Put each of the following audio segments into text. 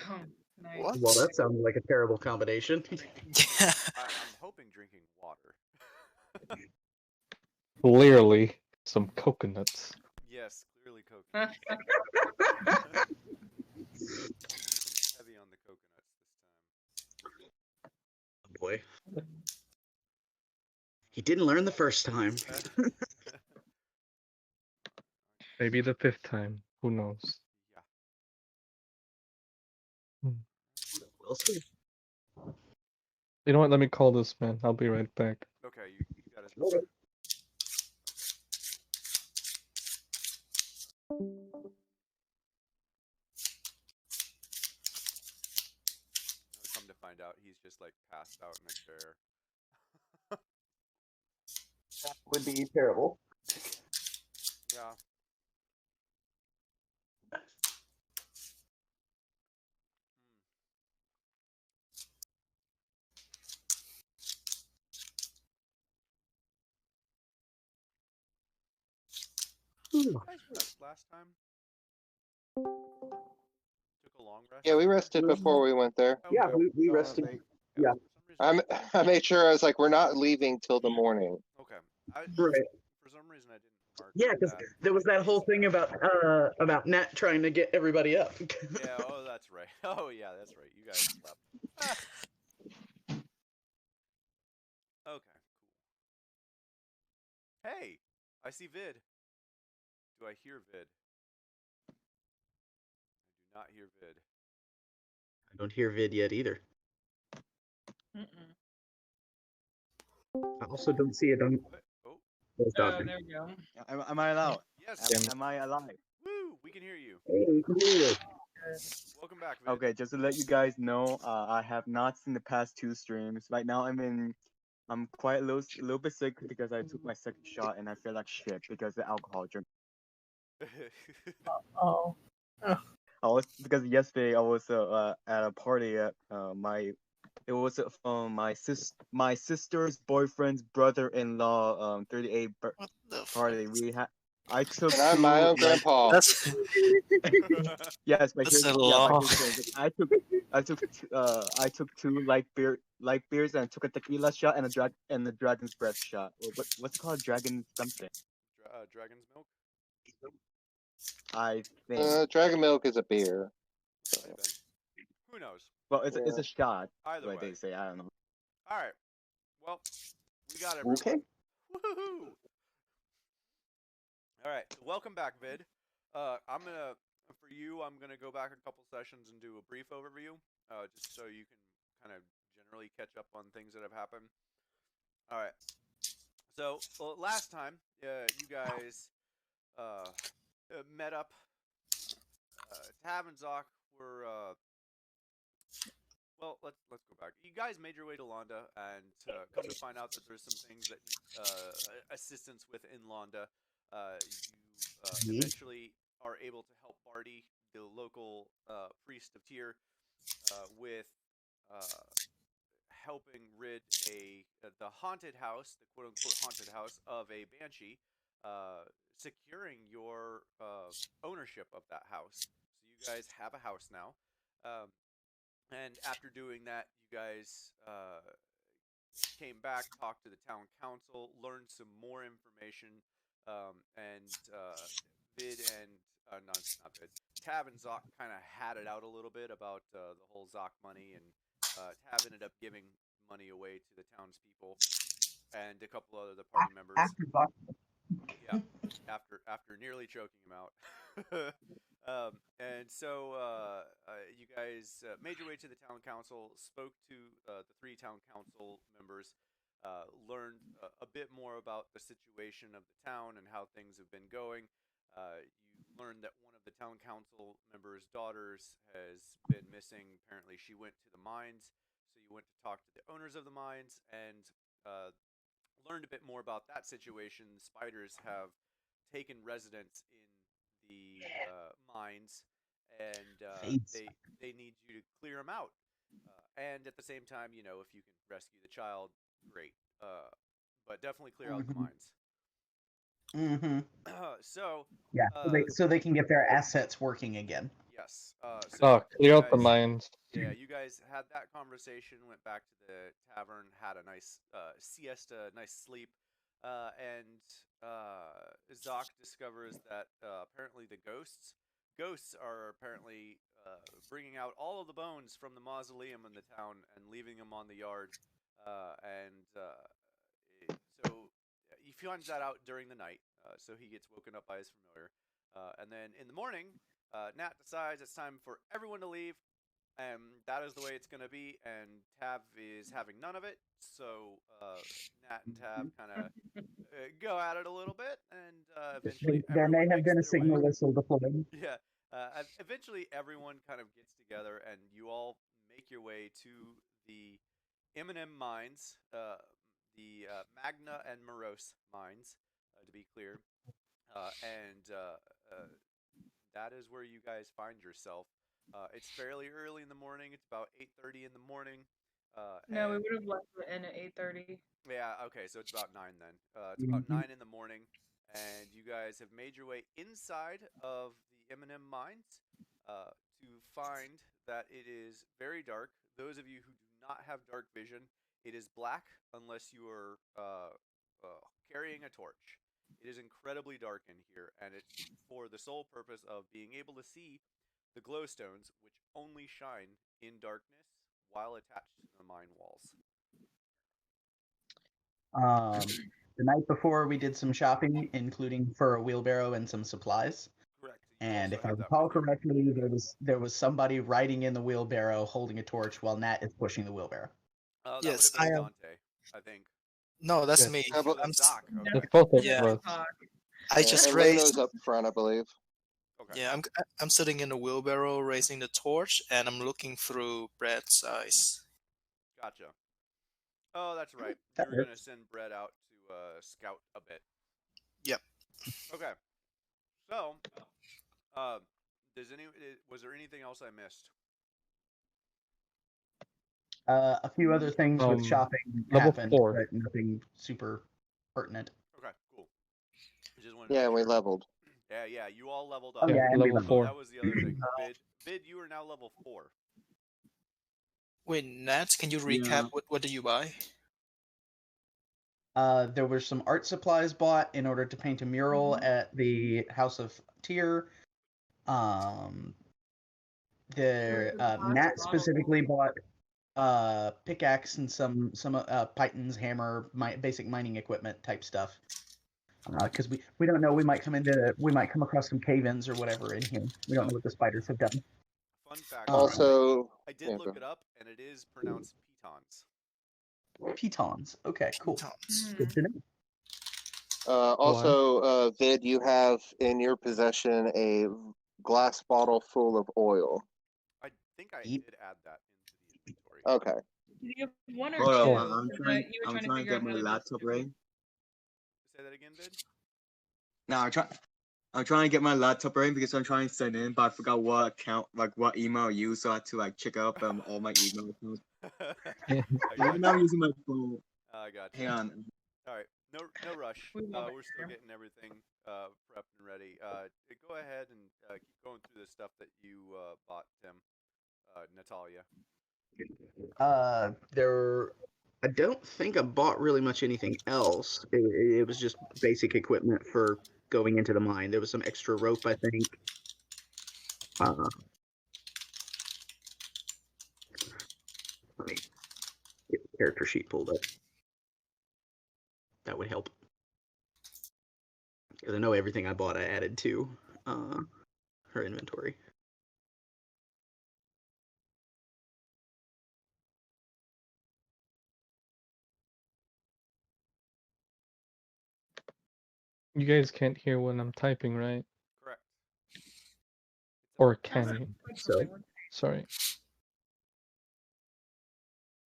Oh, nice. What? Well, that sounds like a terrible combination. I'm hoping drinking water. Clearly, some coconuts. Yes, clearly coconut. Heavy on the coconuts Oh boy. He didn't learn the first time. this time. Maybe the 5th time. Who knows? Yeah. We'll see. You know what? Let me call this man. I'll be right back. Okay, you got his number. Okay. Come to find out, he's just like passed out in a chair. That would be terrible. Yeah. You guys rest last time? Took a long rest? Yeah, we rested before we went there. Yeah, Okay. we rested. Yeah. For some reason, I made sure I was like, we're not leaving till the morning. okay. Right. For some reason, I didn't mark Yeah, because that. there was that whole thing about Nat trying to get everybody up. Yeah, oh, that's right. Oh, yeah, that's right. You guys slept. Ah. Okay, cool. Hey, I see Vid. Do I hear Vid? I do not hear Vid. I don't hear Vid yet either. Mm-mm. I also don't see it on Oh, those Oh, documents. there we go. Am I allowed? yes. Am I alive? Woo, we can hear you. Hey, we can hear you. Welcome back, Vid. Okay, just to let you guys know, I have not seen the past 2 streams. Right now, I'm quite a little bit sick because I took my 2nd shot and I feel like shit because of the alcohol drink. Oh. Because yesterday I was at a party at it was from my sister's boyfriend's brother-in-law 38 What the party. I took And I'm my own grandpa. That's yes, but That's here's, a yeah, but lot. here's the thing. I took 2 light beers and I took a tequila shot and a dragon's breath shot. What's it called? Dragon something. Dragon's milk? I think. Dragon milk is a beer. Might have been. Who knows? Well, it's a shot. Either Like way. they say. I don't know. All right. Well, we got everyone. Okay. Woohoo! All right. So welcome back, Vid. I'm gonna go back a couple sessions and do a brief overview, just so you can kind of generally catch up on things that have happened. All right. So last time, you guys met up. Tav and Zoc were. Well, let's go back. You guys made your way to Londa, and come to find out that there's some things that need assistance with in Londa. You eventually are able to help Bardi, the local priest of Tyr, with helping rid the haunted house, the quote-unquote haunted house of a banshee, securing your ownership of that house. So you guys have a house now. And after doing that, you guys came back, talked to the town council, learned some more information, and Vid and not Vid, Tav and Zoc kind of had it out a little bit about the whole Zoc money, and Tav ended up giving money away to the townspeople and a couple other the party members. Yeah, after nearly choking him out. And so you guys made your way to the town council, spoke to the 3 town council members, learned a bit more about the situation of the town and how things have been going. You learned that one of the town council members' daughters has been missing. Apparently she went to the mines, so you went to talk to the owners of the mines and learned a bit more about that situation. Spiders have taken residence in the mines, and they need you to clear them out. And at the same time, if you can rescue the child, great. But definitely clear out the mines. Mm-hmm. So Yeah, so they can get their assets working again. Yes. Oh, So clear you out the guys- mines. Yeah, you guys had that conversation, went back to the tavern, had a nice siesta, nice sleep, and Zoc discovers that apparently the ghosts are apparently bringing out all of the bones from the mausoleum in the town and leaving them on the yard, so he finds that out during the night, so he gets woken up by his familiar, and then in the morning, Nat decides it's time for everyone to leave. That is the way it's going to be, and Tab is having none of it. So Nat and Tab kind of go at it a little bit, and eventually There may everyone have makes been a their signal way. whistle deployed. Yeah, eventually everyone kind of gets together, and you all make your way to the M&M mines, the Magna and Morose mines, to be clear, and that is where you guys find yourself. It's fairly early in the morning. It's about 8:30 in the morning. No, we And would have left it in at 8:30. yeah, okay, so it's about 9 then. It's about 9 in the morning, and you guys have made your way inside of the M&M mines to find that it is very dark. Those of you who do not have dark vision, it is black unless you are carrying a torch. It is incredibly dark in here, and it's for the sole purpose of being able to see the glowstones, which only shine in darkness while attached to the mine walls. The night before, we did some shopping, including for a wheelbarrow and some supplies. Correct. And also if I have that recall with you. correctly, there was somebody riding in the wheelbarrow holding a torch while Nat is pushing the wheelbarrow. That Yes, would have I been am. Dante, I think. No, that's Yes. me. How about- I'm, Doc. Okay. It's both of Yeah. us. I just and raised. Luno's up front, I believe. Okay. Yeah, I'm sitting in the wheelbarrow, raising the torch, and I'm looking through Brad's eyes. Gotcha. Oh, that's right. That You were gonna works. send Brett out to scout a bit. Yep. Okay. So, was there anything else I missed? A few other things with Um, shopping level happened, 4. but nothing super pertinent. Okay, cool. I just wanted to Yeah, make and we sure. leveled. Yeah, you all leveled Oh up. yeah, and we level leveled. 4. That was the other thing. Bid, you are now level 4. Wait, Nat, can you recap Yeah. what did you buy? There were some art supplies bought in order to paint a mural at the House of Tyr. Nat specifically bought pickaxe and some pythons, hammer, basic mining equipment type stuff. Because we don't know, we might come across some cave-ins or whatever in here. We don't know what the spiders have done. Fun fact. Also, I did yeah, look go it up, and it is pronounced pitons. Pitons. Okay, cool. Pitons. Good to know. also, Vid, you have in your possession a glass bottle full of oil. I think I Yeep. did add that into the inventory. Okay. Did you have one or Hold two? on, I'm Is trying. that- you were I'm trying trying to figure get out my how to laptop distribute? ready. Say that again, Bid? No, I'm trying to get my laptop ready because I'm trying to sign in, but I forgot what account, like what email I use, so I had to like check up all my email accounts. I Right now I'm gotcha. using my phone. I gotcha. Hang on. All right, no rush. We love it We're still here. getting everything prepped and ready. Go ahead and keep going through the stuff that you bought, Tim. Natalia. I don't think I bought really much anything else. It was just basic equipment for going into the mine. There was some extra rope, I think. Let me get the character sheet pulled up. That would help. Because I know everything I bought I added to her inventory. You guys can't hear when I'm typing, right? Correct. Or can you? So Sorry.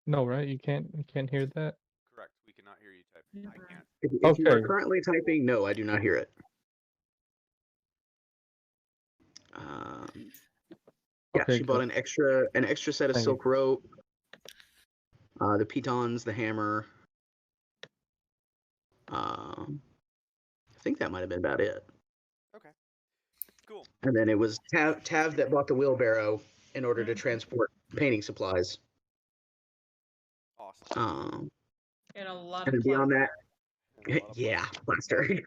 No, right? You can't hear that? Correct. We cannot hear you typing. I can't. if you are Okay. currently typing, no, I do not hear it. Yeah, Okay, she bought good. an extra set of Thank you. silk rope, the pitons, the hammer. I think that might have been about it. Okay. Cool. And then it was Tav that bought the wheelbarrow in order to transport painting supplies. Awesome. And a lot And of then beyond that, And a lot of yeah, plaster.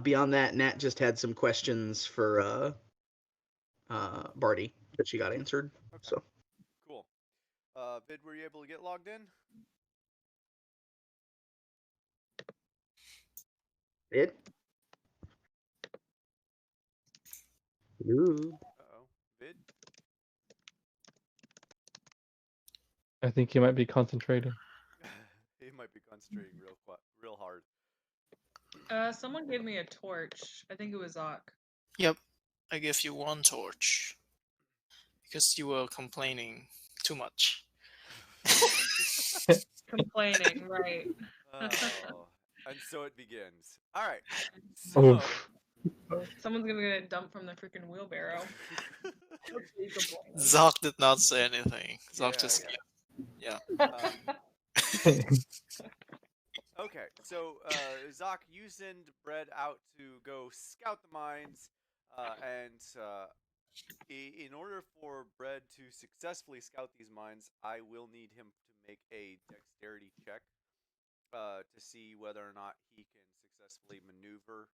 Beyond that, Nat just had some questions for Barty that she got answered. Okay. So Cool. Vid, were you able to get logged in? it. Ooh. Uh-oh. Vid? I think he might be concentrating. He might be concentrating real hard. Someone gave me a torch. I think it was Zoc. Yep, I give you 1 torch because you were complaining too much. Complaining, right. Oh, and so it begins. All right. So, Oof. Someone's gonna get dumped from the freaking wheelbarrow. Hopefully you complain. Zoc did not say anything. Zoc Yeah, just yeah. Okay, so Zoc, you send Bread out to go scout the mines, and in order for Bread to successfully scout these mines, I will need him to make a dexterity check to see whether or not he can successfully maneuver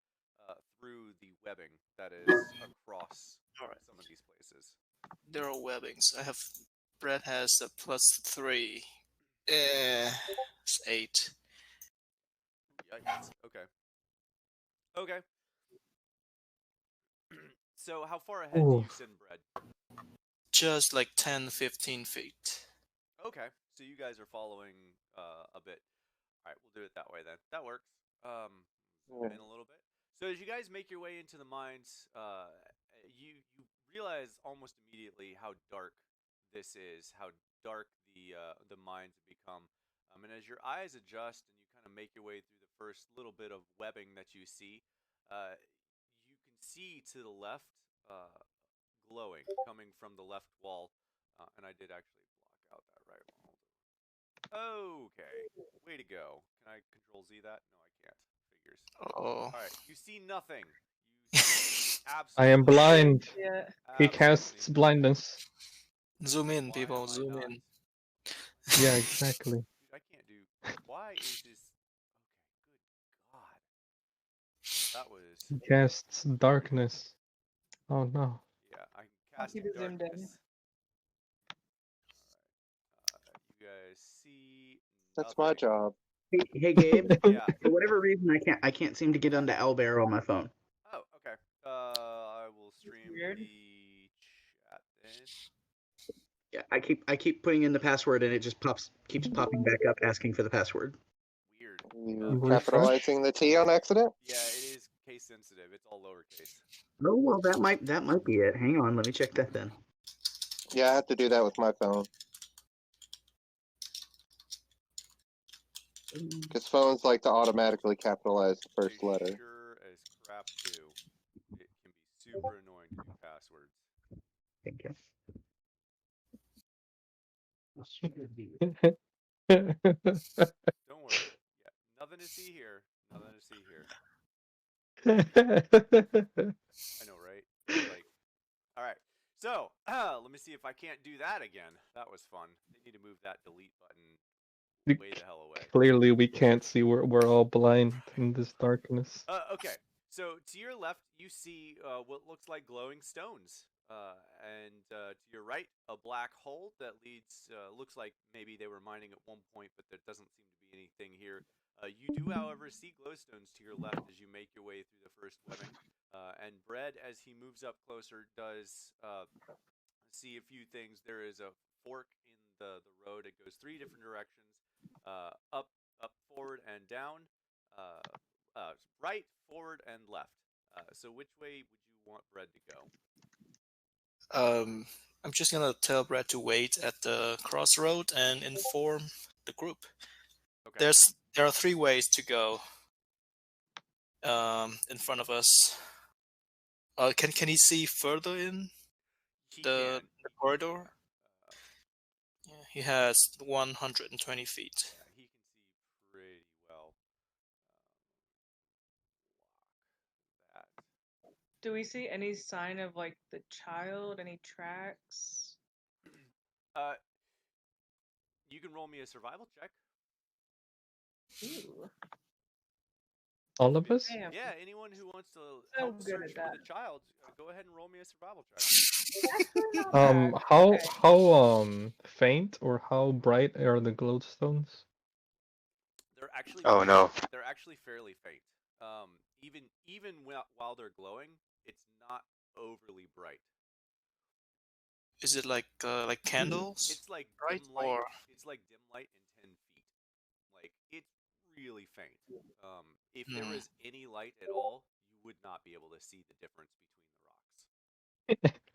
through the webbing that is across some of these places. there are webbings. Brett has a +3. It's 8. Yikes. Okay. Okay. So how far ahead do you send Bread? Just like 10-15 feet. Okay, so you guys are following a bit. All right, we'll do it that way then. That works. Zoom in a little bit. So as you guys make your way into the mines, you realize almost immediately how dark this is, how dark the mines have become. And as your eyes adjust and you kind of make your way through the first little bit of webbing that you see, you can see to the left glowing coming from the left wall. And I did actually block out that right wall. Okay, way to go. Can I Control Z that? No, I can't. Figures. Oh. Alright, you see nothing. You see I am blind. Yeah. He casts blindness. Zoom in, Why people. am I Zoom not? in. Yeah, exactly. Dude, I can't do. Why is this? Okay, good God. That was. He casts darkness. Oh no. Yeah, I can I'll cast keep it zoomed in. darkness. Alright, you guys see. That's my nothing. job. Hey Gabe. Yeah. For whatever reason, I can't seem to get onto Owlbear on my phone. Oh, okay. I will stream weird. the chat then. Yeah, I keep putting in the password and it just keeps popping back up asking for the password. Weird. You Refresh? capitalizing the T on accident? Yeah, it is case sensitive. It's all lowercase. Oh well, that might be it. Hang on, let me check that then. Yeah, I have to do that with my phone. Because phones like to automatically capitalize the first They letter. sure as crap do. It can be super annoying to do passwords. Thank you. Don't worry. Yeah, nothing to see here. Nothing to see here. I know, right? Like, all right. So, let me see if I can't do that again. That was fun. They need to move that delete button way the hell away. Clearly, we can't see. We're all blind in this darkness. Okay. So to your left, you see what looks like glowing stones, and to your right, a black hole that leads. Looks like maybe they were mining at one point, but there doesn't seem to be anything here. You do, however, see glowstones to your left as you make your way through the first webbing. And Bread, as he moves up closer, does see a few things. There is a fork in the road. It goes 3 different directions: up, forward, and down. Right, forward, and left. So which way would you want Bread to go? I'm just gonna tell Brett to wait at the crossroad and inform the group. Okay. There are 3 ways to go. In front of us. Can he see further in He the can. corridor? Yeah, he has 120 feet. Yeah, he can see pretty well. Block that. Do we see any sign of like the child? Any tracks? You can roll me a survival check. Ooh. All of us? Damn. Yeah, anyone who wants to So help good search at for that. the child, go ahead and roll me a survival check. Actually not bad. How Okay. faint or how bright are the glowstones? They're actually Oh no. they're actually fairly faint. Even while they're glowing, it's not overly bright. Is it like candles? It's like Bright dim light. or It's like dim light in 10 feet. Like it's really faint. If there was any light at all, you would not be able to see the difference between the rocks.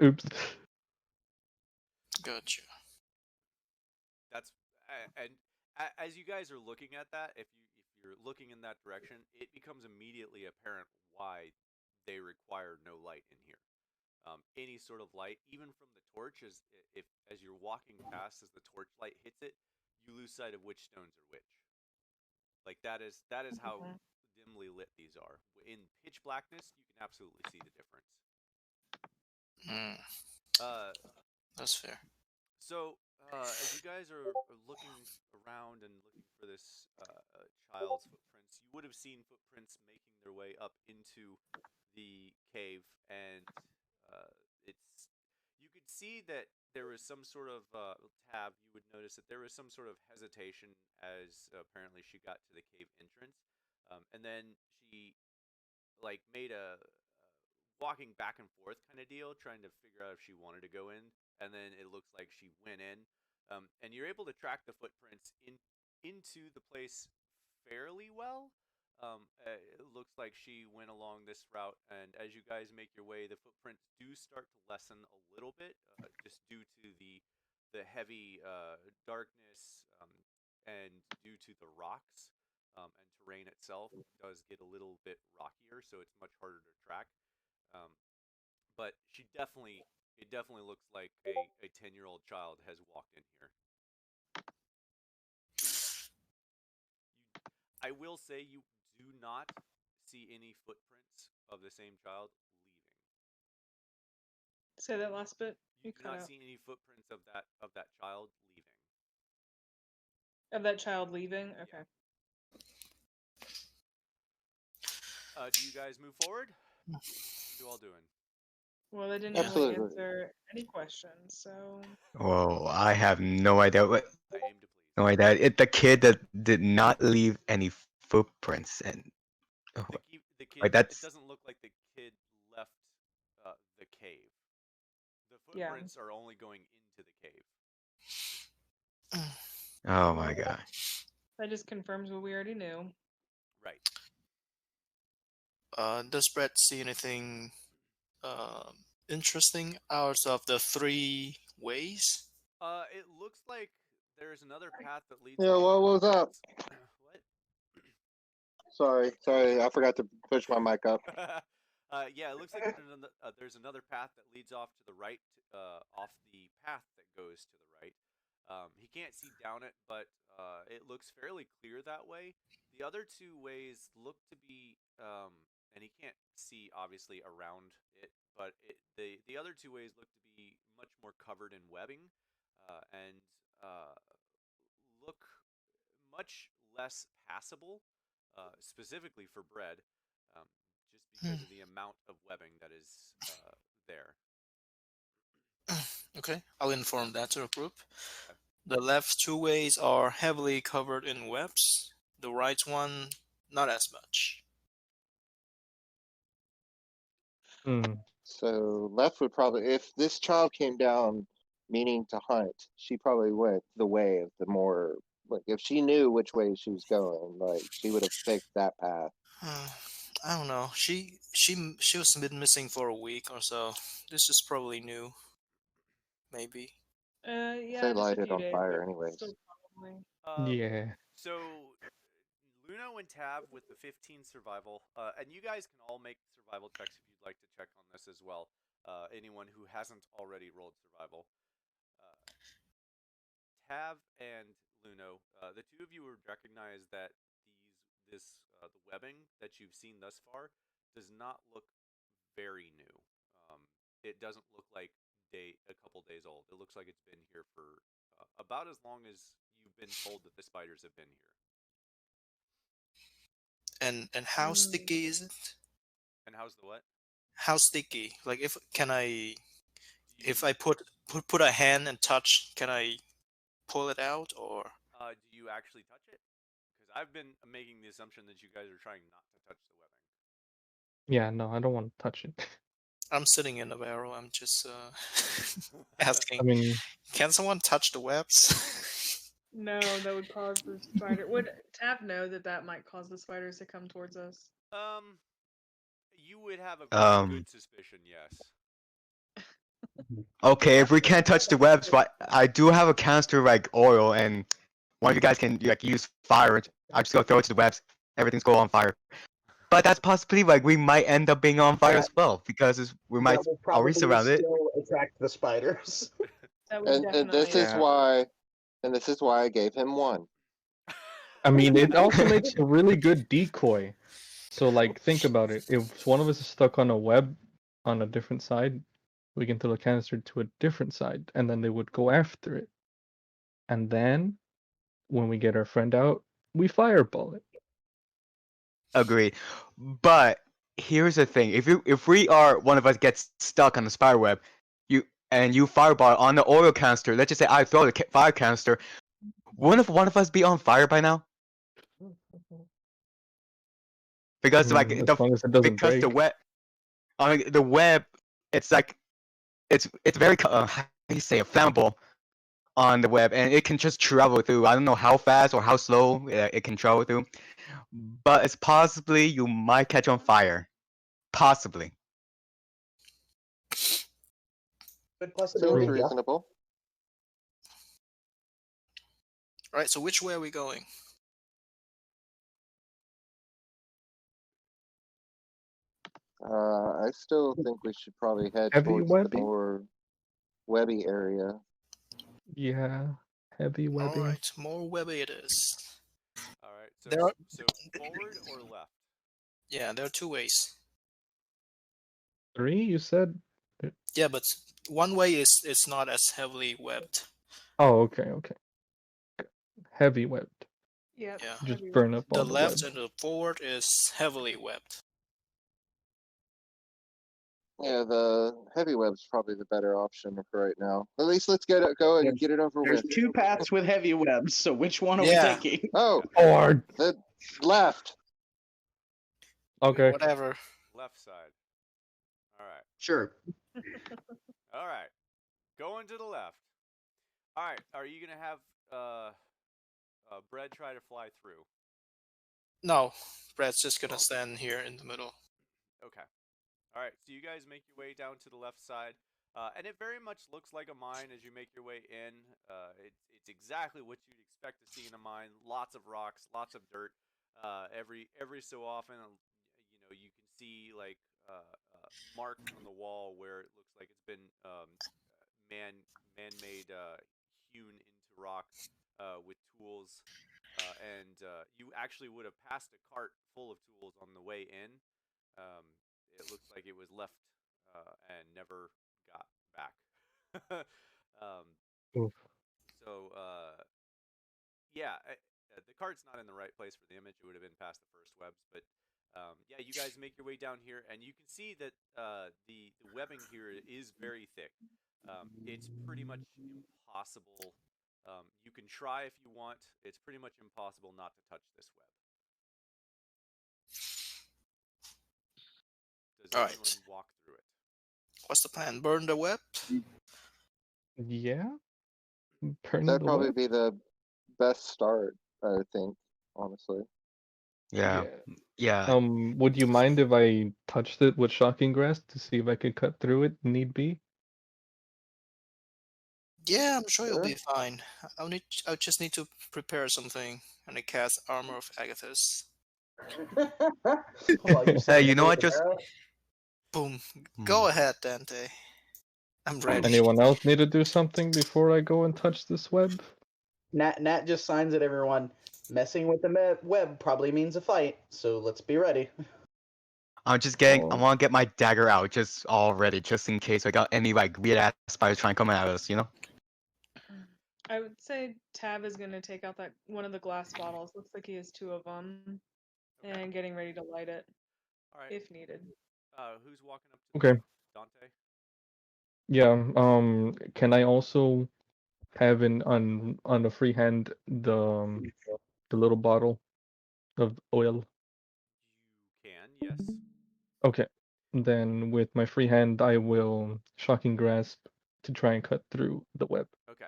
Oops. gotcha. That's and as you guys are looking at that, if you're looking in that direction, it becomes immediately apparent why they require no light in here. Any sort of light, even from the torch, as you're walking past, as the torch light hits it, you lose sight of which stones are which. Like that is how dimly lit these are. In pitch blackness, you can absolutely see the difference. That's fair. So, as you guys are looking around and looking for this child's footprints, you would have seen footprints making their way up into the cave, and you could see that there was some sort of Tab. You would notice that there was some sort of hesitation as apparently she got to the cave entrance, and then she like made a walking back and forth kind of deal, trying to figure out if she wanted to go in, and then it looks like she went in, and you're able to track the footprints into the place fairly well. It looks like she went along this route, and as you guys make your way, the footprints do start to lessen a little bit, just due to the heavy darkness, and due to the rocks, and terrain itself does get a little bit rockier, so it's much harder to track. But it definitely looks like a 10-year-old child has walked in here. I will say you do not see any footprints of the same child leaving. Say that last bit. You do not out. see any footprints of that child leaving. Of that child leaving? Okay. Do you guys move forward? What are you all doing? Well, they didn't Absolutely. really answer any questions, so. Whoa, I have no idea what. I aim to please. No idea. It's the kid that did not leave any footprints, and The kid. Like, that's- It doesn't look like the kid left the cave. The Yeah. footprints are only going into the cave. oh my god. That just confirms what we already knew. Right. Does Brett see anything interesting out of the 3 ways? It looks like there's another path that leads. Yeah, off what the was up? What? Sorry, I forgot to push my mic up. Yeah, it looks like there's another path that leads off to the right, off the path that goes to the right. He can't see down it, but it looks fairly clear that way. The other 2 ways look to be, and he can't see obviously around it, but the other 2 ways look to be much more covered in webbing, and look much less passable, specifically for bread, just because of the amount of webbing that is there. Okay, I'll inform that to the group. The left 2 ways are heavily covered in webs. The right one, not as much. So left would probably, if this child came down meaning to hunt, she probably went the way of the more, like if she knew which way she was going, like she would have picked that path. I don't know. She was been missing for a week or so. This is probably new. Maybe. Yeah. They just a light it few on days, fire but anyways. still probably. Yeah. So Luno and Tab with the 15 survival, and you guys can all make survival checks if you'd like to check on this as well. Anyone who hasn't already rolled survival. Tab and Luno, the 2 of you would recognize that the webbing that you've seen thus far does not look very new. It doesn't look like a couple days old. It looks like it's been here for about as long as you've been told that the spiders have been here. And how sticky is it? And how's the what? How sticky? Like if You- I put a hand and touch, can I pull it out or? do you actually touch it? Because I've been making the assumption that you guys are trying not to touch the webbing. Yeah, no, I don't want to touch it. I'm sitting in the barrel. I'm just I asking. mean, Can someone touch the webs? No, that would cause the spider. Would Tab know that might cause the spiders to come towards us? You would have a good suspicion, yes. Okay, if we can't touch the webs, but I do have a canister like oil, and one of you guys can like use fire. I just go throw it to the webs. Everything's go on fire. But that's possibly like we might end up being on fire as well because we might That will already probably surround it. still attract the spiders. That would And definitely. this is why, I gave him one. I mean, it also makes a really good decoy. So, like, think about it. If one of us is stuck on a web on a different side, we can throw the canister to a different side, and then they would go after it. And then, when we get our friend out, we fireball it. Agreed. But here's the thing: if one of us gets stuck on the spider web, you fireball on the oil canister. Let's just say I throw the fire canister. Wouldn't one of us be on fire by now? Because like As long as it doesn't break. the web, I mean the web, it's like it's very how do you say it, flammable on the web, and it can just travel through. I don't know how fast or how slow it can travel through, but it's possibly you might catch on fire, possibly. Good Seems possibility. Yeah. reasonable. All right. So which way are we going? I still think we should probably head Heavy towards webby? the more webby area. Yeah, heavy All webbing. right. More webby it is. All right. So There are- so forward or left? Yeah, there are two ways. 3, you said? Yeah, but one way is it's not as heavily webbed. Oh, okay. Heavy webbed. Yep. Yeah. Just heavy burn web. up all The the left web. and the forward is heavily webbed. Yeah, the heavy web's probably the better option for right now. At least let's go and There's- get it over There's with. 2 paths with heavy webs, so which one are Yeah. we taking? Oh, Or the left. okay. Whatever. Left side. All right. Sure. All right. Going to the left. All right. Are you gonna have Bread try to fly through? No, Brad's just gonna stand here in the middle. Okay. All right. So you guys make your way down to the left side, and it very much looks like a mine as you make your way in. It's exactly what you'd expect to see in a mine. Lots of rocks, lots of dirt. Every so often, you can see like marks on the wall where it looks like it's been man-made hewn into rock with tools, and you actually would have passed a cart full of tools on the way in. It looks like it was left and never got back. Oof. So yeah, the cart's not in the right place for the image. It would have been past the first webs, but yeah, you guys make your way down here, and you can see that the webbing here is very thick. It's pretty much impossible. You can try if you want. It's pretty much impossible not to touch this web. Does All anyone right. walk through it? What's the plan? Burn the web? Yeah. Burn That'd the probably web? be the best start, I think, honestly. Yeah. Would you mind if I touched it with shocking grasp to see if I could cut through it? Need be. Yeah, I'm sure you'll Sure. be fine. I'll just need to prepare something, and I cast Armor of Agathis. Hey, you know what? Just Boom. Go ahead, Dante. I'm ready. Anyone else need to do something before I go and touch this web? Nat just signs it, everyone. Messing with the web probably means a fight, so let's be ready. I'm just getting. I Oh. want to get my dagger out just already, just in case I got any like weird ass spiders trying to come at us. You know. I would say Tab is gonna take out that one of the glass bottles. Looks like he has 2 of them, Okay. and getting ready to light it All right. if needed. Who's walking up to Okay. Dante? Yeah. Can I also have on the free hand the little bottle of oil? You can, yes. Okay. Then with my free hand, I will shocking grasp to try and cut through the web. Okay.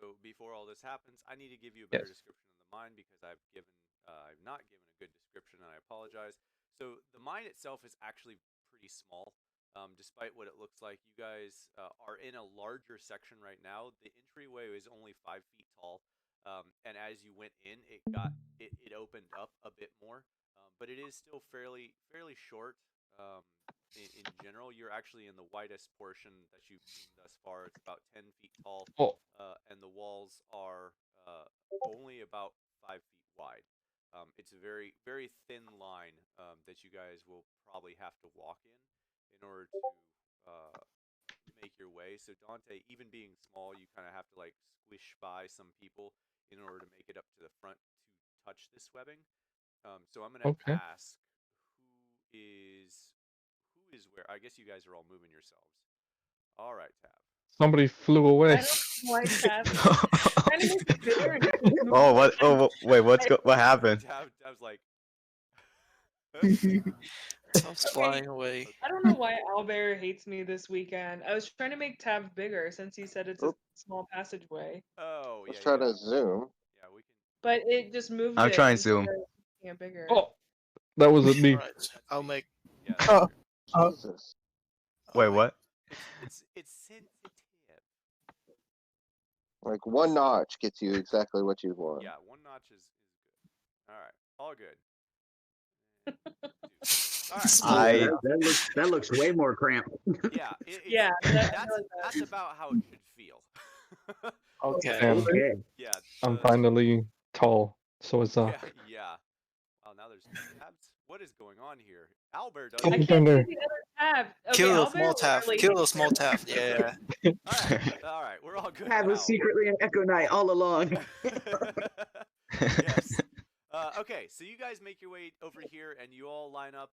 So before all this happens, I need to give you a better Yes. description of the mine because I've not given a good description, and I apologize. So the mine itself is actually pretty small, despite what it looks like. You guys are in a larger section right now. The entryway is only 5 feet tall, and as you went in, it opened up a bit more, but it is still fairly short. In general, you're actually in the widest portion that you've seen thus far. It's about 10 feet tall, Oh. and the walls are only about 5 feet wide. It's a very, very thin line that you guys will probably have to walk in order to make your way. So Dante, even being small, you kind of have to like squish by some people in order to make it up to the front to touch this webbing. So I'm gonna Okay. ask who is where. I guess you guys are all moving yourselves. All right, Tab. Somebody flew I away. don't know why Tab trying to make it bigger and keep moving. Oh, what? Oh, wait. What happened? Tab's like. Tab's Okay. flying away. I don't know why Owlbear hates me this weekend. I was trying to make Tab bigger since he said it's a Oop. small passageway, Oh, yeah. Let's try yeah. to zoom. Yeah, we can. but it just moved I'm it trying to instead zoom. of making it bigger. Oh, that wasn't me. Alright, I'll make. Yeah. Oh. Oh. Jesus. Wait, what? It's sensitive. Like one notch gets you exactly what you want. Yeah, one notch is good. All right, all good. All right. I That looks way more cramped. Yeah. Yeah, That's about how it should feel. Okay. Damn. Okay. Yeah. I'm the- finally tall, so it's Yeah. Yeah. Wow. Now there's tabs. What is going on here? Albert I doesn't. can't Thunder. see the other Tab. Okay, Kill the Owlbear small tab. literally Kill the hates small me. tab. Yeah. All right. We're all good Tab now. was secretly an Echo Knight all along. Yes. Okay, so you guys make your way over here, and you all line up,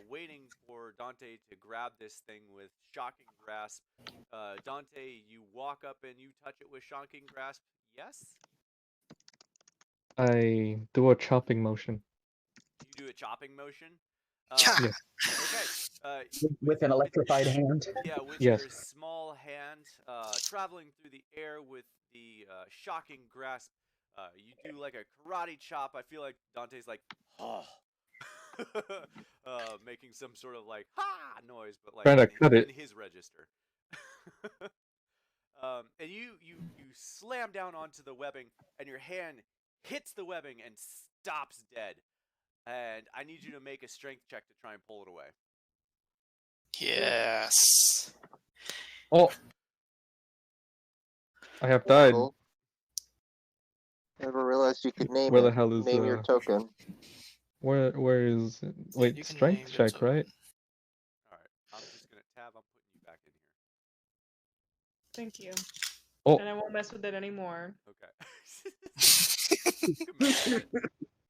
waiting for Dante to grab this thing with shocking grasp. Dante, you walk up and you touch it with shocking grasp. Yes. I do a chopping motion. You do a chopping motion. Cha! Yes. Okay. With an electrified hand. Yeah, with Yes. your small hand, traveling through the air with the shocking grasp. You do like a karate chop. I feel like Dante's like, oh, making some sort of like ha noise, but like Trying to cut it. in his register. And you slam down onto the webbing, and your hand hits the webbing and stops dead. And I need you to make a strength check to try and pull it away. Yes. Oh, I have died. Cool. Never realized you could name Where the it. hell is Name your token. Where is it? Wait, You can strength name your check, right? All right, I'm just gonna tab. I'm putting you back in here. Thank you. Oh. And I won't mess with it anymore. Okay.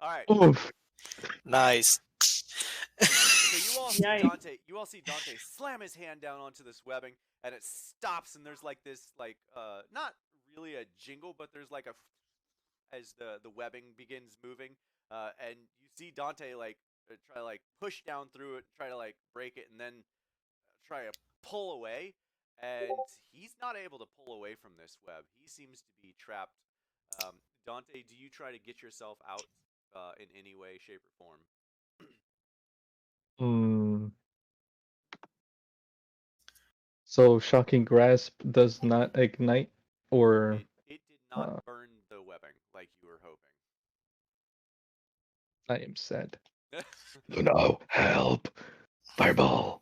All right. Oof. Nice. So you all see Yikes. Dante. You all see Dante slam his hand down onto this webbing, and it stops. And there's like this, like not really a jingle, but there's like a as the webbing begins moving, and you see Dante like try to like push down through it, try to like break it, and then try to pull away. And he's not able to pull away from this web. He seems to be trapped. Dante, do you try to get yourself out in any way, shape, or form? So shocking grasp does not ignite, or It did not burn the webbing like you were hoping. I am sad. No, help! Fireball!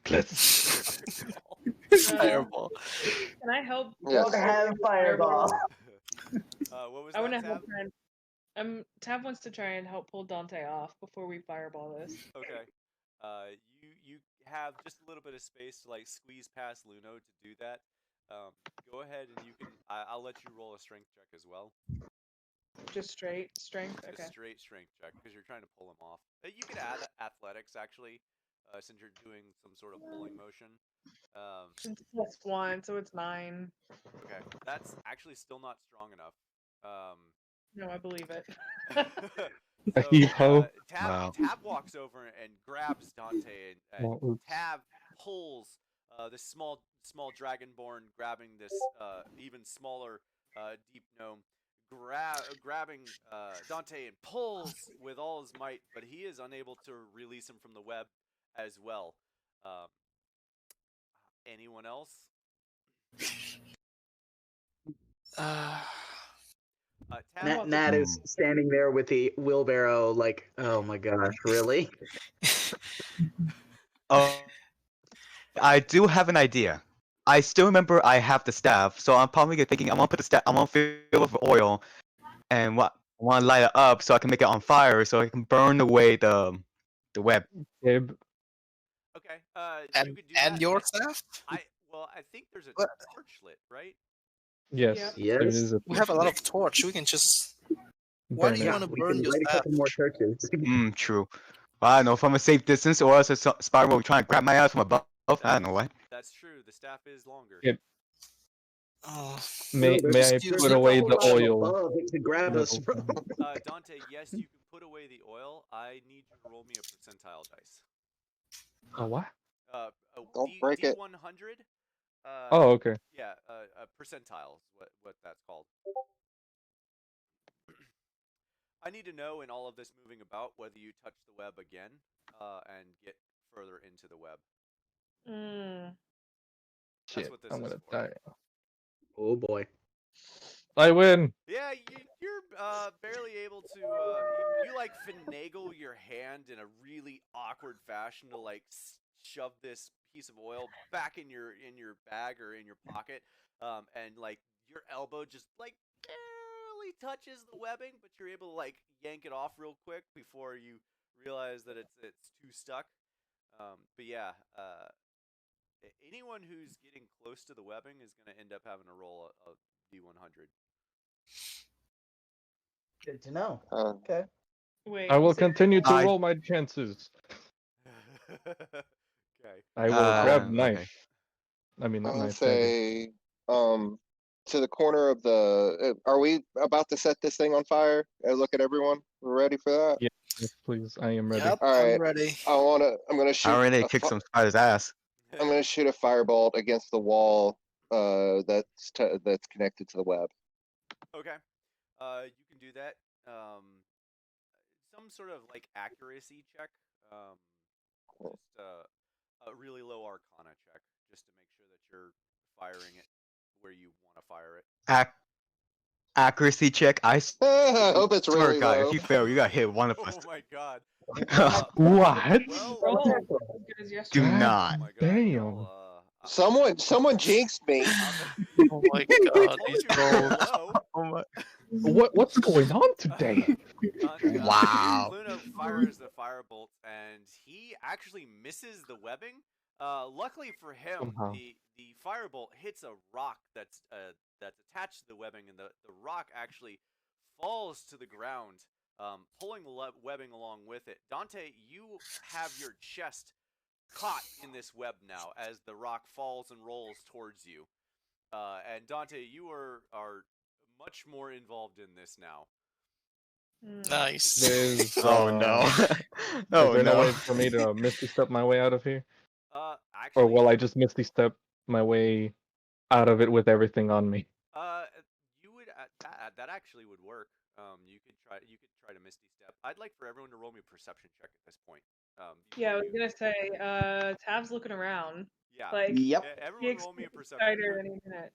Let's. Fireball. Can I help? Yes. Have fireball. What was I want to that, help Tab? try and Tab wants to try and help pull Dante off before we fireball this. Okay. You have just a little bit of space to like squeeze past Luno to do that. Go ahead and you can. I'll let you roll a strength check as well. Just straight strength. A Okay. straight strength check because you're trying to pull him off. You could add athletics actually, since you're doing some sort of pulling motion. It's +1, so it's 9. Okay, that's actually still not strong enough. No, I believe it. So Heave-ho. Wow. Tab walks over and grabs Dante, and Oh, oops. Tab pulls this small dragonborn, grabbing this even smaller deep gnome, grabbing Dante and pulls with all his might, but he is unable to release him from the web as well. Anyone else? Tab Nat is standing there with the wheelbarrow, like, oh my gosh, really? Oh, I do have an idea. I still remember I have the staff, so I'm probably thinking I'm gonna put the staff. I'm gonna fill it with oil, and what I want to light it up so I can make it on fire, so I can burn away the web. Gabe, Okay. And you could do and that. your staff? I think there's a What? torch lit, right? yes, Yep. there Yes. is a We have a lot of torch. We can just. Why burn do it. you want to We burn can your light a staff? couple more churches. True. I don't know if I'm a safe distance or else a spider will try and grab my ass from above. I don't know what. That's true. The staff is longer. Yeah. Oh, May No, I just use put the away the torch. oil? Above it to grab us No. from. Dante, yes, you can put away the oil. I need you to roll me a percentile dice. A what? Don't break it. D100. Oh, okay. Yeah, percentile is what that's called. I need to know in all of this moving about whether you touch the web again and get further into the web. Mm. Shit, what this I'm is gonna for. die. Oh boy. I win. Yeah, you're barely able to. You like finagle your hand in a really awkward fashion to like shove this piece of oil back in your bag or in your pocket, and like your elbow just like barely touches the webbing, but you're able to like yank it off real quick before you realize that it's too stuck. But yeah, anyone who's getting close to the webbing is going to end up having to roll a D100. Good to know. Okay. Wait. I you will said- continue to I- roll my chances. Okay. I will grab okay. knife. I mean, I'm not gonna knife. dagger. say, to the corner of the. Are we about to set this thing on fire? Look at everyone. We're ready for that. Yeah. Yes, please. I am ready. Yep, All I'm right. ready. I'm gonna shoot. I already a kicked fi- some spider's ass. I'm gonna shoot a firebolt against the wall. That's connected to the web. Okay. You can do that. Some sort of like accuracy check. Just a really low Arcana check, just to make sure that you're firing it where you want to fire it. Accuracy check. I I hope it's swear to really God, low. if you fail, you got hit one of Oh us. my god. What? Well, Roll Okay. as good as Do yesterday. God not. oh my god. Damn. y'all, Someone jinxed me. Oh my I god, told these you it was rolls. low. Oh my. What's going on today? Wow. Luna fires the firebolt, and he actually misses the webbing. Luckily for him, Somehow. the firebolt hits a rock that's attached to the webbing, and the rock actually falls to the ground, pulling the webbing along with it. Dante, you have your chest caught in this web now as the rock falls and rolls towards you. And Dante, you are much more involved in this now. Mm. Nice. There's, Oh no. Is Oh there no no. way for me to misty step my way out of here? Actually, Or will I just misty step my way out of it with everything on me? you would that actually would work. You could try to misty step. I'd like for everyone to roll me a perception check at this point. Yeah, I was before gonna say, Tab's looking around. yeah. Like, Yep. Yeah, he everyone roll me a expects perception spider check. any minute.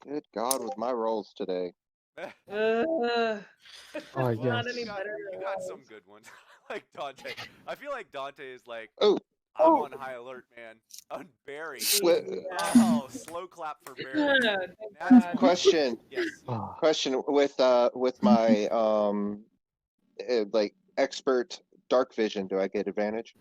Good God, with my rolls today. Oh, Not yes. any You got, better. you got some good ones. Like Dante. I feel like Dante is like, Oh. I'm on high alert, man. On Barry. Wi- Oh, slow clap for Barry. Thank That's God. Question. Yes. Ah, Question with my like expert dark vision. Do I get advantage?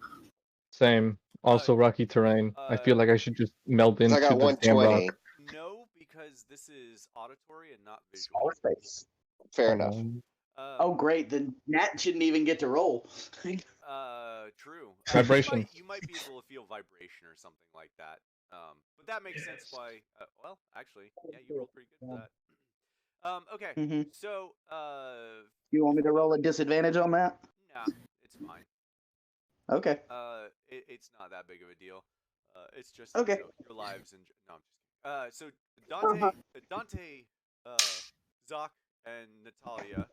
Same. Also rocky terrain. I feel like I should just meld 'Cause into I got the damn 120. rock. No, because this is auditory and not visual. Smaller space. Fair enough. Oh, great. Then Nat shouldn't even get to roll. True. Vibration. You might be able to feel vibration or something like that. But that makes sense why. Well, actually, yeah, you rolled pretty good for that. Okay. Mhm. So, You want me to roll a disadvantage on that? nah, it's fine. Okay. It's not that big of a deal. It's just Okay. your lives and no, I'm just kidding. So Dante, Zoc, and Natalia.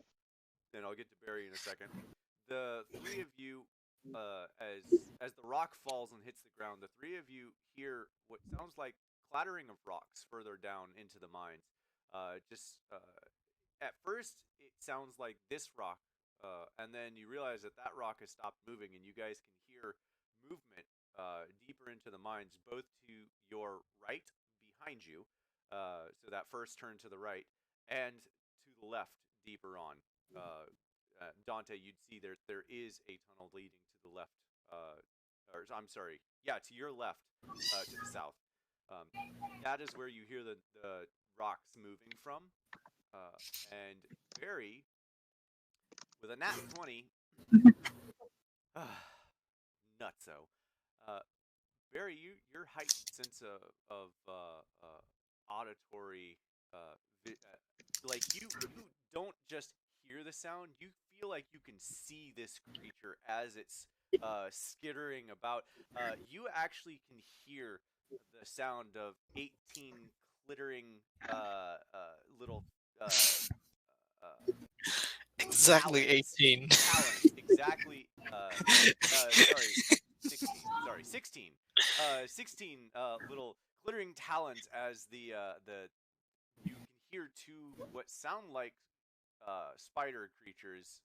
Then I'll get to Barry in a second. The three of you, as the rock falls and hits the ground, the three of you hear what sounds like clattering of rocks further down into the mines. At first, it sounds like this rock, and then you realize that rock has stopped moving, and you guys can hear movement deeper into the mines, both to your right, behind you, so that first turn to the right, and to the left, deeper on. Dante, you'd see there is a tunnel leading to the left, or I'm sorry, yeah, to your left, to the south. That is where you hear the rocks moving from. And Barry, with a nat 20, nutso. Barry, your heightened sense of auditory, like you don't just hear the sound, you feel like you can see this creature as it's skittering about. You actually can hear the sound of 18 clittering little Exactly talons. 18. Talons, exactly. Sorry, 16. Sorry, 16. 16 little glittering talons as the you can hear two what sound like spider creatures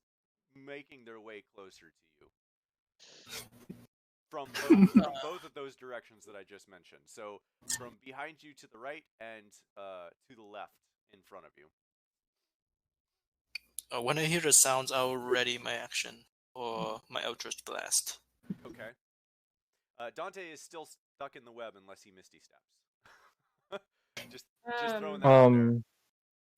making their way closer to you from both of those directions that I just mentioned. So from behind you to the right and to the left in front of you. When I hear the sounds, I will ready my action or my Eldritch Blast. Okay. Dante is still stuck in the web unless he Misty Steps. just throwing that out there.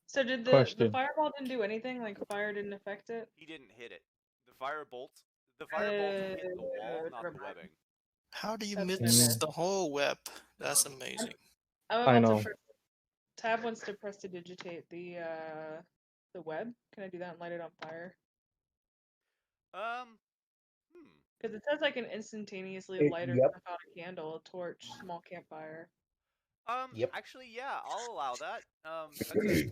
So did the Question. fireball didn't do anything? Like fire didn't affect it? He didn't hit it. The firebolt hit the wall, not never the mind. webbing. How do you That's what I miss meant. the whole web? That's amazing. I'm I about know. to press. Tab wants to prestidigitate the web. Can I do that and light it on fire? Because it says I can instantaneously light or Yep. snuff out a candle, a torch, small campfire. Yep. Actually, yeah, I'll allow that.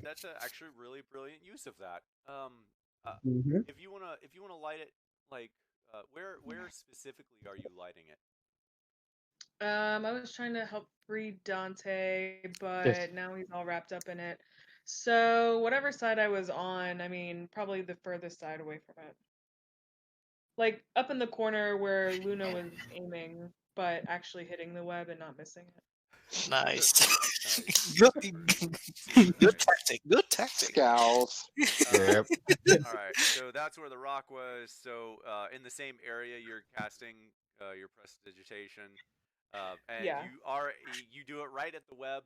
That's a actually really brilliant use of that. Mhm. If you wanna light it, like, where specifically are you lighting it? I was trying to help free Dante, but Yes. now he's all wrapped up in it. So whatever side I was on, I mean, probably the furthest side away from it. Like up in the corner where Luna was aiming, but actually hitting the web and not missing it. Nice. Nice. Good tactic. Good tactic. Scowls. Yep. All right, so that's where the rock was. So in the same area, you're casting your prestidigitation, and Yeah. you do it right at the web.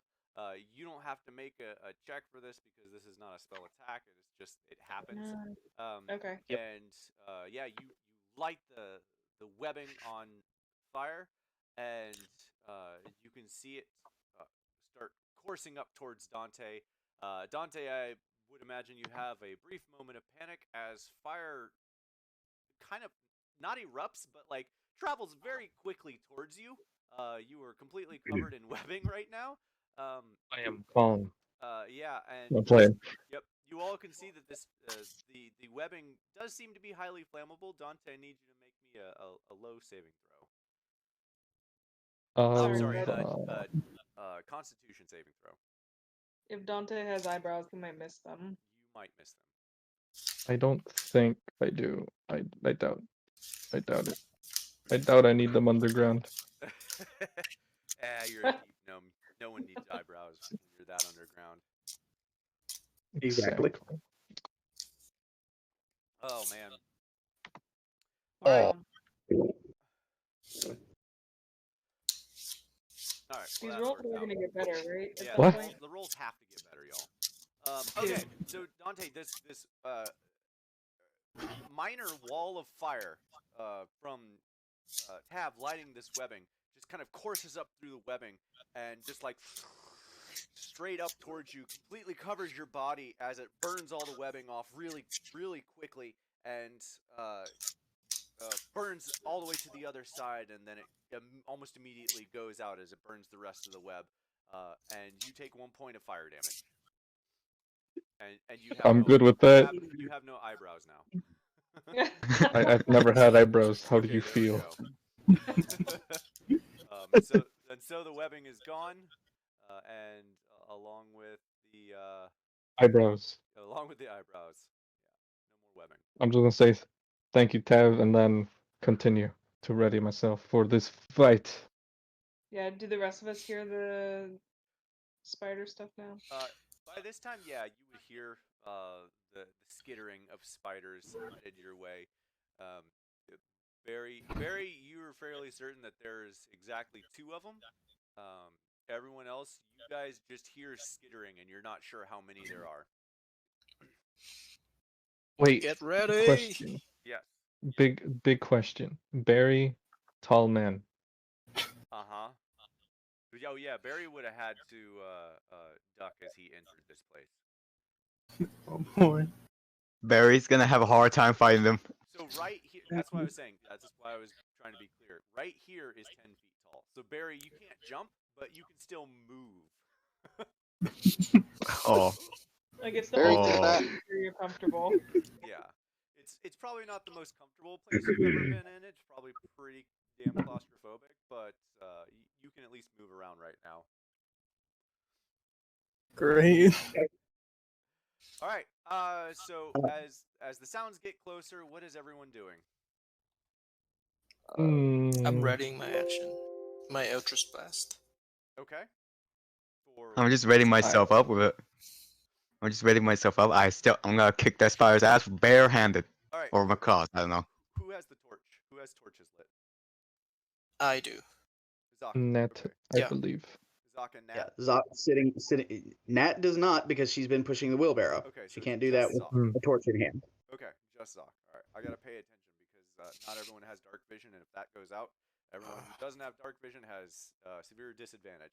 You don't have to make a check for this because this is not a spell attack. It happens. Okay. And yeah, you light the webbing on fire, and you can see it start coursing up towards Dante. Dante, I would imagine you have a brief moment of panic as fire kind of not erupts, but like travels very quickly towards you. You are completely covered in webbing right now. I am calm. Yeah, I'm and playing. yep, you all can see that this the webbing does seem to be highly flammable. Dante, I need you to make me a low saving throw. I'm sorry, Constitution saving throw. If Dante has eyebrows, he might miss them. You might miss them. I don't think I do. I doubt. I doubt it. I doubt I need them underground. You're a deep gnome. No one needs eyebrows when you're that underground. Exactly. Oh man. Wow. All right. These Well, rolls that are worked going out. to get better, right? At Yeah, some What? point? the rolls have to get better, y'all. Okay, so Dante, this minor wall of fire from Tav lighting this webbing just kind of courses up through the webbing and just like straight up towards you, completely covers your body as it burns all the webbing off really, really quickly, and burns all the way to the other side, and then it almost immediately goes out as it burns the rest of the web, and you take 1 point of fire damage. And you have I'm no, good with that. You have no eyebrows now. I've never had eyebrows. How do Okay, you there we feel? go. So the webbing is gone, and along with the Eyebrows. eyebrows, yeah, no more webbing. I'm just gonna say thank you, Tav, and then continue to ready myself for this fight. Yeah, do the rest of us hear the spider stuff now? By this time, yeah, you would hear the skittering of spiders headed your way. Um, Barry, you are fairly certain that there's exactly 2 of them. Everyone else, you guys just hear skittering, and you're not sure how many there are. Wait, Get ready. question. Yes. Big question. Barry, tall man. Uh-huh. Oh yeah, Barry would have had to duck as he entered this place. Oh boy. Barry's gonna have a hard time fighting them. So right here, that's what I was saying. That's just why I was trying to be clear. Right here is 10 feet tall. So Barry, you can't jump, but you can still move. Oh. Like it's the Very only good. place where you're comfortable. Yeah. It's probably not the most comfortable place you've ever been in. It's probably pretty damn claustrophobic, but you can at least move around right now. Great. All right. So as the sounds get closer, what is everyone doing? I'm Mm, readying my action. My Eldritch Blast. Okay. I'm just readying myself up with it. I'm just readying myself up. I'm gonna kick that spider's ass barehanded. All right. Or my claws, I don't know. Who has the torch? Who has torches lit? I do. Zaka. Net, Okay. I Yeah. believe. Zaka and Nat. Yeah, Zok sitting. Nat does not because she's been pushing the wheelbarrow. Okay, She so can't it's do that just with Zok. Mm. a torch in hand. Okay, just Zok. All right, I gotta pay attention because not everyone has dark vision, and if that goes out, everyone who doesn't have dark vision has severe disadvantage.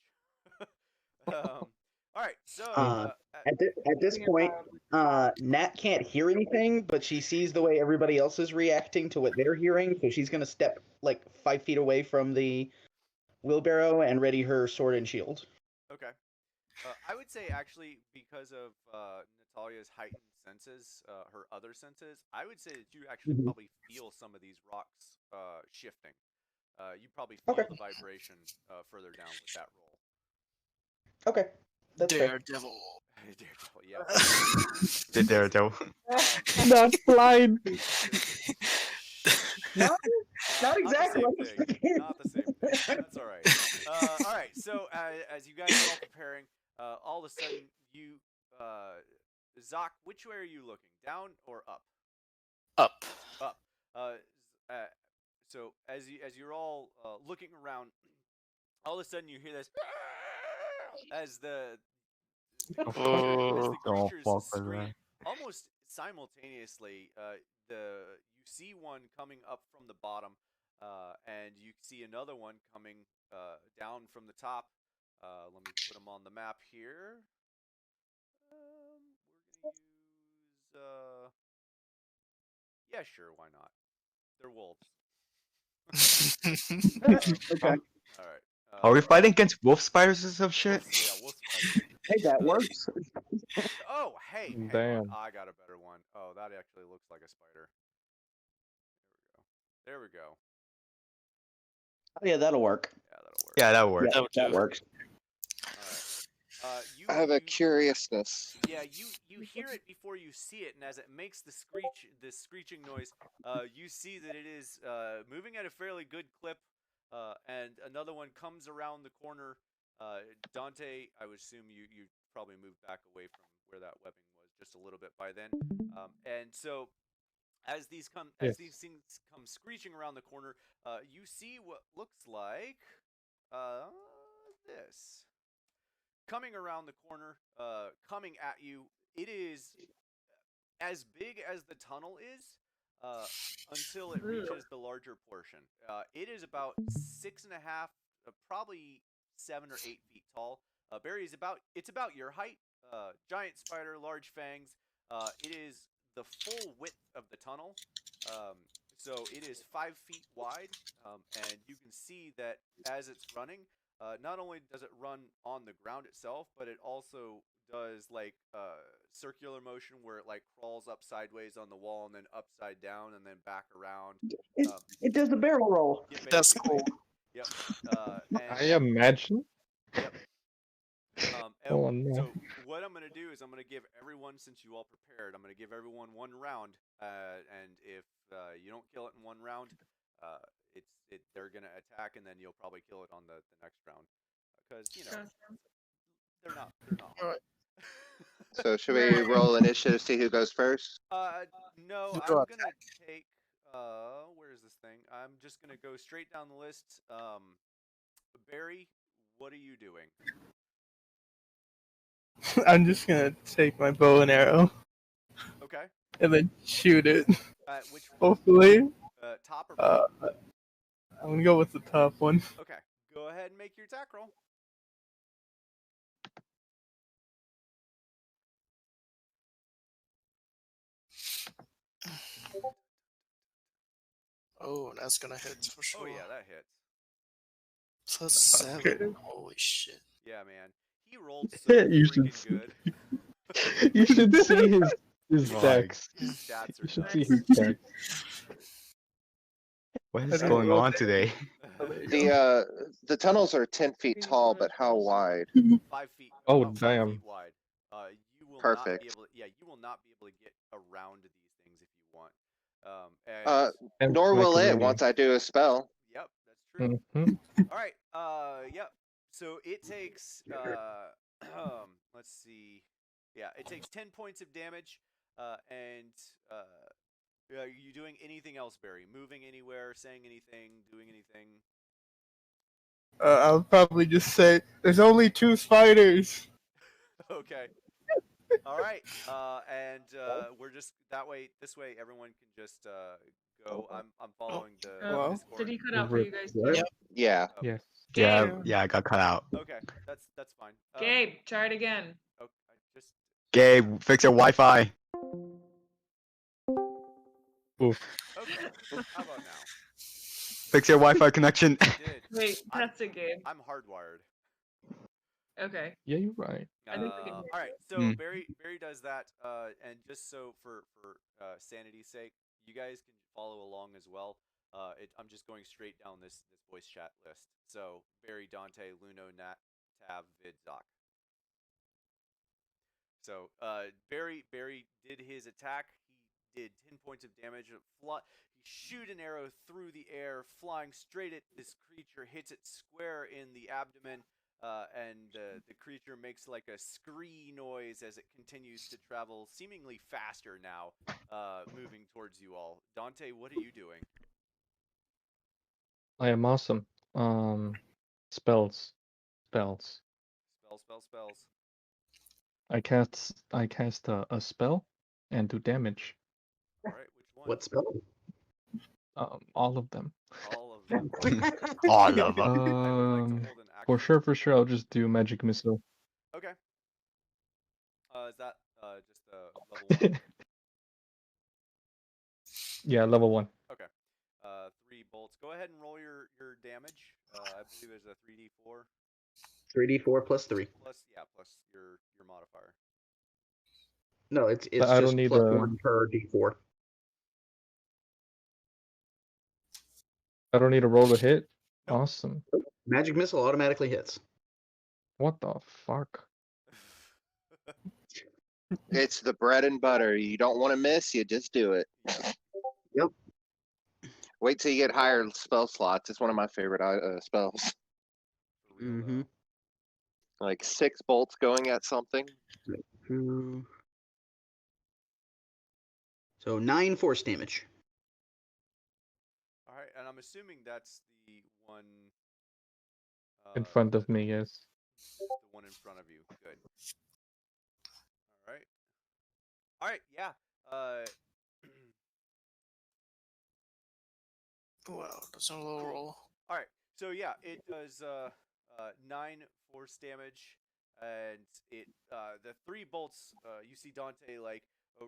All right, so At this point, Nat can't hear anything, but she sees the way everybody else is reacting to what they're hearing, so she's gonna step like 5 feet away from the wheelbarrow and ready her sword and shield. okay, I would say actually because of Natalia's heightened senses, her other senses, I would say that you actually Mhm. probably feel some of these rocks shifting. You probably feel Okay. the vibration further down with that roll. Okay, that's fair. Daredevil. Daredevil, yeah. The daredevil. Not blind. Not Not exactly. the same thing. Not the same thing. That's all right. All right. So as you guys are all preparing, all of a sudden you, Zoc, which way are you looking? Down or up? Up. Up. So as you're all looking around, all of a sudden you hear this as the Don't creatures fuck with scream that. almost simultaneously. You see one coming up from the bottom, and you see another one coming down from the top. Let me put them on the map here. We're gonna use. Yeah, sure, why not? They're wolves. Okay. All right. Are we fighting against wolf spiders or some shit? Yeah, wolf spiders. Hey, that works. Oh, hey, hang on. Damn. I got a better one. Oh, that actually looks like a spider. There we go. Oh, yeah, that'll work. Yeah, that'll work. Yeah, that works. Yeah, that works. All right. I have a curiousness. Yeah, you hear it before you see it, and as it makes the screeching noise, you see that it is moving at a fairly good clip, and another one comes around the corner. Dante, I would assume you probably moved back away from where that webbing was just a little bit by then, and so as these things come screeching around the corner, you see what looks like this. Coming around the corner, coming at you, it is as big as the tunnel is until it reaches the larger portion. It is about 6.5, probably 7 or 8 feet tall. Barry is it's about your height. Giant spider, large fangs. It is the full width of the tunnel. So it is 5 feet wide, and you can see that as it's running, not only does it run on the ground itself, but it also does like circular motion where it like crawls up sideways on the wall and then upside down and then back around. It does the barrel roll. Yeah, That's basically. cool. Yep. I imagine. Yep. Oh, no. So what I'm going to do is I'm going to give everyone, since you all prepared, I'm going to give everyone 1 round, and if you don't kill it in 1 round, they're going to attack, and then you'll probably kill it on the next round, because they're not. All right. So should we roll initiative to see who goes first? No, You I'm draw gonna take. Where is this thing? I'm just gonna go straight down the list. Barry, what are you doing? I'm just gonna take my bow and arrow Okay. and then shoot it. Which one? Hopefully, Top or bottom? I'm gonna go with the top one. Okay. Go ahead and make your attack roll. Oh, that's gonna hit for sure. Oh yeah, that hits. Plus 7. Okay. Holy shit. Yeah, man. He rolled so You should freaking good. You should see his Right. decks. His stats You are should nuts. see his decks. What I is don't going know. on today? The tunnels are 10 feet tall, but how wide? 5 feet. Oh, about 5 damn. feet wide. You will not Perfect. be able. Yeah, you will not be able to get around these things if you want. And Nor will make it really- once I do a spell. Yep, that's true. Mhm. All right. Yep. So it takes. Let's see. Yeah, it takes 10 points of damage. And are you doing anything else, Barry? Moving anywhere, saying anything, doing anything? I'll probably just say there's only 2 spiders. Okay. All right. And we're just that way. This way, everyone can just go. I'm following the Well, Discord. Did he cut out for you guys? What? too? Yeah. Yes. Yeah, Gabe. yeah, I got cut out. Okay, that's fine. Gabe, try it again. Okay, just Gabe, fix your Wi-Fi. Oof. okay. How about now? Fix your Wi-Fi connection. I did. Wait, that's it, Gabe. I'm hardwired. Okay. Yeah, you're right. I think we can hear All right, so Hmm. Barry does that, and just so for sanity's sake, you guys can follow along as well. I'm just going straight down this voice chat list. So Barry, Dante, Luno, Nat, Tab, Vid, Zoc. So Barry did his attack. He did 10 points of damage. He shoot an arrow through the air, flying straight at this creature, hits it square in the abdomen. And the creature makes like a scree noise as it continues to travel, seemingly faster now, moving towards you all. Dante, what are you doing? I am awesome. Spells. Spells. I cast a spell and do damage. All right, which one? What spell? All of them. All of them. All of them. I would like to hold an For action. sure, I'll just do magic missile. Okay. Is that just level 1? Yeah, level 1. Okay. 3 bolts. Go ahead and roll your damage. I believe there's a 3d4 3d4 plus 3. plus your modifier. No, it's But I don't just need plus a- 1 per d4. I don't need to roll a hit. Nope. Awesome. Magic missile automatically hits. What the fuck? It's the bread and butter. You don't want to miss, you just do it. Yep. Wait till you get higher spell slots. It's one of my favorite spells. For real, Mm-hmm. Like 6 bolts going at something. So 9 force damage. All right, and I'm assuming that's the one. In front of me, yes. The one in front of you. Good. All right. All right. Yeah. Wow, that's a low roll. All right. So yeah, it does 9 force damage, and it the 3 bolts. You see Dante like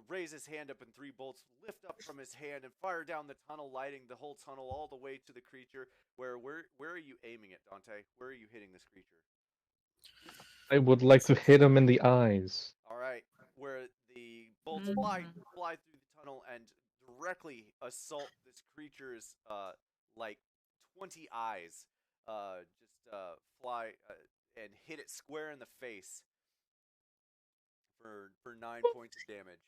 raise his hand up, and 3 bolts lift up from his hand and fire down the tunnel, lighting the whole tunnel all the way to the creature. Where are you aiming it, Dante? Where are you hitting this creature? I would like to hit him in the eyes. All right, where the bolts fly through the tunnel and directly assault this creature's like 20 eyes. Fly and hit it square in the face for 9 points of damage.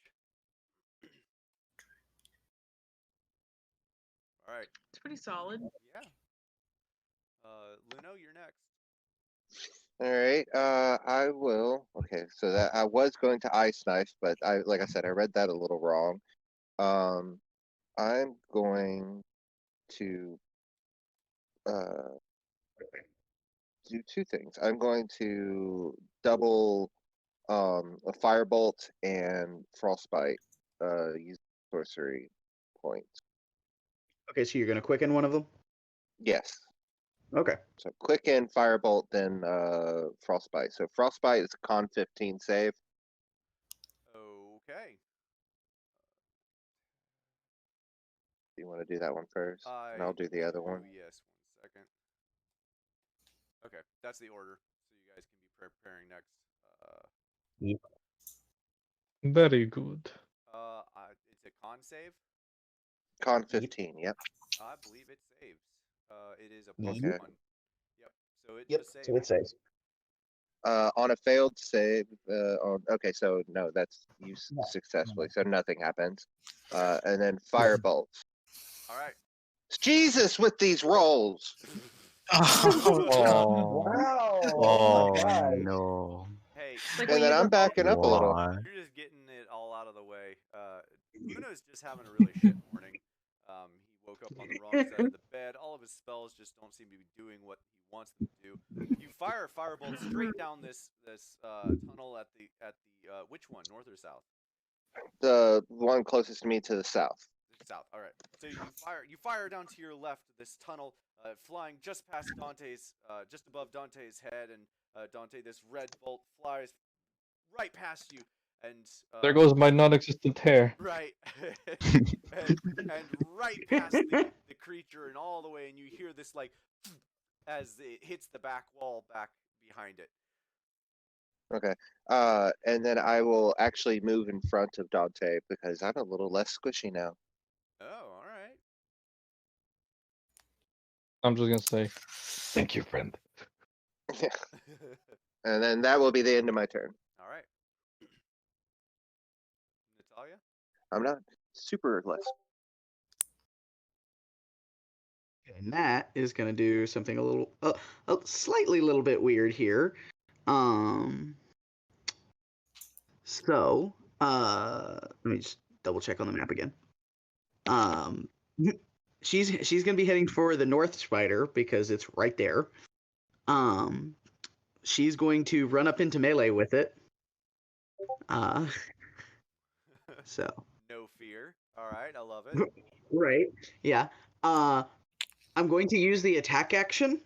All right. It's pretty solid. Yeah. Luno, you're next. All right. I will. Okay, so that I was going to ice knife, but like I said, I read that a little wrong. I'm going to do 2 things. I'm going to double a firebolt and frostbite. Use sorcery points. Okay, so you're gonna quicken one of them. Yes. Okay. So quicken, firebolt, then frostbite. So frostbite is a con 15 save. Okay. Do you want to do that one first? And I'll do the other one. Yes, 1 second. Okay, that's the order. So you guys can be preparing next. Very good. It's a con save. Con 15. Yep. I believe it saves. It is a Okay. +1. Yep. So it Yep. does save. So it saves. On a failed save, okay, so no, that's you successfully, so nothing happens. And then firebolt. All right. Jesus with these rolls. Oh, Wow. oh my God. no. Hey, Like And when then you I'm go- backing up a little. Why? you're just getting it all out of the way. Luno's just having a really shit morning. He woke up on the wrong side of the bed. All of his spells just don't seem to be doing what he wants them to do. You fire a firebolt straight down this tunnel at the which one, north or south? The one closest to me to the south. South. All right. So you fire down to your left this tunnel, flying just past Dante's, just above Dante's head, and Dante, this red bolt flies right past you, and There goes my non-existent hair. right, and right past the creature, and all the way, and you hear this like as it hits the back wall back behind it. Okay. And then I will actually move in front of Dante because I'm a little less squishy now. Oh, all right. I'm just gonna say, thank you, friend. And then that will be the end of my turn. All right. Natalia? I'm not super less. And that is going to do something a little, slightly little bit weird here. So, let me just double check on the map again. She's going to be heading for the North Spider because it's right there. She's going to run up into melee with it. So. No fear. All right, I love it. Right. Yeah. I'm going to use the attack action,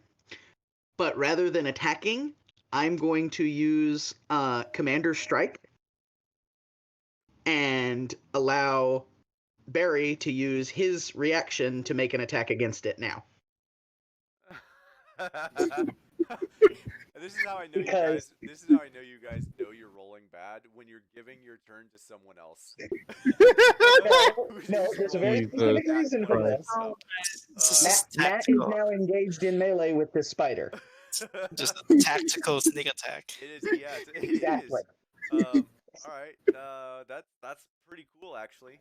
but rather than attacking, I'm going to use Commander Strike and allow Barry to use his reaction to make an attack against it now. This is how I know you guys. This is how I know you guys know you're rolling bad when you're giving your turn to someone else. No, there's a very specific reason for this. Matt is now engaged in melee with this spider. Just a tactical sneak attack. It is, yes, it Exactly. is. All right, that's pretty cool actually.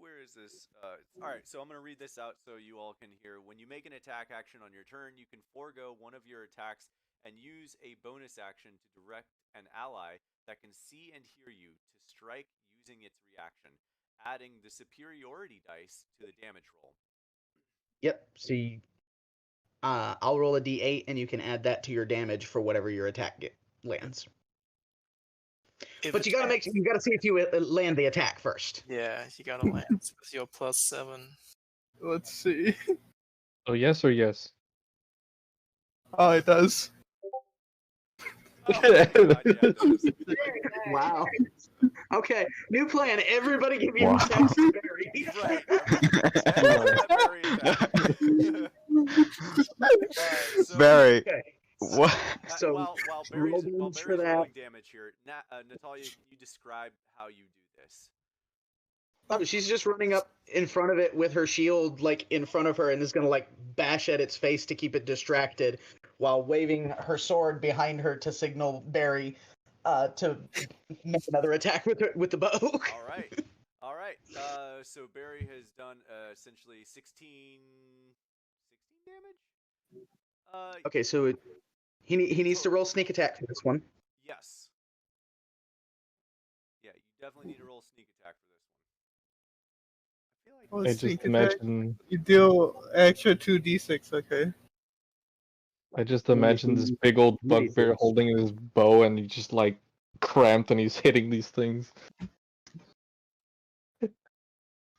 Where is this? All right, so I'm going to read this out so you all can hear. When you make an attack action on your turn, you can forego one of your attacks and use a bonus action to direct an ally that can see and hear you to strike using its reaction, adding the superiority dice to the damage roll. Yep. So I'll roll a d8, and you can add that to your damage for whatever your attack lands. If But you gotta see if you land the attack first. Yeah, you gotta land with your +7. Let's see. So yes or yes? Oh, it does. Oh my God, yeah, it does. Wow. Okay, new plan. Everybody give me Wow. attacks to Barry. Right. That's very attack. So, Barry, Okay. what? So while roll Barry's damage for that. rolling damage here, Natalia, can you describe how you do this? Oh, she's just running up in front of it with her shield, like in front of her, and is gonna like bash at its face to keep it distracted, while waving her sword behind her to signal Barry to make another attack with the bow. All right. So Barry has done essentially 16 damage. Okay, so he needs to roll sneak attack for this one. Yes. Yeah, you definitely need to roll sneak attack for this one. I feel Oh, like I sneak just attack. imagine. You deal extra 2d6, okay. I just imagine this big old bugbear holding his bow, and he's just like cramped, and he's hitting these things.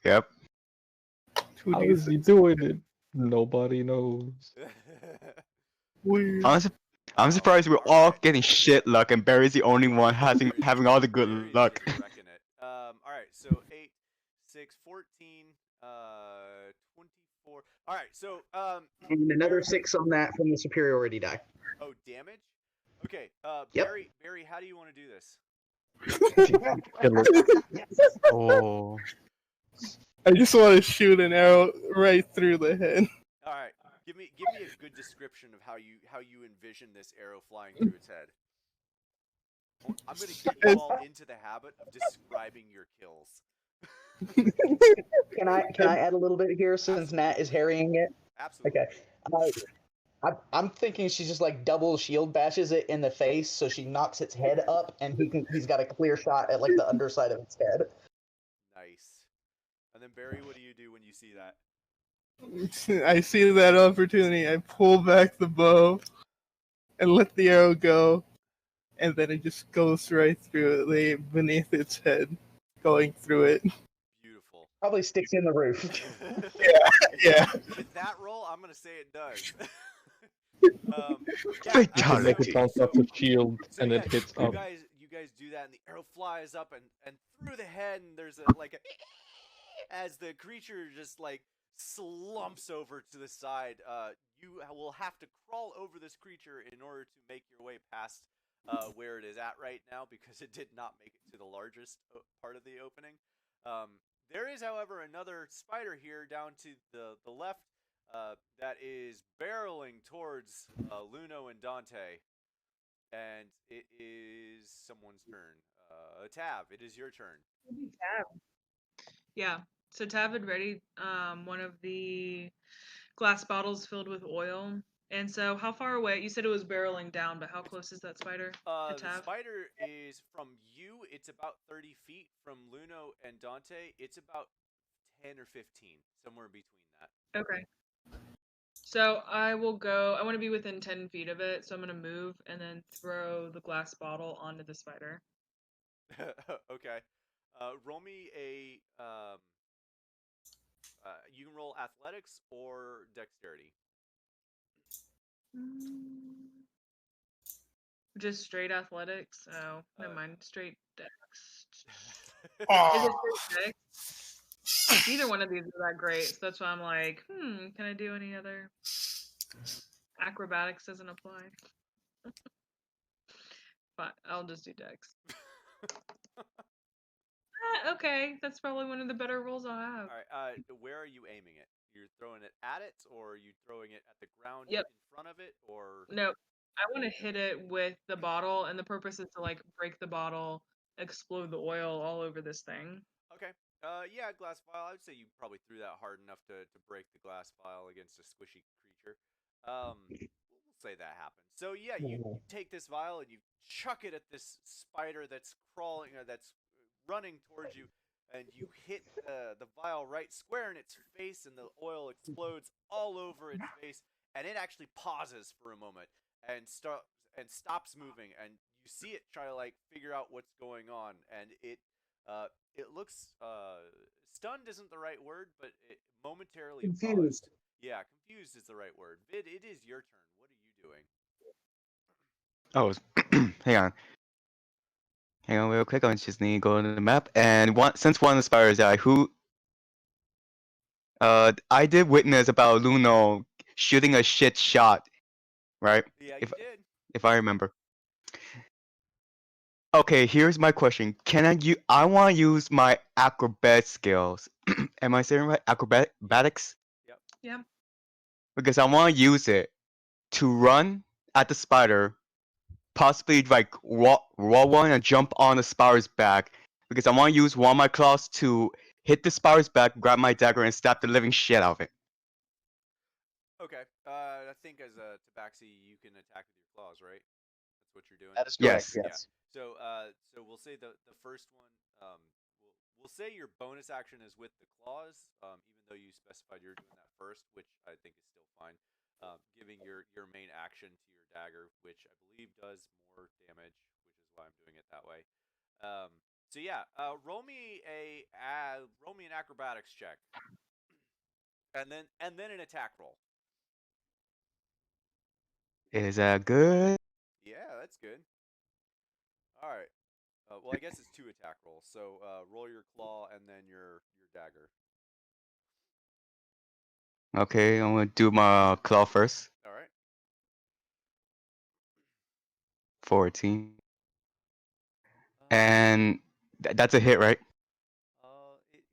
Yep. How is he 2d6. doing it? Nobody knows. Weird. I'm surprised we're all getting shit luck, and Barry's the only one having all the good Barry's luck. just wrecking it. All right, so 8, 6, 14, 24. All right, so And another 6 on that from the superiority die. Oh, damage. Okay, Yep. Barry, how do you want to do this? Kill it. Oh. I just want to shoot an arrow right through the head. All right, give me a good description of how you envision this arrow flying through its head. I'm gonna get you all into the habit of describing your kills. Can I add a little bit here since Nat is harrying it? Absolutely. Okay. I'm thinking she just like double shield bashes it in the face, so she knocks its head up, and he's got a clear shot at like the underside of its head. Nice. And then Barry, what do you do when you see that? I see that opportunity. I pull back the bow and let the arrow go, and then it just goes right through it, beneath its head, going through it. Beautiful. Probably sticks in the roof. Yeah. With that roll, I'm gonna say it does. You make it bounce off the shield, So and yeah, it hits you up. guys do that, and the arrow flies up and through the head, and there's a as the creature just like slumps over to the side. You will have to crawl over this creature in order to make your way past where it is at right now, because it did not make it to the largest part of the opening. There is, however, another spider here down to the left that is barreling towards Luno and Dante, and it is someone's turn. Tav, it is your turn. Tav. Yeah. So Tav had ready one of the glass bottles filled with oil. And so how far away? You said it was barreling down, but how close is that spider to The Tav? spider is from you. It's about 30 feet. From Luno and Dante, it's about 10 or 15, somewhere between that. Okay. So I will go. I want to be within 10 feet of it, so I'm going to move and then throw the glass bottle onto the spider. Okay. Roll me a. You can roll athletics or dexterity. Just straight athletics? Oh, never mind. Straight dex. Is Oh. it straight dex? Neither one of these is that great, so that's why I'm like, can I do any other? Acrobatics doesn't apply. Fine, I'll just do dex. Okay, that's probably one of the better rolls I'll have. All right. Where are you aiming it? You're throwing it at it, or are you throwing it at the ground Yep. in front of it, or? No, I want to hit it with the bottle, and the purpose is to like break the bottle, explode the oil all over this thing. Okay. Yeah, glass vial. I would say you probably threw that hard enough to break the glass vial against a squishy creature. We'll say that happened. So yeah, you take this vial and you chuck it at this spider that's crawling, that's running towards you, and you hit the vial right square in its face, and the oil explodes all over its face, and it actually pauses for a moment and stops moving, and you see it try to like figure out what's going on, and it looks stunned isn't the right word, but it momentarily paused. Confused. Yeah, confused is the right word. Vid, it is your turn. What are you doing? Oh, hang on. Hang on real quick. I just need to go to the map. And since one of the spiders died, I did witness about Luno shooting a shit shot, right? Yeah, If you did. if I remember. Okay, here's my question. I want to use my acrobat skills. Am I saying right? Acrobatics? Yep. Yeah. Because I want to use it to run at the spider, possibly like roll one and jump on the spider's back. Because I want to use one of my claws to hit the spider's back, grab my dagger, and stab the living shit out of it. Okay. I think as a tabaxi, you can attack with your claws, right? That's what you're doing. That is Yes. correct. Yes. So, so we'll say the first one. We'll say your bonus action is with the claws, even though you specified you're doing that first, which I think is still fine. Giving your main action to your dagger, which I believe does more damage, which is why I'm doing it that way. So yeah, roll me an acrobatics check, and then an attack roll. Is that good? Yeah, that's good. All right. Well, I guess it's 2 attack rolls. So roll your claw and then your dagger. Okay, I'm gonna do my claw first. All right. 14. And that's a hit, right?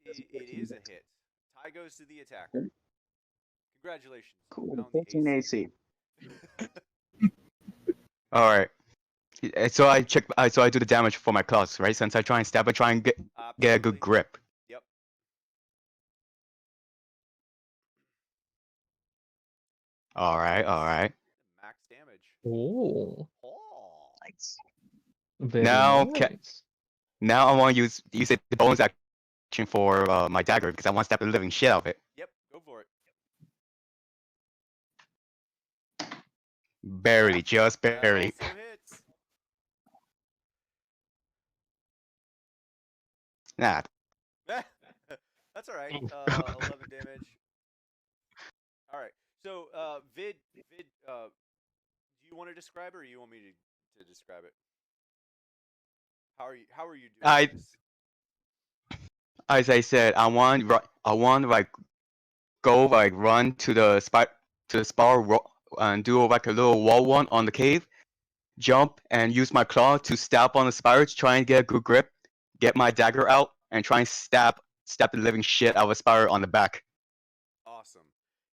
It is a hit. Tie goes to the attacker. Congratulations. Cool. Found the 14 AC. All right. So I check. So I do the damage for my claws, right? Since I try and stab, I try and get a good Absolutely. grip. Yep. All right. All right. Max damage. Oh, Oh. Nice. very Now nice. Now I want to use it the bonus action for my dagger because I want to stab the living shit out of it. Yep. Go for it. Barely, just barely. That also hits. Nah. That's all right. 11 damage. All right. So, Vid, do you want to describe it, or you want me to describe it? How are you doing this? As I said, I want like go like run to the spar and do like a little wall one on the cave, jump and use my claw to stab on the spider to try and get a good grip, get my dagger out and try and stab the living shit out of a spider on the back. Awesome.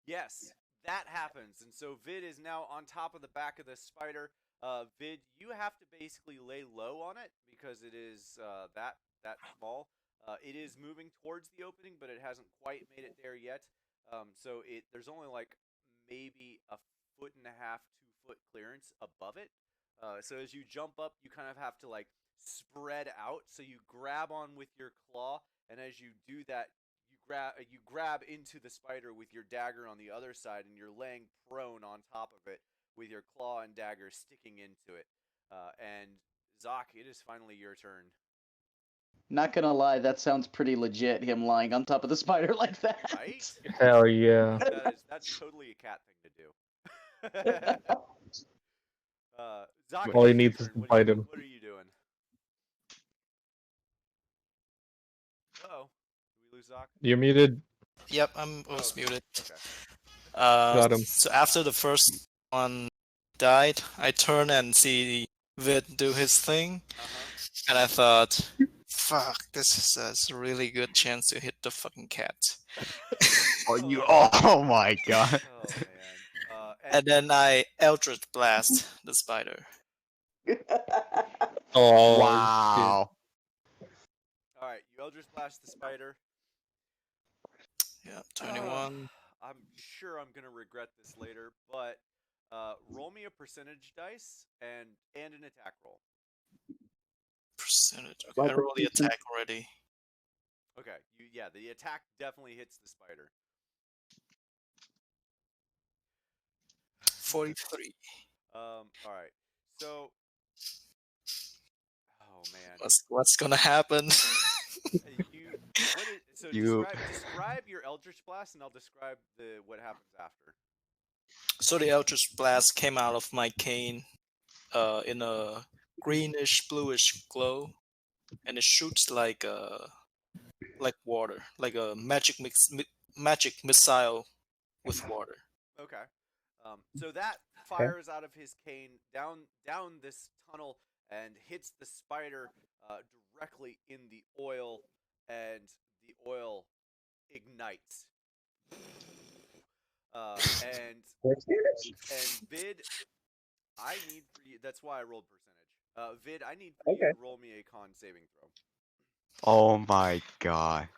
Yes, that happens. And so Vid is now on top of the back of the spider. Vid, you have to basically lay low on it because it is that small. It is moving towards the opening, but it hasn't quite made it there yet. So there's only like maybe a 1.5 2 foot clearance above it. So as you jump up, you kind of have to like spread out. So you grab on with your claw, and as you do that, you grab into the spider with your dagger on the other side, and you're laying prone on top of it with your claw and dagger sticking into it. And Zoc, it is finally your turn. Not gonna lie, that sounds pretty legit. Him lying on top of the spider like that. Right? Hell yeah. That's totally a cat thing to do. Zoc, All he it's your needs is turn. to bite him. What are you doing? Uh-oh. Did we lose Zoc? You're muted. Yep, I was muted. Okay. Got him. So after the first one died, I turn and see Vid do his thing, and I thought, fuck, this is a really good chance to hit the fucking cat. Oh my god. Oh, man. And then I Eldritch Blast the spider. Oh, Wow. All right, you Eldritch Blast the spider. Yeah, 21. I'm sure I'm gonna regret this later, but roll me a percentage dice and an attack roll. Percentage. Okay, I rolled the attack already. Okay. Yeah, the attack definitely hits the spider. 43. All right. So, oh man. What's gonna happen? You- Describe your Eldritch Blast, and I'll describe what happens after. So the Eldritch Blast came out of my cane in a greenish bluish glow, and it shoots like water, like a magic missile with water. Okay. So that fires out of his cane down this tunnel and hits the spider directly in the oil, and the oil ignites. And Vid, I need for you. That's why I rolled percentage. Vid, I need for you to roll me a con saving throw. Oh my god.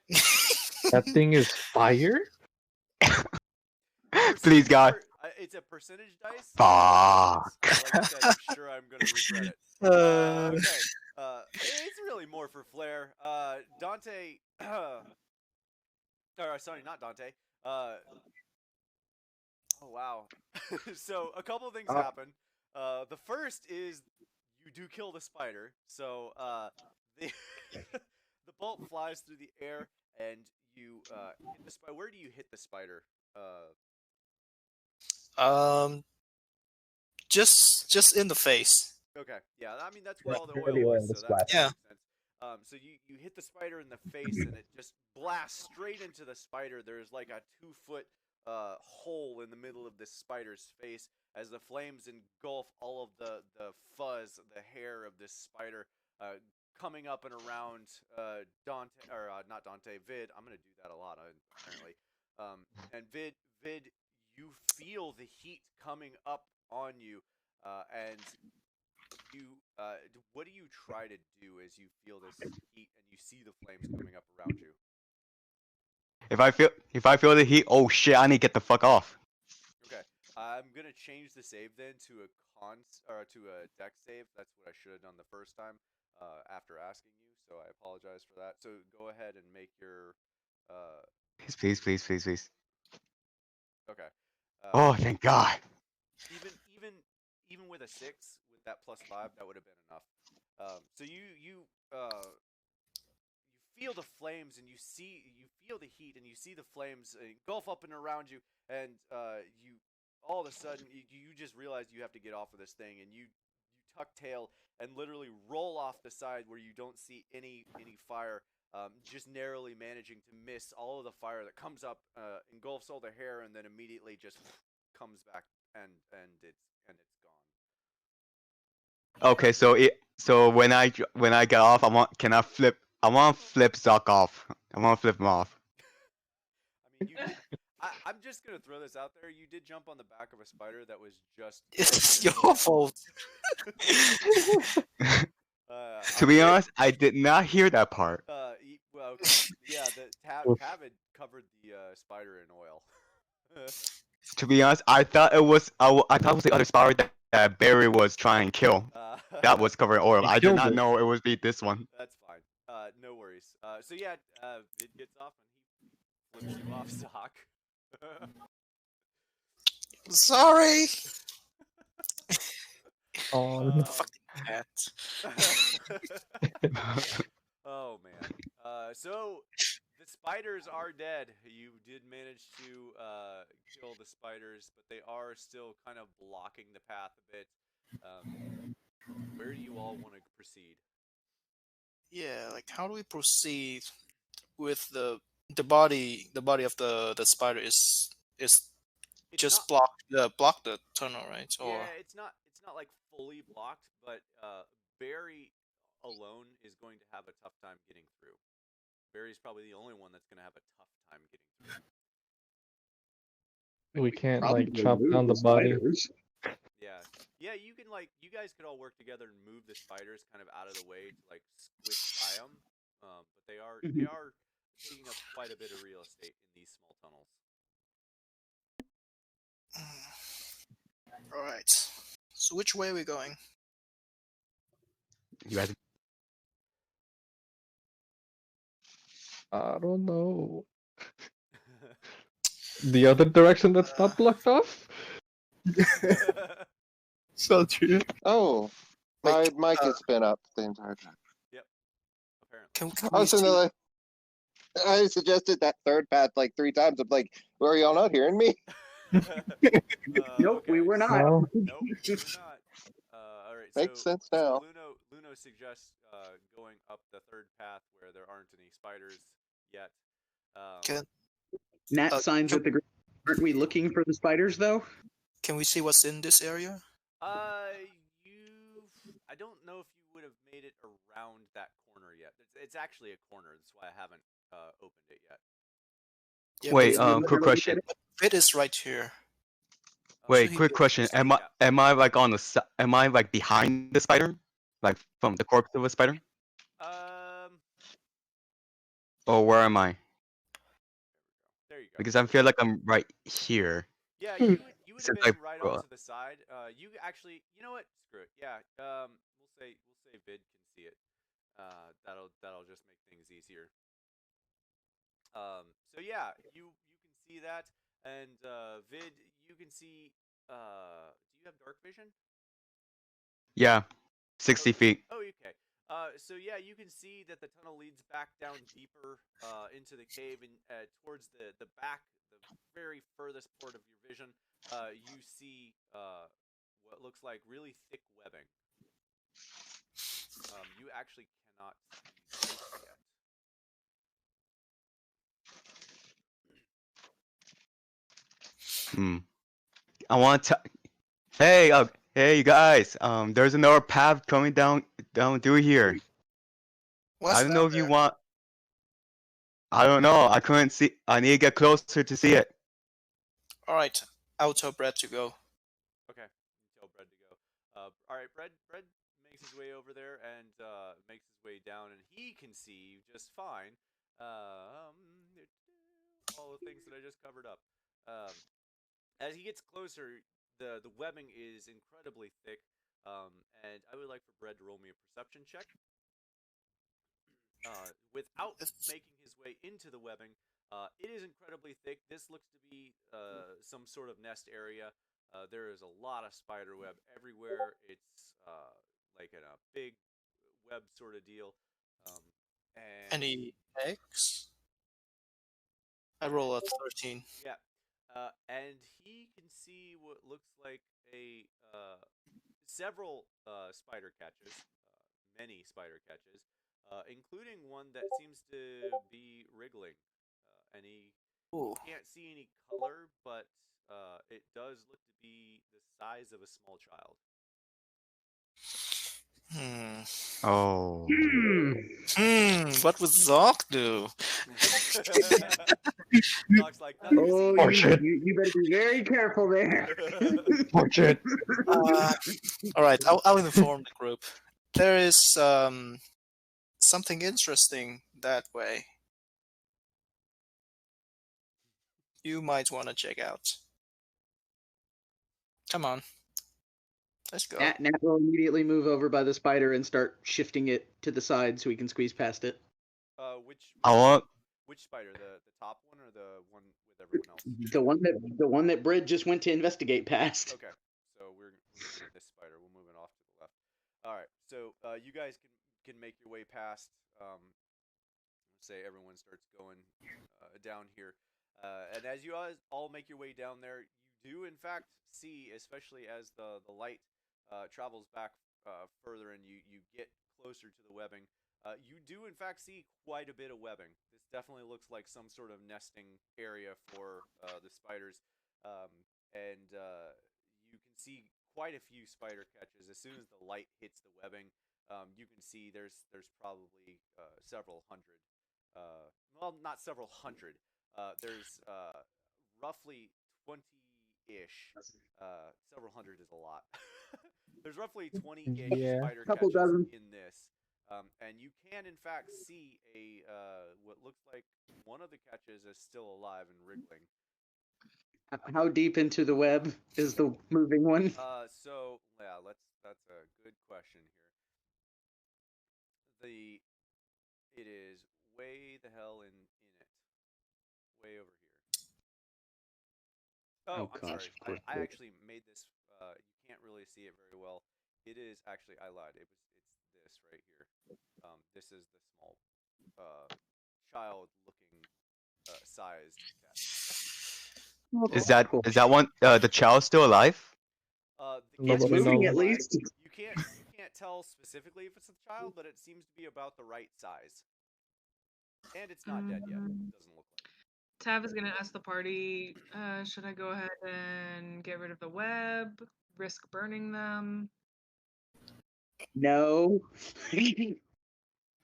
That thing is fire? Please, God. It's a percentage dice. Fuck. Like I said, I'm sure I'm gonna regret it. Okay. It's really more for flair. Dante. Or sorry, not Dante. Oh wow. So a couple of things happen. The first is you do kill the spider. So the the bolt flies through the air and you hit the spider. Where do you hit the spider? Just in the face. Okay, yeah, I mean that's where all the oil was, so that makes sense. So you hit the spider in the face, and it just blasts straight into the spider. There's like a 2-foot hole in the middle of this spider's face as the flames engulf all of the fuzz, the hair of this spider, coming up and around Dante, or not Dante, Vid. I'm gonna do that a lot, apparently. And Vid, you feel the heat coming up on you, and you what do you try to do as you feel this heat and you see the flames coming up around you? If I feel the heat, oh shit, I need to get the fuck off. Okay, I'm gonna change the save then to a dex save. That's what I should have done the first time after asking you. So I apologize for that. So go ahead and make your Please. okay. Oh, thank God. Even with a 6, with that +5, that would have been enough. So you feel the flames, and you feel the heat, and you see the flames engulf up and around you, and you all of a sudden you just realize you have to get off of this thing, and you tuck tail and literally roll off the side where you don't see any fire, just narrowly managing to miss all of the fire that comes up, engulfs all the hair, and then immediately just comes back and it's gone. Okay, so when I get off, I want to flip Zuck off. I want to flip him off. I mean, I'm just gonna throw this out there. You did jump on the back of a spider that was just. It's your fault. To be honest, I did not hear that part. Well, yeah, the Tavid covered the spider in oil. To be honest, I thought it was the other spider that Barry was trying to kill. That was covered in oil. I did not know it would be this one. That's fine. No worries. So yeah, it gets off and he flips you off, Sock. Sorry. Fucking cat. Oh man. So the spiders are dead. You did manage to kill the spiders, but they are still kind of blocking the path a bit. Where do you all want to proceed? Yeah, like how do we proceed with the body of the spider is just block the tunnel, right? Or yeah, it's not like fully blocked, but Barry alone is going to have a tough time getting through. Barry's probably the only one that's going to have a tough time getting through. We can't like chop down the body. Yeah, you can you guys could all work together and move the spiders kind of out of the way to like squish by them, but they are taking up quite a bit of real estate in these small tunnels. all right. So which way are we going? You guys. I don't know. The other direction that's not blocked off? So true. Oh, Wait, my mic has been up the entire time. Yep. Apparently. can I we was in see? the like, I suggested that third path like 3 times. I'm like, are y'all not hearing me? Nope, we were not. No. Nope, we were not. All right, Makes so sense now. Luno suggests going up the third path where there aren't any spiders yet. Can Nat signs at the group. Aren't we looking for the spiders though? can we see what's in this area? I don't know if you would have made it around that corner yet. It's actually a corner. That's why I haven't opened it yet. Yeah, Wait, but quick question. it is right here. Wait, he quick did- question. Am I like on the am I like behind the spider? Like from the corpse of a spider? Or where am I? There you go. Because I feel like I'm right here. Yeah, you would have Since been I right grew off up. to the side. You actually, you know what? Screw it. Yeah. We'll say Vid can see it. That'll just make things easier. So yeah, you can see that, and Vid, you can see. Do you have dark vision? Yeah, 60 feet. Oh, okay. So yeah, you can see that the tunnel leads back down deeper into the cave, and towards the back, the very furthest part of your vision, you see what looks like really thick webbing. You actually cannot see this yet. I want to. Hey, hey, you guys. There's another path coming down through here. What's I don't know that if you there? want. I don't know. I couldn't see. I need to get closer to see it. All right, I'll tell Brad to go. Okay, tell Bread to go. All right, Bread makes his way over there and makes his way down, and he can see just fine. All the things that I just covered up. As he gets closer, the webbing is incredibly thick, and I would like for Bread to roll me a perception check. Without making his way into the webbing, it is incredibly thick. This looks to be some sort of nest area. There is a lot of spider web everywhere. It's like in a big web sort of deal. And Any eggs? I roll a 13. yeah, and he can see what looks like a several spider catches, many spider catches, including one that seems to be wriggling, and he Ooh. can't see any color, but it does look to be the size of a small child. Oh. What would Zoc do? Looks like nothing. Oh, Oh, shit. you better be very careful there. Oh shit. All right, I'll inform the group. There is something interesting that way. You might want to check out. Come on. Let's go. Nat will immediately move over by the spider and start shifting it to the side so we can squeeze past it. Which spider? The top one or the one with everyone else? The one that Brid just went to investigate past. Okay, so we're doing this spider. We'll move it off to the left. All right, so you guys can make your way past. Say everyone starts going down here, and as you all make your way down there, you do in fact see, especially as the light travels back further and you get closer to the webbing, you do in fact see quite a bit of webbing. This definitely looks like some sort of nesting area for the spiders, and you can see quite a few spider catches. As soon as the light hits the webbing, you can see there's probably several hundred. Well, not several hundred. There's roughly 20-ish. Several hundred is a lot. There's roughly 20-ish spider Couple catches dozen. in this, and you can in fact see a what looks like one of the catches is still alive and wriggling. How deep into the web is the moving one? So yeah, that's a good question here. It is way the hell in it. Way over here. Oh, I'm sorry. I actually made this. You can't really see it very well. It is actually, I lied. It's this right here. This is the small, child-looking, sized cat. Is that one the child still alive? The cat's Nobody moving knows. at least. You can't tell specifically if it's a child, but it seems to be about the right size. And it's not dead yet. It doesn't look like. Tav is gonna ask the party, should I go ahead and get rid of the web, risk burning them? No.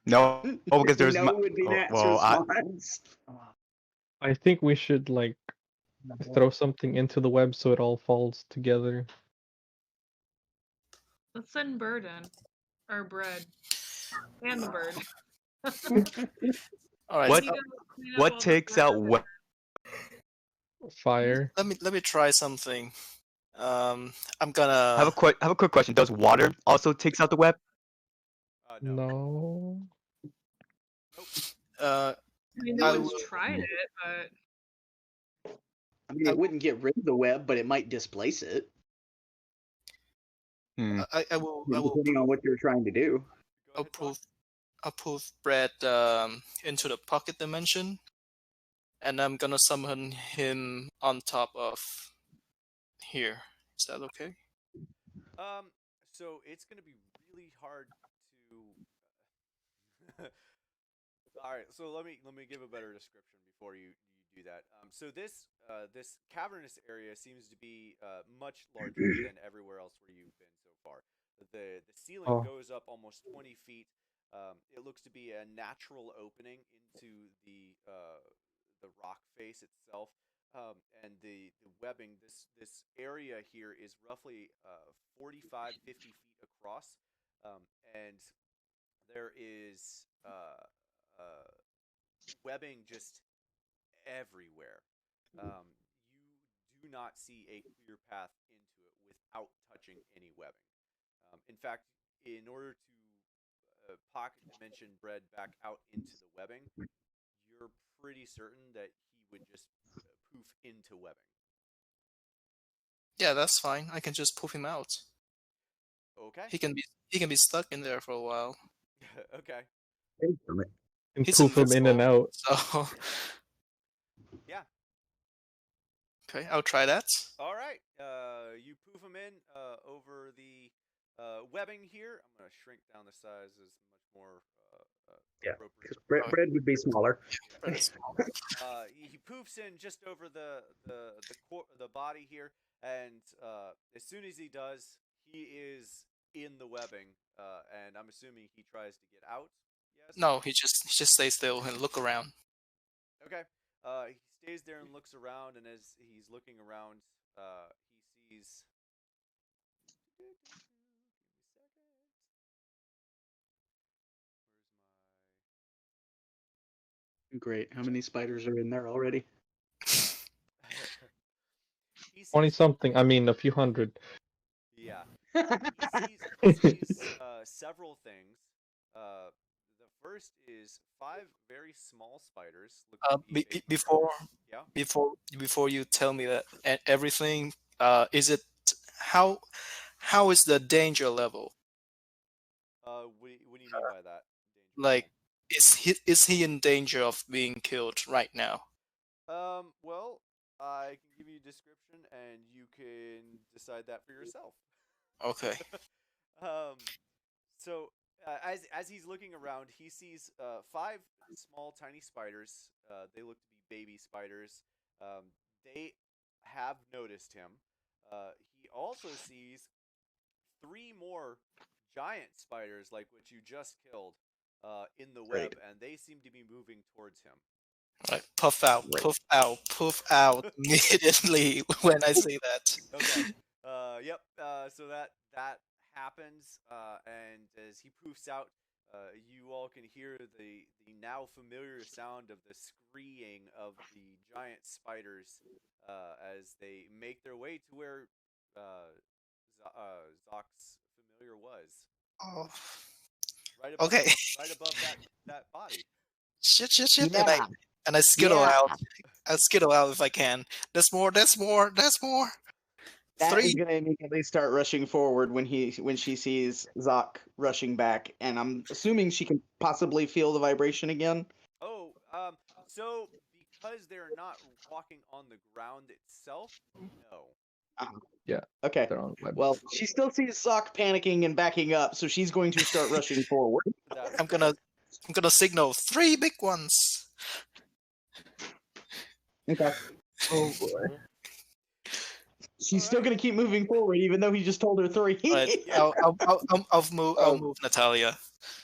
No, because there's no would be Nat's response. I think we should like throw something into the web so it all falls together. Let's send Bird in. Or Bread. And the bird. All right. What You gotta clean up all what the takes bird. out what? Fire. Let me try something. I'm gonna Have a quick question. Does water also takes out the web? No. No. uh I mean, no I one's will- tried it, but I mean, it wouldn't get rid of the web, but it might displace it, Hmm. I will depending on what you're trying to do. Go ahead, I'll proof Brad into the pocket dimension, and I'm gonna summon him on top of here. Is that okay? So it's gonna be really hard to. All right, so let me give a better description before you do that. So this cavernous area seems to be much larger than everywhere else where you've been so far. The ceiling goes up almost 20 feet. It looks to be a natural opening into the rock face itself. And the webbing, this area here is roughly 45, 50 feet across, and there is webbing just everywhere. You do not see a clear path into it without touching any webbing. In fact, in order to pocket dimension Bread back out into the webbing, you're pretty certain that he would just poof into webbing. Yeah, that's fine. I can just poof him out. Okay. He can be stuck in there for a while. Okay. And He's poof him in and out. So Yeah. okay, I'll try that. All right. You poof him in over the webbing here. I'm gonna shrink down the size as much more. Yeah, appropriate. because bread would be smaller. He poofs in just over the body here, and as soon as he does, he is in the webbing, and I'm assuming he tries to get out. Yes. No, he just stays still and look around. Okay. He stays there and looks around, and as he's looking around, he sees. Give me a second. Great. How many spiders are in there already? He 20 sees, something. I mean, a few hundred. yeah. He sees several things. The first is 5 very small spiders. Look to be a- Yeah. Before you tell me that everything, is it how is the danger level? What do you mean by that? Danger Like, is he in danger of being killed right now? Well, I can give you a description, and you can decide that for yourself. Okay. So as he's looking around, he sees 5 small, tiny spiders. They look to be baby spiders. They have noticed him. He also sees 3 more giant spiders, like what you just killed, in the web, and they seem to be moving towards him. Right. Puff out immediately when I say that. Okay. Yep. So that happens, and as he poofs out, you all can hear the now familiar sound of the screeing of the giant spiders as they make their way to where Zock's familiar was. Oh. Right above, Okay. right above that body. shit, Yeah. and I skittle Yeah. out. I skittle out if I can. There's more. That is 3. going to immediately start rushing forward when she sees Zoc rushing back, and I'm assuming she can possibly feel the vibration again. Oh, so because they're not walking on the ground itself, no. Yeah. Okay. They're on web. Well, she still sees Zoc panicking and backing up, so she's going to start rushing forward. I'm gonna signal 3 big ones. Okay. Oh boy. She's still going to keep moving forward, even though he just told her 3. But I'll move Natalia.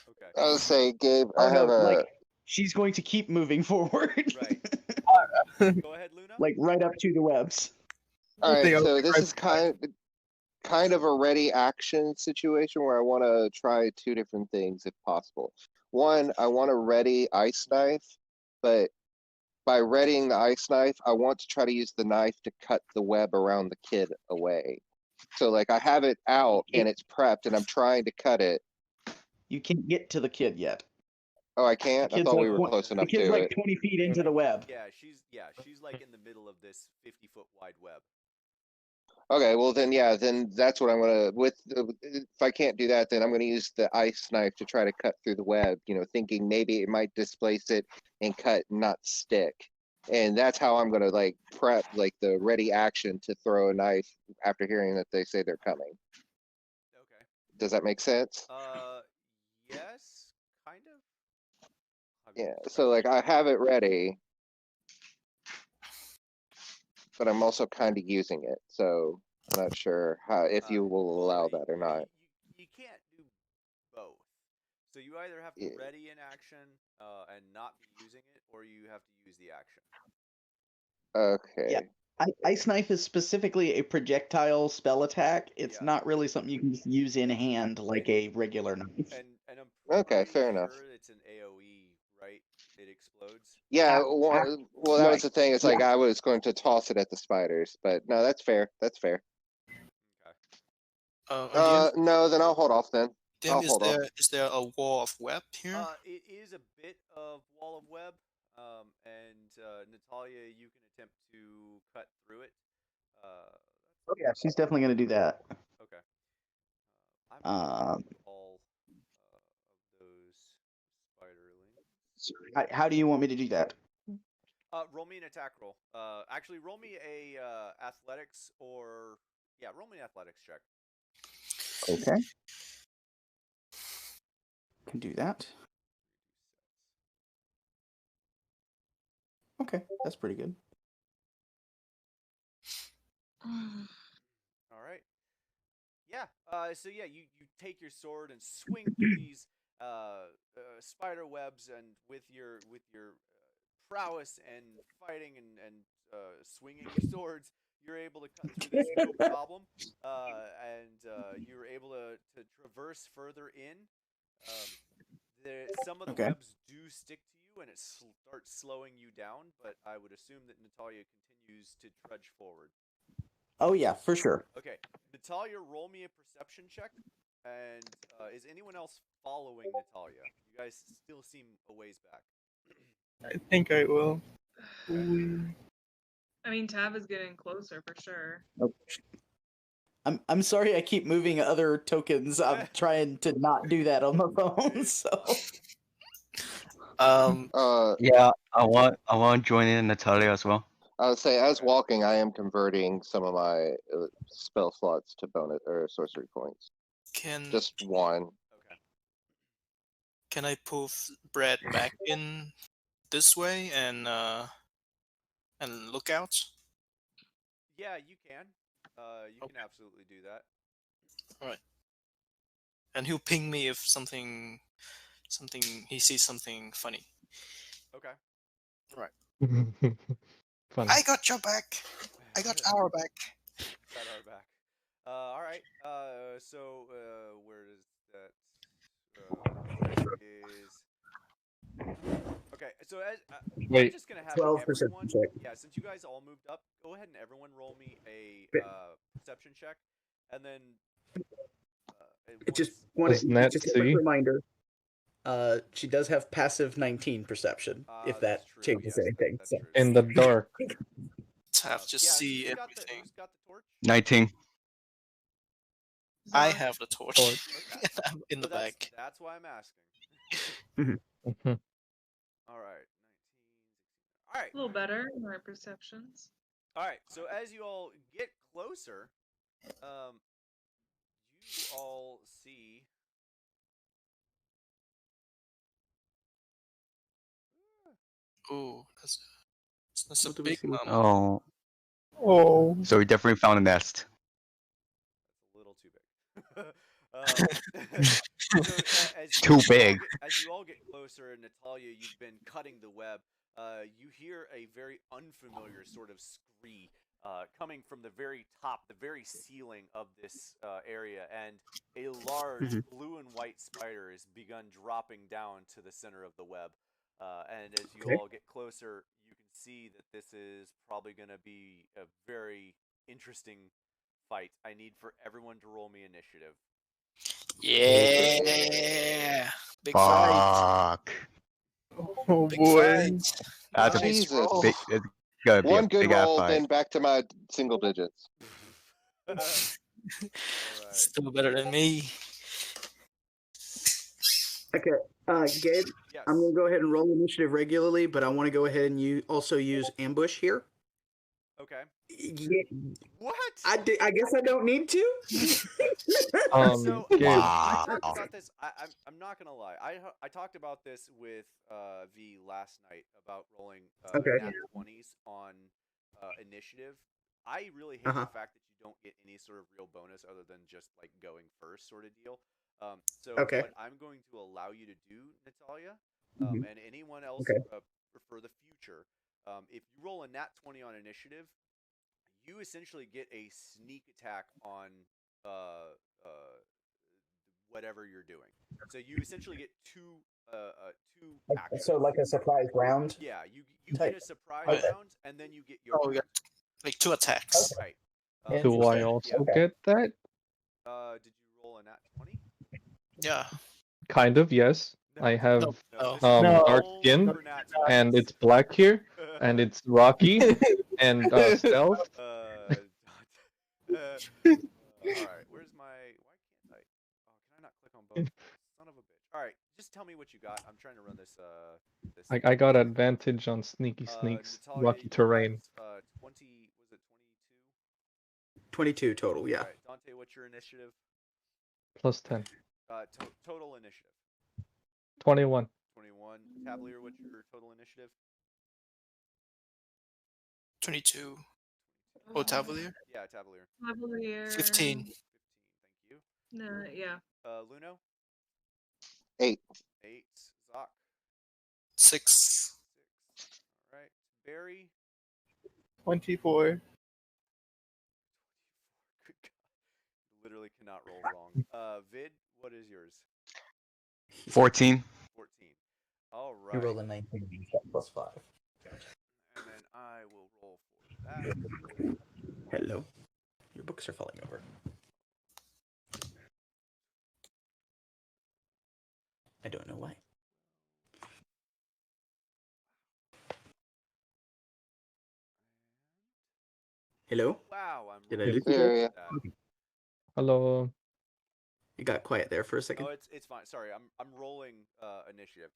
Okay. I would say, Gabe, Oh I have no, a. like she's going to keep moving forward. Right. Go ahead, Luna. Like right up to the webs. All right, think I'll so be this right is kind of a ready action situation where I want to try 2 different things if possible. One, I want to ready ice knife, but by readying the ice knife, I want to try to use the knife to cut the web around the kid away. So like I have it out and it's prepped and I'm trying to cut it. You can't get to the kid yet. Oh, I can't? I Kid's thought we like were close the enough kid's to like it. 20 feet into the web. Yeah, she's like in the middle of this 50-foot wide web. Okay, well then, yeah, then that's what I'm gonna if I can't do that, then I'm gonna use the ice knife to try to cut through the web, thinking maybe it might displace it and cut, not stick. And that's how I'm gonna like prep like the ready action to throw a knife after hearing that they say they're coming. Okay. Does that make sense? Yes, kind of. Yeah, so like I have it ready, but I'm also kind of using it, so I'm not sure if you will allow that or not. You can't do both. So you either have to Yeah. ready an action and not be using it, or you have to use the action. Okay. Yeah. Ice knife is specifically a projectile spell attack. It's not really something you can just use in hand like a regular knife. And I'm Okay, pretty fair enough. sure it's an AoE, right? It explodes. Yeah, well, that was the thing. It's like I was going to toss it at the spiders, but no, that's fair. That's fair. Okay. No, then I'll hold off then. I'll Is hold off. there a wall of web here? It is a bit of wall of web, and Natalia, you can attempt to cut through it. Oh yeah, she's definitely going to do that. Okay. I'm all of those spiderlings. How do you want me to do that? Roll me an attack roll. Actually, roll me a athletics or roll me an athletics check. Okay. Can do that. Okay, that's pretty good. All right. Yeah. So yeah, you take your sword and swing through these spider webs, and with your prowess and fighting and swinging your swords, you're able to cut through this no problem, and you're able to traverse further in. Some of the webs do stick to you, and it starts slowing you down. But I would assume that Natalia continues to trudge forward. Oh yeah, for sure. Okay, Natalia, roll me a perception check. And is anyone else following Natalia? You guys still seem a ways back. I think I will. I mean, Tab is getting closer for sure. Oh. I'm sorry I keep moving other tokens. I'm trying to not do that on my phone, so yeah, I want to join in Natalia as well. I would say as walking, I am converting some of my spell slots to bonus or sorcery points. Just one. Okay. Can I pull Brad back in this way and look out? Yeah, you can. You can absolutely do that. All right. And he'll ping me if he sees something funny. Okay. All right. Funny. I got your back. I got our back. Got our back. All right. So where is that? Okay. So as I'm just gonna have 12 everyone. perception check. Yeah. Since you guys all moved up, go ahead and everyone roll me a perception check, and then just a quick reminder. She does have passive 19 perception, if That's that true. changes Yes, anything. that's So. true. In the dark. Have to see who's got everything. who's got the torch? 19. I Zoc. have the torch. Torch. Okay. I'm in the back. That's why I'm asking. Mhm. All right. 19. All right. A little better in our perceptions. All right. So as you all get closer, you all see. Ooh, that's a What do we big see? mama. Oh, Oh. so we definitely found a nest. That's a little too big. So Too big. As you all get closer, and Natalia, you've been cutting the web. You hear a very unfamiliar sort of scree coming from the very top, the very ceiling of this area, and a large blue and white spider has begun dropping down to the center of the web. And as you all get closer, you can see that this is probably going to be a very interesting fight. I need for everyone to roll me initiative. Yeah, big fight. Fuck. Oh Big boy. fight. That's Nice a Jesus. roll. big, it's gonna be One a good big ass roll, fight. then back to my single digits. All right. Still better than me. Okay, Gabe, Yes. I'm gonna go ahead and roll initiative regularly, but I want to go ahead and also use ambush here. Okay. Yeah, What? I guess I don't need to. So Gabe, I Wow. talked about this. I'm not gonna lie. I talked about this with V last night about rolling Okay. nat 20s on initiative. I really hate Uh-huh. the fact that you don't get any sort of real bonus other than just like going first sort of deal. So Okay. what I'm going to allow you to do, Natalia, Mhm. and anyone else Okay. for the future, if you roll a nat 20 on initiative, you essentially get a sneak attack on whatever you're doing. So you essentially get two actions. So like a surprise round. Yeah, you type. get a surprise Okay. round, and then you get your Oh, we got round. like 2 attacks. Right. do I Interesting. also Okay. get that? Did you roll a nat 20? Yeah. Kind of, yes. I have No. This is No. dark only skin, for nat and 20s. it's black here, and it's rocky, and stealth. All right, where's my? Why can't I? Oh, can I not click on both? Son of a bitch! All right, just tell me what you got. I'm trying to run this. This. I got advantage on sneaky sneaks, Natalia, rocky you terrain. got, 20. Was it 22? 22 total. Yeah. All right, Dante, what's your initiative? Plus 10. Total initiative. 21. 21. Cavalier, what's your total initiative? 22. Oh, Tavalier? Yeah, Cavalier. Cavalier. 15. 15. Thank you. No, yeah. Luno. 8. 8. Zoc. 6. 6. All right. Barry. 24. Good God. Literally cannot roll wrong. Vid, what is yours? 14. 14. All right. You roll a 19 plus 5. And then I will roll for that. Hello. Your books are falling over. I don't know why. Hello? Wow, I'm Did I rolling lose you? There, yeah. that. Hello. You got quiet there for a second. Oh, it's fine. Sorry, I'm rolling initiative.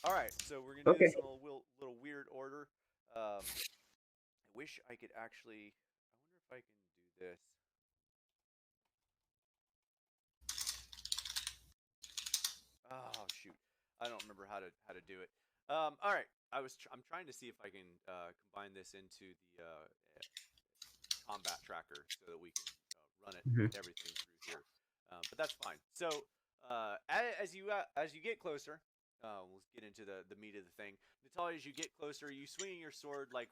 All right, so we're gonna do this in a little weird order. I wish I could actually. I wonder if I can do this. Oh shoot, I don't remember how to do it. All right, I'm trying to see if I can combine this into the combat tracker so that we can run it and everything through here. But that's fine. So as you get closer, we'll get into the meat of the thing. Natalia, as you get closer, you swinging your sword like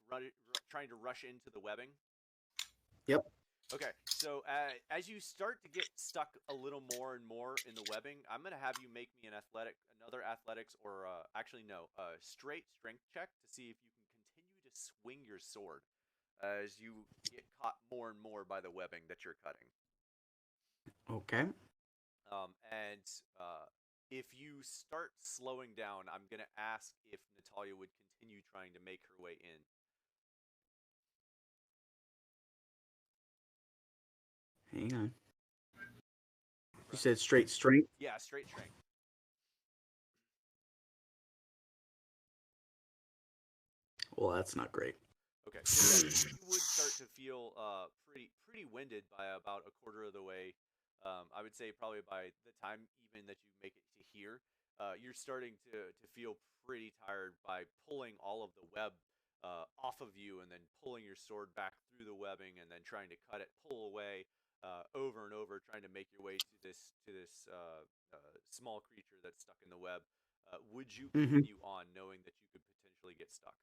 trying to rush into the webbing. Yep. Okay, so as you start to get stuck a little more and more in the webbing, I'm gonna have you make me another athletics, or actually no, straight strength check to see if you can continue to swing your sword as you get caught more and more by the webbing that you're cutting. Okay. And if you start slowing down, I'm gonna ask if Natalia would continue trying to make her way in. Hang on. You said straight strength? Yeah, straight strength. Well, that's not great. Okay, so yeah, you would start to feel pretty winded by about a quarter of the way. I would say probably by the time even that you make it to here, you're starting to feel pretty tired by pulling all of the web off of you, and then pulling your sword back through the webbing, and then trying to cut it, pull away over and over, trying to make your way to this small creature that's stuck in the web. Would you continue on, knowing that you could potentially get stuck?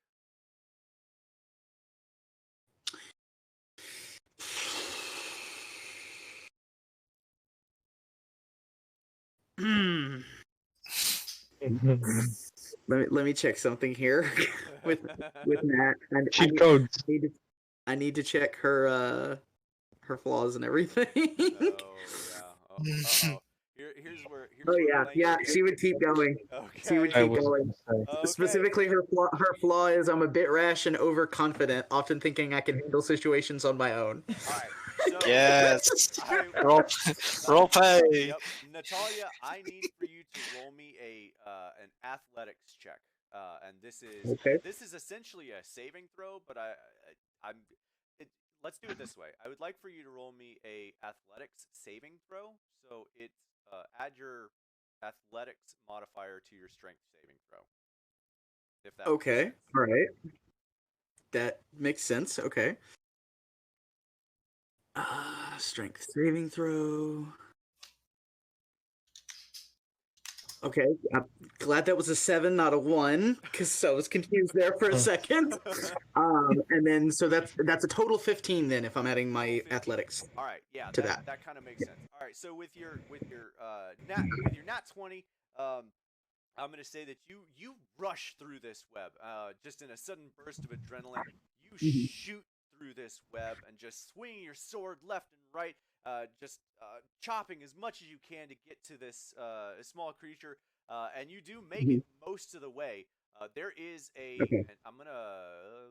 Let me check something here with Nat. Cheat codes. I need to check her flaws and everything. Oh yeah. Uh-oh. Here's where. Yeah. She would keep going. Okay. She would keep going. Okay. Specifically, her flaw is I'm a bit rash and overconfident, often thinking I can handle situations on my own. All right. So, Yes. Role play. Yep. Natalia, I need for you to roll me an athletics check, and this is essentially a saving throw. But let's do it this way. I would like for you to roll me a athletics saving throw. So it's add your athletics modifier to your strength saving throw. If that Okay. makes sense. All right. That makes sense. Okay. Strength saving throw. Okay, I'm glad that was a 7, not a 1, because I was confused there for a second. And then so that's a total 15 then, if I'm adding my athletics. All right, yeah, to that kind of makes sense. All right, so with your nat 20, I'm gonna say that you rush through this web, just in a sudden burst of adrenaline. You shoot through this web and just swinging your sword left and right, just chopping as much as you can to get to this small creature, and you do make it most of the way. There is a, and I'm gonna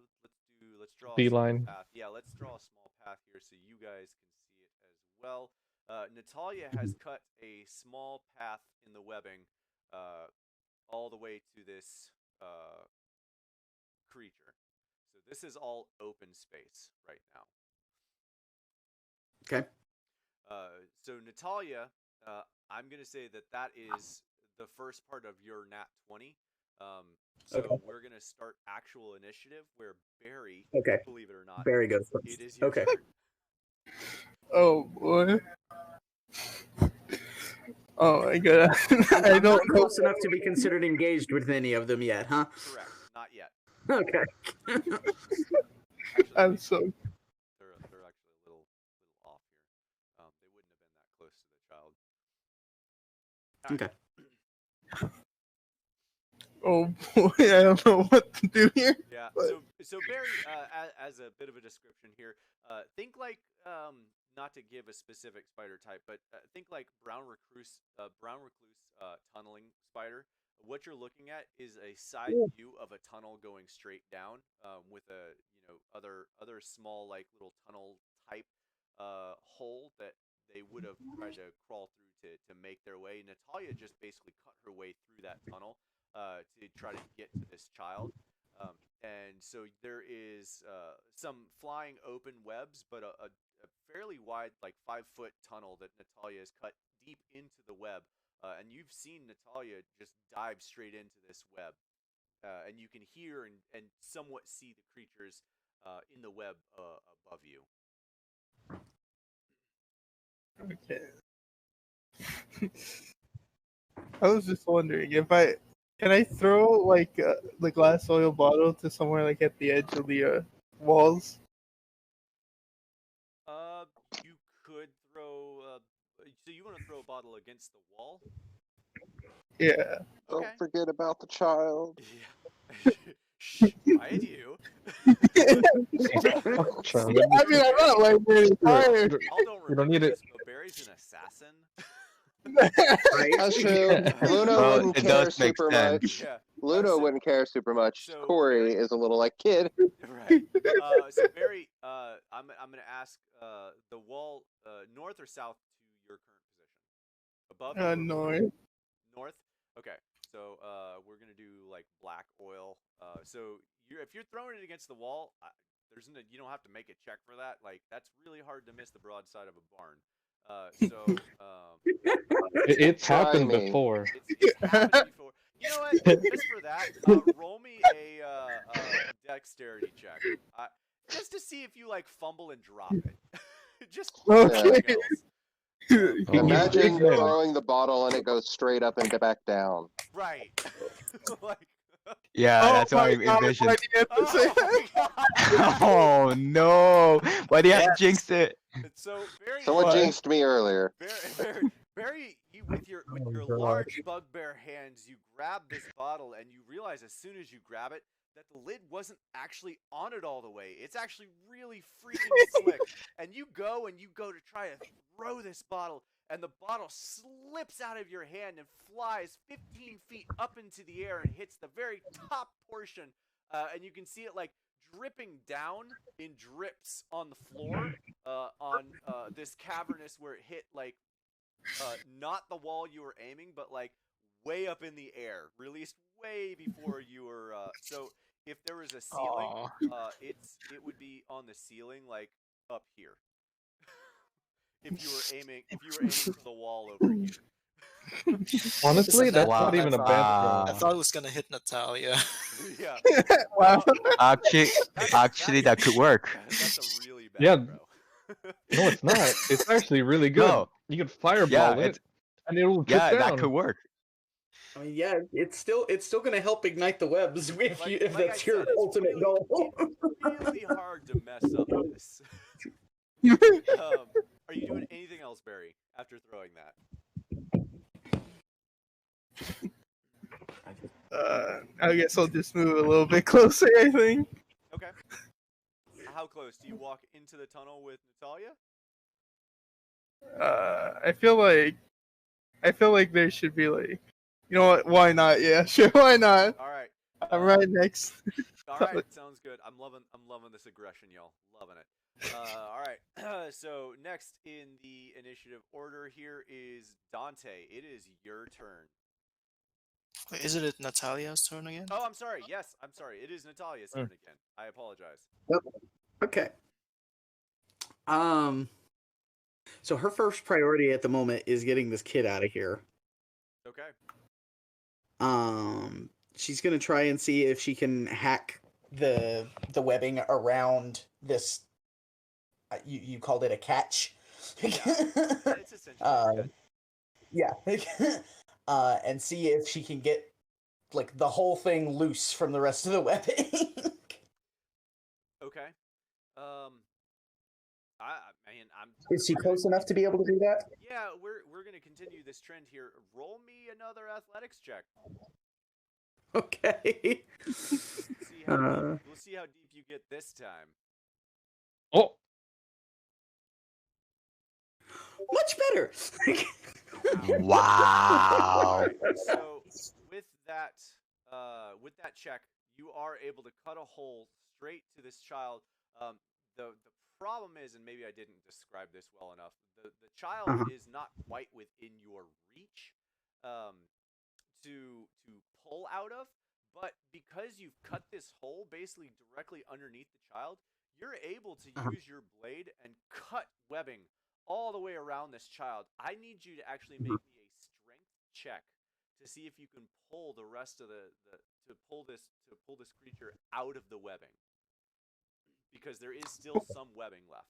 let's draw a beeline small path. Yeah, let's draw a small path here so you guys can see it as well. Natalia has cut a small path in the webbing, all the way to this creature. So this is all open space right now. Okay. So Natalia, I'm gonna say that is the first part of your nat 20. So we're gonna start actual initiative where Barry, believe it or not, Barry goes first. it is your turn. Oh boy. Oh my god. I I'm don't not close enough to be considered engaged with any of them yet, huh? Correct. Not yet. Okay. Actually, I'm so they're actually a little off here. They wouldn't have been that close to the child. Okay. oh boy, I don't know what to do here. Yeah. But... So Barry, as a bit of a description here, think like not to give a specific spider type, but think like brown recluse tunneling spider. What you're looking at is a side view of a tunnel going straight down, with a other small like little tunnel type hole that they would have tried to crawl through to make their way. Natalia just basically cut her way through that tunnel to try to get to this child. And so there is some flying open webs, but a fairly wide, like 5-foot tunnel that Natalia has cut deep into the web. And you've seen Natalia just dive straight into this web. And you can hear and somewhat see the creatures in the web above you. Okay. I was just wondering can I throw like the glass oil bottle to somewhere like at the edge of the walls? You could throw. So you want to throw a bottle against the wall? Yeah. Don't forget about the child. Yeah. Quiet you. Child. I mean, I'm not like really tired. Y'all don't remember need this, it. but Barry's an assassin. That's true. Luna Well, wouldn't it care does make super sense. much. Yeah. Luna so- wouldn't care super much. so Corey Barry- is a little like kid. Right. So Barry, I'm gonna ask the wall north or south to your current position. Above. or North. North. Okay. So we're gonna do like black oil. So if you're throwing it against the wall, you don't have to make a check for that. Like that's really hard to miss the broadside of a barn. It's Try happened me. before. It's happened before. You know what? Just for that, roll me a dexterity check, just to see if you like fumble and drop it. Just Okay. nothing else. Oh, Imagine man. throwing the bottle and it goes straight up and back down. Right. Like. Yeah, that's what I envisioned. Why do you have to say Oh that? my God. Oh no! Why do you have to Yes. jinx it? So very. Someone jinxed me earlier. Very, with your God. large bugbear hands, you grab this bottle and you realize as soon as you grab it that the lid wasn't actually on it all the way. It's actually really freaking slick. And you go to try to throw this bottle, and the bottle slips out of your hand and flies 15 feet up into the air and hits the very top portion. And you can see it like dripping down in drips on the floor on this cavernous where it hit like not the wall you were aiming, but like way up in the air, released way before you were. So if there was a ceiling, it would be on the ceiling, like up here. if you were aiming for the wall over here. Honestly, that's Wow, not even a bad I throw. thought it was gonna hit Natalia. Yeah. Wow. Actually, that could work. That's a really bad Yeah. throw. No, it's not. It's actually really good. No. You could fireball Yeah, it, and it will drip Yeah, down. that could work. I mean, yeah, it's still gonna help ignite the webs if Like that's I your said, it's ultimate really, goal. It's really hard to mess up this. Are you doing anything else, Barry, after throwing that? I guess I'll just move a little bit closer, I think. Okay. How close? Do you walk into the tunnel with Natalia? I feel like there should be like, you know what? Why not? Yeah, sure. Why not? All right. I'm right next. All right. Sounds good. I'm loving this aggression, y'all. Loving it. All right. So next in the initiative order here is Dante. It is your turn. Wait, isn't it Natalia's turn again? Oh, I'm sorry. Yes, I'm sorry. It is Natalia's turn again. I apologize. Okay. So her first priority at the moment is getting this kid out of here. Okay. She's gonna try and see if she can hack the webbing around this. You called it a catch. It's essentially yeah. And see if she can get like the whole thing loose from the rest of the webbing. Okay. I mean, Is she close enough to be able to do that? Yeah, we're gonna continue this trend here. Roll me another athletics check. Okay. We'll see how deep you get this time. Oh, Much better. Wow. So with that check, you are able to cut a hole straight to this child. The problem is, and maybe I didn't describe this well enough, the child is not quite within your reach to pull out of, but because you've cut this hole basically directly underneath the child, you're able to use your blade and cut webbing all the way around this child. I need you to actually make me a strength check to see if you can pull the rest of to pull this creature out of the webbing, because there is still some webbing left.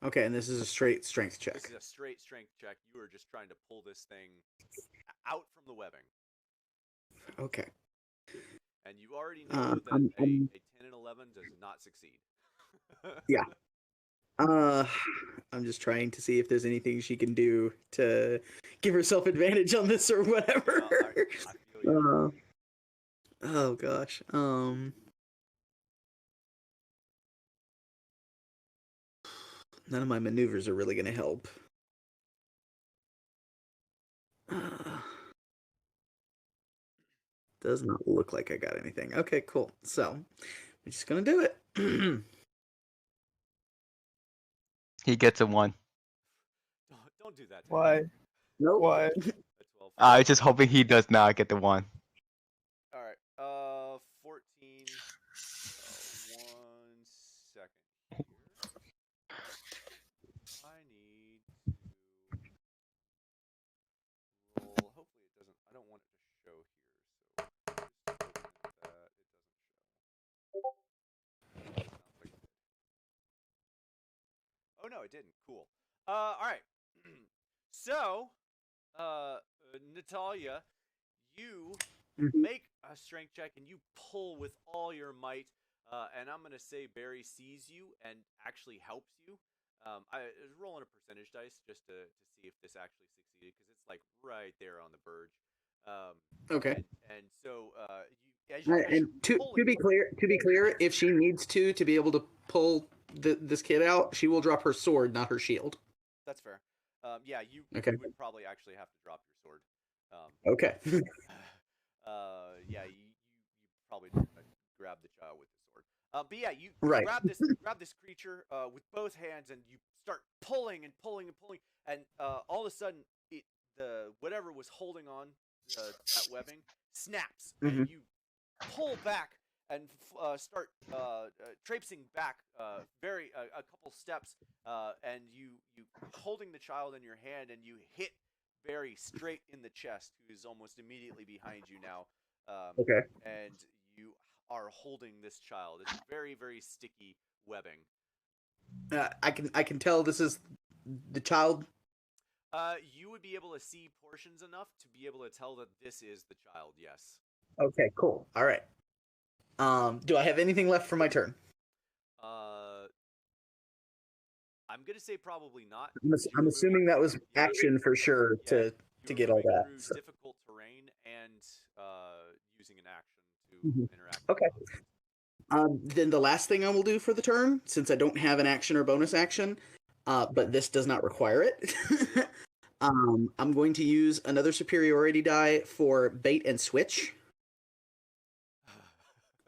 Okay, and this is a straight strength check. This is a straight strength check. You are just trying to pull this thing out from the webbing. Okay. And you already know that a 10 and 11 does not succeed. Yeah. I'm just trying to see if there's anything she can do to give herself advantage on this or whatever. I feel you. Oh gosh. None of my maneuvers are really going to help. Does not look like I got anything. Okay, cool. So we're just gonna do it. He gets a 1. Don't do that. To Why? him. Nope. Why? A 12. I was just hoping he does not get the 1. All right. 14. 1 second here. I need to roll. Hopefully it doesn't. I don't want it to show here. So just hoping that it doesn't show. Sounds like it did. Oh no, it didn't. Cool. All right. So, Natalia, you make a strength check and you pull with all your might. And I'm gonna say Barry sees you and actually helps you. I was rolling a percentage dice just to see if this actually succeeded because it's like right there on the verge. Okay. And so And to be clear, if she needs to be able to pull this kid out, she will drop her sword, not her shield. That's fair. Yeah, you Okay. would probably actually have to drop your sword. Okay. Yeah, you probably don't want to grab the child with the sword. But yeah, you Right. grab this creature with both hands, and you start pulling and pulling and pulling, and all of a sudden, the whatever was holding on that webbing snaps, and you pull back and start traipsing back a couple steps, and you holding the child in your hand, and you hit Barry straight in the chest, who is almost immediately behind you now. Okay. And you are holding this child. It's very, very sticky webbing. I can tell this is the child. You would be able to see portions enough to be able to tell that this is the child. Yes. Okay, cool. All right. Do I have anything left for my turn? I'm gonna say probably not. I'm assuming that was action for sure to get all that. Through So. difficult terrain and using an action to interact. Okay. Then the last thing I will do for the turn, since I don't have an action or bonus action, but this does not require it, I'm going to use another superiority die for bait and switch.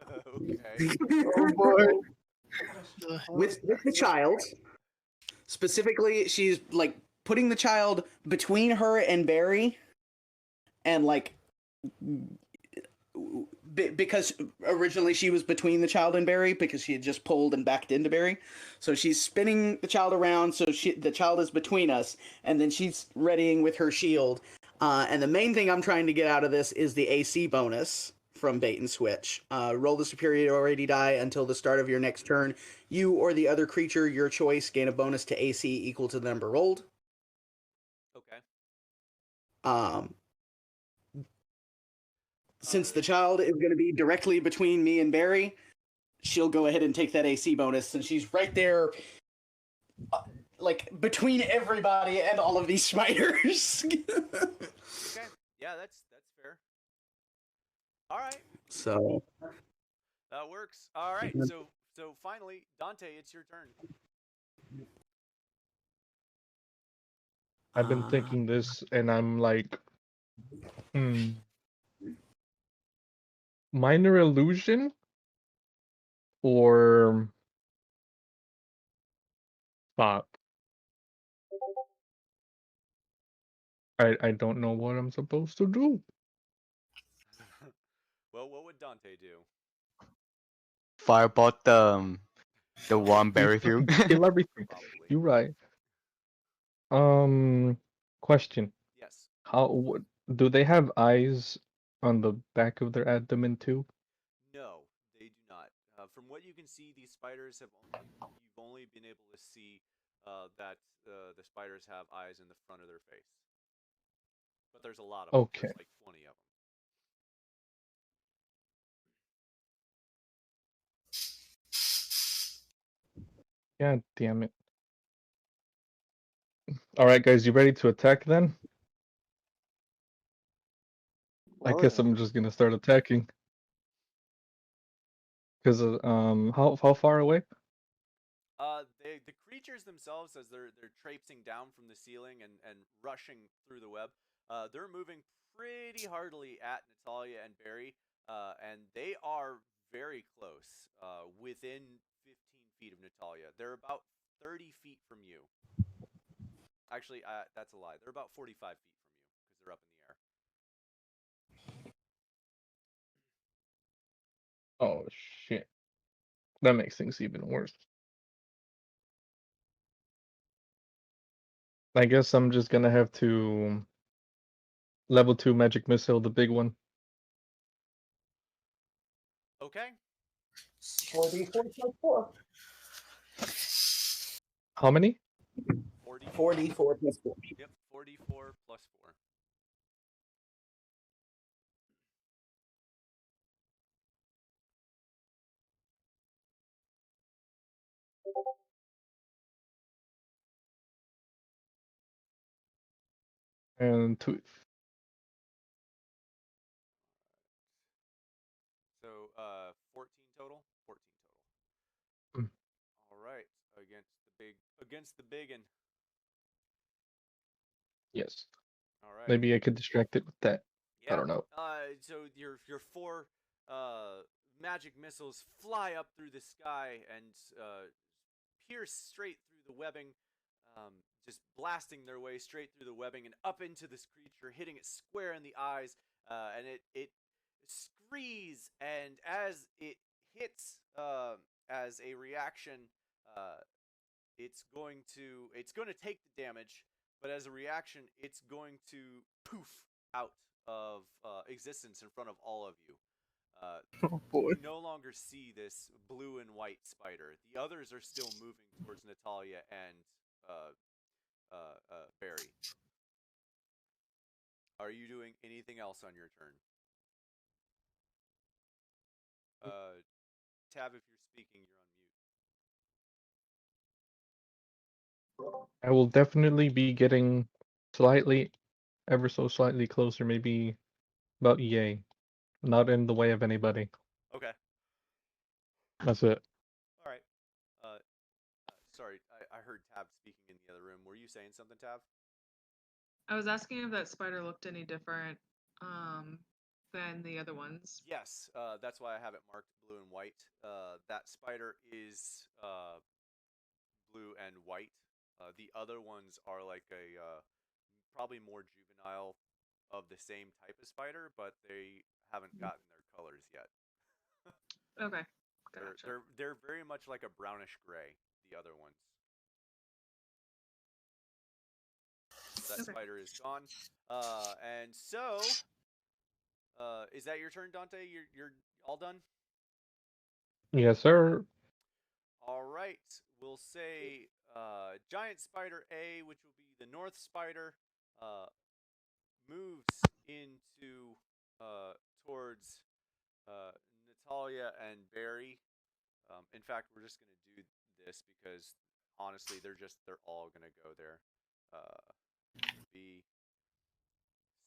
Okay. Oh boy. With the child. Specifically, she's like putting the child between her and Barry, and like because originally she was between the child and Barry because she had just pulled and backed into Barry. So she's spinning the child around so the child is between us, and then she's readying with her shield. And the main thing I'm trying to get out of this is the AC bonus from bait and switch. Roll the superiority die until the start of your next turn. You or the other creature, your choice, gain a bonus to AC equal to the number rolled. Okay. Since the child is going to be directly between me and Barry, she'll go ahead and take that AC bonus, and she's right there, like between everybody and all of these spiders. Okay. Yeah, that's fair. All right. So that works. All right. So finally, Dante, it's your turn. I've been thinking this, and I'm like, minor illusion or stop. I don't know what I'm supposed to do. Well, what would Dante do? Firebolt the one Barry through. Kill everything. You're right. Question. Yes. Do they have eyes on the back of their abdomen too? No, they do not. From what you can see, these spiders you've only been able to see that the spiders have eyes in the front of their face. But there's a lot of them. Okay. There's like 20 of them. God damn it. Alright guys, you ready to attack then? I guess I'm just gonna start attacking. Because how far away? The creatures themselves, as they're traipsing down from the ceiling and rushing through the web, They're moving pretty hardly at Natalia and Barry, and they are very close, within 15 feet of Natalia. They're about 30 feet from you. Actually, that's a lie. They're about 45 feet from you because they're up in the air. Oh shit. That makes things even worse. I guess I'm just gonna have to level 2 magic missile, the big one. Okay. 4d4 plus 4. How many? 44. 4d4 plus 4. Yep, 44 plus 4. And 2. So, 14 total? 14 total. Mm. All right. Against the biggin. Yes. All right. Maybe I could distract it with that. Yeah. I don't know. So your 4 magic missiles fly up through the sky and pierce straight through the webbing, just blasting their way straight through the webbing and up into this creature, hitting it square in the eyes, and it screes, and as it hits, as a reaction, it's going to take the damage, but as a reaction, it's going to poof out of existence in front of all of you. Oh boy. You no longer see this blue and white spider. The others are still moving towards Natalia and Barry. Are you doing anything else on your turn? Tab, if you're speaking, you're on mute. I will definitely be getting slightly, ever so slightly closer, maybe about yay. Not in the way of anybody. Okay. That's it. All right. Sorry, I heard Tab speaking in the other room. Were you saying something, Tab? I was asking if that spider looked any different than the other ones. Yes, that's why I have it marked blue and white. That spider is blue and white. The other ones are like a probably more juvenile of the same type of spider, but they haven't gotten their colors yet. Okay, gotcha. They're very much like a brownish gray. The other ones. That Okay. spider is gone, and so is that your turn, Dante? You're all done. Yes, sir. All right, we'll say giant spider A, which will be the north spider, moves into towards Natalia and Barry. In fact, we're just gonna do this because honestly, they're all gonna go there. B,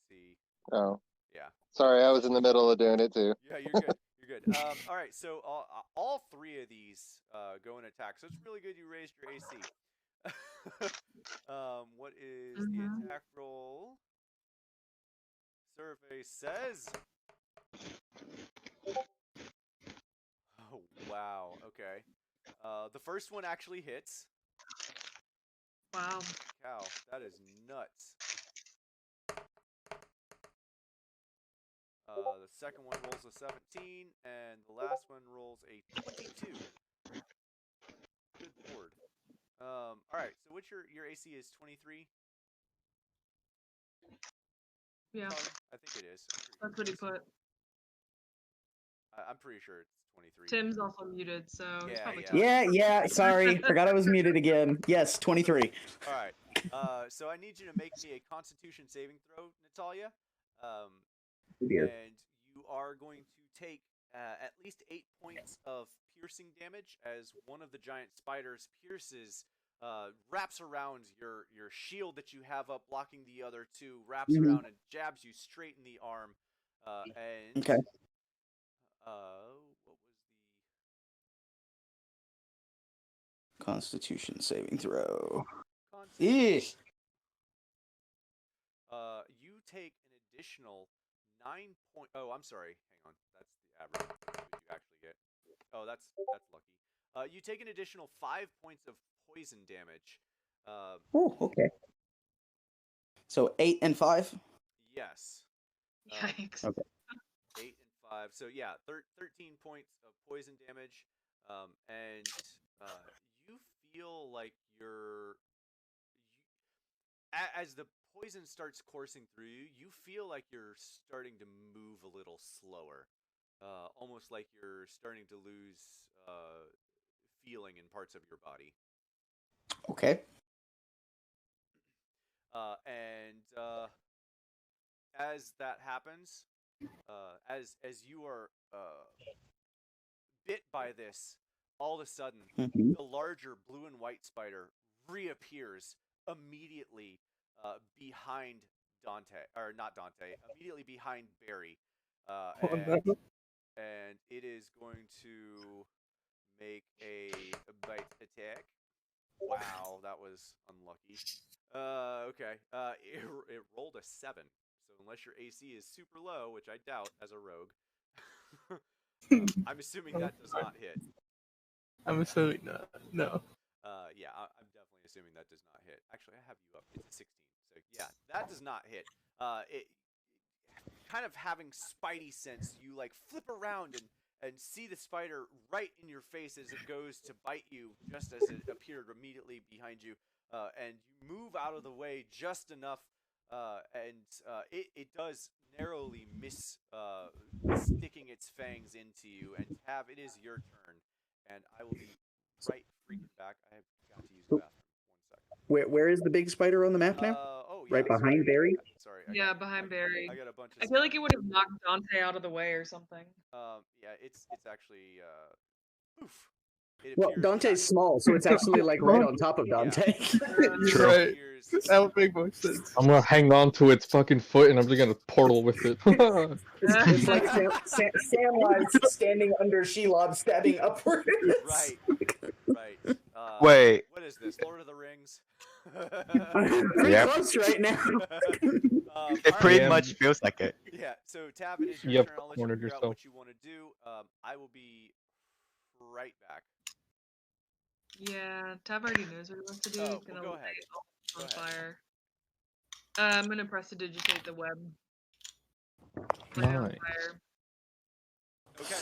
C. Oh, Yeah. sorry, I was in the middle of doing it too. Yeah, you're good. You're good. All right, so all 3 of these go and attack. So it's really good you raised your AC. What is the attack roll? Survey says. Oh wow. Okay. The first one actually hits. Wow. Cow, that is nuts. The second one rolls a 17, and the last one rolls a 22. Good lord. All right. So what's your AC is 23? Yeah, I think it is. that's what he put. I'm pretty sure it's 23. Tim's also muted, so he's Yeah, probably yeah. Yeah, sorry. Forgot I was muted again. Yes, 23. All right. So I need you to make me a Constitution saving throw, Natalia. And you are going to take at least 8 points of piercing damage as one of the giant spiders pierces, wraps around your shield that you have up, blocking the other 2, wraps around and jabs you straight in the arm. And Okay. what was the Constitution saving throw. Constitution? Eesh. You take an additional 9 point. Oh, I'm sorry. Hang on. That's the average damage you actually get. Oh, that's lucky. You take an additional 5 points of poison damage. Oh, okay. So 8 and 5. Yes. Yikes. Okay. 8 and 5. So yeah, 13 points of poison damage. And you feel like as the poison starts coursing through you, you feel like you're starting to move a little slower. Almost like you're starting to lose feeling in parts of your body. Okay. And as that happens, as you are bit by this, all of a sudden, Mhm. the larger blue and white spider reappears immediately behind Dante, or not Dante, immediately behind Barry, and it is going to make a bite attack. Wow, that was unlucky. Okay. It rolled a 7. So unless your AC is super low, which I doubt as a rogue, I'm assuming that does not hit. I'm assuming not. No. Yeah, I'm definitely assuming that does not hit. Actually, I have you up. It's a 16. So yeah, that does not hit. It kind of having spidey sense, you like flip around and see the spider right in your face as it goes to bite you, just as it appeared immediately behind you, and you move out of the way just enough, and it does narrowly miss sticking its fangs into you. And Tab, it is your turn, and I will be right freaking back. I have got to use the bathroom. 1 second. Where is the big spider on the map now? Oh, yeah, Right behind Barry? Sorry. Yeah, behind Barry. I got a bunch of I feel like stuff. it would have knocked Dante out of the way or something. Yeah, it's actually poof. It Well, appears Dante's back- small, so it's actually like right on top of Dante. You're right. That would make more sense. I'm gonna hang on to its fucking foot and I'm just gonna portal with it. It's like Samwise standing under Shelob, stabbing upwards. Right. Wait. What is this? Lord of the Rings? Pretty Yep. close right now. It pretty am- much feels like it. Yeah. So Tab, it is your Yep, turn. I'll let you cornered figure out yourself. what you want to do. I will be right back. Yeah, Tab already knows what he wants to do. Oh, He's gonna well, go light ahead. it all Go on ahead. fire. I'm gonna prestidigitate the web. Light it on Nice. fire. Okay.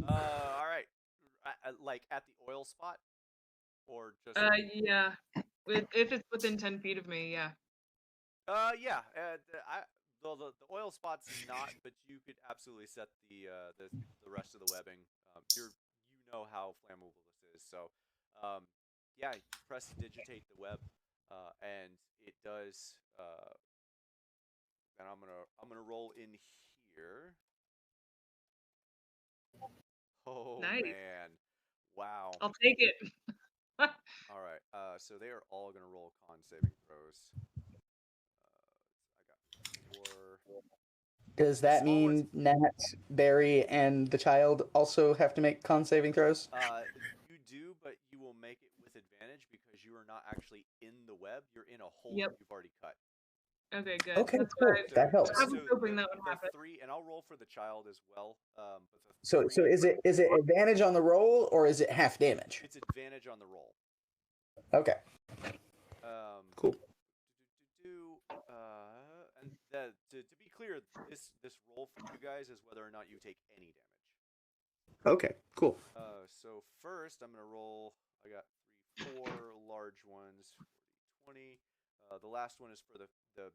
All right. Like at the oil spot, or just? Yeah. If it's within 10 feet of me, yeah. Yeah. The oil spot's not, but you could absolutely set the rest of the webbing. You know how flammable this is, so yeah. Prestidigitate the web, and it does. And I'm gonna roll in here. Oh Nice. man! Wow. I'll take it. All right. So they are all gonna roll con saving throws. I got 4. Does that Small ones- mean Nat, Barry, and the child also have to make con saving throws? You do, but you will make it with advantage because you are not actually in the web. You're in a hole Yep. that you've already cut. Okay, good. Okay, That's cool. what I That helps. I was hoping that would happen. 3, and I'll roll for the child as well. But the So 3 is it advantage on the roll or is it half damage? It's advantage on the roll. Okay. Cool. And to be clear, this roll for you guys is whether or not you take any damage. Okay, cool. So first, I'm gonna roll. I got 4 large ones, 20. The last one is for the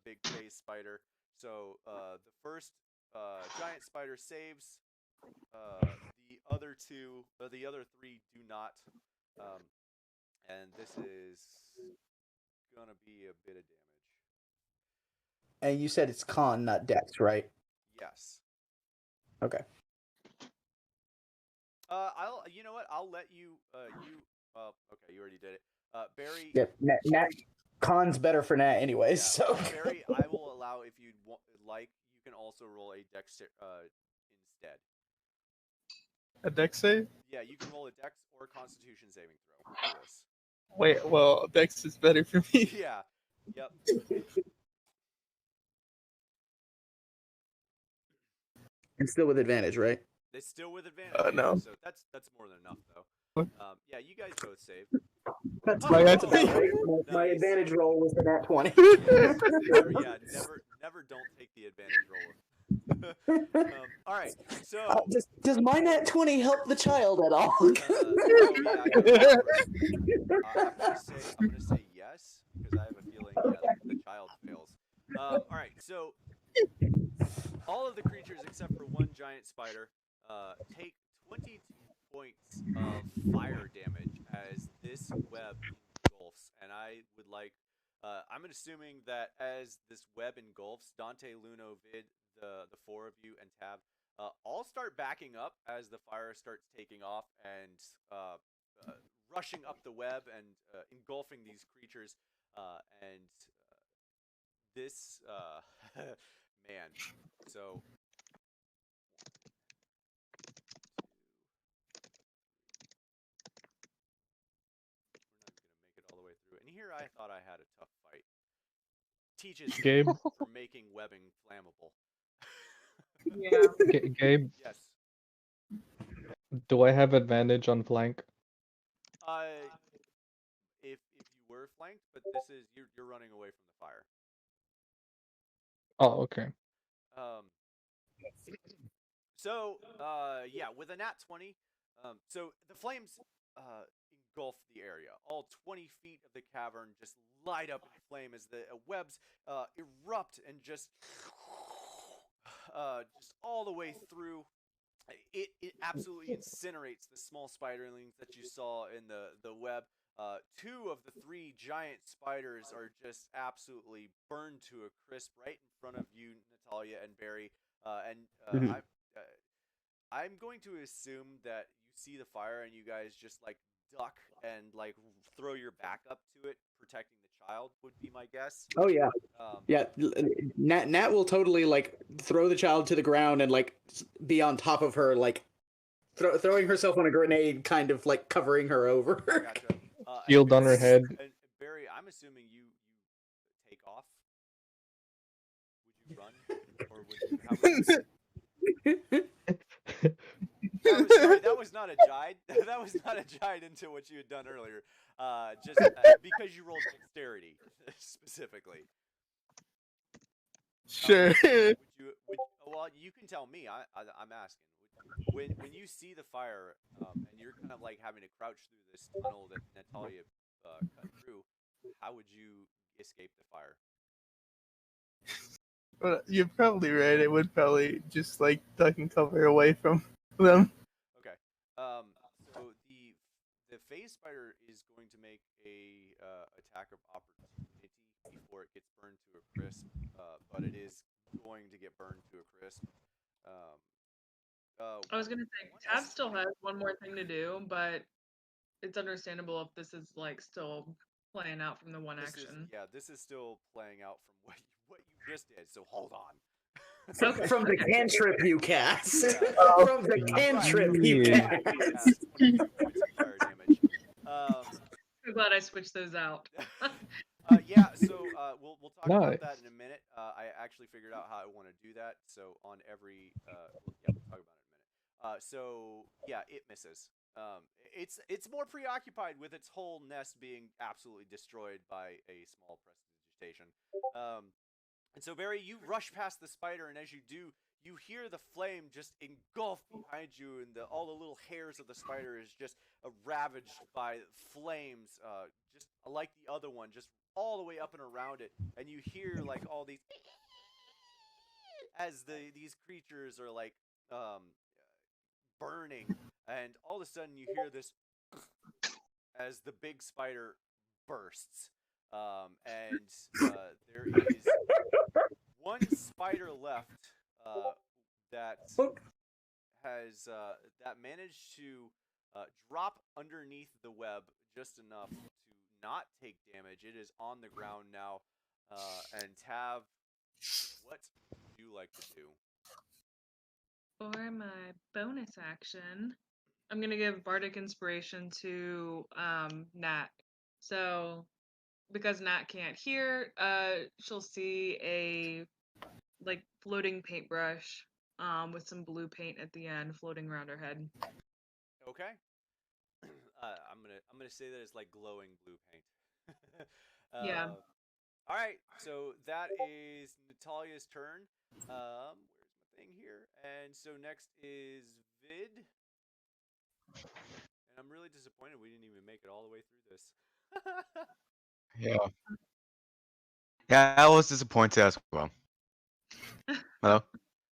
big phase spider. So the first giant spider saves. The other 3 do not. And this is gonna be a bit of damage. And you said it's con, not dex, right? Yes. Okay. You know what? I'll let you. Okay, you already did it. Barry. Yep. Nat con's better for Nat anyway. Yeah, So. Barry, I will allow if you'd like. You can also roll a dex instead. A dex save? Yeah, you can roll a dex or a Constitution saving throw for this. Wait, well, dex is better for me. Yeah. Yep. And still with advantage, right? It's still with advantage. No. So that's more than enough, though. Yeah, you guys both saved. That's My that's God. about right. My Nice. advantage roll was the nat 20. Yeah, never don't take the advantage roll. All right, so Does my nat 20 help the child at all? oh, yeah, I gotta I'm gonna say yes because I have a feeling the child fails. All right, so all of the creatures except for one giant spider take 22 points of fire damage as this web engulfs, and I would like. I'm assuming that as this web engulfs, Dante, Luno, Vid, the four of you, and Tab, all start backing up as the fire starts taking off and rushing up the web and engulfing these creatures. And this, man, so. We're not even gonna make it all the way through. And here I thought I had a tough fight. Teaches Gabe? for making webbing flammable. Yeah. Gabe, Yes. do I have advantage on flank? If you were flanked, but this is you're running away from the fire. Oh, okay. So yeah, with a nat 20, so the flames engulf the area. All 20 feet of the cavern just light up in flame as the webs erupt and just all the way through. It absolutely incinerates the small spiderlings that you saw in the web. 2 of the 3 giant spiders are just absolutely burned to a crisp right in front of you, Natalia and Barry. I'm going to assume that you see the fire and you guys just like duck and like throw your back up to it, protecting the child would be my guess. Oh yeah, yeah. Nat will totally like throw the child to the ground and like be on top of her, like throwing herself on a grenade, kind of like covering her over. Gotcha. Shield on her head. And Barry, I'm assuming you take off. Would you run, or would you? That was not a jide. That was not a jide into what you had done earlier. Just because you rolled dexterity specifically. Sure. Well, you can tell me. I'm asking. When you see the fire and you're kind of like having to crouch through this tunnel that Natalia cut through, how would you escape the fire? Well, you're probably right. I would probably just like duck and cover away from them. Okay. So the phase spider is going to make a attack of opportunity before it gets burned to a crisp, but it is going to get burned to a crisp. I was gonna say Tab still has one more thing to do, but it's understandable if this is like still playing out from the one action. This is still playing out from what you just did. So hold on. From the cantrip you cast. Yeah. From the cantrip you cast. Fire damage. I'm glad I switched those out. Yeah, so we'll talk about that in a minute. I actually figured out how I want to do that. So on every we'll talk about it in a minute. So yeah, it misses. It's more preoccupied with its whole nest being absolutely destroyed by a small prestidigitation. And so Barry, you rush past the spider, and as you do, you hear the flame just engulf behind you, and all the little hairs of the spider is just ravaged by flames, just like the other one, just all the way up and around it. And you hear like all these as these creatures are like burning, and all of a sudden you hear this as the big spider bursts, and there is one spider left that has that managed to drop underneath the web just enough to not take damage. It is on the ground now, and Tav, what would you like to do? For my bonus action, I'm gonna give Bardic Inspiration to Nat. So because Nat can't hear, she'll see a like floating paintbrush with some blue paint at the end floating around her head. Okay. I'm gonna say that it's like glowing blue paint. Yeah. All right. So that is Natalia's turn. Where's my thing here? And so next is Vid. And I'm really disappointed we didn't even make it all the way through this. Yeah. Yeah, I was disappointed as well. Hello? Oh,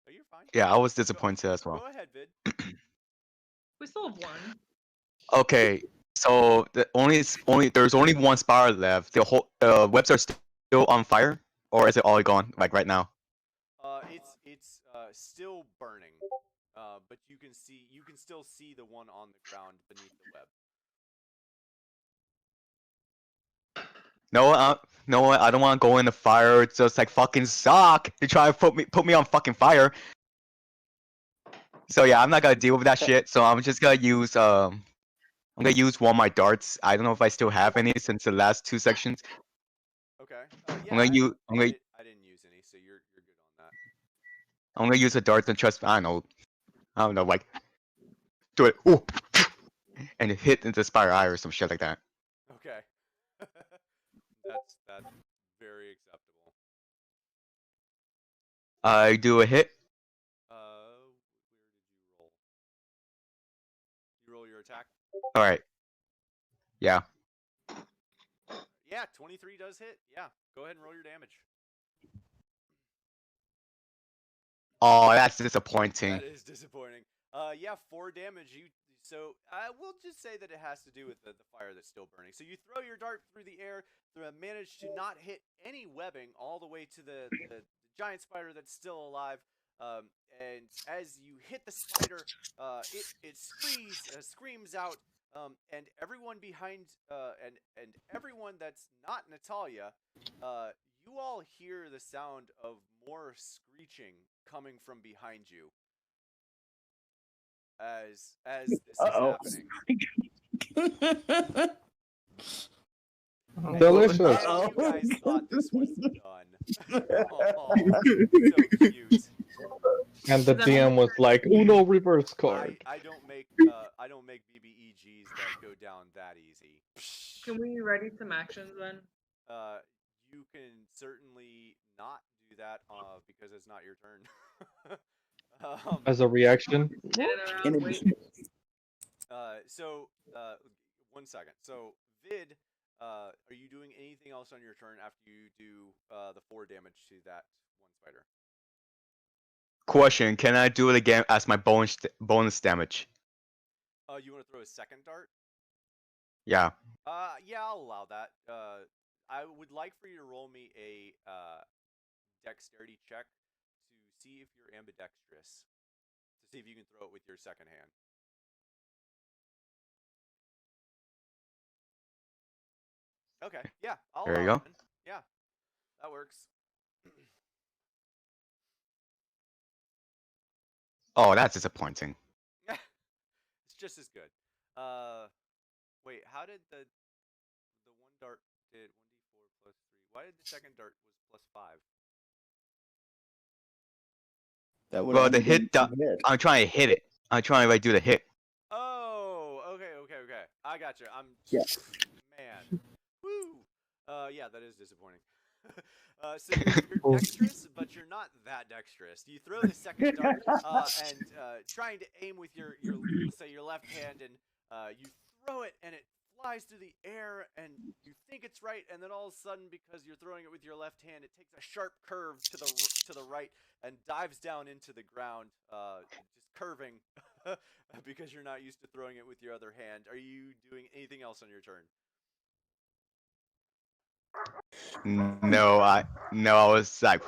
you're fine. Yeah, I was disappointed as well. Go ahead, Vid. We still have one. Okay, so there's only one spiral left. The whole webs are still on fire, or is it all gone like right now? It's still burning. But you can still see the one on the ground beneath the web. No, no, I don't want to go in the fire. It's just like fucking suck. They try to put me on fucking fire. So yeah, I'm not gonna deal with that shit. So I'm just gonna use I'm gonna use one of my darts. I don't know if I still have any since the last 2 sections. Okay. Yeah. I didn't use any, so you're good on that. I'm gonna use a dart and trust. I don't know, like do it. Ooh, and hit into Spire Eye or some shit like that. Okay. That's very acceptable. I do a hit. Where did you roll? You roll your attack? All right. Yeah. Yeah, 23 does hit. Yeah, go ahead and roll your damage. Oh, that's disappointing. That is disappointing. Yeah, 4 damage. So we'll just say that it has to do with the fire that's still burning. So you throw your dart through the air, manage to not hit any webbing all the way to the giant spider that's still alive. And as you hit the spider, it screams out, and everyone behind and everyone that's not Natalia, you all hear the sound of more screeching coming from behind you. As this is happening. Delicious. You guys thought this was done. Oh, so cute. And the DM was like, "Uno reverse card." I don't make BBEGs that go down that easy. Can we ready some actions then? You can certainly not do that because it's not your turn. As a reaction. So, 1 second. So, Vid, are you doing anything else on your turn after you do the 4 damage to that one spider? Question: can I do it again as my bonus damage? You want to throw a second dart? Yeah. Yeah, I'll allow that. I would like for you to roll me a dexterity check to see if you're ambidextrous. To see if you can throw it with your second hand. Okay, yeah, I'll There you allow go. it. Yeah, that works. Oh, that's disappointing. It's just as good. Wait, how did the one dart did 1d4 plus 3? Why did the second dart was plus 5? That would Well, the hit. I'm trying to hit it. I'm trying to do the hit. Oh, okay. I gotcha. Yeah. Man. Woo. Yeah, that is disappointing. So you're dexterous, but you're not that dexterous. You throw the second dart and trying to aim with your left hand, and you throw it, and it flies through the air, and you think it's right, and then all of a sudden, because you're throwing it with your left hand, it takes a sharp curve to the right and dives down into the ground, just curving because you're not used to throwing it with your other hand. Are you doing anything else on your turn? No, I was like,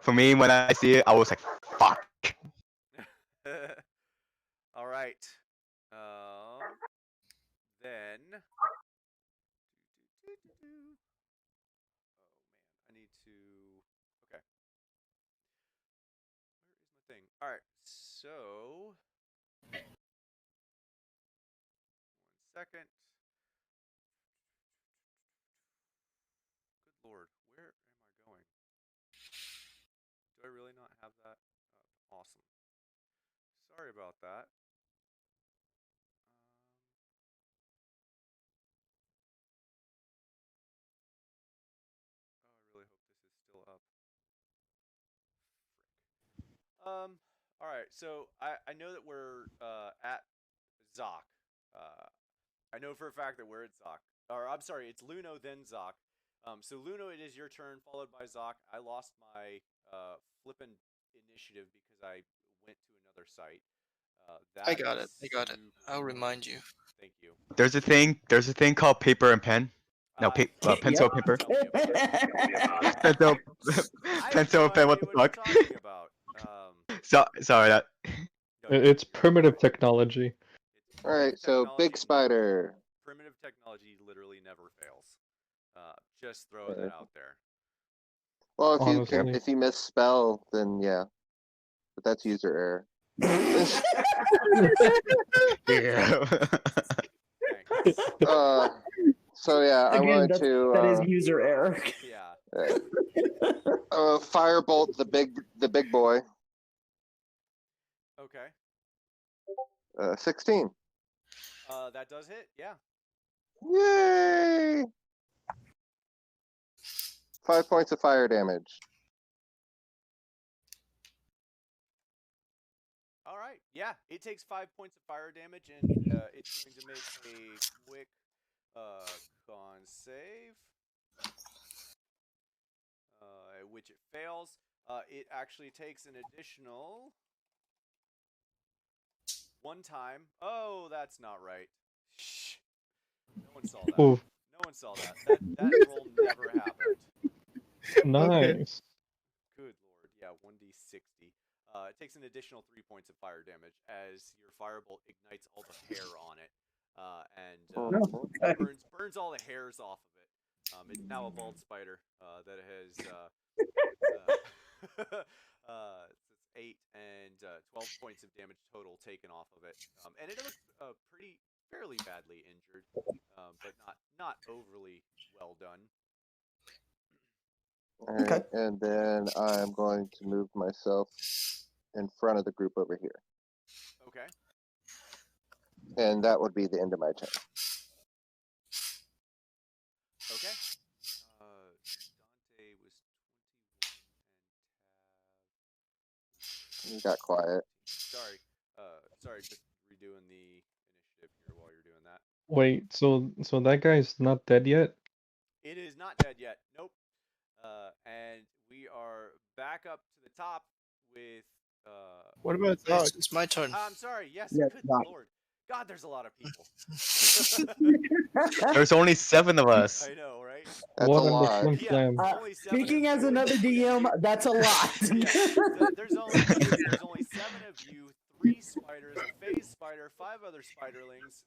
for me when I see it, I was like, fuck. All right. Then. Oh man, I need to. Okay. Where is my thing? All right. So. 1 second. Good lord, where am I going? Do I really not have that? Awesome. Sorry about that. Oh, I really hope this is still up. Frick. All right. So I know that we're at Zoc. I know for a fact that we're at Zoc. Or I'm sorry, it's Luno then Zoc. So Luno, it is your turn, followed by Zoc. I lost my flippin' initiative because I went to another site. I got it. I got it. I'll remind you. Thank you. There's a thing called paper and pen. No, pencil, Yep. paper. Tell me about it. Pencil, I have pencil, no pen. What idea the what fuck? you're talking about. Sorry, that. No, It's primitive technology. it's All right, primitive so big technology. spider. Primitive technology literally never fails. Just throwing that out there. Well, Honestly. if you misspell, then yeah, but that's user error. Yeah. Thanks. So yeah, I'm Again, going to that is user error. Yeah. firebolt the big boy. Okay. 16. That does hit. Yeah. Yay! 5 points of fire damage. All right. Yeah, it takes 5 points of fire damage, and it's going to make a quick con save, which it fails. It actually takes an additional 1 time. Oh, that's not right. Shh. No one saw that. Oof. No one saw that. That roll never happened. Nice. Good lord. Yeah, 1d60. It takes an additional 3 points of fire damage as your firebolt ignites all the hair on it, and burns all the hairs off of it. It's now a bald spider that has it's 8 and 12 points of damage total taken off of it, and it looks fairly badly injured, but not overly well done. All right, and then I'm going to move myself in front of the group over here. Okay. And that would be the end of my turn. Okay. Dante was 21 and You got quiet. Sorry, just redoing the initiative here while you're doing that. Wait, so that guy's not dead yet? It is not dead yet. Nope. And we are back up to the top with. What about Zog? It's my turn. I'm sorry. Yes. Yeah, Good Zog. lord. God, there's a lot of people. There's only 7 of us. I know, right? That's What a in the lot. flim Yeah. flam? Only 7 Speaking of as you. another DM, that's a lot. Yeah, there's only 7 of you, 3 spiders, a phase spider, 5 other spiderlings.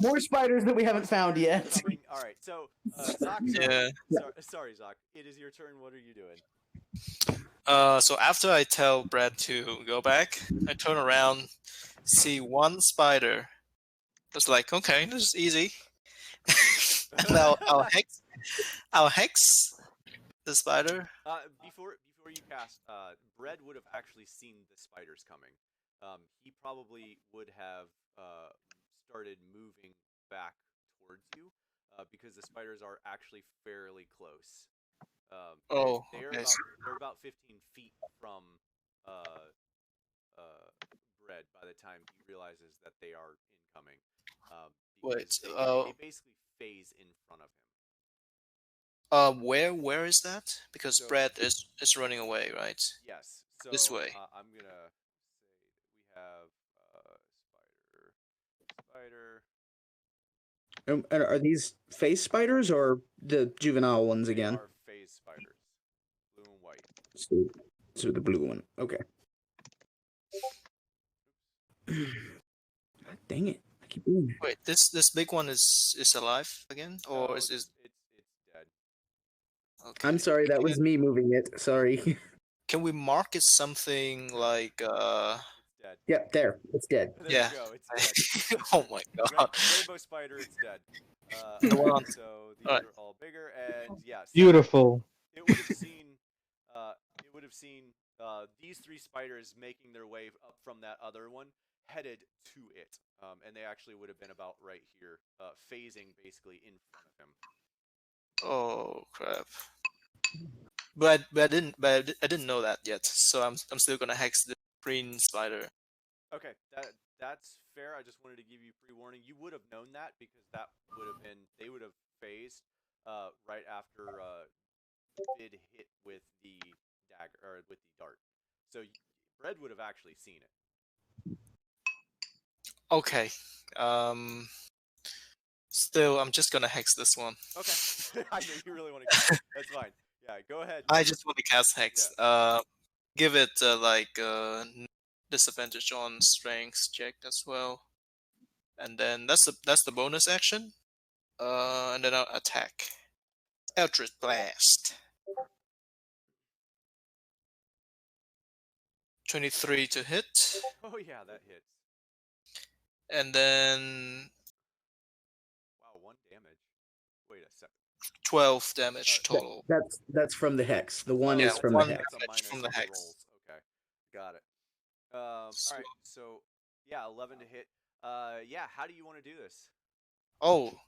More spiders that we haven't found yet. Coming. All right, so Zoc. Yeah. Sorry, Zoc. It is your turn. What are you doing? So after I tell Brad to go back, I turn around, see one spider. It's like, okay, this is easy. And I'll hex the spider. Before you cast, Brad would have actually seen the spiders coming. He probably would have started moving back towards you because the spiders are actually fairly close. They're about 15 feet from Brad by the time he realizes that they are incoming. They basically phase in front of him. Where is that? Because Brad is running away, right? Yes. So this way. I'm gonna say that we have spider. And are these face spiders or the juvenile ones They again? are phase spiders, blue and white. So the blue one. Okay. God dang it! I keep doing it. Wait, this big one is alive again, or No, is it's dead. Okay. I'm sorry, that was me moving it. Sorry. Can we mark it something like It's dead. Yep, there. It's dead. There Yeah. you go. It's dead. Oh my god. Rainbow spider, it's dead. The one on- So these Alright. are all bigger, and yeah. So Beautiful. it would have seen. these 3 spiders making their way up from that other one, headed to it, and they actually would have been about right here, phasing basically in front of him. Oh crap! I didn't know that yet. So I'm still gonna hex the green spider. Okay, that's fair. I just wanted to give you pre-warning. You would have known that because that would have been they would have phased right after Vid hit with the dagger or with the dart. So Fred would have actually seen it. Okay. Still, I'm just gonna hex this one. Okay. I know you really want to. That's fine. Yeah, go ahead. I just want to cast hex. Yeah. Give it disadvantage on strength check as well, and then that's the bonus action. And then I'll attack. Eldritch Blast. 23 to hit. Oh yeah, that hits. And then wow, 1 damage. Wait a second. 12 damage total. That's from the hex. The one Yeah, is from one the hex. That's a minus from the on hex. rolls. Okay, got it. All right, so yeah, 11 to hit. Yeah, how do you want to do this? Oh,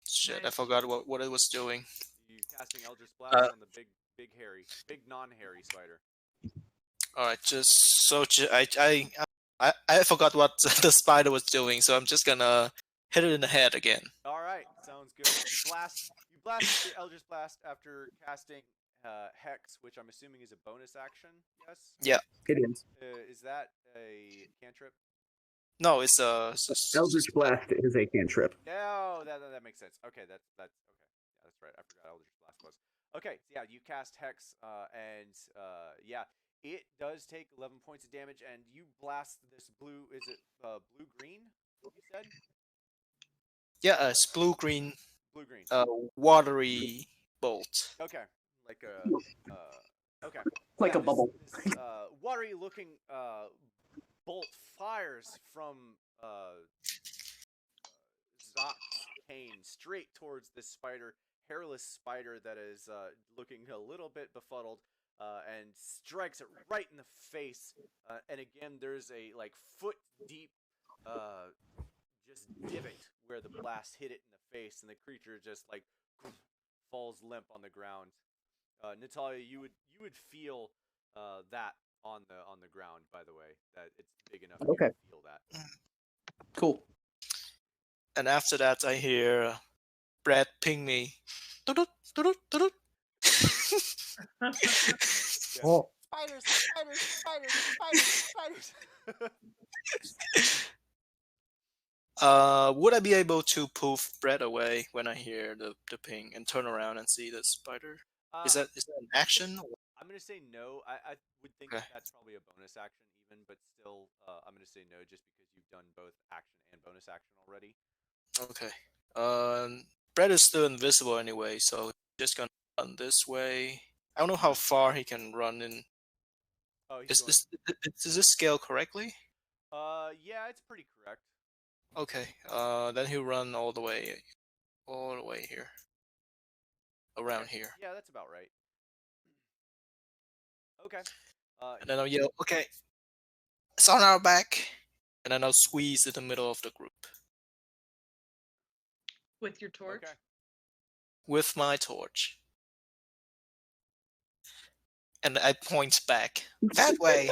shit! I forgot what it was doing. You casting Eldritch Blast on the big non-hairy spider. All right, I forgot what the spider was doing, so I'm just gonna hit it in the head again. All right, sounds good. You blast the Eldritch Blast after casting Hex, which I'm assuming is a bonus action. Yes. Yeah, it is. Is that a cantrip? No, it's Eldritch Blast is a cantrip. No, that makes sense. Okay, that's okay. Yeah, that's right. I forgot Eldritch Blast was. Okay, so yeah, you cast Hex, and yeah, it does take 11 points of damage, and you blast this blue. Is it blue green? You said. Yeah, it's blue green. Blue green. Watery bolt. Okay, like a okay. Like yeah, a bubble. This watery looking bolt fires from Zock's cane straight towards this spider, hairless spider that is looking a little bit befuddled, and strikes it right in the face. And again, there's a like foot deep just divot where the blast hit it in the face, and the creature just like falls limp on the ground. Natalia, you would feel that on the ground. By the way, that it's big enough you can feel that. Cool. And after that, I hear Brad ping me. Dudut, dudut, dudut. Oh, Spiders. Would I be able to poof Brad away when I hear the ping and turn around and see the spider? Is that an action? I'm gonna say no. I would think Okay. that's probably a bonus action even, but still, I'm gonna say no just because you've done both action and bonus action already. Okay. Brad is still invisible anyway, so he's just gonna run this way. I don't know how far he can run in. Oh, Is this scale correctly? yeah, it's pretty correct. Okay. Then he'll run all the way here. Around here. Yeah, that's about right. Okay. And then I'll yell, okay, it's on our back. And then I'll squeeze in the middle of the group. With your torch? Okay. With my torch. And I point back. That way!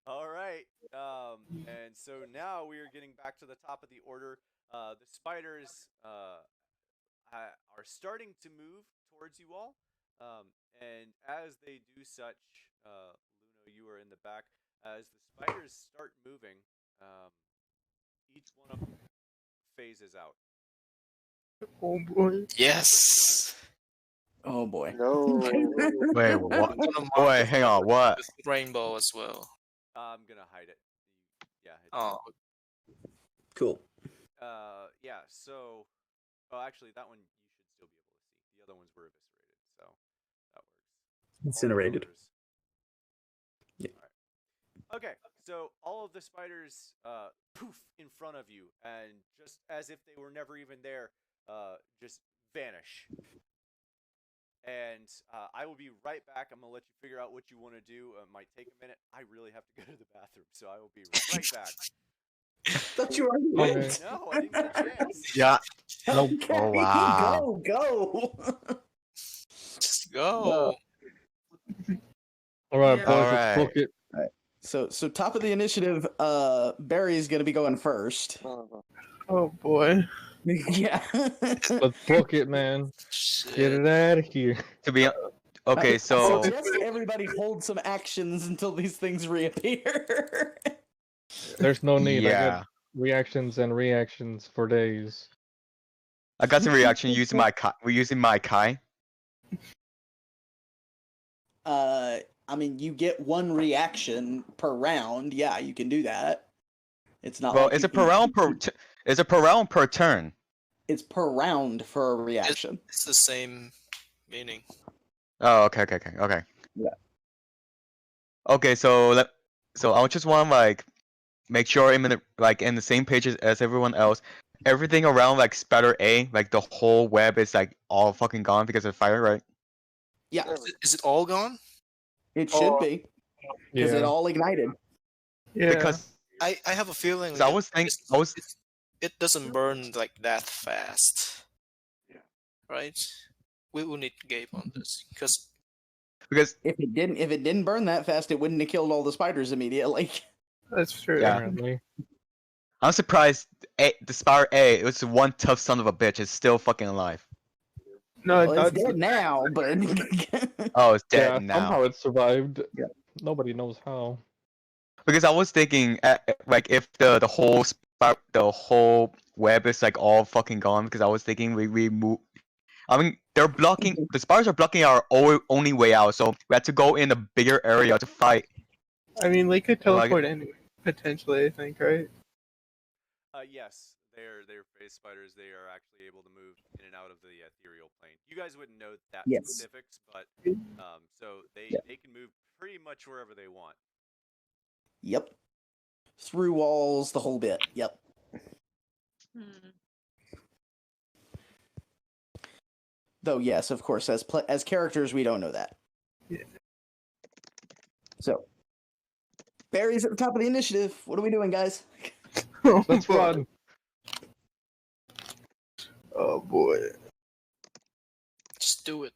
All right. And so now we are getting back to the top of the order. The spiders are starting to move towards you all. And as they do such, Luna, you are in the back. As the spiders start moving, each one of them phases out. Oh boy. Yes! Oh boy. No. Wait, what? Boy, hang on, what? With rainbow as well. I'm gonna hide it. Yeah. Oh, Cool. Yeah. So, actually, that one you should still be able to see. The other ones were eviscerated, so that works. Incinerated. Yeah. All right. Okay. So all of the spiders poof in front of you, and just as if they were never even there, just vanish. And I will be right back. I'm gonna let you figure out what you want to do. It might take a minute. I really have to go to the bathroom, so I will be right back. Thought you already Okay. went. No, I didn't get a chance. Yeah. Nope. Okay, Oh, wow. go. Just go. All right, Yeah. boys, All let's right. book it. So top of the initiative, Barry's gonna be going first. Oh boy. Yeah. Let's book it, man. Shit. Get it out of here. To be okay, I so suggest everybody hold some actions until these things reappear. There's no need. I yeah, got reactions and reactions for days. I got some reaction using my Kai. We're using my Kai. I mean, you get one reaction per round. Yeah, you can do that. It's not. Well, like it's you a per round per. It's a per round per turn. It's per round for a reaction. It's the same meaning. Oh, okay. Yeah. Okay, so I just want to like make sure I'm in the same pages as everyone else. Everything around like Spider A, like the whole web is like all fucking gone because of fire, right? Yeah, Is it all gone? it should be because it Yeah. all ignited. Yeah. Because I have a feeling I was thinking, it doesn't burn like that fast. Yeah. Right? We will need Gabe on this because because If it didn't burn that fast, it wouldn't have killed all the spiders immediately. That's true. Yeah. Apparently. I'm surprised the Spider A, it was one tough son of a bitch, is still fucking alive. No, Well, it's that's dead now, but Oh, it's Yeah, dead now. somehow it survived. Yeah. Nobody knows how. Because I was thinking, like, if the whole web is like all fucking gone, because I was thinking we move. I mean, they're blocking. The spiders are blocking our only way out, so we had to go in a bigger area to fight. I mean, they could Well, I teleport anyway, potentially. I think, right? Yes, they're phase spiders. They are actually able to move in and out of the ethereal plane. You guys wouldn't know that Yes. specifics, but so they Yeah. they can move pretty much wherever they want. Yep. Through walls, the whole bit. Yep. Hmm. Though, yes, of course, as characters, we don't know that. Yeah. So, Barry's at the top of the initiative. What are we doing, guys? Let's run. Oh boy. just do it.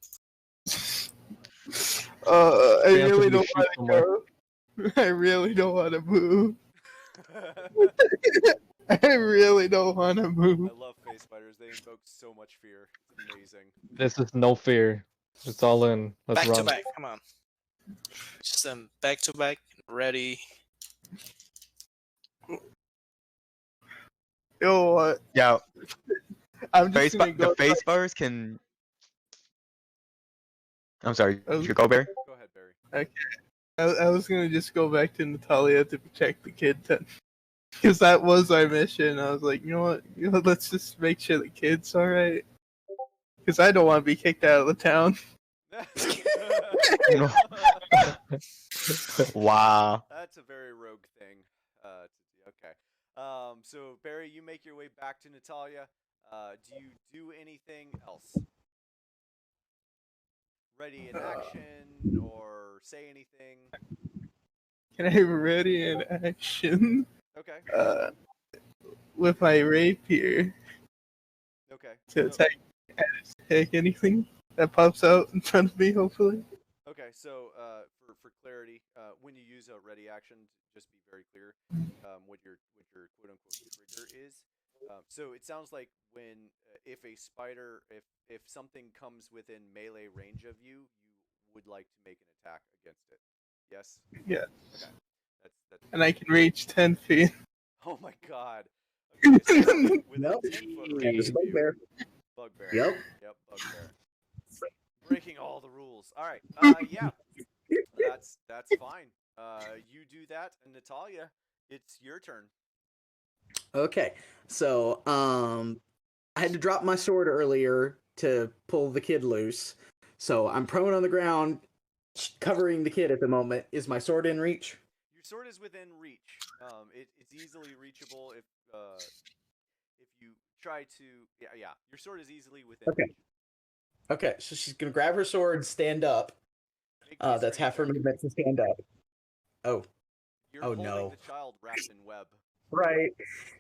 I Preemptively really don't shoot want to someone. go. I really don't want to move. I really don't want to move. I love phase spiders. They invoke so much fear. It's amazing. This is no fear. It's all in. Let's Back run. to back. Come on. Just back to back. Ready. You know what? Yeah, I'm just gonna go. the face bars can. I'm sorry. Oh. You go, Barry. Go ahead, Barry. I was gonna just go back to Natalia to protect the kid then. Because that was our mission. I was like, you know what? Let's just make sure the kid's alright. Because I don't want to be kicked out of the town. Wow. That's a very rogue thing. Okay. So Barry, you make your way back to Natalia. Do you do anything else? Ready in action or say anything? Can I ready in action? Okay. With my rapier Okay. to So- attack anything that pops out in front of me, hopefully. Okay, so for clarity, when you use a ready action, just be very clear what your quote unquote trigger is. So it sounds like when if a spider, if something comes within melee range of you, you would like to make an attack against it. Yes. Yeah. Okay. That's. And I can reach 10 feet. Oh my god. Okay, so with Nope. a 10-foot Yeah, range there's a of bugbear. you- Bugbear. Yep. Yep. Bugbear. Breaking all the rules. All right. Yeah. That's fine. You do that, and Natalia, it's your turn. Okay, so I had to drop my sword earlier to pull the kid loose. So I'm prone on the ground, covering the kid at the moment. Is my sword in reach? Your sword is within reach. It's easily reachable if you try to. Yeah. Your sword is easily within Okay. reach. Okay, so she's gonna grab her sword, stand up. Make me a That's strength half her check. movement to stand up. Oh, You're Oh, holding no. the child wrapped in web. right.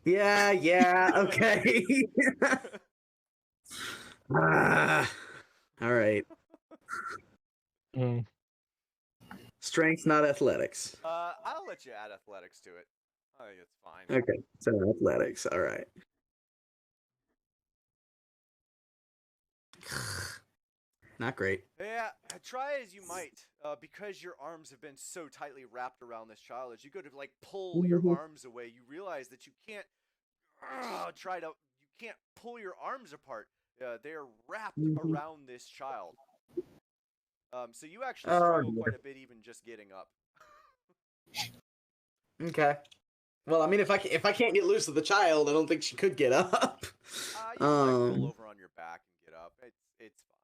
Yeah. Okay. Ah, all right. Mm. Strength, not athletics. I'll let you add athletics to it. I think it's fine. Okay, so athletics. All right. Not great. Yeah, try as you might, because your arms have been so tightly wrapped around this child. As you go to like pull your arms away, you realize that you can't you can't pull your arms apart. They are wrapped around this child. So you actually struggle quite a bit even just getting up. Okay. Well, I mean, if I can't get loose of the child, I don't think she could get up. You can like roll over on your back and get up. It's fine.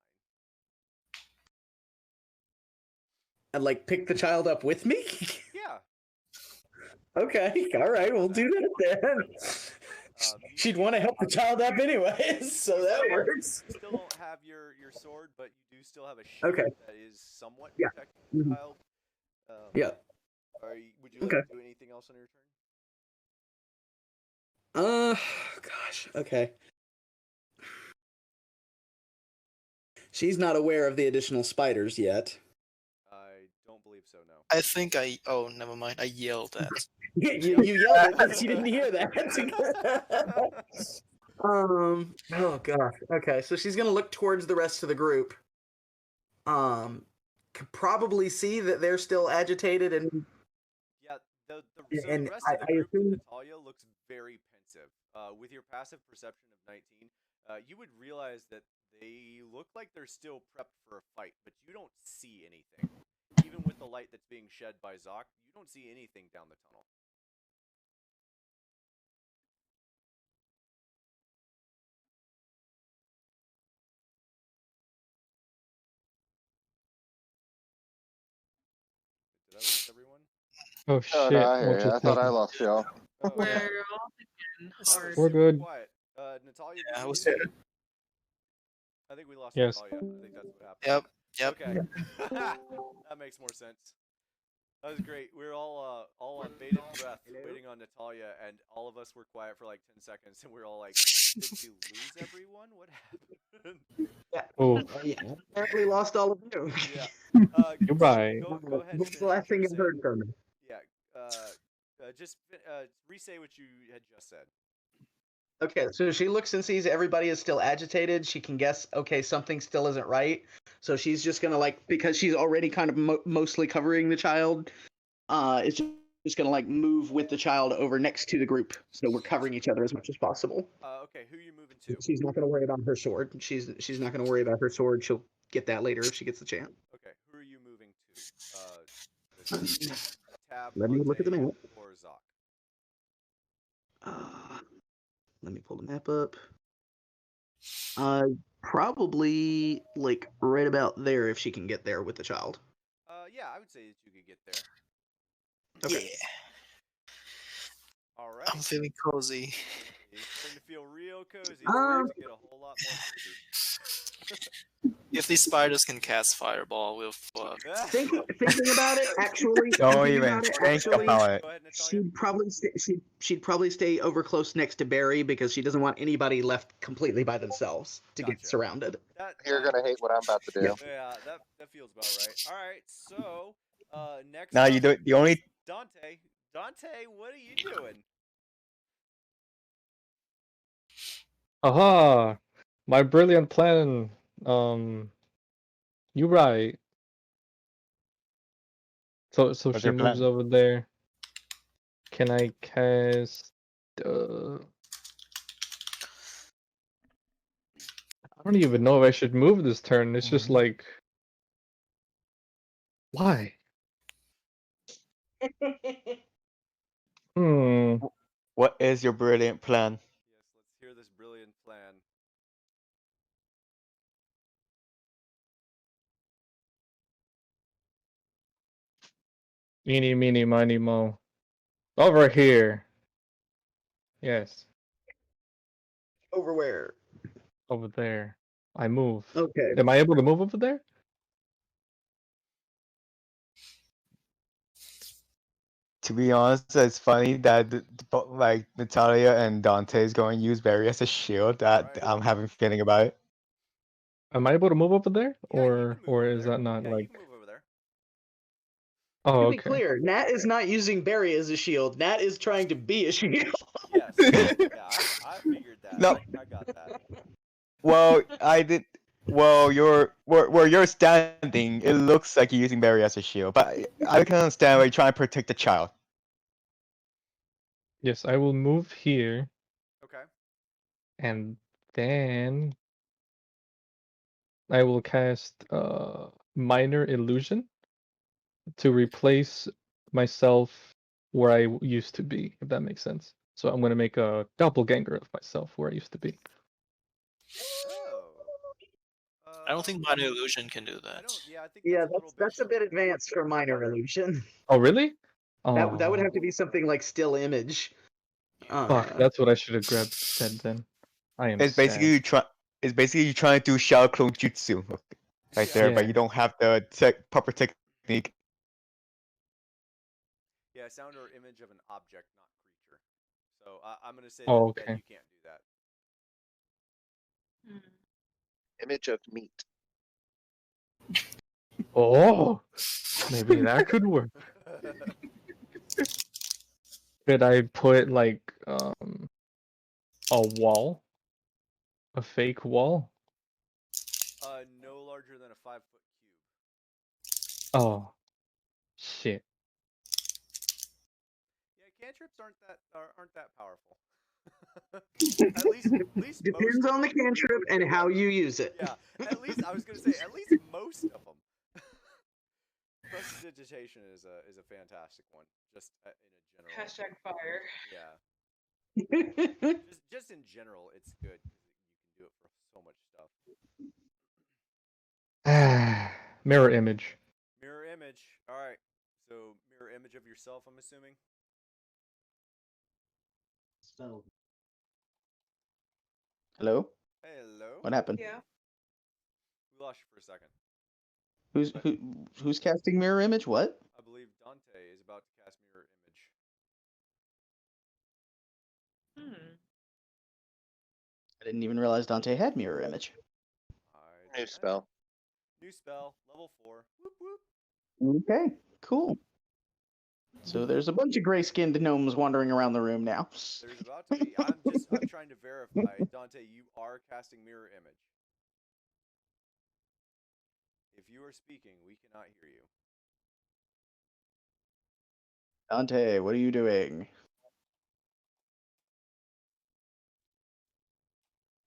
I'd like pick the child up with me. Yeah. Okay. All right. We'll do that then. She'd want to help the child up anyways, so that works. You still don't have your sword, but you do still have a shield Okay. that is somewhat Yeah. protecting the child. Yeah. Would you like to do anything else on your turn? Gosh. Okay. She's not aware of the additional spiders yet. I don't believe so. No. I think oh, never mind. I yelled at. you yelled at her. She didn't hear that. Oh gosh. Okay, so she's gonna look towards the rest of the group. Could probably see that they're still agitated and. Yeah. So and the rest I of the group, assume. Natalia looks very pensive. With your passive perception of 19, you would realize that they look like they're still prepped for a fight, but you don't see anything. Even with the light that's being shed by Zoc, you don't see anything down the tunnel. Did I lose everyone? Oh Oh, shit! no, I hear What you. just I thought I happened? lost y'all. Oh, We're okay. all thinking That was hard. We're super good. quiet. Natalia, did Yeah, I you was lose there. me? I think we lost Yes. Natalia. I think that's what happened. Yep. Okay. That makes more sense. That was great. We were all on bated breath waiting on Natalia, and all of us were quiet for like 10 seconds, and we were all like, did we lose everyone? What happened? Oh, Yeah, apparently lost all of you. Yeah. you're right. Go ahead and What's the finish last what you thing were you saying. heard from me? Yeah. Just re-say what you had just said. Okay, so she looks and sees everybody is still agitated. She can guess, okay, something still isn't right. So she's just gonna because she's already kind of mostly covering the child. It's just gonna move with the child over next to the group, so we're covering each other as much as possible. Okay, who are you moving to? She's not gonna worry about her sword. She's not gonna worry about her sword. She'll get that later if she gets the chance. Okay, who are you moving to? Tab, Let me look at the map. or Zoc? Let me pull the map up. Probably right about there if she can get there with the child. Yeah, I would say that you could get there. Okay. Yeah. All right. I'm feeling cozy. It's starting to feel real cozy. It's going to get a whole lot more cozy. If these spiders can cast fireball, we'll fuck. Thinking about it, actually. Don't even think about it. Go ahead, Natalia. She'd probably stay over close next to Barry because she doesn't want anybody left completely by themselves to get Gotcha. surrounded. You're gonna hate what I'm about to do. Yeah, that feels about right. All right, so next. Now up you do it. The only is Dante. Dante, what are you doing? Aha! My brilliant plan. You right. So What's she your moves plan? over there. Can I cast? I don't even know if I should move this turn. It's just like, why? What is your brilliant plan? Yes, let's hear this brilliant plan. Eeny, meeny, miny, mo. Over here. Yes, Over where? over there. I move. Okay. Am I able to move over there? To be honest, it's funny that like Natalia and Dante is going to use Barry as a shield. That Alright. I'm having a feeling about it. Am I able to move over there, Yeah, you can move or over is there. that not Yeah, like? you can move over there. Oh, To be okay. clear, Nat is not using Barry as a shield. Nat is trying to be a shield. Yes. Yeah, I figured that. No. I got that. Well, I did. Well, where you're standing, it looks like you're using Barry as a shield, but I can understand why you're trying to protect the child. Yes, I will move here, Okay. and then I will cast Minor Illusion to replace myself where I used to be, if that makes sense. So I'm gonna make a doppelganger of myself where I used to be. Oh. I don't think Minor Illusion can do I that. don't. Yeah, I think Yeah, that's a little bit. that's a bit advanced for minor illusion. Oh, really? That would Oh, have to be something like still image. fuck. That's what I should have grabbed instead. Then I am It's basically sad. you try. It's basically you trying to do Shadow Clone Jutsu right there, but Yeah. you don't have the proper technique. Yeah, sound or image of an object, not creature. So I'm gonna say Oh, that okay. you can't do that. Image of meat. Oh, maybe that could work. Could I put like a wall, a fake wall? No larger than a 5-foot cube. Oh, shit. Yeah, cantrips aren't that powerful. at least Depends most on the cantrip and how you use it. Yeah, at least I was gonna say at least most of them. Prestidigitation is a fantastic one, just in a general. Hashtag fire. Yeah. just in general, it's good because you can do it for so much stuff. Mirror image. Mirror image. All right. So mirror image of yourself, I'm assuming. So. Hello? Hello. What happened? Yeah. We lost you for a second. Who's casting mirror image? What? I believe Dante is about to cast mirror image. I didn't even realize Dante had mirror image. New spell. New spell, level 4. Whoop whoop. Okay, cool. So there's a bunch of gray-skinned gnomes wandering around the room now. There's about to be. I'm trying to verify, Dante, you are casting mirror image. If you are speaking, we cannot hear you. Dante, what are you doing?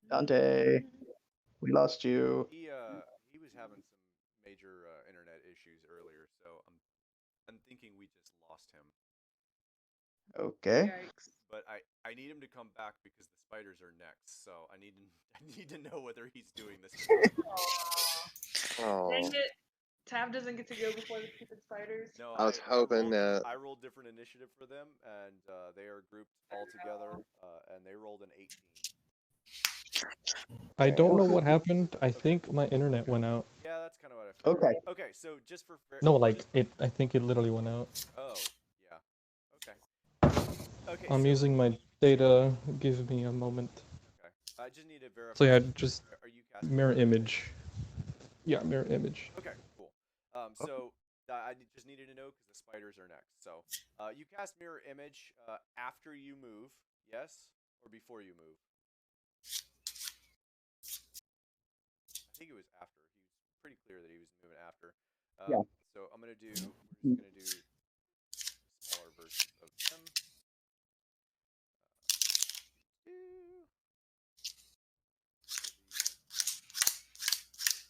Dante, we lost you. He was having some major internet issues earlier, so I'm thinking we just lost him. Okay. Yikes. But I need him to come back because the spiders are next, so I need to know whether he's doing this. Oh. Dang it. Tab doesn't get to go before the stupid spiders. No, I was hoping that. I rolled different initiative for them, and they are grouped all together, and they rolled an 18. I don't know what happened. I think my internet went out. Yeah, that's kind of what I figured. Okay. Okay, so just for No, like it. I think it literally went out. Oh, yeah. Okay. Okay. I'm so, using my data. Give me a moment. Okay. I just need to verify. So yeah, just Are you casting mirror image. Yeah, mirror image. Okay, cool. So I just needed to know because the spiders are next. So you cast mirror image after you move, yes, or before you move? I think it was after. He was pretty clear that he was moving after. Yeah. So I'm gonna do. We're just gonna do smaller versions of them.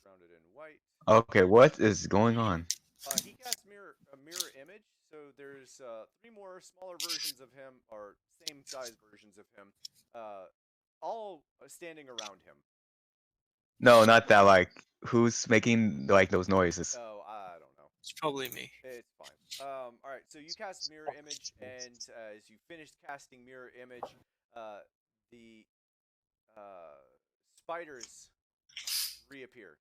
Rounded in white. Okay, what is going on? He casts a mirror image, so there's 3 more smaller versions of him, or same size versions of him, all standing around him. No, not that. Like, who's making like those noises? Oh, I don't know. It's probably me. It's fine. All right, so you cast mirror image, and as you finish casting mirror image, the spiders reappear.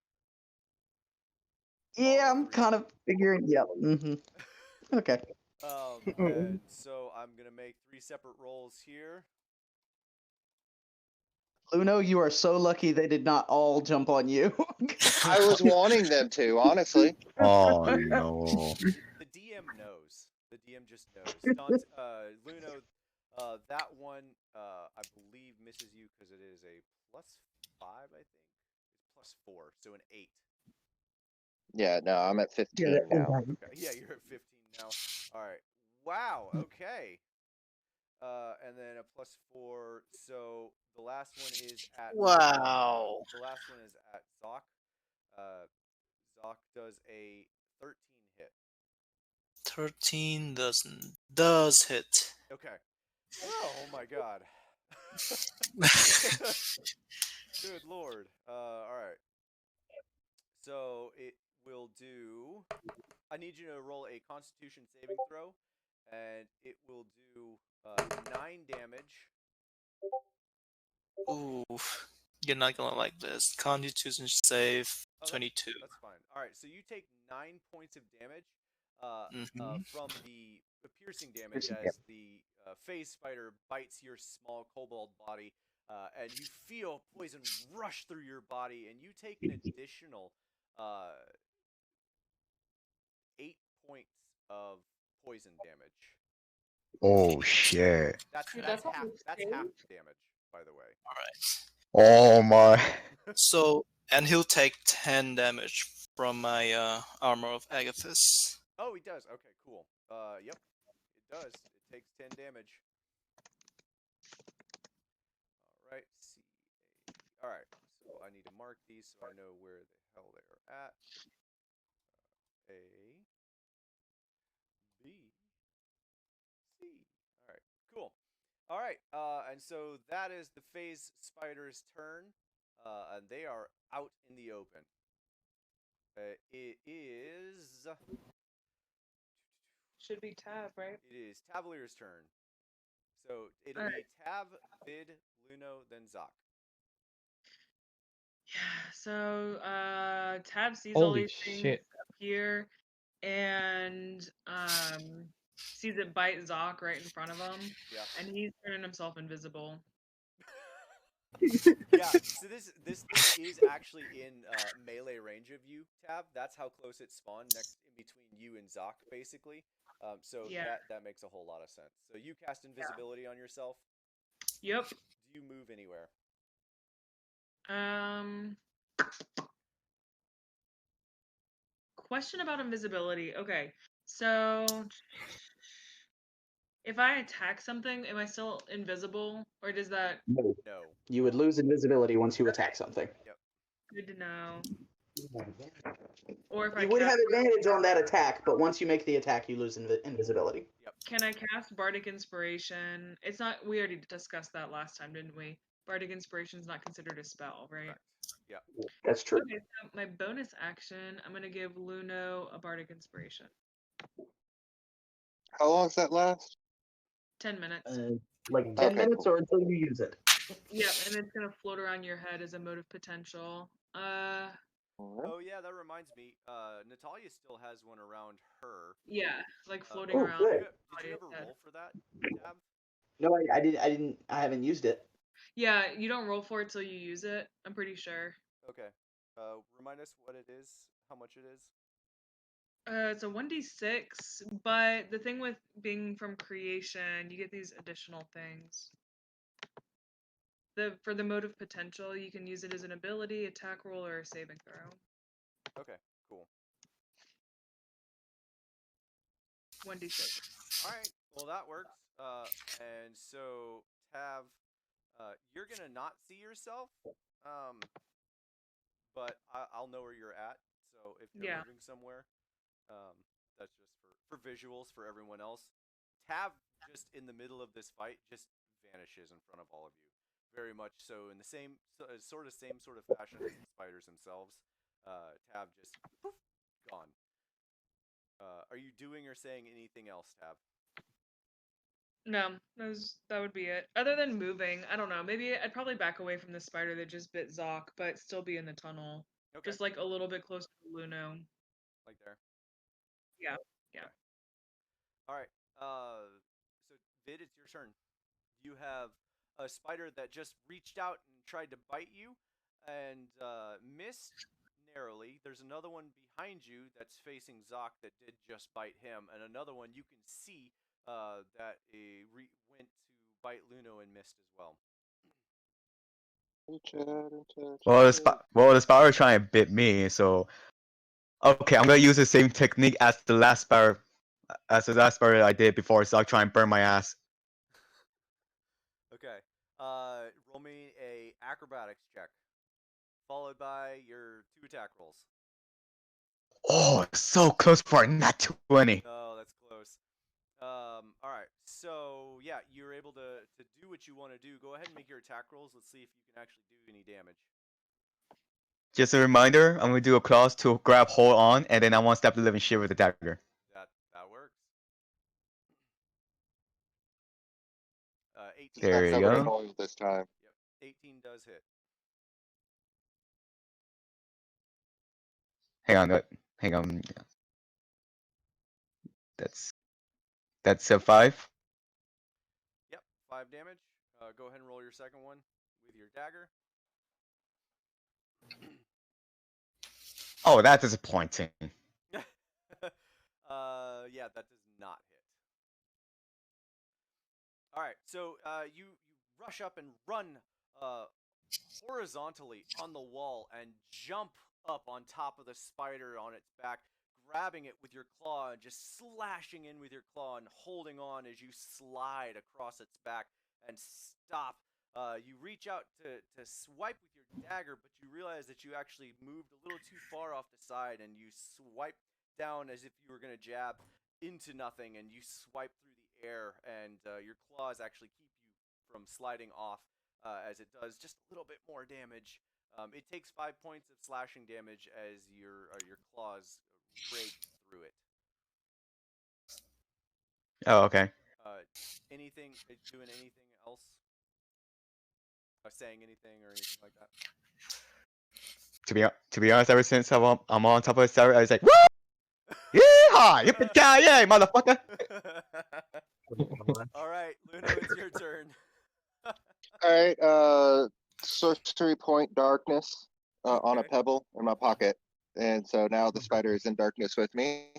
Yeah, All I'm three. kind of figuring. Yep. Okay. And so I'm gonna make 3 separate rolls here. Luno, you are so lucky they did not all jump on you. I was wanting them to, honestly. Oh no. The DM knows. The DM just knows. Luno, that one I believe misses you because it is a +5, I think. It's +4, so an 8. Yeah, no, I'm at 15 now. Okay, yeah, you're at 15 now. All right. Wow. Okay. And then a +4. So the last one is at. Wow. The last one is at Zoc. Zoc does a 13 hit. 13 does hit. Okay. Oh my god. Good lord. All right. So it will do. I need you to roll a Constitution saving throw, and it will do 9 damage. Ooh, you're not gonna like this. Constitution save Oh, 22. That's fine. All right, so you take 9 points of damage Mhm. from the piercing damage as the phase spider bites your small kobold body, and you feel poison rush through your body, and you take an additional 8 points of poison damage. Oh shit. That's Dude, that's that's half almost that's safe. half the damage, by the way. All right. Oh my. So, and he'll take 10 damage from my armor of Agathis. Oh, he does. Okay, cool. Yep, it does. It takes 10 damage. All right. C. All right. So I need to mark these so I know where the hell they are at. A. B. C. All right. Cool. All right. And so that is the phase spider's turn, and they are out in the open. It is. Should be Tab, right? It is Tavalier's turn. So it'll All be right. Tab, Vid, Luno, then Zoc. Yeah. So Tab sees all Holy these things shit. up here, and sees it bite Zoc right in front of him, Yeah. and he's turning himself invisible. Yeah. So this is actually in melee range of you, Tab. That's how close it spawned, next in between you and Zoc, basically. So Yeah. that makes a whole lot of sense. So you cast invisibility on yourself. Yep. Do you move anywhere? Question about invisibility. Okay, so if I attack something, am I still invisible, or does that? No. No. You would lose invisibility once you attack something. Yep. Good to know. Or if I You would cast, have advantage on that attack, but once you make the attack, you lose invisibility. Yep. can I cast Bardic Inspiration? It's not. We already discussed that last time, didn't we? Bardic Inspiration is not considered a spell, right? Correct. Yeah. That's true. Okay, so my bonus action, I'm gonna give Luno a Bardic Inspiration. How long does that last? 10 minutes. Like 10 Okay, minutes cool. or until you use it. Yep, and it's gonna float around your head as a mode of potential. Oh yeah, that reminds me. Natalia still has one around her. Yeah, like floating Oh, around. good. Did you ever roll for that, Tab? No, I haven't used it. Yeah, you don't roll for it till you use it. I'm pretty sure. Okay. Remind us what it is, how much it is. It's a 1d6, but the thing with being from creation, you get these additional things. For the mode of potential, you can use it as an ability, attack roll, or a saving throw. Okay, cool. 1d6. All right, well that works. And so Tav, you're gonna not see yourself, but I'll know where you're at. So if you're moving somewhere, that's just for visuals for everyone else. Tav, just in the middle of this fight, just vanishes in front of all of you. Very much so in the same sort of fashion as the spiders themselves. Tav just poof, gone. Are you doing or saying anything else, Tab? No, that would be it. Other than moving, I don't know. Maybe I'd probably back away from the spider that just bit Zoc, but still be in the tunnel. Okay. Just like a little bit closer to Luno. Like there. Yeah. Yeah. All right. So Vid, it's your turn. You have a spider that just reached out and tried to bite you, and missed narrowly. There's another one behind you that's facing Zoc that did just bite him, and another one you can see that went to bite Luno and missed as well. Well, the spider trying to bit me, so okay, I'm gonna use the same technique as the last spider, I did before. So I'll try and burn my ass. Okay. Roll me a acrobatics check, followed by your 2 attack rolls. Oh, so close for a nat 20. Oh, that's close. All right. So yeah, you're able to do what you want to do. Go ahead and make your attack rolls. Let's see if you can actually do any damage. Just a reminder, I'm gonna do a clause to grab hold on, and then I want to stab the living shit with the dagger. That works. 18. There you Covered go. it all this time. Yep. 18 does hit. Hang on. That's a 5. Yep. 5 damage. Go ahead and roll your second one with your dagger. Oh, that's disappointing. Yeah, that does not hit. All right, so you rush up and run horizontally on the wall and jump up on top of the spider on its back, grabbing it with your claw and just slashing in with your claw and holding on as you slide across its back and stop. You reach out to swipe with your dagger, but you realize that you actually moved a little too far off the side, and you swipe down as if you were going to jab into nothing, and you swipe through the air, and your claws actually keep you from sliding off as it does just a little bit more damage. It takes 5 points of slashing damage as your claws break through it. Oh, okay. Doing anything else? Saying anything or anything like that? To be honest, ever since I'm on top of the tower, I was like, woo! Yeehaw! Yippee-ki-yay, motherfucker! All right, Luno, it's your turn. Alright, sorcery point darkness on a Okay. pebble in my pocket. And so now the spider is in darkness with me.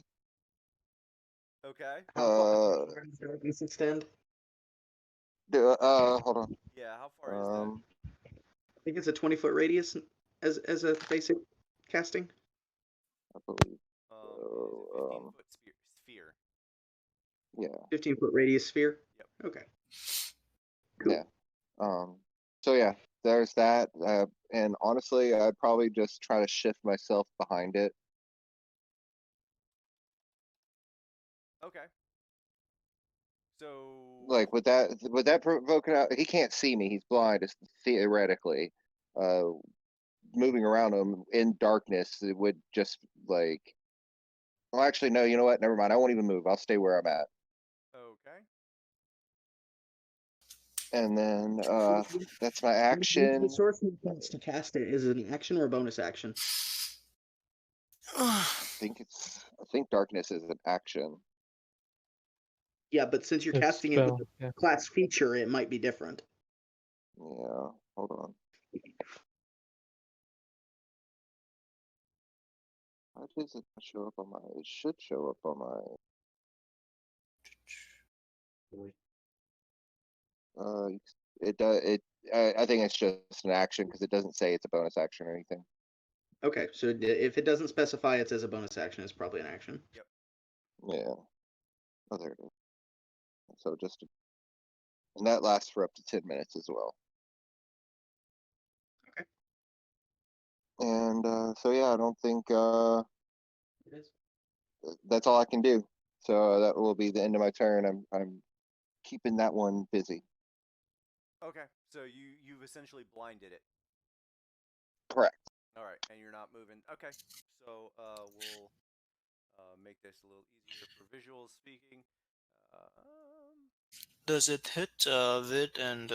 Okay. Uh, Does darkness extend? hold on. Yeah, how far is that? I think it's a 20-foot radius as a basic casting. I believe. It's a 15-foot sphere. Yeah. 15-foot radius sphere. Yep. Okay. Cool. Yeah. So yeah, there's that. And honestly, I'd probably just try to shift myself behind it. Okay. So Like would that provoke it out? He can't see me. He's blind. It's theoretically. Moving around him in darkness, it would just like. Well, actually, no. You know what? Never mind. I won't even move. I'll stay where I'm at. Okay. And then that's my action. The sorcery points to cast it is an action or a bonus action. I think darkness is an action. Yeah, but since you're It's casting it with spell, the yeah. class feature, it might be different. Yeah. Hold on. Why does it not show up on my? It should show up on my. It does. I think it's just an action because it doesn't say it's a bonus action or anything. Okay, so if it doesn't specify it as a bonus action, it's probably an action. Yep. Yeah. Oh, there it is. So and that lasts for up to 10 minutes as well. Okay. And so yeah, I don't think It is. that's all I can do. So that will be the end of my turn. I'm keeping that one busy. Okay. So you've essentially blinded it. Correct. All right, and you're not moving. Okay. So we'll make this a little easier for visual speaking. Does it hit Vid and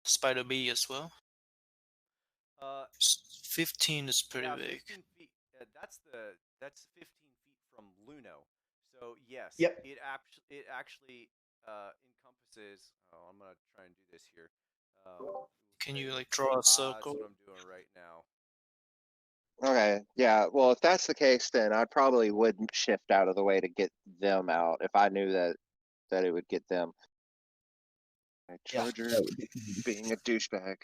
Spider B as well? Uh, 15 is pretty yeah, big. 15 feet. That's 15 feet from Luno. So yes, Yep. it actually encompasses. Oh, I'm gonna try and do this here. Can you like draw a That's circle? what I'm doing right now. Okay, yeah. Well, if that's the case, then I probably would shift out of the way to get them out if I knew that it would get them. My Yeah, Charger that would be- being a douchebag.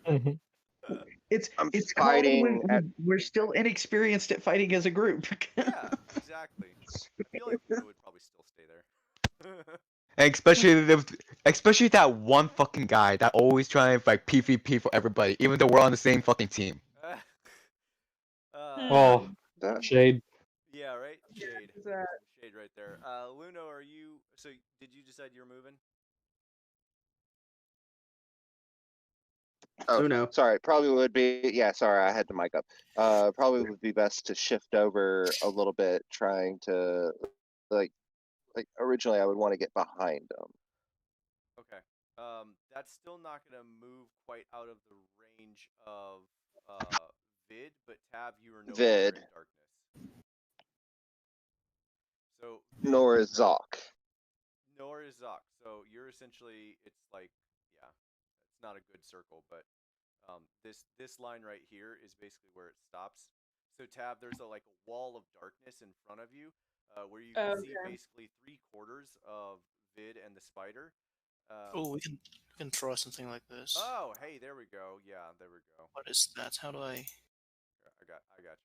Mhm. It's I'm it's fighting called at- we're still inexperienced at fighting as a group. Yeah, exactly. I feel like Luno would probably still stay there. And especially that one fucking guy that always trying to like PvP for everybody, even though we're on the same fucking team. Oh, that. shade. Yeah, right. Shade. Is that- Shade right there. Luno, are you? So did you decide you're moving? Oh, Uno. sorry. Probably would be. Yeah, sorry. I had the mic up. Probably would be best to shift over a little bit, trying to like originally I would want to get behind them. Okay. That's still not gonna move quite out of the range of Vid, but Tab, you are no longer Vid. in darkness. So Nor is Zoc. nor is Zoc. So you're essentially, it's like, yeah, it's not a good circle, but this line right here is basically where it stops. So Tab, there's a wall of darkness in front of you, where you can see Okay. basically 3/4 of Vid and the spider. Oh, we can draw something like this. Oh, hey, there we go. Yeah, there we go. What is that? How do I? Here, I gotcha.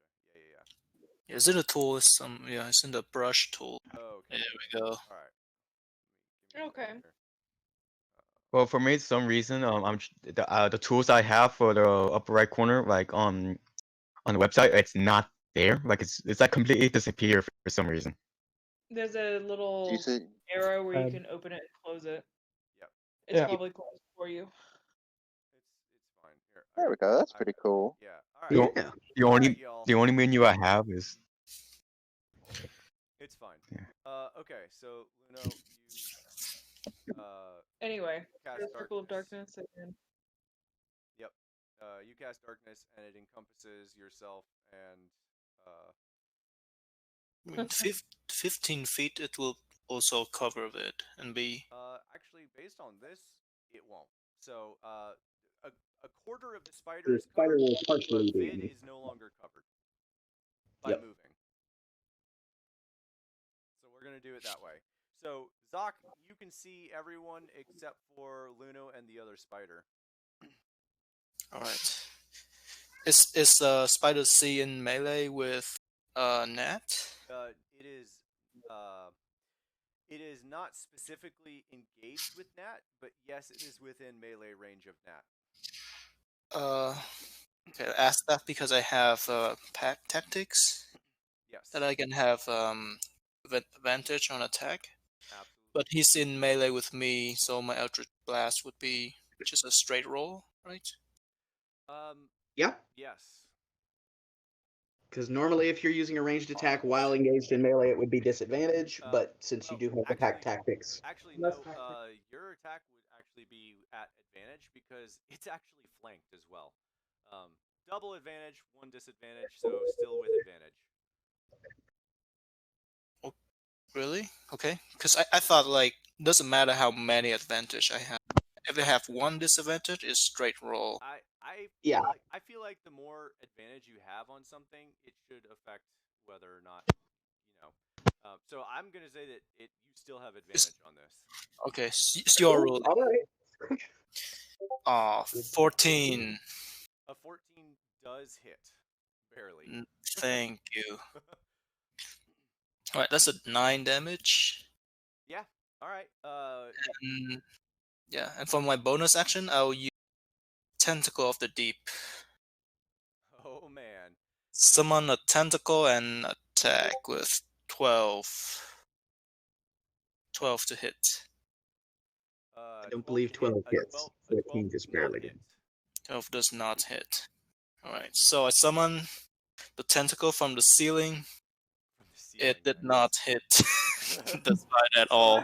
Yeah. Is it a tool? It's it's in the brush tool. Oh, okay. There we go. All right. Give me a Okay. second here. Well, for me, some reason, the tools I have for the upper right corner, like on the website, it's not there. Like it's like completely disappeared for some reason. There's a Do little you see? arrow where you can open it and close it. Yep. It's Yeah. probably closed for you. It's fine. Here. There we go. That's pretty cool. Yeah. All right. Yeah. The All only right, y'all. the only menu I have is It's fine. Yeah. Okay. So Luno, you Anyway, cast the circle of darkness again. Yep. You cast darkness, and it encompasses yourself and I mean, 15 feet. It will also cover it and be. actually, based on this, it won't. So a quarter of the spider is spider covered, will but partially be Vid in. is no longer covered by Yep. moving. So we're gonna do it that way. So Zoc, you can see everyone except for Luno and the other spider. All right. Is Spider C in melee with Nat? It is not specifically engaged with Nat, but yes, it is within melee range of Nat. Okay. I asked that because I have pack tactics Yes. that I can have advantage on attack. Absolutely. But he's in melee with me, so my Eldritch Blast would be just a straight roll, right? Yeah. Yes. Because normally, if you're using a ranged attack while engaged in melee, it would be disadvantage. But since you well, do have the pack tactics, Actually, Less no. tactic. Your attack would actually be at advantage because it's actually flanked as well. Double advantage, one disadvantage, so still with advantage. Oh, really? Okay. Because I thought like doesn't matter how many advantage I have. If I have one disadvantage, it's straight roll. Yeah. I feel like the more advantage you have on something, it should affect whether or not so I'm gonna say that you still have advantage on this. Okay, it's your roll. all right. 14. A 14 does hit, barely. Thank you. All right, that's a 9 damage. Yeah. All right. And, yeah, and for my bonus action, I'll use Tentacle of the Deep. Oh man. Summon a tentacle and attack with 12. 12 to hit. I don't believe 12 hits. 14 just barely did. 12 does not hit. Alright, so I summon the tentacle from the ceiling. It did not hit the side at all.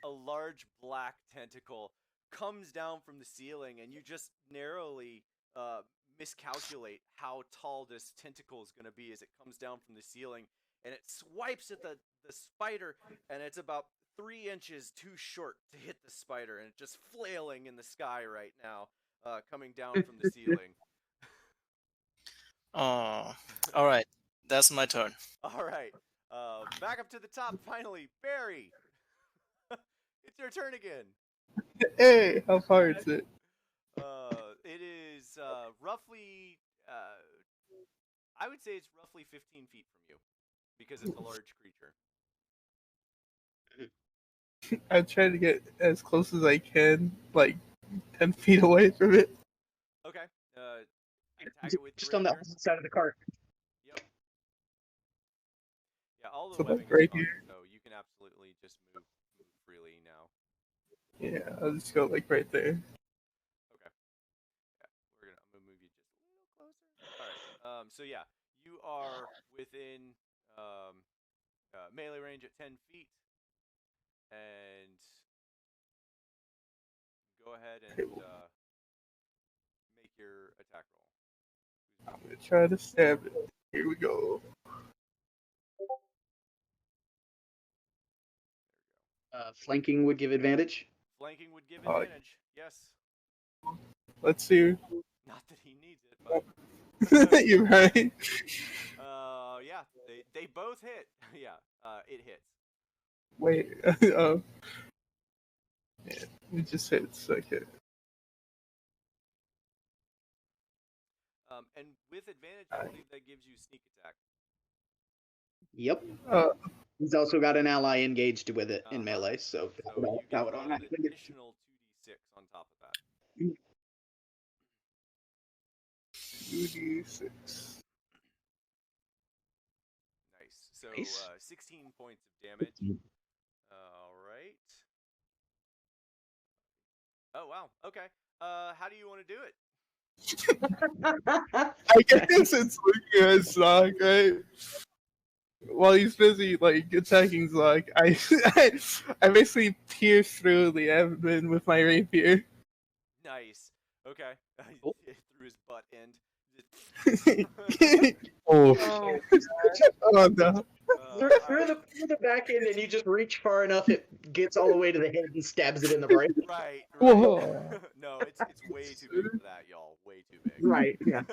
A large black tentacle comes down from the ceiling, and you just narrowly miscalculate how tall this tentacle is going to be as it comes down from the ceiling, and it swipes at the spider, and it's about 3 inches too short to hit the spider, and it's just flailing in the sky right now, coming down from the ceiling. Oh, all right. That's my turn. All right, back up to the top. Finally, Barry, it's your turn again. Hey, how far is it? It is roughly. I would say it's roughly 15 feet from you, because it's a large creature. I try to get as close as I can, like 10 feet away from it. Okay. Attack it with Just your on the rapier. opposite side of the cart. Yep. Yeah, all the So, like, webbing right is fine, here? so you can absolutely just move freely now. Yeah, I'll just go like right there. Okay. Yeah, I'm gonna move you just a little closer. All right. So yeah, you are within melee range at 10 feet, and go ahead and make your attack roll. I'm gonna try to stab it. Here we go. Flanking would give advantage. Flanking would give Oh. advantage. Yes. Let's see. Not that he needs it, but You're right. yeah, they both hit. Yeah, it hits. Wait. Yeah, it just hits. Okay. And with advantage, I believe that gives you sneak attack. Yep. Uh, He's also got an ally engaged with it in Uh-huh. melee, so So you that get would an automatically get additional 2d6 on top of that. 2d6. Nice. So Nice. 16 points of damage. All right. Oh wow. Okay. How do you want to do it? I guess it's looking at Zoc, right? While he's busy like attacking Zoc, I basically pierce through the abdomen with my rapier. Nice. Okay. Cool. Through his butt end. Oh, Oh, Oh no. through the back end, and you just reach far enough, it gets all the way to the head and stabs it in the brain. Right. Whoa. No, it's way too big for that, y'all. Way too big. Right. Yeah.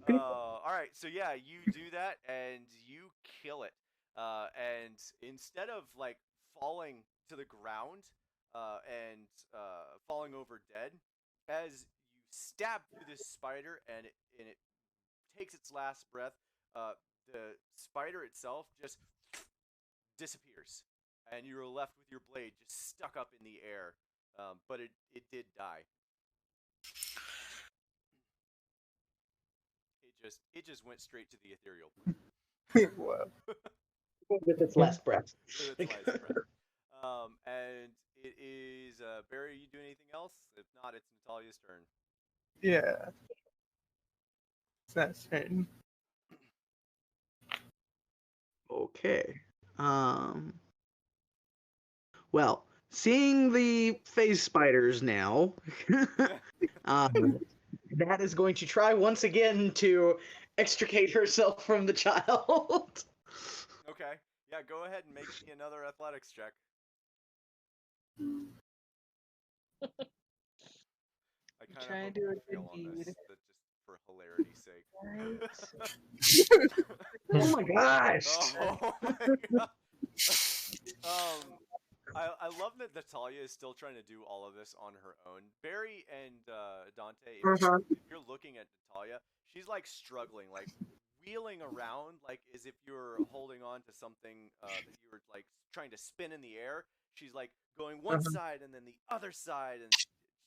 All right. So yeah, you do that and you kill it. And instead of like falling to the ground and falling over dead, as you stab through this spider and it takes its last breath, the spider itself just disappears, and you're left with your blade just stuck up in the air. But it did die. It just went straight to the ethereal plane. Wow. With its last breath. With its last breath. And it is Barry. You do anything else? If not, it's Natalia's turn. Yeah. It's that turn. Okay. Well, seeing the phase spiders now, that is going to try once again to extricate herself from the child. Okay. Yeah. Go ahead and make me another athletics check. I kind Try of to do hope a you good fail on this, deed. just for hilarity's sake. Oh my gosh! Oh my god. I love that Natalia is still trying to do all of this on her own. Barry and Dante, if you're looking at Natalia, she's like struggling, like wheeling around, like as if you're holding on to something that you were like trying to spin in the air. She's like going one side and then the other side, and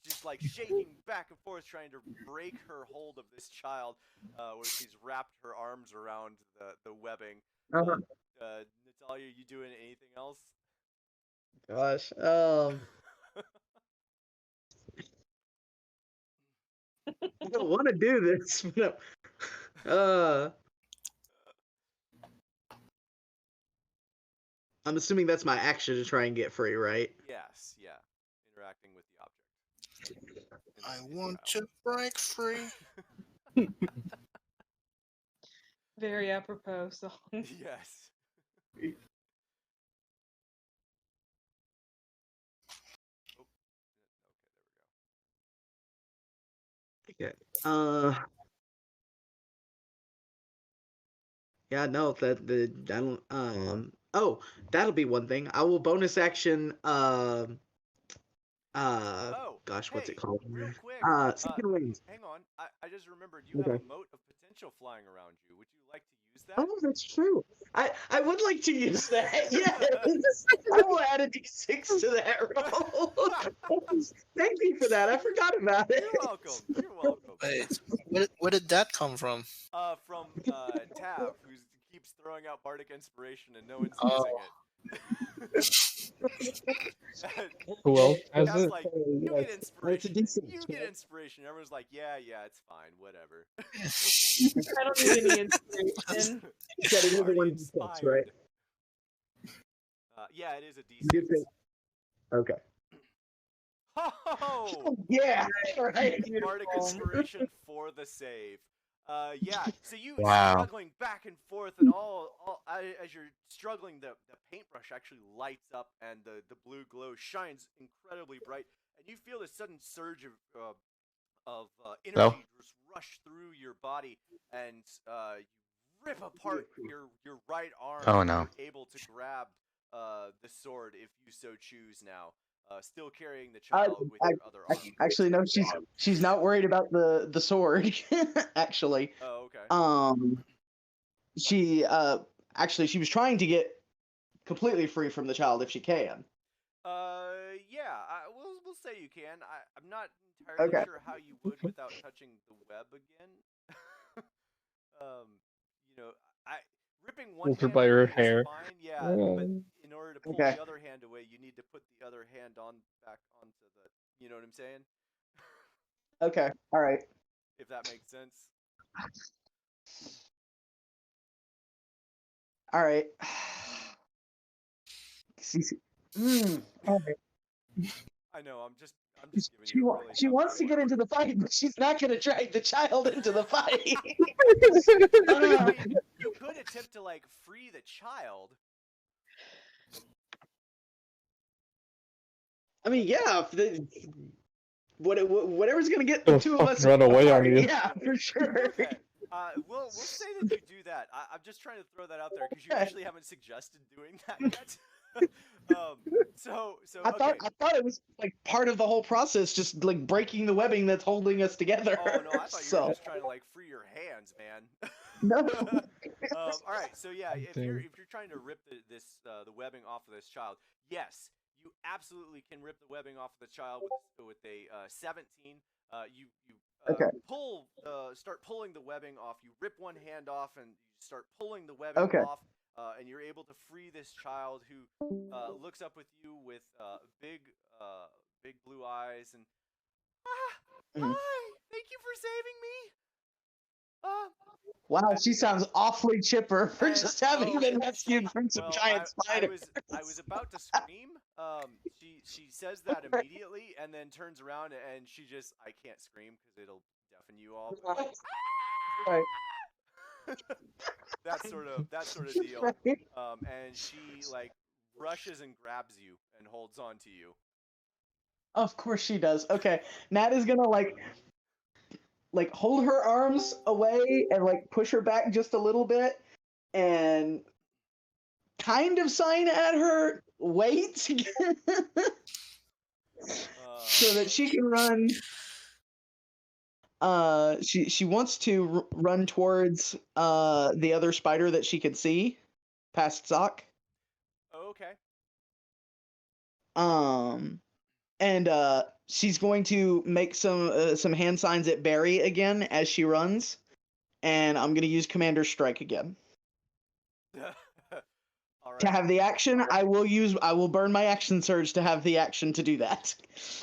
just like shaking back and forth, trying to break her hold of this child, where she's wrapped her arms around the webbing. Natalia, you doing anything else? Gosh. I don't want to do this. But, I'm assuming that's my action to try and get free, right? Yes, yeah. Interacting with the I want to break free. Very apropos song. Yes. Okay. Yeah, no, I don't. Oh, that'll be one thing. I will bonus action. Oh, Gosh, what's hey, it called? real quick. Second wings. Hang on. I just remembered you have Okay. a mote of potential flying around you. Would you like to use that? Oh, that's true. I would like to use that. Yes, I will add a d6 to that roll. Thank you for that. I forgot about it. You're welcome. You're welcome. Wait, where did that come from? From Tav, who keeps throwing out Bardic Inspiration and no one's Oh. using it. Who else has Tav's it? like, you get It's a inspiration. decent You get inspiration. Everyone's like, yeah, it's fine, whatever. I don't need any inspiration. You said it was Already a 1d6, inspired. right? Yeah, it is a You did D6. say- Okay. Oh! Yeah. Right. Bardic Inspiration for the save. Yeah. So you Wow. struggling back and forth, and as you're struggling, the paintbrush actually lights up, and the blue glow shines incredibly bright, and you feel this sudden surge of energy just rush through your body, and you rip apart your right arm. Oh, and no. You're able to grab the sword if you so choose now. Still carrying the child with your other arm. Actually, no, she's not worried about the sword. Actually, Oh, okay. she she was trying to get completely free from the child if she can. Yeah, we'll say you can. I'm not entirely Okay. sure how you would without touching the web again. Ripping one Hold her hand by her away is hair. fine, yeah, but in order to pull Okay. the other hand away, you need to put the other hand back onto the, you know what I'm saying? Okay, all right. If that makes sense. All right. All right. I know. I'm just giving you a really She tough wants to time. get into the fight, but she's not going to drag the child into the fight. I mean, you could attempt to like free the child. I mean, yeah. Whatever's going to get the He'll two of us fucking run away on apart, you. yeah, for sure. Okay. We'll say that you do that. I'm just trying to throw that out there because you actually haven't suggested doing that yet. So I okay. thought it was like part of the whole process, just like breaking the webbing that's holding us together. Oh no, I thought you were just trying to like free your hands, man. No. All right, so yeah, if you're trying to rip the webbing off of this child, yes, you absolutely can rip the webbing off of the child with a 17. You Okay. start pulling the webbing off. You rip one hand off and you start pulling the webbing Okay. off, and you're able to free this child who looks up with you with big blue eyes and hi, thank you for saving me. Wow, she sounds awfully chipper for And- just having oh, been rescued from some well, giant spiders. I was about to scream. She says that immediately and then turns around and she just I can't scream because it'll deafen you all. But like, Right. that sort of deal. And she like rushes and grabs you and holds on to you. Of course she does. Okay, Nat is gonna like hold her arms away and like push her back just a little bit and kind of sign at her, wait, so that she can run. She wants to run towards the other spider that she can see past Zoc. Oh, okay. And she's going to make some hand signs at Barry again as she runs, and I'm going to use Commander Strike again. All right. To have the action, I will burn my action surge to have the action to do that.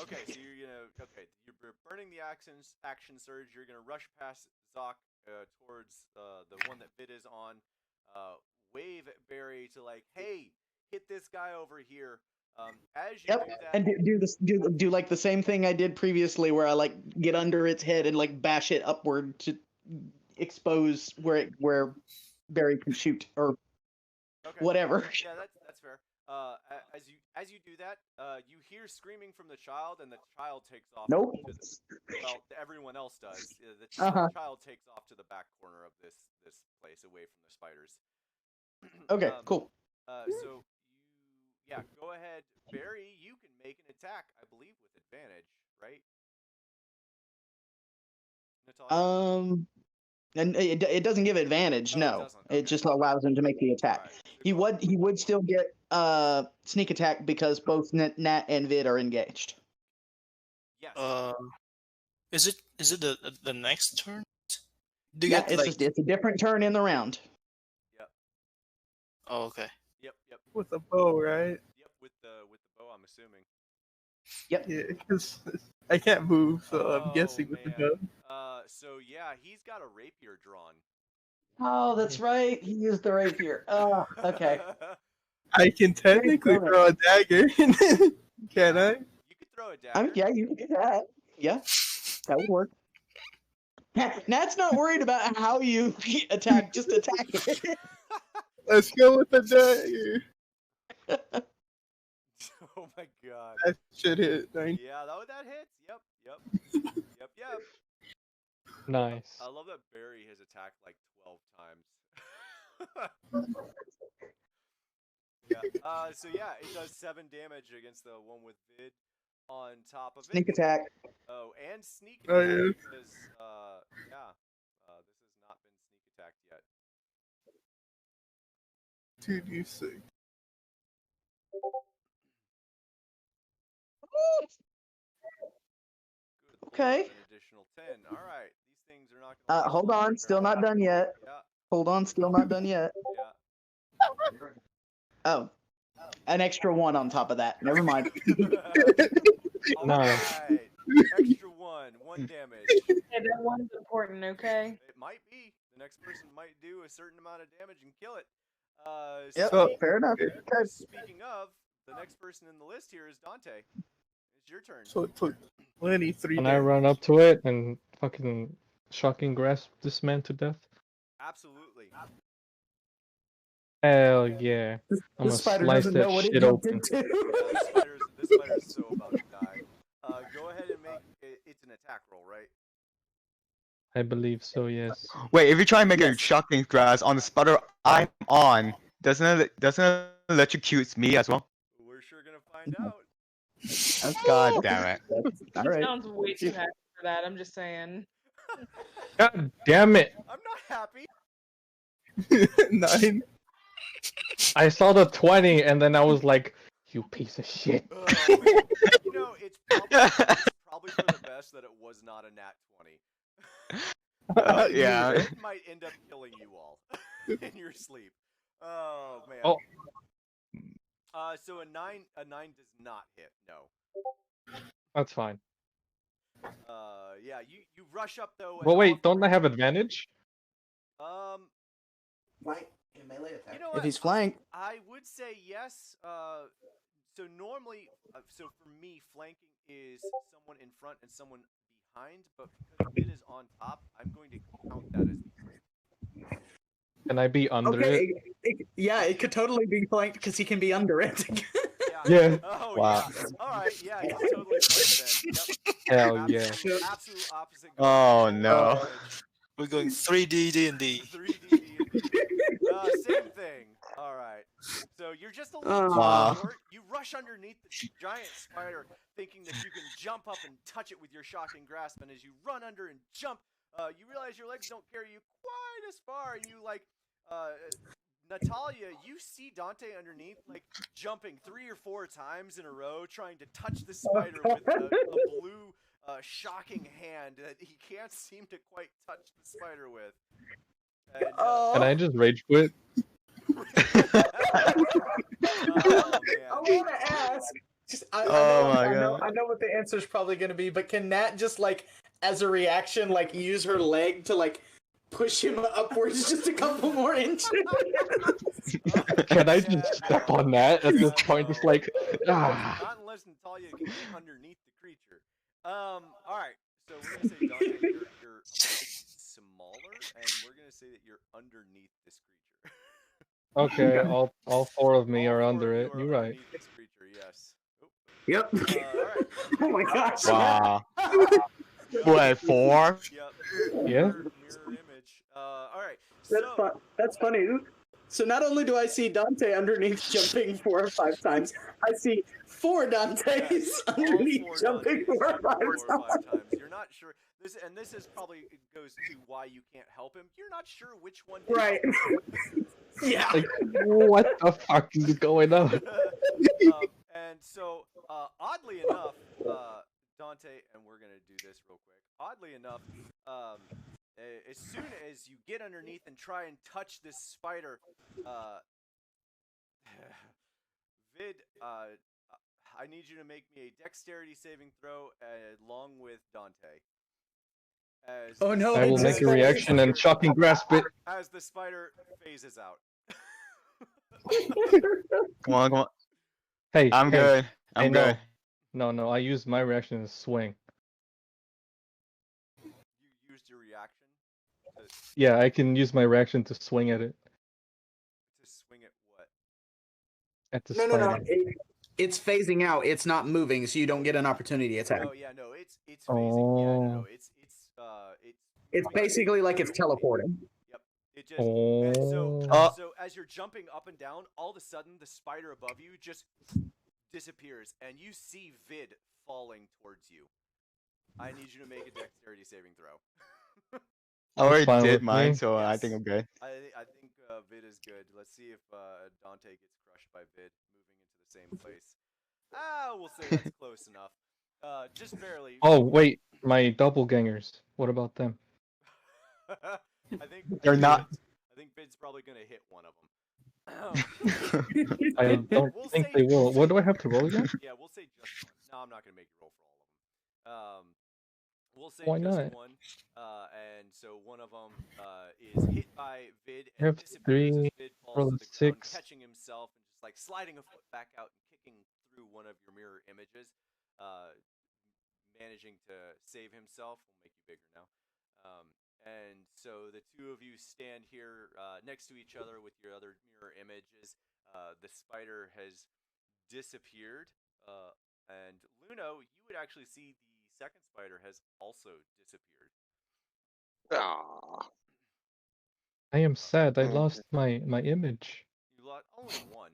Okay, so you're burning the action surge. You're gonna rush past Zoc towards the one that Vid is on. Wave at Barry to like, hey, hit this guy over here. As you Yep. do that, And do like the same thing I did previously, where I like get under its head and like bash it upward to expose where Barry can shoot or okay. whatever. Yeah, that's fair. As you do that, you hear screaming from the child, and the child takes off. Nope. Well, everyone else does. The child takes off to the back corner of this place, away from the spiders. Okay, cool. So go ahead, Barry. You can make an attack, I believe, with advantage, right? Natalia? And it doesn't give advantage. Oh, No, it doesn't. Okay. it just allows him to make the attack. Alright. He would still get sneak attack because both Nat and Vid are engaged. Yes. Is it the next turn? Do you Yeah, get, it's a different turn in the round. Yep. Oh, okay. Yep. With a bow, right? Yep. With the bow, I'm assuming. Yep. Yeah, because I can't move, so I'm guessing with the bow. So yeah, he's got a rapier drawn. Oh, that's right. He used the rapier. Oh, okay. I can technically throw a dagger, can I? You could throw a dagger. Yeah, you can do that. Yeah, that would work. Nat's not worried about how you attack. Just attack it. Let's go with the dagger. Oh my god. That should hit. 9. Yeah, that hits. Yep. Yep. Nice. I love that Barry has attacked like 12 times. Yeah. So yeah, it does 7 damage against the one with Vid. On top of it, Sneak attack. Oh, and sneak attack. Oh, yeah. Because, this has not been sneak attacked yet. 2d6. Okay. An additional 10. All right. These things are not going to... Hold on. Still not done yet. Yeah. Hold on. Still not done yet. Yeah. Oh. An extra 1 on top of that. Never mind. All Nice. right. Extra 1 damage. Hey, that one's important, okay? It might be. The next person might do a certain amount of damage and kill it. Yep, So- fair enough. Okay. Speaking of, the next person in the list here is Dante. It's your turn. So it took 23 Can I run up to it and fucking shocking grasp this man to death? Absolutely. Hell yeah. I'm gonna spider slice doesn't know that what it shit jumped open. into. This spider's so about to die. Go ahead and make it's an attack roll, right? I believe so, yes. Wait, if you try and make a shocking grasp on the spider I'm on, doesn't it electrocute me as well? We're sure gonna find out. God damn it. All He right. sounds way too happy for that. I'm just saying. God damn it! I'm not happy. 9. I saw the 20 and then I was like, you piece of shit. You know, it's probably for the best that it was not a nat 20. Yeah. It might end up killing you all in your sleep. Oh man. Oh. So a 9 does not hit. No. That's fine. Yeah, you rush up though. But wait, don't I have advantage? Melee attack. You know If what? he's flanked. I would say yes. So normally, so for me, flanking is someone in front and someone behind, but because it is on top, I'm going to count that as the first. Can I be under Okay. it? Yeah, it could totally be flanked because he can be under it. Yeah. Oh, Wow. yeah. All right. Yeah, he's totally flanked then. Yep. Hell yeah. Absolute opposite. Oh no. We're going 3D D&D. 3D. Same thing. All right. So you're just a little Wow. short. You rush underneath the giant spider, thinking that you can jump up and touch it with your shocking grasp. And as you run under and jump, you realize your legs don't carry you quite as far. And you Natalia, you see Dante underneath, like jumping 3 or 4 times in a row, trying to touch the spider with a blue, shocking hand that he can't seem to quite touch the spider with. And, Can I just rage quit? oh, I man. want to ask. I know what the answer is probably going to be, but can Nat just like, as a reaction, like use her leg to like push him upwards just a couple more inches? Can I just step on that at this point? Just like, Ah. Not unless Natalia can get underneath the creature. All right. So we're gonna say Dante, you're smaller, and we're gonna say that you're underneath this creature. Okay, all four of me All are four under of you it. are You're right. underneath this creature. Yes. Oop. Yep. All right. Oh my gosh. Wow. Yep. What, 4? Yep. Yeah. Mirror image. All right. That's So That's funny. So not only do I see Dante underneath jumping 4 or 5 times, I see 4 Dantes yes, all underneath four jumping Dantes 4 or 5 4 or times. 5 times. You're not sure. This is probably goes to why you can't help him. You're not sure which one. To Right. help. Yeah. Like, what the fuck is going on? And so, oddly enough, Dante, and we're gonna do this real quick. Oddly enough, as soon as you get underneath and try and touch this spider, Vid, I need you to make me a dexterity saving throw along with Dante. Oh no! I will make a reaction and shocking grasp it. As the spider phases out. Come on, come on. Hey, I'm hey, good. hey, I'm no. good. No, I used my reaction to swing. You used your reaction Yeah, I can use my reaction to swing at it. to swing at what? At the No. spider. It's phasing out. It's not moving, so you don't get an opportunity attack. No, yeah, no, it's phasing. Yeah, no, Oh. It's basically like it's teleporting. Yep. It just and Oh. so as you're jumping up and down, all of a sudden the spider above you just disappears, and you see Vid falling towards you. I need you to make a dexterity saving throw. I already fine did with mine, me. so I Yes. think I'm good. I think Vid is good. Let's see if Dante gets crushed by Vid moving into the same place. We'll say that's close enough. Just barely. Oh wait, my doppelgangers. What about them? I think They're not. I think Vid's probably gonna hit one of them. I don't We'll think say- they will. we'll What say- do I have to roll again? Yeah, we'll say just one. No, I'm not gonna make you roll for all of them. We'll say Why just not? one. And so one of them is hit by Vid I and have disappears 3, as Vid falls roll to a the ground, 6. catching himself and just like sliding a foot back out and kicking through one of your mirror images. Managing to save himself. We'll make you bigger now. And so the two of you stand here next to each other with your other mirror images. The spider has disappeared. And Luno, you would actually see the second spider has also disappeared. Ah. I am sad. I Okay. lost my image. You lost only one.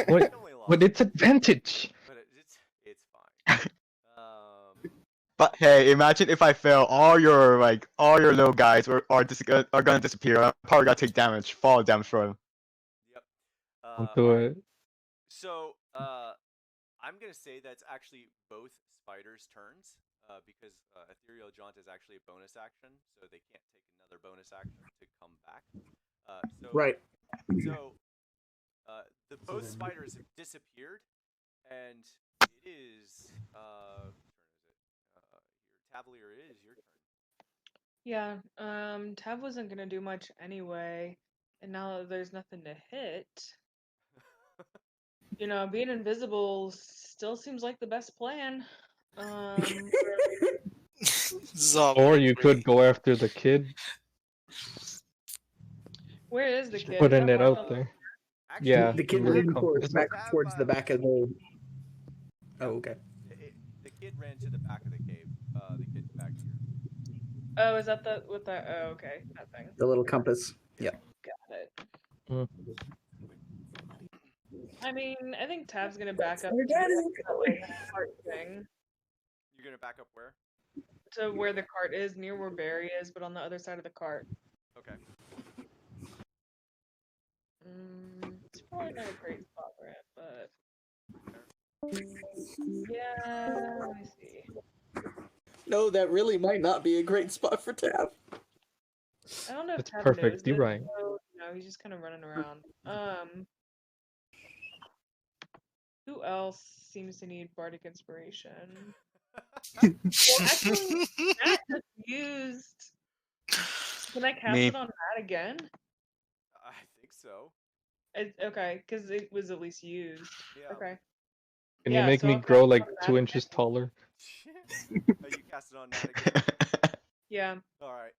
What? You only lost But it's advantage. but it's fine. But hey, imagine if I fail, all your little guys are gonna disappear. I'm probably gonna take damage, fall damage from. Yep. Don't do alright. it. So I'm gonna say that's actually both spiders' turns because Ethereal Jaunt is actually a bonus action, so they can't take another bonus action to come back. Right. So the both spiders have disappeared, and it is whose turn is it? Your Tavalier, it is your turn. Yeah, Tav wasn't gonna do much anyway, and now that there's nothing to hit, being invisible still seems like the best plan. Zombie Or you could free. go after the kid. Where is the kid? Is Putting that it one out of the- there. Actually, Yeah, The kid little ran compass. towards the back of the. Oh, okay. The kid ran to the back of the cave. The kid's back here. Oh, is that the with the? Oh, okay, that thing. The little compass. Yep. Got it. Mm. I mean, I think Tav's gonna back up Your to dad the cart thing, You're gonna back up where? to where the cart is, near where Barry is, but on the other side of the cart. Okay. It's probably not a great spot for it, but yeah, let me see. No, that really might not be a great spot for Tav. I don't know if It's Tav perfect. knows You're this, right. so, he's just kind of running around. Who else seems to need Bardic Inspiration? Well, actually, Matt just used. Can I cast Me. it on Matt again? I think so. Okay, because it was at least used. Yeah. Okay. Can you Yeah, make so me I'll grow cast like it on 2 Nat inches again. taller? You cast it on Nat again. Yeah. All right.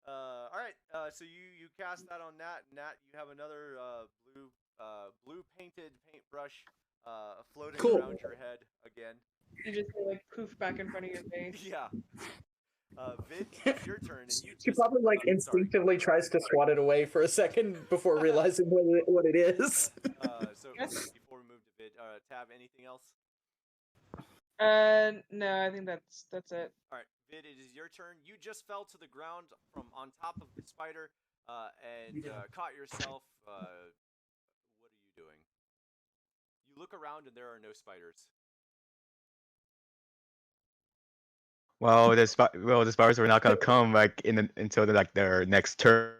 All right. So you cast that on Nat. Nat, you have another blue painted paintbrush floating Cool. around your head again. You just like poof back in front of your face. Yeah. Vid, it's your turn, and you She just probably like sorry. instinctively tries to swat it away for a second before realizing what it is. So Yes. before we move to Vid, Tab, anything else? No, I think that's it. All right, Vid, it is your turn. You just fell to the ground from on top of the spider, and caught yourself. What are you doing? You look around, and there are no spiders. Well, the spiders were not gonna come like until their next turn.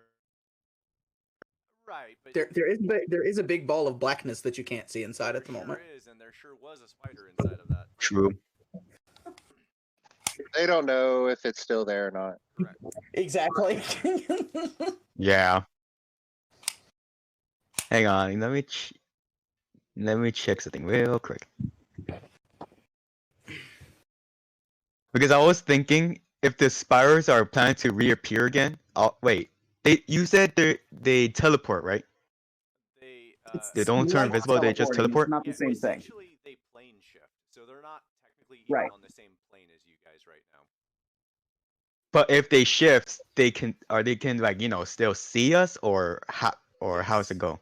Right, but There is a big ball of blackness that you can't see inside at the there moment. sure is, and there sure was a spider inside of that. True. They don't know if it's still there or not. Correct. Exactly. Yeah. Hang on, let me check something real quick. Because I was thinking if the spirals are planning to reappear again. Oh wait, you said they teleport, right? They don't turn like invisible. They just teleporting, it's teleport. not the same thing. Essentially, they plane shift, so they're not technically even Right. on the same plane as you guys right now. But if they shift, they can like still see us or how's it go?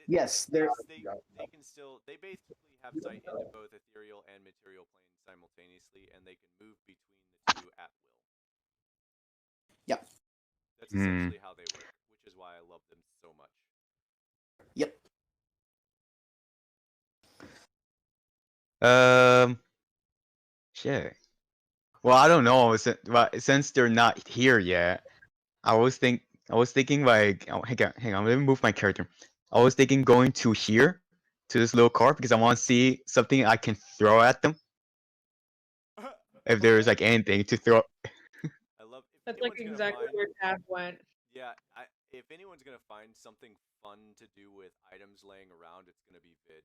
Yes, they can still they basically have sight into both ethereal and material planes simultaneously, and they can move between the two at will. Yep. That's essentially how they work, which is why I love them so much. Yep. Shit. Well, I don't know. Since they're not here yet, I was thinking like, oh, hang on, let me move my character. I was thinking going to here, to this little car, because I want to see something I can throw at them. If there's like anything to throw. I love. That's like exactly where Tab went. Yeah, if anyone's gonna find something fun to do with items laying around, it's gonna be Vid.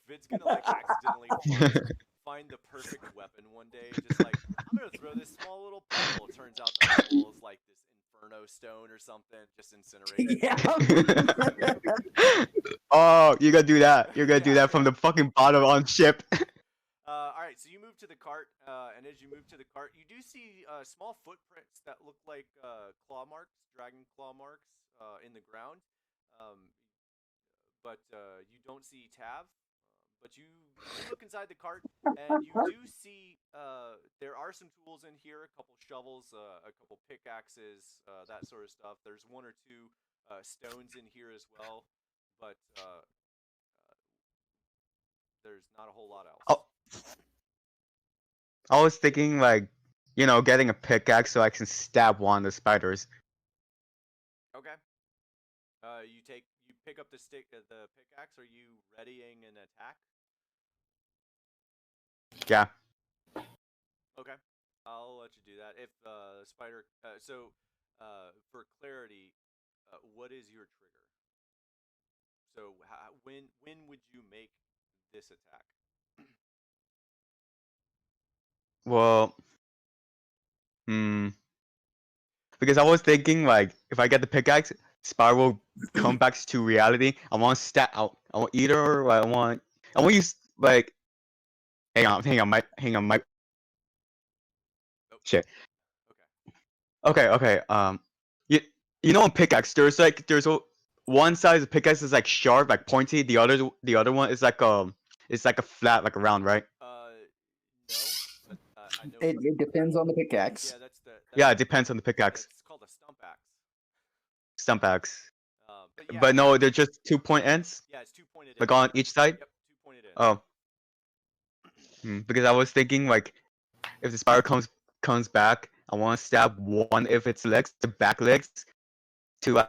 Vid's gonna like accidentally find the perfect weapon one day. Just like, I'm gonna throw this small little pebble. It turns out the pebble is like this inferno stone or something, just incinerated. Oh, you're gonna do that. You're gonna do that from the fucking bottom on ship. All right, so you move to the cart, and as you move to the cart, you do see small footprints that look like claw marks, dragon claw marks in the ground. But you don't see Tav. But you look inside the cart, and you do see there are some tools in here, a couple shovels, a couple pickaxes, that sort of stuff. There's one or two stones in here as well, but there's not a whole lot else. Oh. I was thinking like, getting a pickaxe so I can stab one of the spiders. Okay. You pick up the pickaxe. Are you readying an attack? Yeah. Okay. I'll let you do that. If the spider, for clarity, what is your trigger? So when would you make this attack? Well, because I was thinking like, if I get the pickaxe, spider will come back to reality. I want stat out. I want either. I want use like. Hang on, Mike. Oh. Shit. Okay. You know, on pickaxe, there's one side of the pickaxe is like sharp, like pointy. The other one is like it's like a flat, like a round, right? No, but I know. It depends on the pickaxe. Yeah, that's yeah, it depends on the pickaxe. It's called a stump axe. Stump axe. But yeah. But no, they're just 2-point ends. Yeah, it's 2 pointed. Like on each side. Yep, 2 pointed ends. Oh. Because I was thinking like, if the spider comes back, I want to stab one of its legs, the back legs, to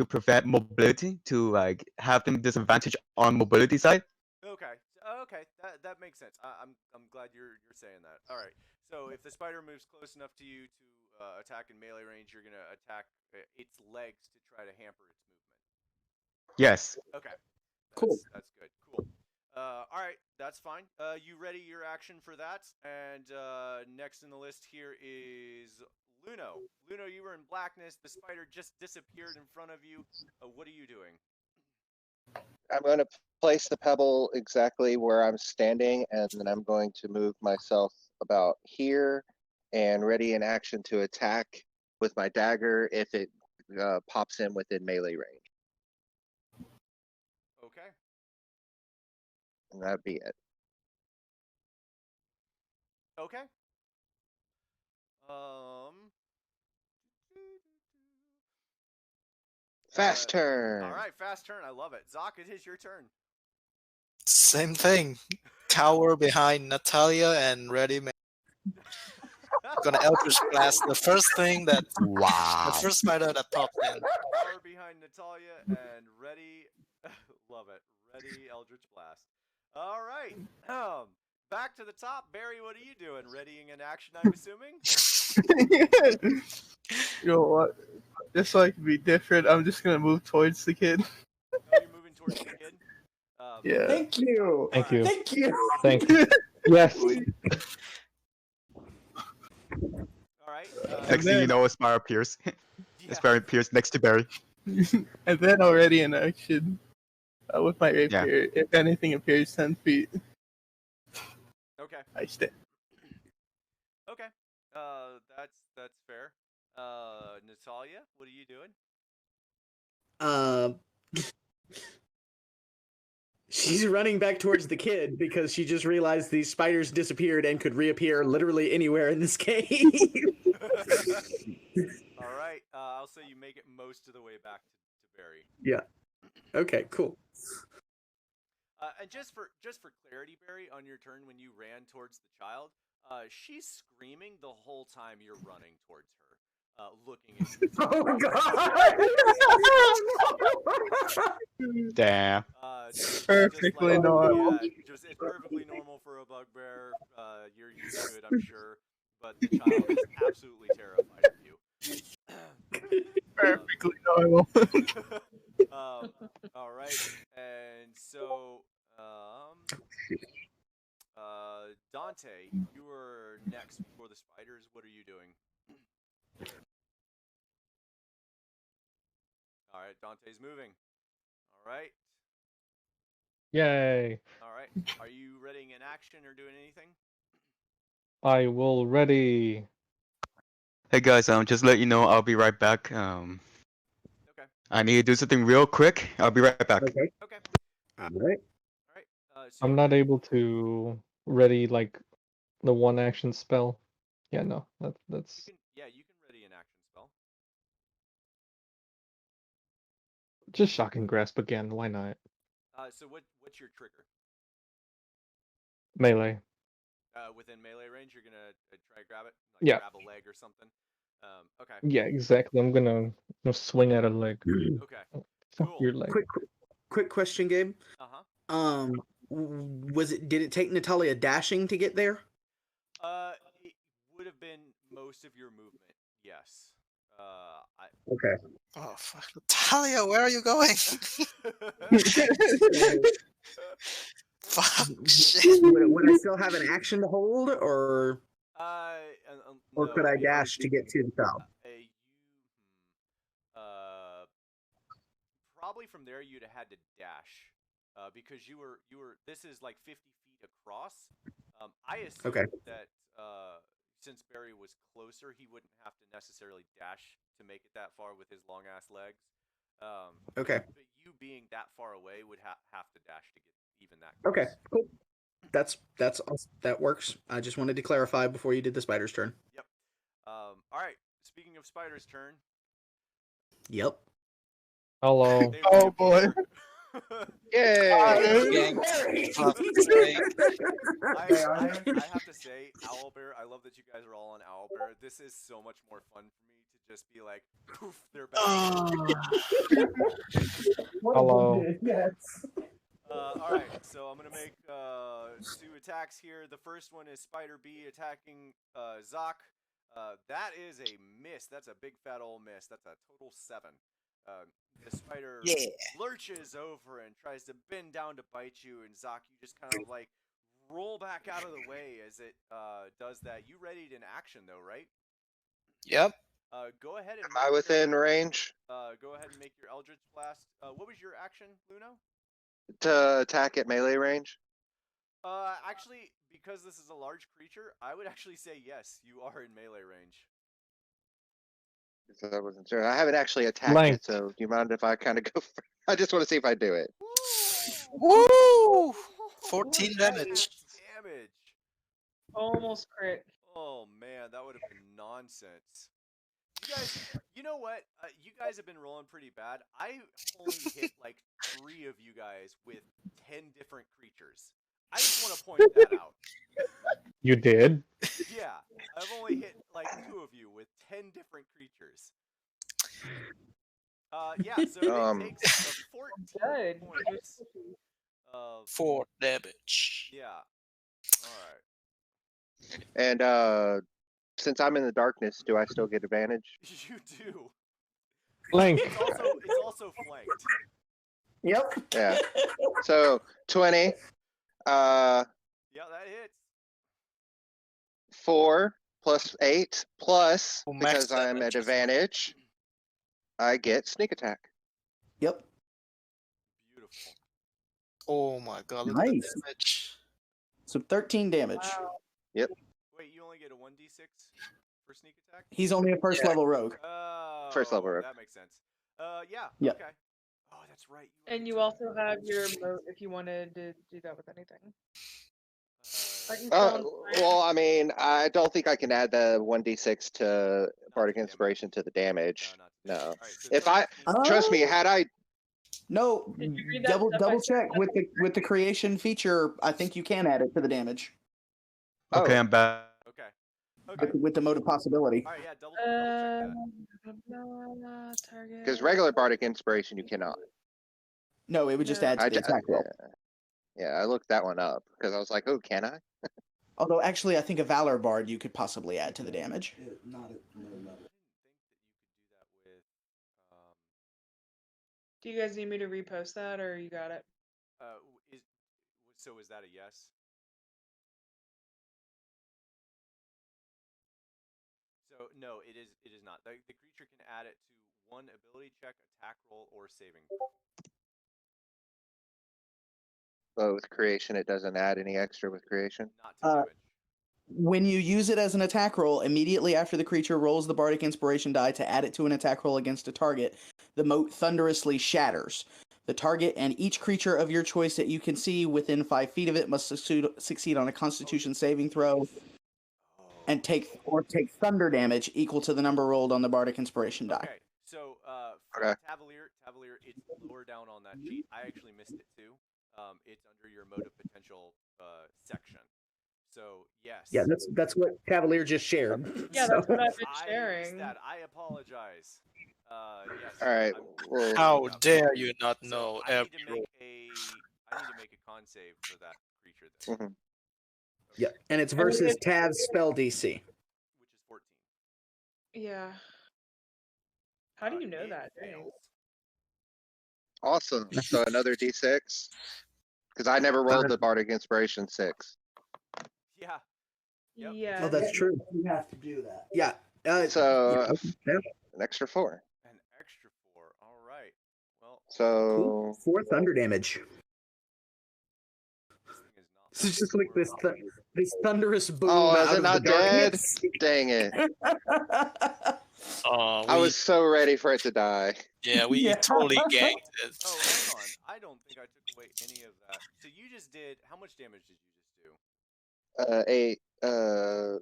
prevent mobility, to like have them disadvantage on mobility side. Okay, that makes sense. I'm glad you're saying that. All right. So if the spider moves close enough to you to attack in melee range, you're gonna attack its legs to try to hamper its movement. Yes. Okay. Cool. That's good. Cool. All right, that's fine. You ready your action for that? And next in the list here is Luno. Luno, you were in blackness. The spider just disappeared in front of you. What are you doing? I'm going to place the pebble exactly where I'm standing, and then I'm going to move myself about here and ready in action to attack with my dagger if it pops in within melee range. Okay. And that'd be it. Okay. Fast turn. All right, fast turn. I love it. Zoc, it is your turn. Same thing. Cower behind Natalia and ready. Gonna Eldritch Blast the first thing that Wow. the first spider that pops in. Cower behind Natalia and ready. Love it. Ready Eldritch Blast. All right. Back to the top. Barry, what are you doing? Readying an action, I'm assuming? You know what? Just so I can be different, I'm just gonna move towards the kid. Oh, you're moving towards the kid? Yeah. Thank you. Thank you. Thank you. Thank you. Yes. All right. Next thing you know, a spider appears. A spider appears next to Barry. And then already in action with my rapier, if anything appears 10 feet, Okay. I stay. Okay. That's fair. Natalia, what are you doing? She's running back towards the kid because she just realized these spiders disappeared and could reappear literally anywhere in this game. All right. I'll say you make it most of the way back to Barry. Yeah. Okay, cool. And just for clarity, Barry, on your turn when you ran towards the child, she's screaming the whole time you're running towards her, looking at you. Oh god! Damn. Perfectly just normal. Yeah, it's perfectly normal for a bugbear. You're used to it, I'm sure. But the child is absolutely terrified of you. Perfectly normal. All right, and so Dante, you were next before the spiders. What are you doing? All right, Dante's moving. All right. Yay. All right. Are you readying an action or doing anything? I will ready. Hey guys, just let you know, I'll be right back. Okay. I need to do something real quick. I'll be right back. Okay. Okay. All right. All right. So I'm not able to ready like the one action spell. Yeah, no, that's you can ready an action spell. just shocking grasp again. Why not? So what's your trigger? Melee. Within melee range, you're gonna try to grab it, like Yeah. grab a leg or something. Okay. Yeah, exactly. I'm gonna swing at a leg. Okay. Fuck Cool. your leg. Quick question, Gabe. Did it take Natalia dashing to get there? It would have been most of your movement. Yes. Okay. Oh fuck, Natalia, where are you going? Fuck shit. Would I still have an action to hold, or no, could I dash to get to the top? Probably from there you'd have had to dash, because you were. This is like 50 feet across. I assume that since Barry was closer, he wouldn't have to necessarily dash to make it that far with his long ass legs. Okay. But you being that far away would have to dash to get even that close. Okay, cool. That works. I just wanted to clarify before you did the spider's turn. Yep. All right. Speaking of spider's turn. Yep. Hello. Oh boy. Yay! I have to say, Owlbear, I love that you guys are all on Owlbear. This is so much more fun for me to just be like, poof, they're back. Hello. Yes. All right, so I'm gonna make 2 attacks here. The first one is Spider B attacking Zoc. That is a miss. That's a big fat old miss. That's a total 7. the spider Yeah. lurches over and tries to bend down to bite you, and Zoc, you just kind of like roll back out of the way as it does that. You readied an action though, right? Yep. Go ahead and Am I within range go ahead and make your Eldritch Blast. What was your action, Luno? to attack at melee range? Actually, because this is a large creature, I would actually say yes, you are in melee range. So I wasn't sure. I haven't actually attacked Blank. it, so do you mind if I kind of go? I just want to see if I do it. Woo! 14 damage. Damage. Almost crit. Oh man, that would have been nonsense. You guys, you know what? You guys have been rolling pretty bad. I only hit like 3 of you guys with 10 different creatures. I just want to point that out. You did? Yeah, I've only hit like 2 of you with 10 different creatures. Yeah, so it takes 14 Good. points of 4 damage. yeah. All right. And since I'm in the darkness, do I still get advantage? You do. Blank. It's also flanked. Yep. Yeah. So 20. Yeah, that hits. 4 plus 8 plus Oh, max because I'm damage. at advantage. I get sneak attack. Yep. Beautiful. Oh my god, look at Nice. the damage. So 13 damage. Wow. Wait, you only get a 1d6 for sneak attack? He's only a first level rogue. Oh, First level rogue. that makes sense. Yeah. Yeah. Okay. Oh, that's right. And you also have your moat if you wanted to do that with anything. Aren't you still on fire? Well, I mean, I don't think I can add the 1d6 to Bardic damage. Inspiration to the damage. not No. All right, so If I 13 trust me, had I No, Did you read that double step by double step? check with the creation feature. I think you can add it to the damage Okay, Oh. I'm back. Okay. with the mode of possibility. All right, yeah, double check that. Target. because regular Bardic Inspiration you cannot. No, it would just No. add to I the attack roll. yeah, I looked that one up because I was like, oh, can I? Although actually, I think a Valor Bard you could possibly add to the damage. I didn't think that you could do that with. Do you guys need me to repost that, or you got it? Is that a yes? So no, it is not. The creature can add it to one ability check, attack roll, or saving throw. But with creation, it doesn't add any extra with creation. Not to damage. When you use it as an attack roll, immediately after the creature rolls the Bardic Inspiration die to add it to an attack roll against a target, the moat thunderously shatters. The target and each creature of your choice that you can see within 5 feet of it must succeed on a Constitution saving throw and take thunder damage equal to the number rolled on the Bardic Inspiration die. Okay, so for Okay. Tavalier, it's lower down on that sheet. I actually missed it too. It's under your mode of potential section. So yes. Yeah, that's what Cavalier just shared. Yeah, So- that's what I've been I missed sharing. that. I apologize. Yes. All right. Well, How Yeah. dare you not So know I need every to rule? make a con save for that creature then. Mhm. Yeah, and it's versus Tav's spell DC. Which is 14. Yeah. How do you know It that? fails. Awesome. So another d6 because I never rolled the Bardic Inspiration 6. Yeah. Yep. Yeah. Oh, that's true. You have to do that. Yeah. So yeah. an extra 4. An extra 4. All right. Well, So 4 thunder damage. this thing is not. It's just like this this thunderous boom oh, out is it of not the dead? darkness. Dang it! Oh, I was so ready for it to die. we Yeah. totally ganked it. Oh, hang on. I don't think I took away any of that. So you just did. How much damage did you just do? 8,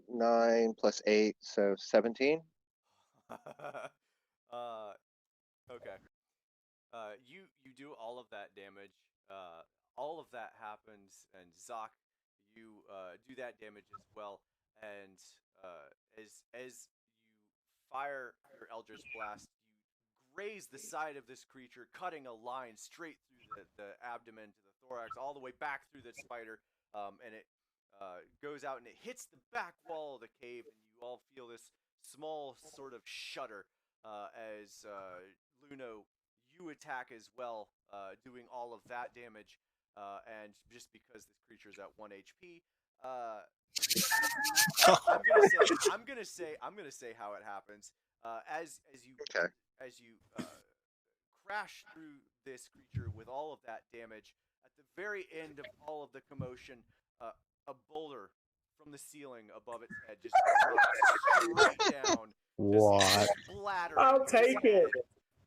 9 plus 8, so 17. Okay. You do all of that damage. All of that happens, and Zoc, you do that damage as well. And as you fire your Eldritch Blast, you graze the side of this creature, cutting a line straight through the abdomen to the thorax, all the way back through the spider, and it goes out and it hits the back wall of the cave, and you all feel this small sort of shudder as Luno you attack as well, doing all of that damage. And just because this creature is at 1 HP, I'm gonna say how it happens. As you crash through this creature with all of that damage, at the very end of all of the commotion, a boulder from the ceiling above its head just drops straight down. What? Splattering I'll take it.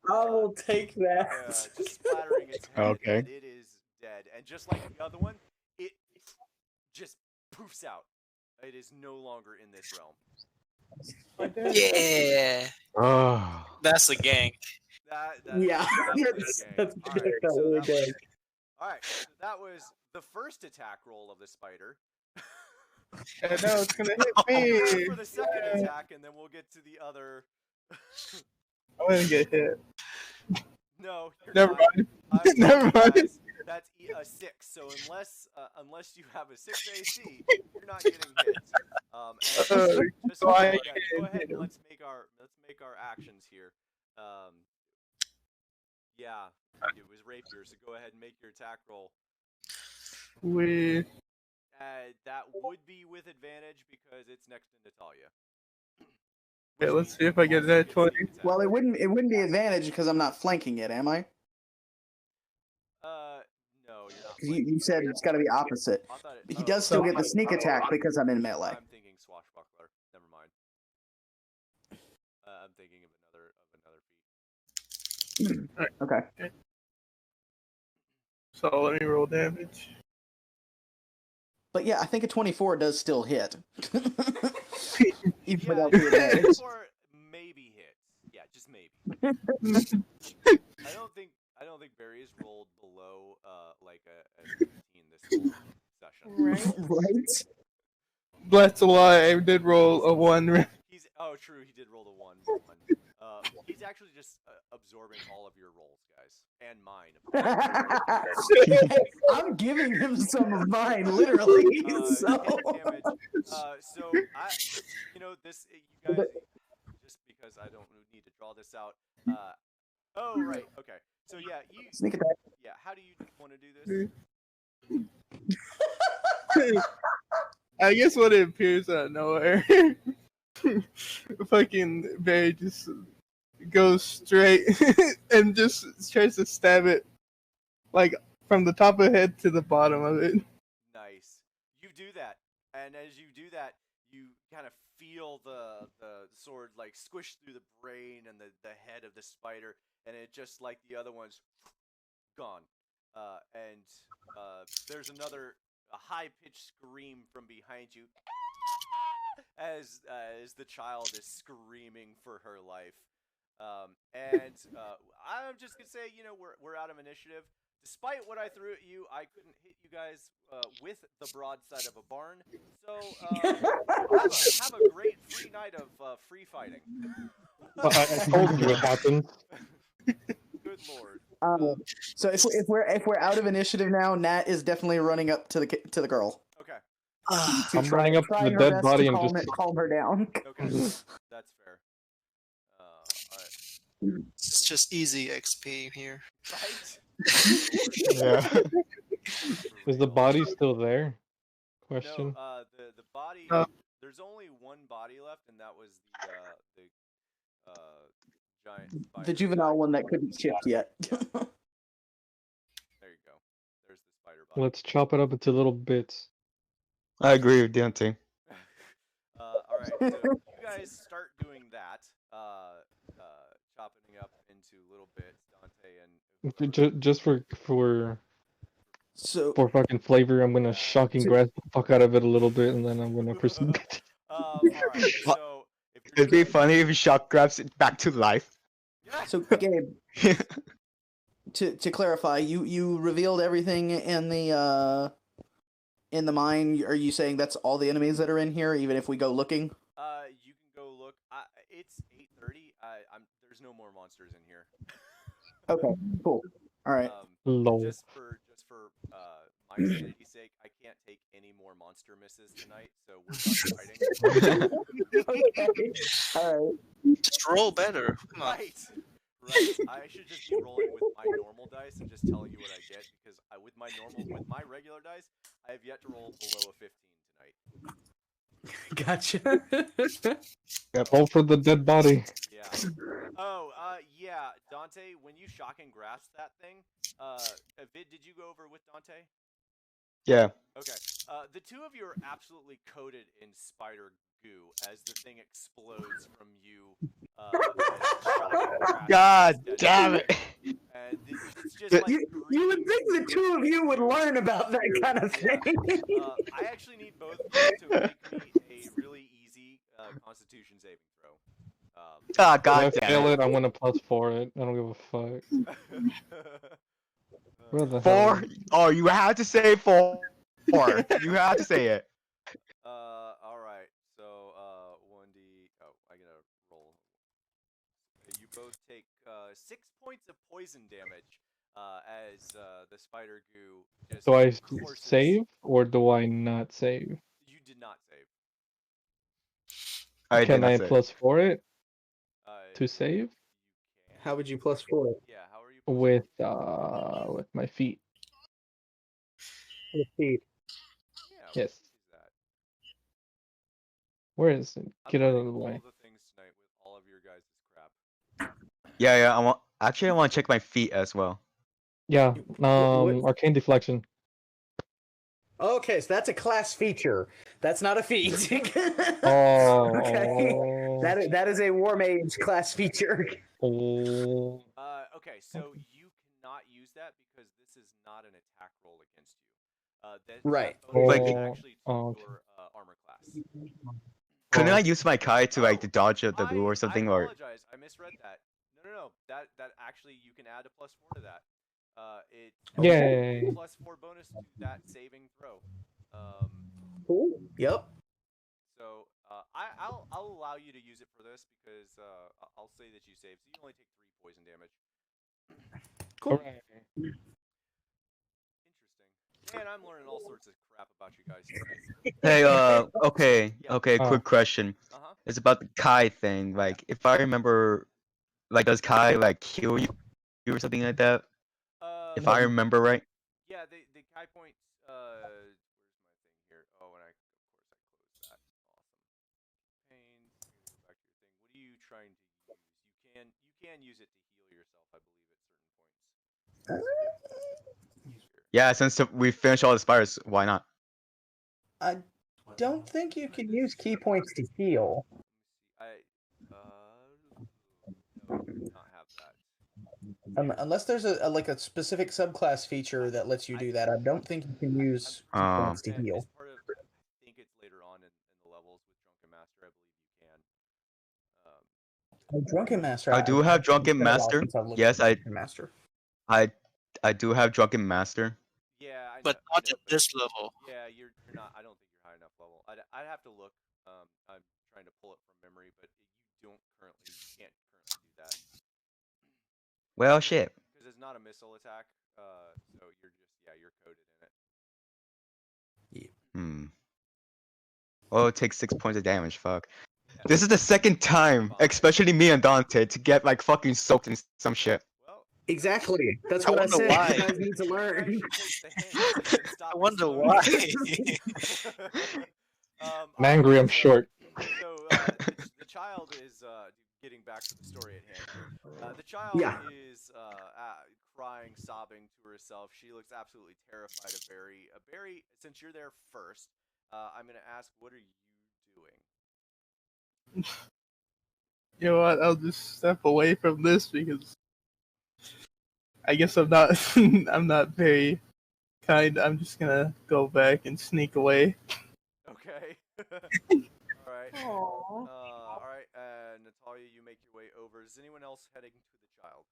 I will take that. just splattering its head, Okay. and it is dead. And just like the other one, it just poofs out. It is no longer in this realm. Yeah, Oh. that's a gank. Yeah, that's that's Alright, definitely good. Alright, so that was the first attack roll of the spider. And now it's gonna hit Go me. for the second attack, and then we'll get to the other. I'm gonna get hit. No, you're Never not. mind. Never mind. That's a 6. So unless you have a 6 AC, you're not getting hit. Just So go I ahead can hit and him. let's make our actions here. Yeah, it was rapier. So go ahead and make your attack roll. That would be with advantage because it's next to Natalia. Okay, let's see if I get that 20. Well, it wouldn't be advantage because I'm not flanking it, am I? No, you're not. 'Cause you said it's got to be opposite. He does still get the sneak attack because I'm in melee. I'm thinking swashbuckler. Never mind. I'm thinking of another feat. Okay. So let me roll damage. But yeah, I think a 24 does still hit. Even Yeah, without the advantage. 24 maybe hits. Yeah, just maybe. I don't think Barry has rolled below like a 15 this whole session. Right? That's a lie. I did roll a 1. True. He did roll the 1. He's actually just absorbing all of your rolls, guys, and mine. I'm giving him some of mine, literally. So Damage. So this you guys just because I don't need to draw this out. Oh right, okay. So yeah, sneak attack. Yeah, how do you want to do this? I guess when it appears out of nowhere, fucking Barry just goes straight and just tries to stab it, like from the top of the head to the bottom of it. Nice. You do that, and as you do that, you kind of feel the sword like squish through the brain and the head of the spider, and it just like the other one's gone. And there's a high-pitched scream from behind you as the child is screaming for her life. And I'm just gonna say, we're out of initiative. Despite what I threw at you, I couldn't hit you guys with the broadside of a barn. So have a great free night of free fighting. But I told you what happened. Good lord. So if we're out of initiative now, Nat is definitely running up to the girl. Okay. I'm running up to the Trying her dead best body to and just calm her down. Okay. That's fair. Alright. It's just easy XP here. Right? Yeah. Is the body still there? Question. No, the body. There's only one body left, and that was the giant spider. The juvenile one that couldn't shift yet. There you go. There's the spider body. Let's chop it up into little bits. I agree with Dante. Alright, so you guys start doing that. Chopping up into little bits, Dante and Just for fucking flavor, I'm gonna shocking grasp the fuck out of it a little bit, and then I'm gonna proceed. alright, so if you're It'd be funny if Shock grabs it back to life. So Gabe, to clarify, you revealed everything in the mine. Are you saying that's all the enemies that are in here, even if we go looking? You can go look. It's 8:30. There's no more monsters in here. Okay, cool. All right. Lol. Just for my sanity's sake, I can't take any more monster misses tonight, so we're done fighting. Okay. All right. Just roll better. Come on. Right. right. I should just be rolling with my normal dice and just telling you what I get because with my regular dice, I have yet to roll below a 15 tonight. Gotcha. Yeah, roll for the dead body. Yeah. Oh, yeah, Dante. When you shock and grasp that thing, Vid, did you go over with Dante? Yeah. Okay. The two of you are absolutely coated in spider goo as the thing explodes from you. God damn it! And it's just like you would think the two of you would learn about that kind of thing. I actually need both of you to make me a really easy Constitution saving throw. God If I damn fail it! it, I'm gonna +4 it. I don't give a fuck. Where the hell? 4? Oh, you had to say 4. You had to say it. All right. So 1d. Oh, I gotta roll. You both take 6 points of poison damage as the spider goo just. Do I courses. save or do I not save? You did not save. Can I save. +4 it to save? How would you +4 it? Yeah, how are you? With my feet. With feet. Yeah, Yes. Where is it? Get out of the way. All the things tonight with all of your guys' crap. Yeah. I want to check my feet as well. Yeah. What- Arcane deflection. Okay, so that's a class feature. That's not a feat. Oh. Okay. That is a War Mage class feature. Oh. Okay, so you cannot use that because this is not an attack roll against you. Right. That bonus Like- is actually to okay. your armor class. Couldn't I use my Kai to like Oh, dodge the blue or something? I Or apologize. I misread that. No. That actually you can add a +4 to that. It Yay. +4 bonus to that saving throw. Cool. Yep. So I'll allow you to use it for this because I'll say that you saved. So you only take 3 poison damage. Cool. Hooray. Interesting. Man, I'm learning all sorts of crap about you guys tonight. hey, okay, Oh. quick question. Uh-huh. It's about the Kai thing. Like, if I remember, like, does Kai like heal you or something like that? If I remember right. Yeah, the Kai points. Where's my thing here? Oh, and of course I closed that. Awesome. Pain. Go back to your thing. What are you trying to use? You can use it to heal yourself, I believe, at certain points. Yeah, since we finished all the spiders, why not? I don't think you can use key points to heal. No, I do not have that. Unless there's a specific subclass feature that lets you do that, I don't think you can use key points to And heal. as part of, I think it's later on in the levels with Drunken Master, I believe you can. Drunken Master. I do have Drunken it's been a while Master. since I've looked Yes, at Drunken Master. I do have Drunken Master. Yeah, I know, But not at this level. Yeah, you're not. I don't think you're high enough level. I'd have to look. I'm trying to pull it from memory, but you can't currently do that. Well, shit. Because it's not a missile attack. So you're coded in it. Hmm. Oh, it takes 6 points of damage. Fuck. This is the second time, especially me and Dante, to get like fucking soaked in some shit. Well, Exactly. That's I what I wonder said. why. You guys need to learn. I wonder why. I'm angry, I'm short. So the child is getting back to the story at hand. The child is crying, sobbing to herself. She looks absolutely terrified of Barry. Since you're there first, I'm gonna ask, what are you doing? You know what? I'll just step away from this because I guess I'm not I'm not very kind. I'm just gonna go back and sneak away. Okay. All right. Aww. All right. Natalia, you make your way over. Is anyone else heading to the child?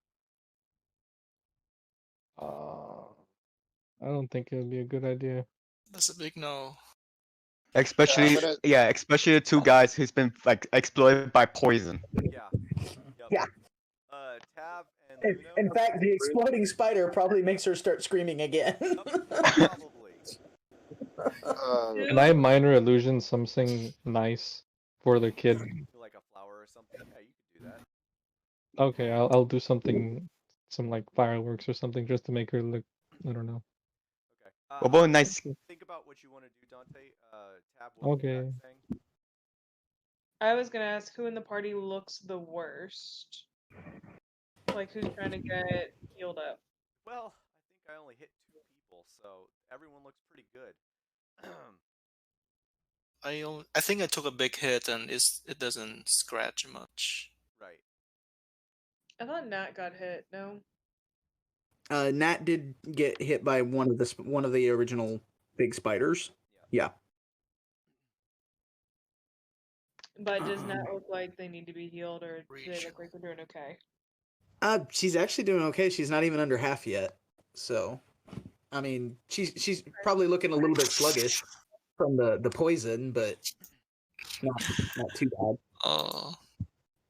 I don't think it would be a good idea. That's a big no. Especially, especially the two guys who's been like exploited by poison. Yeah. Yep. Yeah. Tab and Luno. In fact, the exploding spider probably makes her start screaming again. Probably. Can I minor illusion something nice for the kid? Like a flower or something. Yeah, you could do that. Okay, I'll do something, some like fireworks or something, just to make her look. I don't know. Okay. Well, both nice. Think about what you want to do, Dante. Tab, what was Okay. that saying? I was gonna ask who in the party looks the worst. Like who's trying to get healed up. Well, I think I only hit 2 people, so everyone looks pretty good. I think I took a big hit and it doesn't scratch much. Right. I thought Nat got hit. No. Nat did get hit by one of the original big spiders. Yeah. But does Nat look like they need to be healed, or do they look like they're doing okay? She's actually doing okay. She's not even under half yet. So, I mean, she's probably looking a little bit sluggish from the poison, but not too bad. Oh.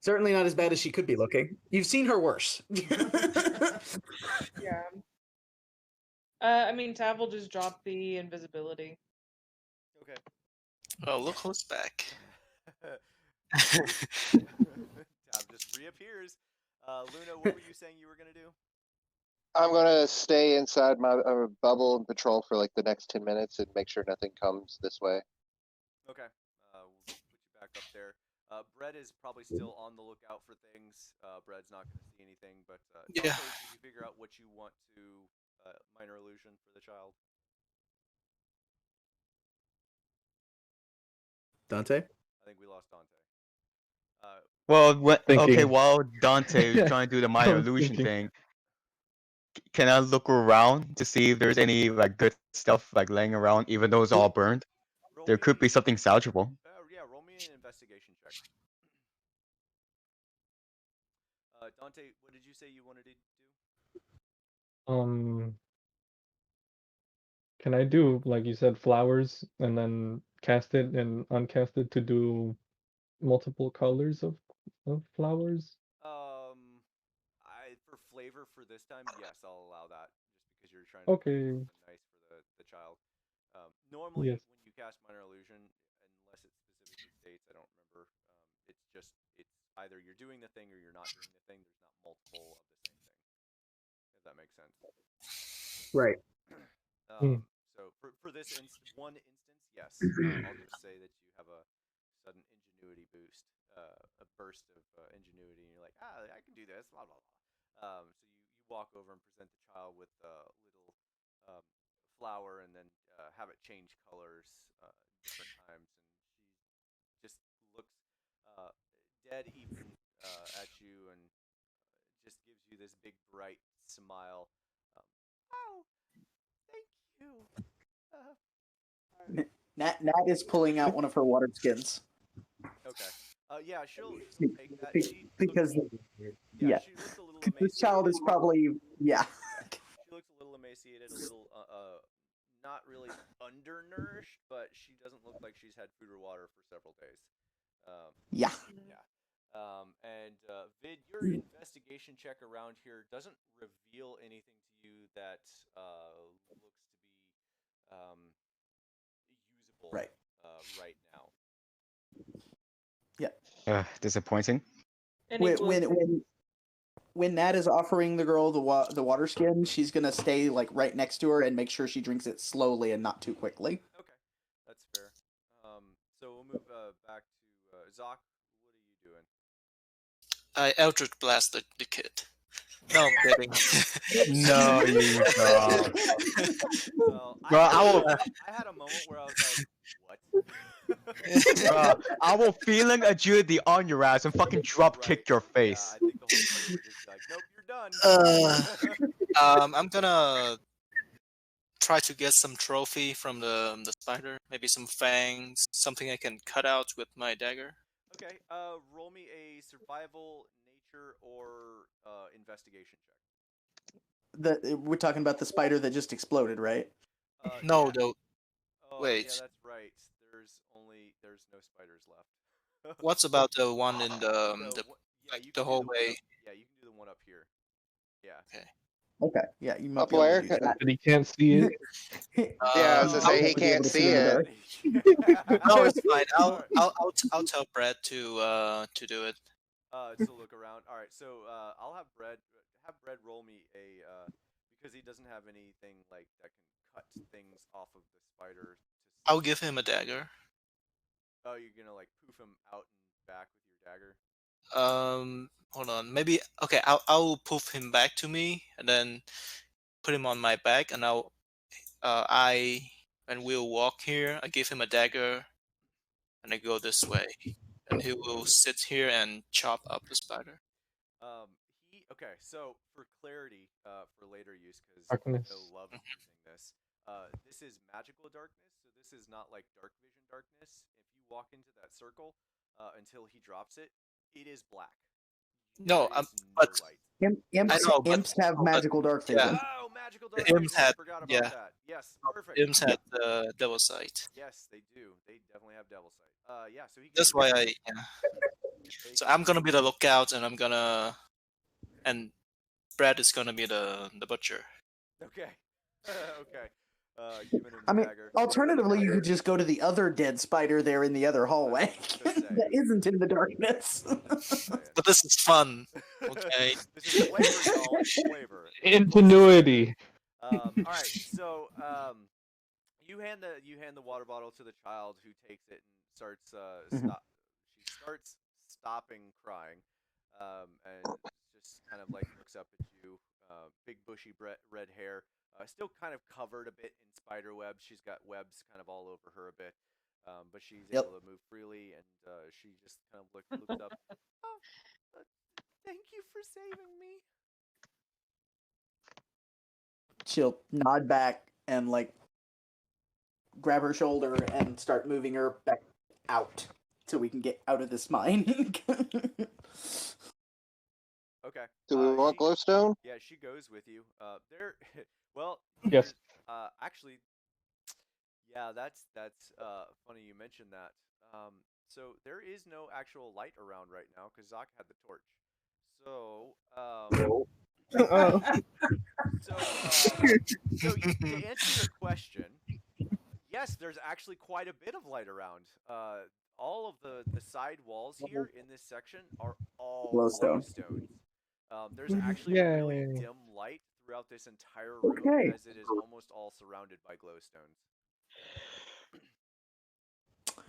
Certainly not as bad as she could be looking. You've seen her worse. Yeah. I mean, Tab will just drop the invisibility. Okay. Oh, look who's back. Tab just reappears. Luna, what were you saying you were gonna do? I'm gonna stay inside my bubble and patrol for like the next 10 minutes and make sure nothing comes this way. Okay. We'll put you back up there. Brett is probably still on the lookout for things. Brett's not gonna see anything, but Yeah. Dante, did you figure out what you want to minor illusion for the child? Dante? I think we lost Dante. Well, okay, Thinking. while Dante is Yeah, trying to do the minor I'm illusion thinking. thing, can I look around to see if there's any like good stuff like laying around, even though it's all burned? There could be something salvageable. Yeah, roll me an investigation check. Dante, what did you say you wanted to do? Can I do, like you said, flowers and then cast it and uncast it to do multiple colors of flowers? For flavor for this time, yes, I'll allow that, just because you're trying to do Okay. something nice for the child. Normally, Yes. when you cast minor illusion, unless it specifically states, I don't remember. It's either you're doing the thing or you're not doing the thing. There's not multiple of the same thing. If that makes sense. Right. So for this one instance, yes, I'll just say that you have a sudden ingenuity boost, a burst of ingenuity, and you're like, I can do this, blah blah blah. So you walk over and present the child with a little flower, and then have it change colors different times, and she just looks dead even at you, and just gives you this big bright smile. Oh, thank you. Nat is pulling out one of her water skins. Okay. Yeah, she'll take that. Because she looks a little emaciated. This child is probably She looks a little emaciated, a little not really undernourished, but she doesn't look like she's had food or water for several days. Yeah. And Vid, your investigation check around here doesn't reveal anything to you that looks to be usable right now. Yeah. Disappointing. When Nat is offering the girl the water skin, she's gonna stay like right next to her and make sure she drinks it slowly and not too quickly. Okay, that's fair. So we'll move back to Zoc. What are you doing? I Eldritch Blast the kid. No, I'm kidding. No, you don't. Well, I had a moment where I was like, what? I will feeling agility on your ass and fucking drop kick your face. Yeah, I think the whole party would just be like, nope, you're done. I'm gonna try to get some trophy from the spider. Maybe some fangs, something I can cut out with my dagger. Okay, roll me a survival, nature, or investigation check. We're talking about the spider that just exploded, right? No, yeah. though. Oh, wait. Yeah, that's right. There's no spiders left. What's about the one in the hallway? Yeah, you can do the one up here. Yeah. Okay. Yeah, you might Up be able where? to do that. But he can't see it. Yeah, I was gonna say he can't see it. No, it's fine. I'll tell Brad to do it. to look around. All right, so I'll have Bread roll me a because he doesn't have anything like that can cut things off of the spider. I'll give him a dagger. Oh, you're gonna like poof him out and back with your dagger. Hold on. Maybe okay. I'll poof him back to me and then put him on my back, and and we'll walk here. I give him a dagger, and I go this way, and he will sit here and chop up the spider. Okay. So for clarity, for later use, because Darkness. he'll love using this. This is magical darkness, so this is not like dark vision darkness. If you walk into that circle, until he drops it, it is black. No, There is but no light. Imps have magical dark vision. Yeah. Oh, magical dark Imps vision. I had- forgot about yeah. that. Yes, perfect. Imps had the devil sight. Yes, they do. They definitely have devil sight. Yeah. So he. That's gets why it. So I'm gonna be the lookout, and Brad is gonna be the butcher. Okay. Okay. Giving him I mean, dagger. alternatively, you could just go to the other dead spider there in the other hallway Just saying. that isn't in the darkness. But this is fun. Okay. This is flavor, y'all. Flavor. Ingenuity. All right. So you hand the water bottle to the child, who takes it and starts She starts stopping crying, and just kind of like looks up at you. Big bushy red hair, still kind of covered a bit in spider webs. She's got webs kind of all over her a bit, but she's able to move freely, and she just kind of looks up. Oh, thank you for saving me. She'll nod back and like grab her shoulder and start moving her back out so we can get out of this mine. Okay. Do we want glowstone? Yeah, she goes with you. There. Well. Yes. Actually, yeah, that's funny you mentioned that. So there is no actual light around right now because Zach had the torch. So. So to answer your question, yes, there's actually quite a bit of light around. All of the side walls here in this section are all glowstones. There's actually a really dim light throughout this entire room, as it is almost all surrounded by glowstones.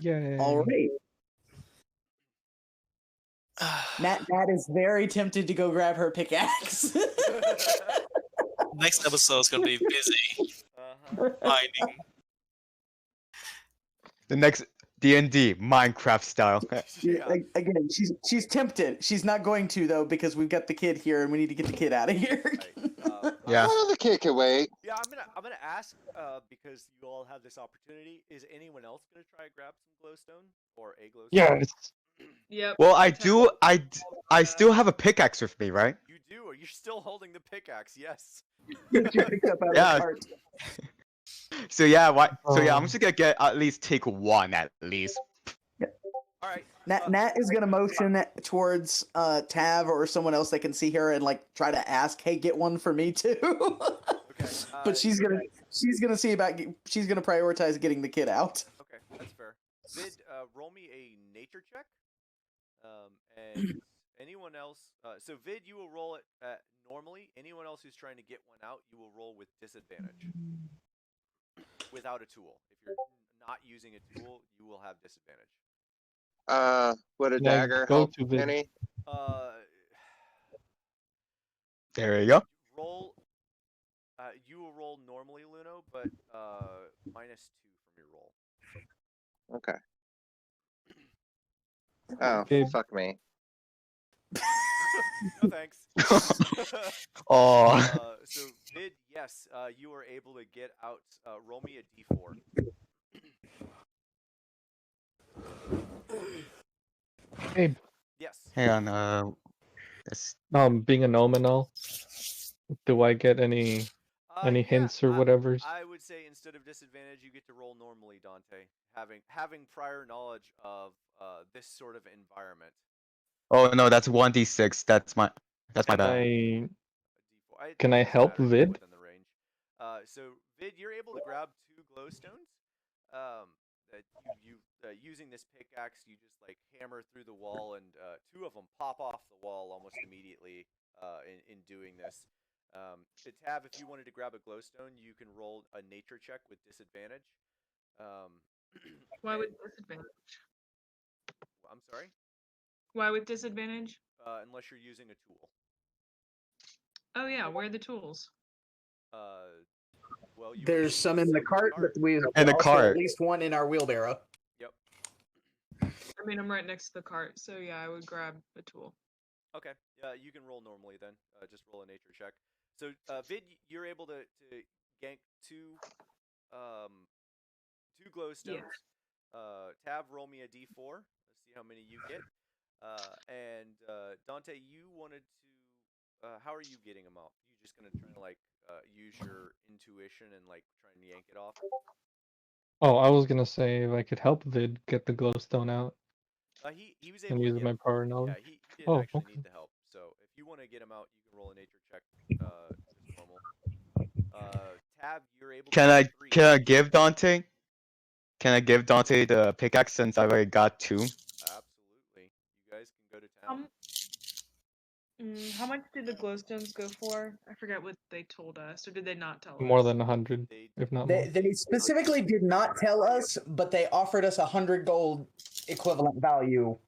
Yay. All right. Nat is very tempted to go grab her pickaxe. Next episode is gonna be busy mining. The next D&D Minecraft style. Again, she's tempted. She's not going to though because we've got the kid here and we need to get the kid out of here. Yeah. The kid can wait. Yeah, I'm gonna ask because you all have this opportunity. Is anyone else gonna try to grab some glowstone or a glowstone? Yes. Yep. Well, I still have a pickaxe with me, right? You do. Or you're still holding the pickaxe? Yes. Yeah. So yeah, I'm just gonna get at least take one at least. All right. Nat is gonna motion towards Tav or someone else that can see her and like try to ask, "Hey, get one for me too." Okay. But she's gonna prioritize getting the kid out. Okay, that's fair. Vid, roll me a nature check. And anyone else, so Vid, you will roll it normally. Anyone else who's trying to get one out, you will roll with disadvantage. Without a tool. If you're not using a tool, you will have disadvantage. Would a Yeah, dagger go help to Vid. any? There you go. Roll. You will roll normally, Luno, but -2 from your roll. Okay. Oh, Okay. fuck me. No thanks. Oh. So Vid, yes, you are able to get out. Roll me a d4. Hey, Yes. Hang on. This... being a gnome and all, do I get any hints or whatever? I would say instead of disadvantage, you get to roll normally, Dante. Having prior knowledge of this sort of environment. Oh no, that's 1d6. That's my bad. Can I help Vid? So Vid, you're able to grab 2 glowstones. that you using this pickaxe, you just like hammer through the wall, and two of them pop off the wall almost immediately. In doing this, Tab, if you wanted to grab a glowstone, you can roll a nature check with disadvantage. Why with disadvantage? I'm sorry. Why with disadvantage? Unless you're using a tool. Oh yeah, where are the tools? Well, you There's some in the cart, but we In the also cart. at least one in our wheelbarrow. Yep. I mean, I'm right next to the cart, so yeah, I would grab a tool. Okay. You can roll normally then. Just roll a nature check. So, Vid, you're able to gank two glowstones. Yeah. Tab, roll me a d4. Let's see how many you get. And Dante, you wanted to. How are you getting them off? You just gonna try to like use your intuition and like try and yank it off? Oh, I was gonna say if I could help Vid get the glowstone out He was and able to use get my him. power knowledge. Yeah, he didn't Oh, actually okay. need the help. So if you want to get him out, you can roll a nature check, just normal. Tab, you're able. Can to I get 3. can I give Dante? Can I give Dante the pickaxe since I already got 2? Absolutely. You guys can go to town. How much did the glowstones go for? I forget what they told us, or did they not tell us? More than 100, if not more. They specifically did not tell us, but they offered us 100 gold equivalent value,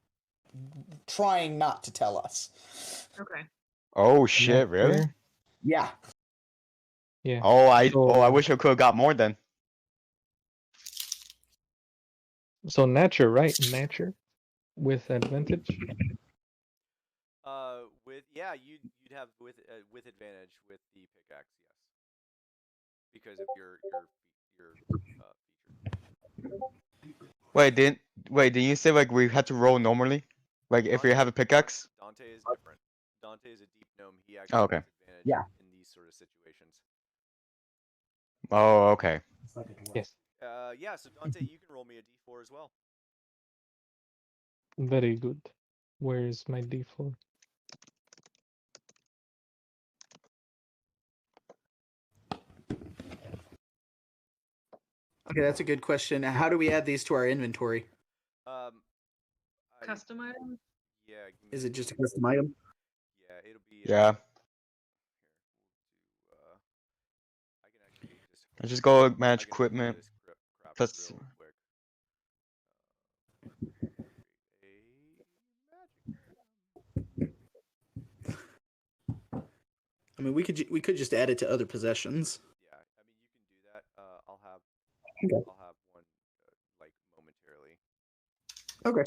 trying not to tell us. Okay. Oh shit! Really? Here? Yeah. Yeah. Oh, I So- wish I could have got more then. So nature, right? Nature with advantage. You'd have with advantage with the pickaxe, yes, because of your feature. Didn't you say like we had to roll normally? Like if we have a pickaxe? Dante is different. Dante is a deep gnome. He actually Oh, okay. has advantage Yeah. in these sort of situations. Oh, okay. Yes. Yeah. So Dante, you can roll me a d4 as well. Very good. Where is my D4? Okay, that's a good question. How do we add these to our inventory? Custom item? Yeah. Is it just a custom item? Yeah, it'll be. Yeah. I can actually just. I just go I manage can equipment. this crap Plus, real quick. I mean, we could just add it to other possessions. Yeah, I mean you can do that. I'll have one like momentarily. Okay.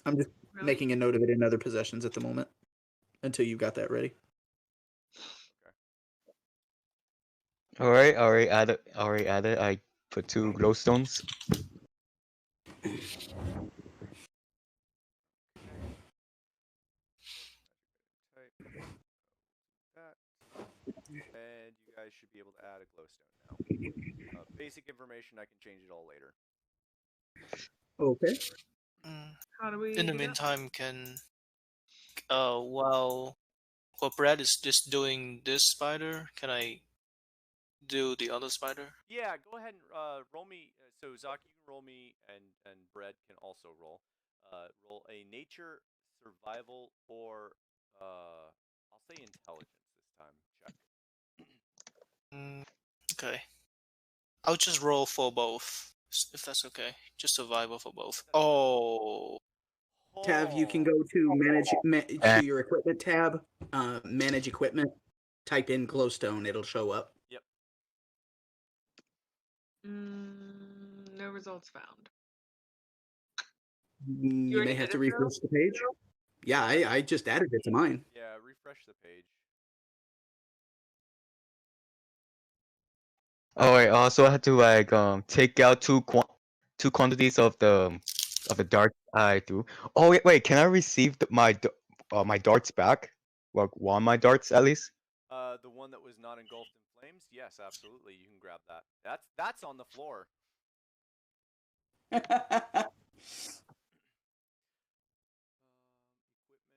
I'm just making a note of it in other possessions at the moment until you've got that ready. alright, added. I put 2 glowstones. And you guys should be able to add a glowstone now. Basic information, I can change it all later. Okay. How do we? In the do that? meantime, while Brad is just doing this spider, can I do the other spider? Yeah, go ahead and roll me. So Zach, you can roll me, and Brett can also roll. Roll a nature, survival, or I'll say intelligence this time. Check. Okay. I'll just roll for both, if that's okay. Just survival for both. Oh. Tab, you can go to to your equipment tab, manage equipment, type in glowstone, it'll show up. Yep. No results found. You may have to refresh the page. Yeah, I just added it to mine. Yeah, refresh the page. Oh wait, also I had to like take out two quantities of the darts I do. Oh wait, can I receive my darts back? Like one of my darts at least? The one that was not engulfed in flames? Yes, absolutely. You can grab that. That's on the floor. Equipment, manage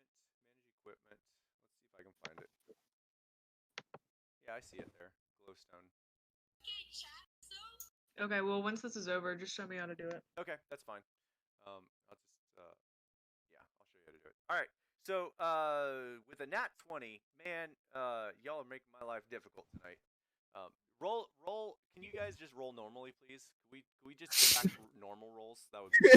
equipment. Let's see if I can find it. Yeah, I see it there. Glowstone. Okay, well, once this is over, just show me how to do it. Okay, that's fine. I'll just yeah, I'll show you how to do it. All right. So with a nat 20, man, y'all are making my life difficult tonight. Roll. Can you guys just roll normally, please? Can we just get back to normal rolls? That would be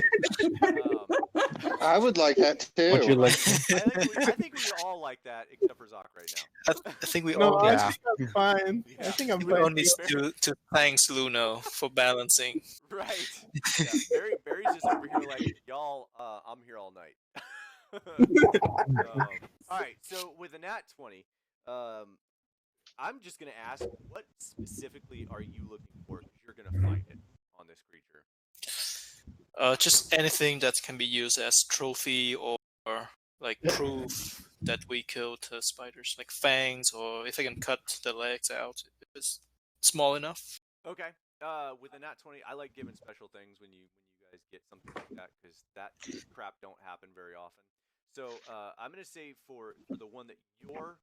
great. I would like that Would you too. like? I think we all like that, except for Zoc right now. I think we No, all I need, think I'm fine. I Yeah. think I'm we all fine. need to thanks Luno for balancing. Right. Yeah. Barry's just over here like, y'all, I'm here all night. All right. So with a nat 20, I'm just gonna ask, what specifically are you looking for? Because you're gonna find it on this creature. Just anything that can be used as trophy or like proof that we killed spiders, like fangs, or if I can cut the legs out if it's small enough. Okay. With a nat 20, I like giving special things when you guys get something like that, because that crap don't happen very often. So I'm gonna say for the one that you're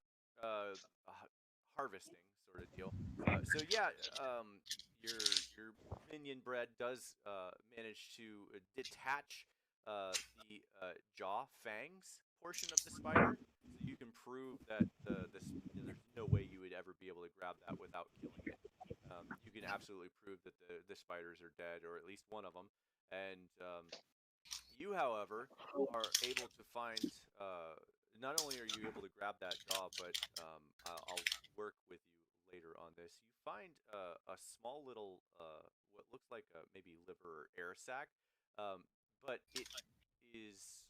harvesting, sort of deal. So yeah, your minion bread does manage to detach the jaw fangs portion of the spider, so you can prove that there's no way you would ever be able to grab that without killing it. You can absolutely prove that the spiders are dead, or at least one of them. And you, however, are able to find. Not only are you able to grab that jaw, but I'll work with you later on this. You find a small little, what looks like maybe liver or air sac, but it is.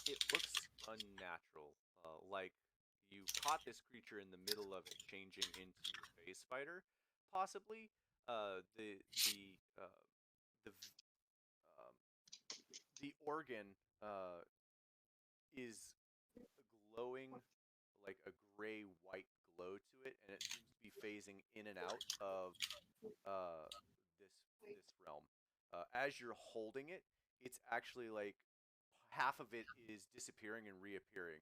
It looks unnatural, like you caught this creature in the middle of it changing into a phase spider, possibly. The um, the organ is glowing like a gray white glow to it, and it seems to be phasing in and out of this realm. As you're holding it, it's actually like half of it is disappearing and reappearing,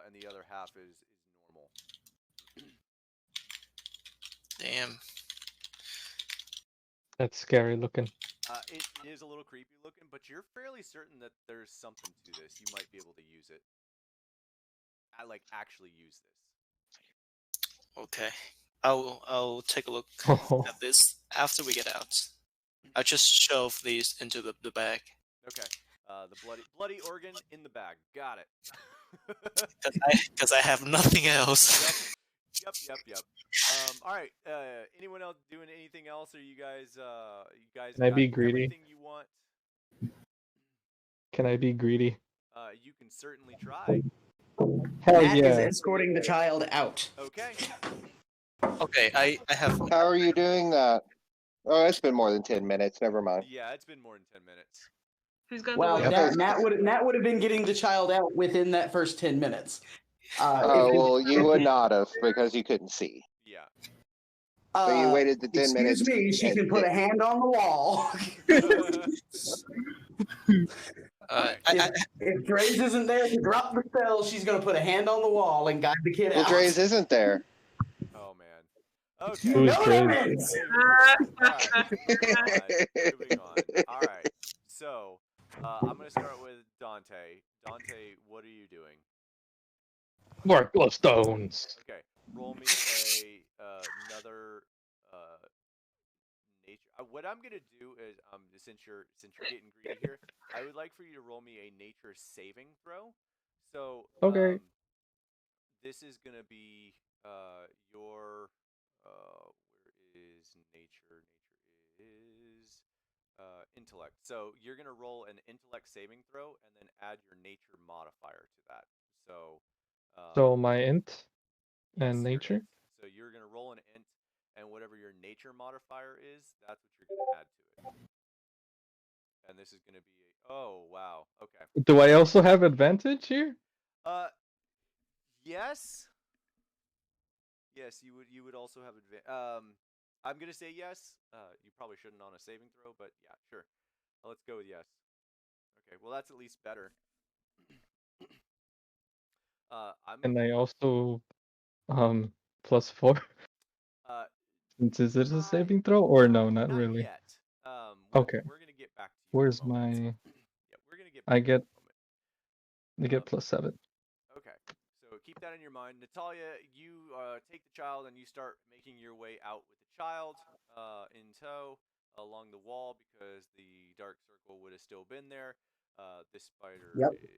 and the other half is normal. Damn. That's scary looking. It is a little creepy looking, but you're fairly certain that there's something to this. You might be able to use it. Actually use this. Okay. I'll take a look Oh. at this after we get out. I just shove these into the bag. Okay. The bloody organ in the bag. Got it. Because I have nothing else. Yep. All right. Anyone else doing anything else? Or you guys Can I got be greedy? everything you want? Can I be greedy? You can certainly try. Hell Matt yeah! is escorting the child out. Okay. Okay, I have. How are you doing that? Oh, it's been more than 10 minutes. Never mind. Yeah, it's been more than 10 minutes. Who's got Well, the Yep. Nat would have been getting the child out within that first 10 minutes. Oh, well, you would not have because you couldn't see. Yeah. So you waited the 10 minutes. Excuse me, she can put a hand on the wall. If Draze isn't there to drop the spell, she's going to put a hand on the wall and guide the kid Well, out. Draze isn't there. Oh man. Okay. Who's No Draze? limits! Moving on. All right. So I'm gonna start with Dante. Dante, what are you doing? Work stones. Okay. Roll me another nature. What I'm gonna do is since you're getting greedy here, I would like for you to roll me a nature saving throw. So Okay. this is gonna be your where is nature? Nature is intellect. So you're gonna roll an intellect saving throw and then add your nature modifier to that. So So my int yes, and your nature. int. So you're gonna roll an int, and whatever your nature modifier is, that's what you're gonna add to it. And this is gonna be oh wow, okay. Do I also have advantage here? Yes. Yes, you would also have I'm gonna say yes. You probably shouldn't on a saving throw, but yeah, sure. Let's go with yes. Okay, well that's at least better. And I also +4. resistance. Is it a saving throw or no? Not Not really. yet. Okay. We're gonna get back to you. Where's in a moment. my? Yeah, we're gonna get back I to you in get a moment. I get +7. Okay, so keep that in your mind. Natalia, you take the child and you start making your way out with the child in tow along the wall because the dark circle would have still been there. This spider Yep. is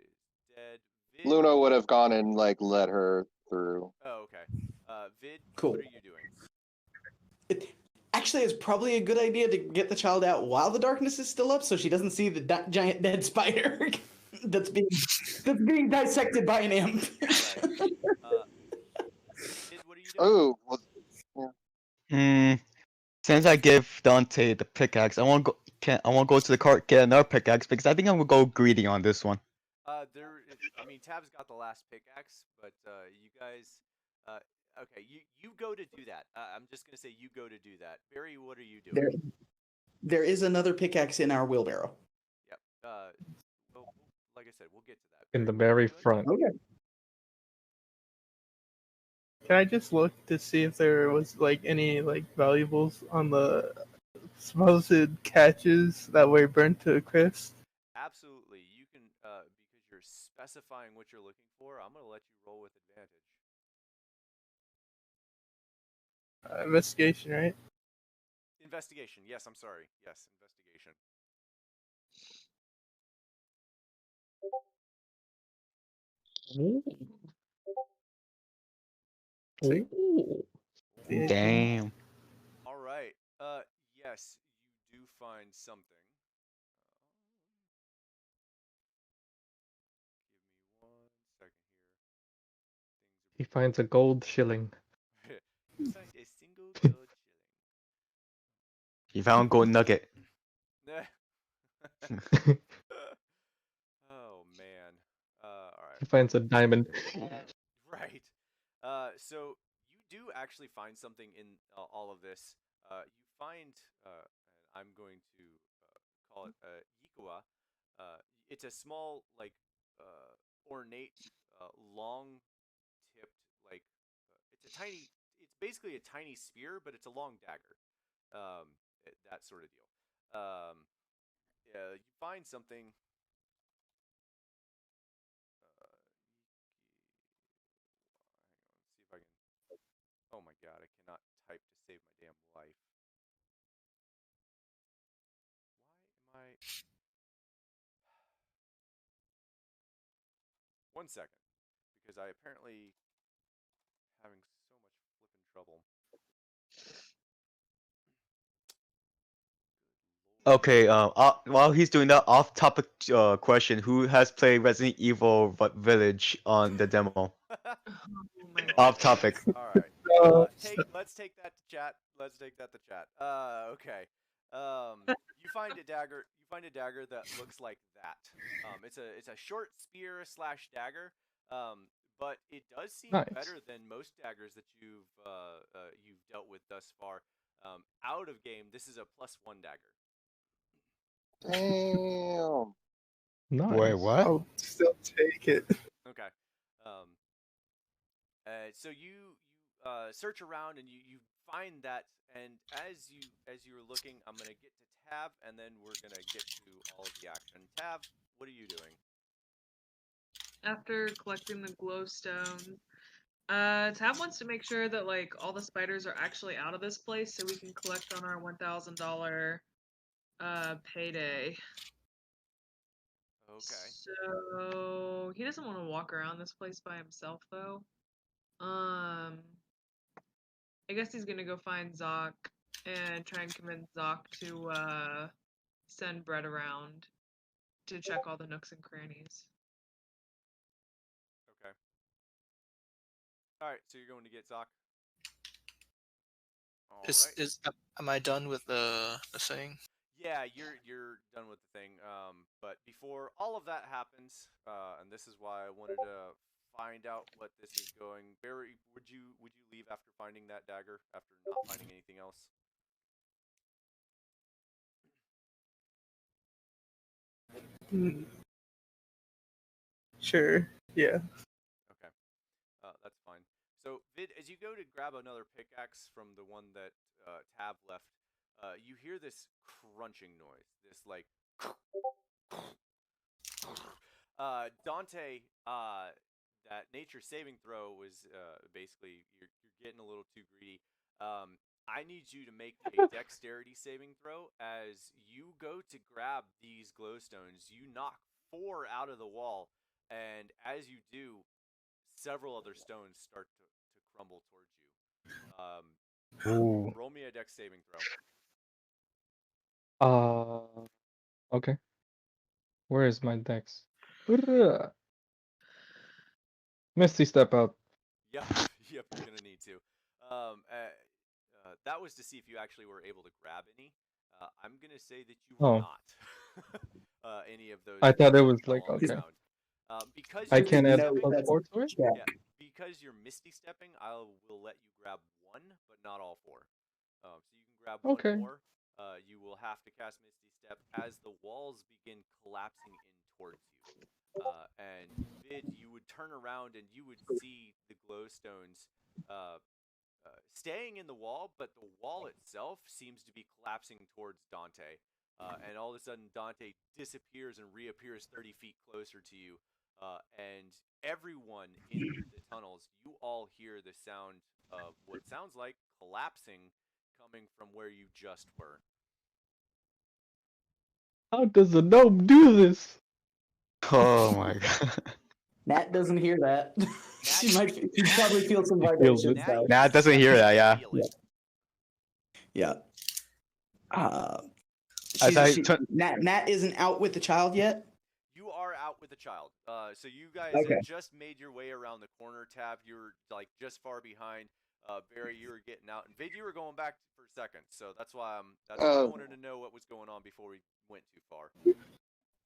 dead. Vid, Luna would have gone and like let her through. oh, okay. Vid, Cool. what are you doing? Actually, it's probably a good idea to get the child out while the darkness is still up, so she doesn't see the giant dead spider that's being dissected by an imp. Right. Vid, what are you doing? Oh, well, Since I give Dante the pickaxe, I want to go to the cart get another pickaxe because I think I'm gonna go greedy on this one. I mean, Tab's got the last pickaxe, but you guys, okay, you go to do that. I'm just gonna say you go to do that. Barry, what are you doing? There is another pickaxe in our wheelbarrow. Yep. Well, like I said, we'll get to that. In the Barry, very front. Okay. Can I just look to see if there was like any like valuables on the supposed catches that were burnt to a crisp? Absolutely. You can because you're specifying what you're looking for. I'm gonna let you roll with advantage. Investigation, right? Investigation. Yes, I'm sorry. Yes, investigation. Damn. All right. Yes, you do find something. Give me 1 second He finds a gold shilling. here. You find a single gold shilling. He found gold nugget. Oh man. All right. He finds a diamond. Right. So you do actually find something in all of this. You find, and I'm going to call it Yikua. It's a small, like, ornate, long-tipped, like, it's basically a tiny spear, but it's a long dagger. That sort of deal. Yeah, you find something. Hang on, see if I can. Oh my god, I cannot type to save my damn life. Why am I? 1 second, because I apparently having so much flippin' trouble. Okay. While he's doing that, off-topic question: who has played Resident Evil Village on the demo? Off topic. All right. Let's take that to chat. Let's take that to chat. Okay. You find a dagger. You find a dagger that looks like that. It's a short spear / dagger. But it does seem Nice. better than most daggers that you've dealt with thus far. Out of game, this is a +1 dagger. damn. Nice. Wait, what? I'll still take it. Okay. So you search around and you find that, and as you're looking, I'm gonna get to Tav, and then we're gonna get to all of the action. Tav, what are you doing? After collecting the glowstone, Tab wants to make sure that like all the spiders are actually out of this place, so we can collect on our $1,000 payday. Okay. So he doesn't want to walk around this place by himself, though. I guess he's gonna go find Zoc and try and convince Zoc to send Brett around to check all the nooks and crannies. Okay. All right. So you're going to get Zoc. All right. Am I done with the thing? Yeah, you're done with the thing. But before all of that happens, and this is why I wanted to find out what this is going. Barry, would you leave after finding that dagger? After not finding anything else? Sure. Yeah. Okay. That's fine. So Vid, as you go to grab another pickaxe from the one that Tab left, you hear this crunching noise. This like. Dante, that nature saving throw was basically you're getting a little too greedy. I need you to make a dexterity saving throw. As you go to grab these glowstones, you knock 4 out of the wall, and as you do, several other stones start to crumble towards you. Ooh. Roll me a dex saving throw. Okay. Where is my dex? Brrrah. Misty step out. Yep, you're gonna need to. That was to see if you actually were able to grab any. I'm gonna say that you were Oh. not. Any of those. I thought it was fell like, on the okay. ground. Because I you're can't misty add stepping, +4 to it? Yeah. yeah, because you're misty stepping, I will let you grab 1, but not all 4. So you can grab 1 Okay. more. You will have to cast Misty Step as the walls begin collapsing in towards you. And Vid, you would turn around and you would see the glowstones staying in the wall, but the wall itself seems to be collapsing towards Dante. And all of a sudden, Dante disappears and reappears 30 feet closer to you. And everyone in the tunnels, you all hear the sound of what sounds like collapsing coming from where you just were. How does a gnome do this? Oh my god. Nat doesn't hear that. she probably feel some He feels vibrations it. though. Nat doesn't hear that, yeah. Yeah. As I Nat isn't out with the child yet. You are out with the child. So you guys Okay. had just made your way around the corner. Tab, you were like just far behind. Barry, you were getting out, and Vid, you were going back for a second. So that's why I wanted to know what was going on before we went too far.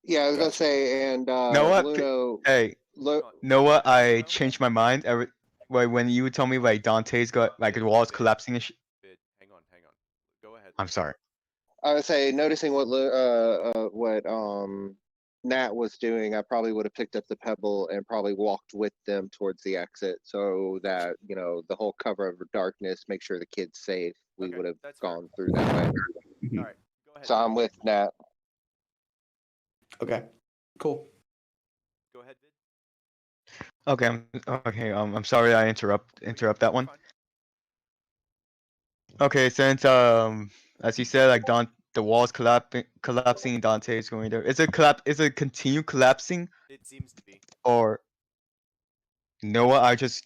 Yeah, I was gonna say, and know what? Luno. Hey, know what? I changed my mind. When you told me like Dante's got like the walls collapsing and Vid, hang on. Go ahead. I'm sorry. I would say, noticing what Nat was doing, I probably would have picked up the pebble and probably walked with them towards the exit, so that the whole cover of darkness, make sure the kid's safe. We Okay, would have that's fair. gone through that way. All right, go ahead. So I'm with Nat. Okay. Cool. Go ahead, Vid. Okay, I'm sorry I interrupt that one. Okay, since as you said, like the walls collapsing, Dante's going there. Is it continue collapsing? It seems to be. Or Noah, I just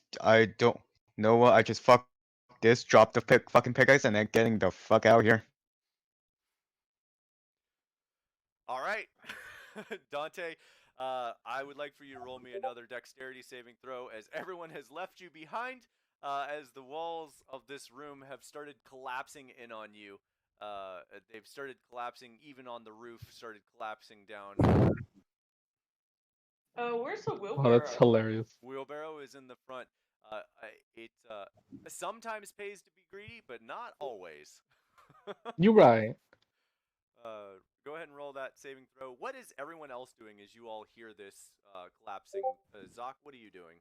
fuck this, drop the fucking pickaxe, and then getting the fuck out of here. All right, Dante. I would like for you to roll me another dexterity saving throw, as everyone has left you behind. As the walls of this room have started collapsing in on you. They've started collapsing even on the roof, started collapsing down. Where's the wheelbarrow? Oh, that's hilarious. Wheelbarrow is in the front. It sometimes pays to be greedy, but not always. You're right. Go ahead and roll that saving throw. What is everyone else doing as you all hear this collapsing? Zoc, what are you doing?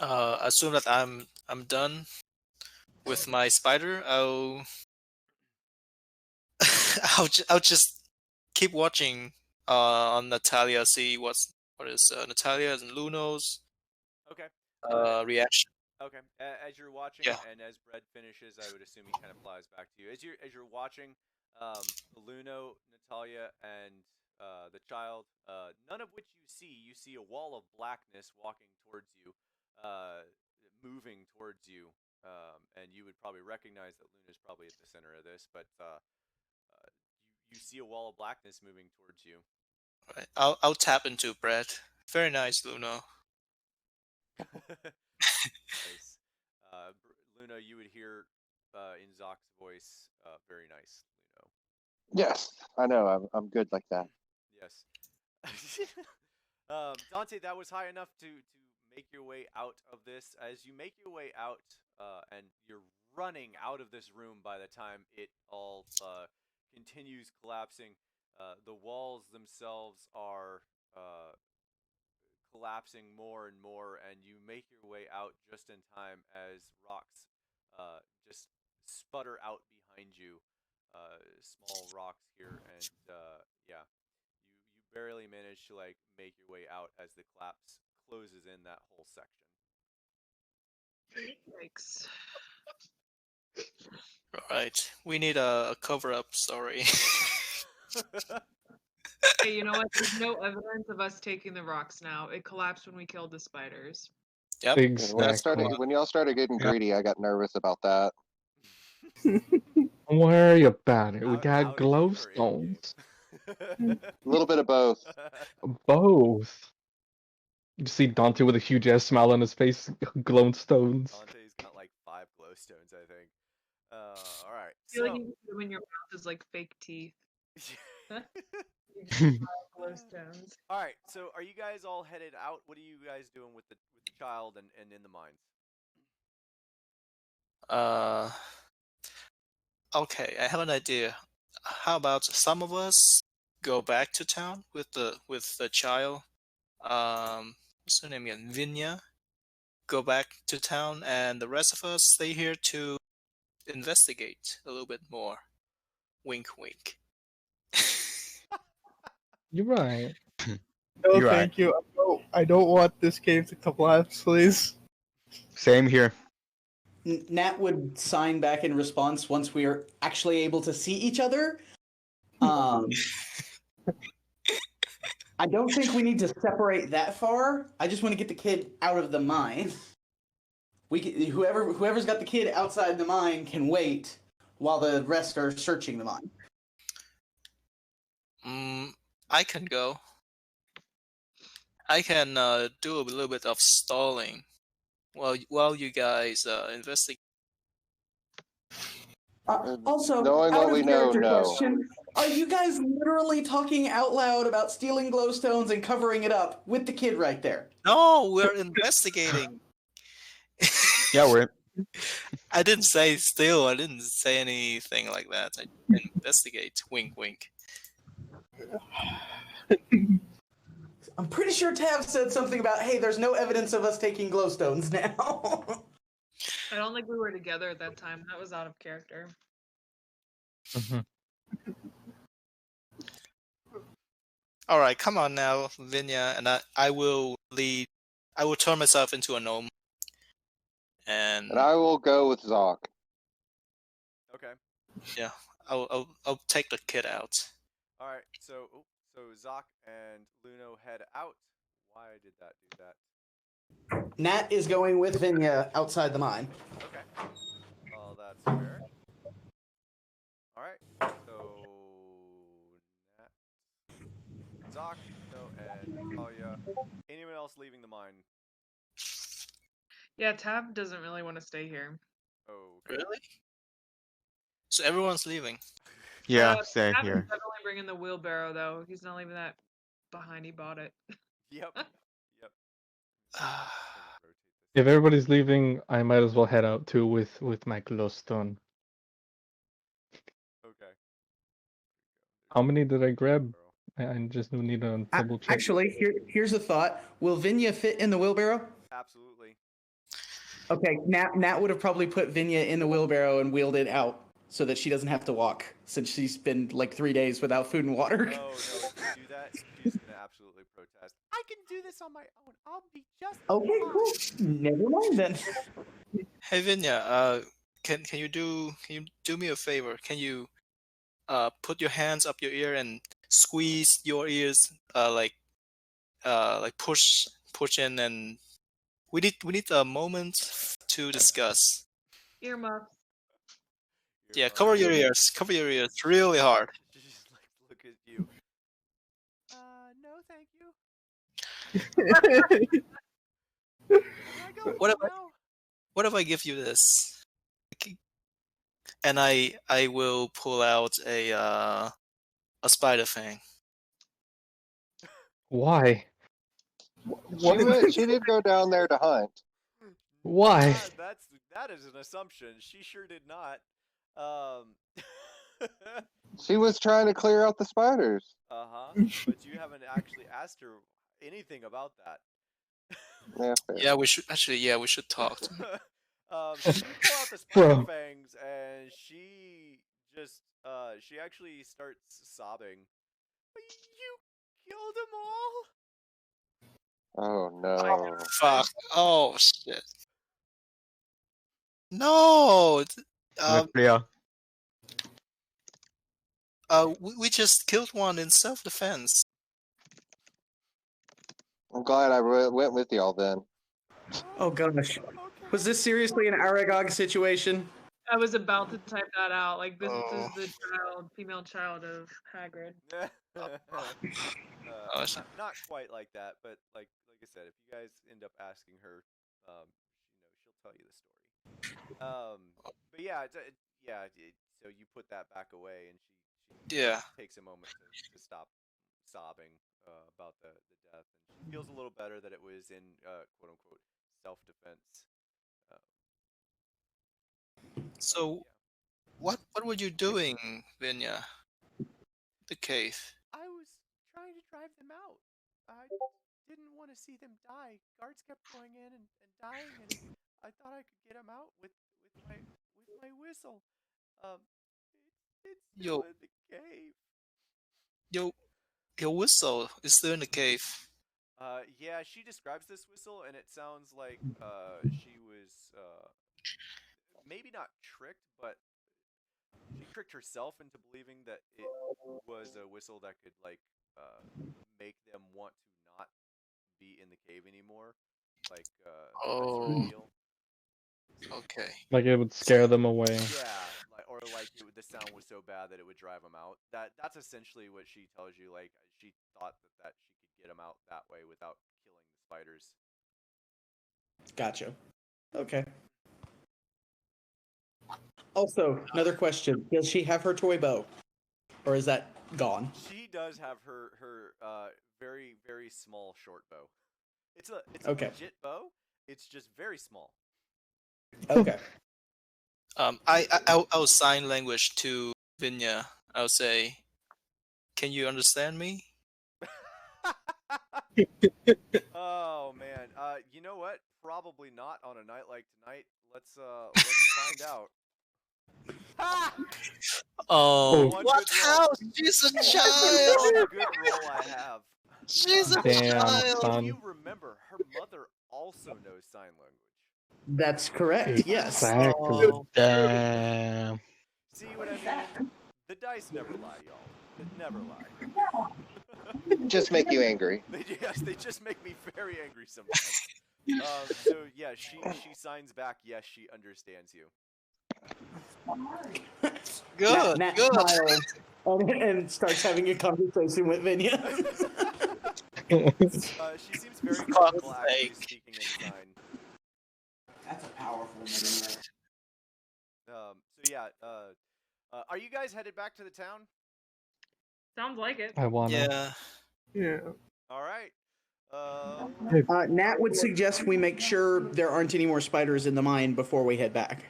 Assume that I'm done with my spider. I'll I'll just keep watching on Natalia, see what is Natalia and Luno's Okay. reaction. Okay. As you're watching, and as Brett finishes, I would assume he kind of flies back to you. As you're watching, Luno, Natalia, and the child, none of which you see a wall of blackness walking towards you, moving towards you, and you would probably recognize that Luna's probably at the center of this, but you see a wall of blackness moving towards you. Right. I'll tap into Brett. Very nice, Luno. Nice. Luna, you would hear in Zoc's voice, very nice, Luno. Yes, I know. I'm good like that. Yes. Dante, that was high enough to make your way out of this. As you make your way out, and you're running out of this room by the time it all continues collapsing, the walls themselves are collapsing more and more, and you make your way out just in time as rocks just sputter out behind you. Small rocks here, and yeah, you barely manage to like make your way out as the collapse closes in that whole section. Yikes. Right. We need a cover-up story. Hey, you know what? There's no evidence of us taking the rocks now. It collapsed when we killed the spiders. Yep. When Exactly. y'all started getting Yeah. greedy, I got nervous about that. Don't worry about it. We How got did you hurry, glowstones. A little bit of both. Both. You see Dante with a huge ass smile on his face, glowstones. Dante's got like 5 glowstones, I think. All right. I feel like So you can put them in your mouth as like fake teeth. You just have glowstones. all right. So are you guys all headed out? What are you guys doing with the child and in the mines? Okay, I have an idea. How about some of us go back to town with the child? What's her name again? Vinya. Go back to town, and the rest of us stay here to investigate a little bit more. Wink, wink. You're right. No, You're right. thank you. I don't want this game to collapse, please. Same here. Nat would sign back in response once we are actually able to see each other. I don't think we need to separate that far. I just want to get the kid out of the mine. Whoever's got the kid outside the mine can wait while the rest are searching the mine. I can go. I can do a little bit of stalling while you guys investigate. Also, Knowing out what of we know, character no. question, are you guys literally talking out loud about stealing glowstones and covering it up with the kid right there? No, we're investigating. Yeah, we're. I didn't say steal. I didn't say anything like that. I investigate. Wink, wink. I'm pretty sure Tav said something about, hey, there's no evidence of us taking glowstones now. I don't think we were together at that time. That was out of character. All right, come on now, Vinya, and I will lead. I will turn myself into a gnome, and I will go with Zoc. Okay. yeah, I'll take the kid out. All right. So Zoc and Luno head out. Why did that do that? Nat is going with Vinya outside the mine. Okay. Well, that's fair. All right. So Zoc, and Talia. Anyone else leaving the mine? Yeah, Tab doesn't really want to stay here. Okay. Really? So everyone's leaving. Yeah, same Tab is here. definitely bringing the wheelbarrow though. He's not leaving that behind. He bought it. Yep. If everybody's leaving, I might as well head out too with my glowstone. Okay. How many did I grab? I just need to double check. Actually, here's a thought. Will Vinya fit in the wheelbarrow? Absolutely. Okay, Nat would have probably put Vinya in the wheelbarrow and wheeled it out so that she doesn't have to walk, since she's been like 3 days without food and water. No, if you do that, she's gonna absolutely protest. I can do this on my own. I'll be just Okay, fine. cool. Never mind then. Hey Vinya, can you do me a favor? Can you put your hands up your ear and squeeze your ears, like push in, and we need a moment to discuss. Earmuffs. Yeah, cover your ears really hard. She just like look at you. No, thank you. What if I give you this? And I will pull out a spider fang. Why? She did go down there to hunt. Why? That is an assumption. She sure did not. She was trying to clear out the spiders. But you haven't actually asked her anything about that. Yeah, fair. Yeah, we should actually. Yeah, we should talk. To her. So you pull out the spider fangs, and she just she actually starts sobbing. You killed them all. Oh no. Fuck! Oh shit! No. Yeah. We just killed one in self-defense. I'm glad I went with y'all then. Oh gosh. Okay. Was this seriously an Aragog situation? I was about to type that out. Like, this Oh. is the female child of Hagrid. Not quite like that, but like I said, if you guys end up asking her, she'll tell you the story. But yeah, so you put that back away, and she takes a moment to stop sobbing about the death, and she feels a little better that it was in quote unquote self-defense. So, what were you doing, Vinya? The cave. I was trying to drive them out. I didn't want to see them die. Guards kept going in and dying, and I thought I could get them out with my whistle. It's still in the cave. Your whistle is still in the cave. Yeah, she describes this whistle, and it sounds like she was maybe not tricked, but she tricked herself into believing that it was a whistle that could make them want to not be in the cave anymore. Like Okay. Like it would scare them away. Yeah, the sound was so bad that it would drive them out. That's essentially what she tells you. Like she thought that she could get them out that way without killing the spiders. Gotcha. Okay. Also, another question: does she have her toy bow, or is that gone? She does have her very very small short bow. It's a legit bow. It's just very small. Okay. I'll sign language to Vinya. I'll say, "Can you understand me?" Oh man. You know what? Probably not on a night like tonight. Let's find out. Ha! Oh, One what good roll. else? She's a One child. good roll I have. She's a Damn, child. son. If you remember, her mother also knows sign language. That's correct. Yes. Exactly. Oh. Damn. See what I mean? The dice never lie, y'all. They never lie. Just make you angry. They just make me very angry sometimes. So yeah, she signs back. Yes, she understands you. Good. Nat Good. smiles and starts having a conversation with Vinya. She seems very comfortable actually speaking in sign. That's a powerful name. So yeah, are you guys headed back to the town? Sounds like it. I wanna. Yeah. Yeah. All right. Nat would suggest we make sure there aren't any more spiders in the mine before we head back.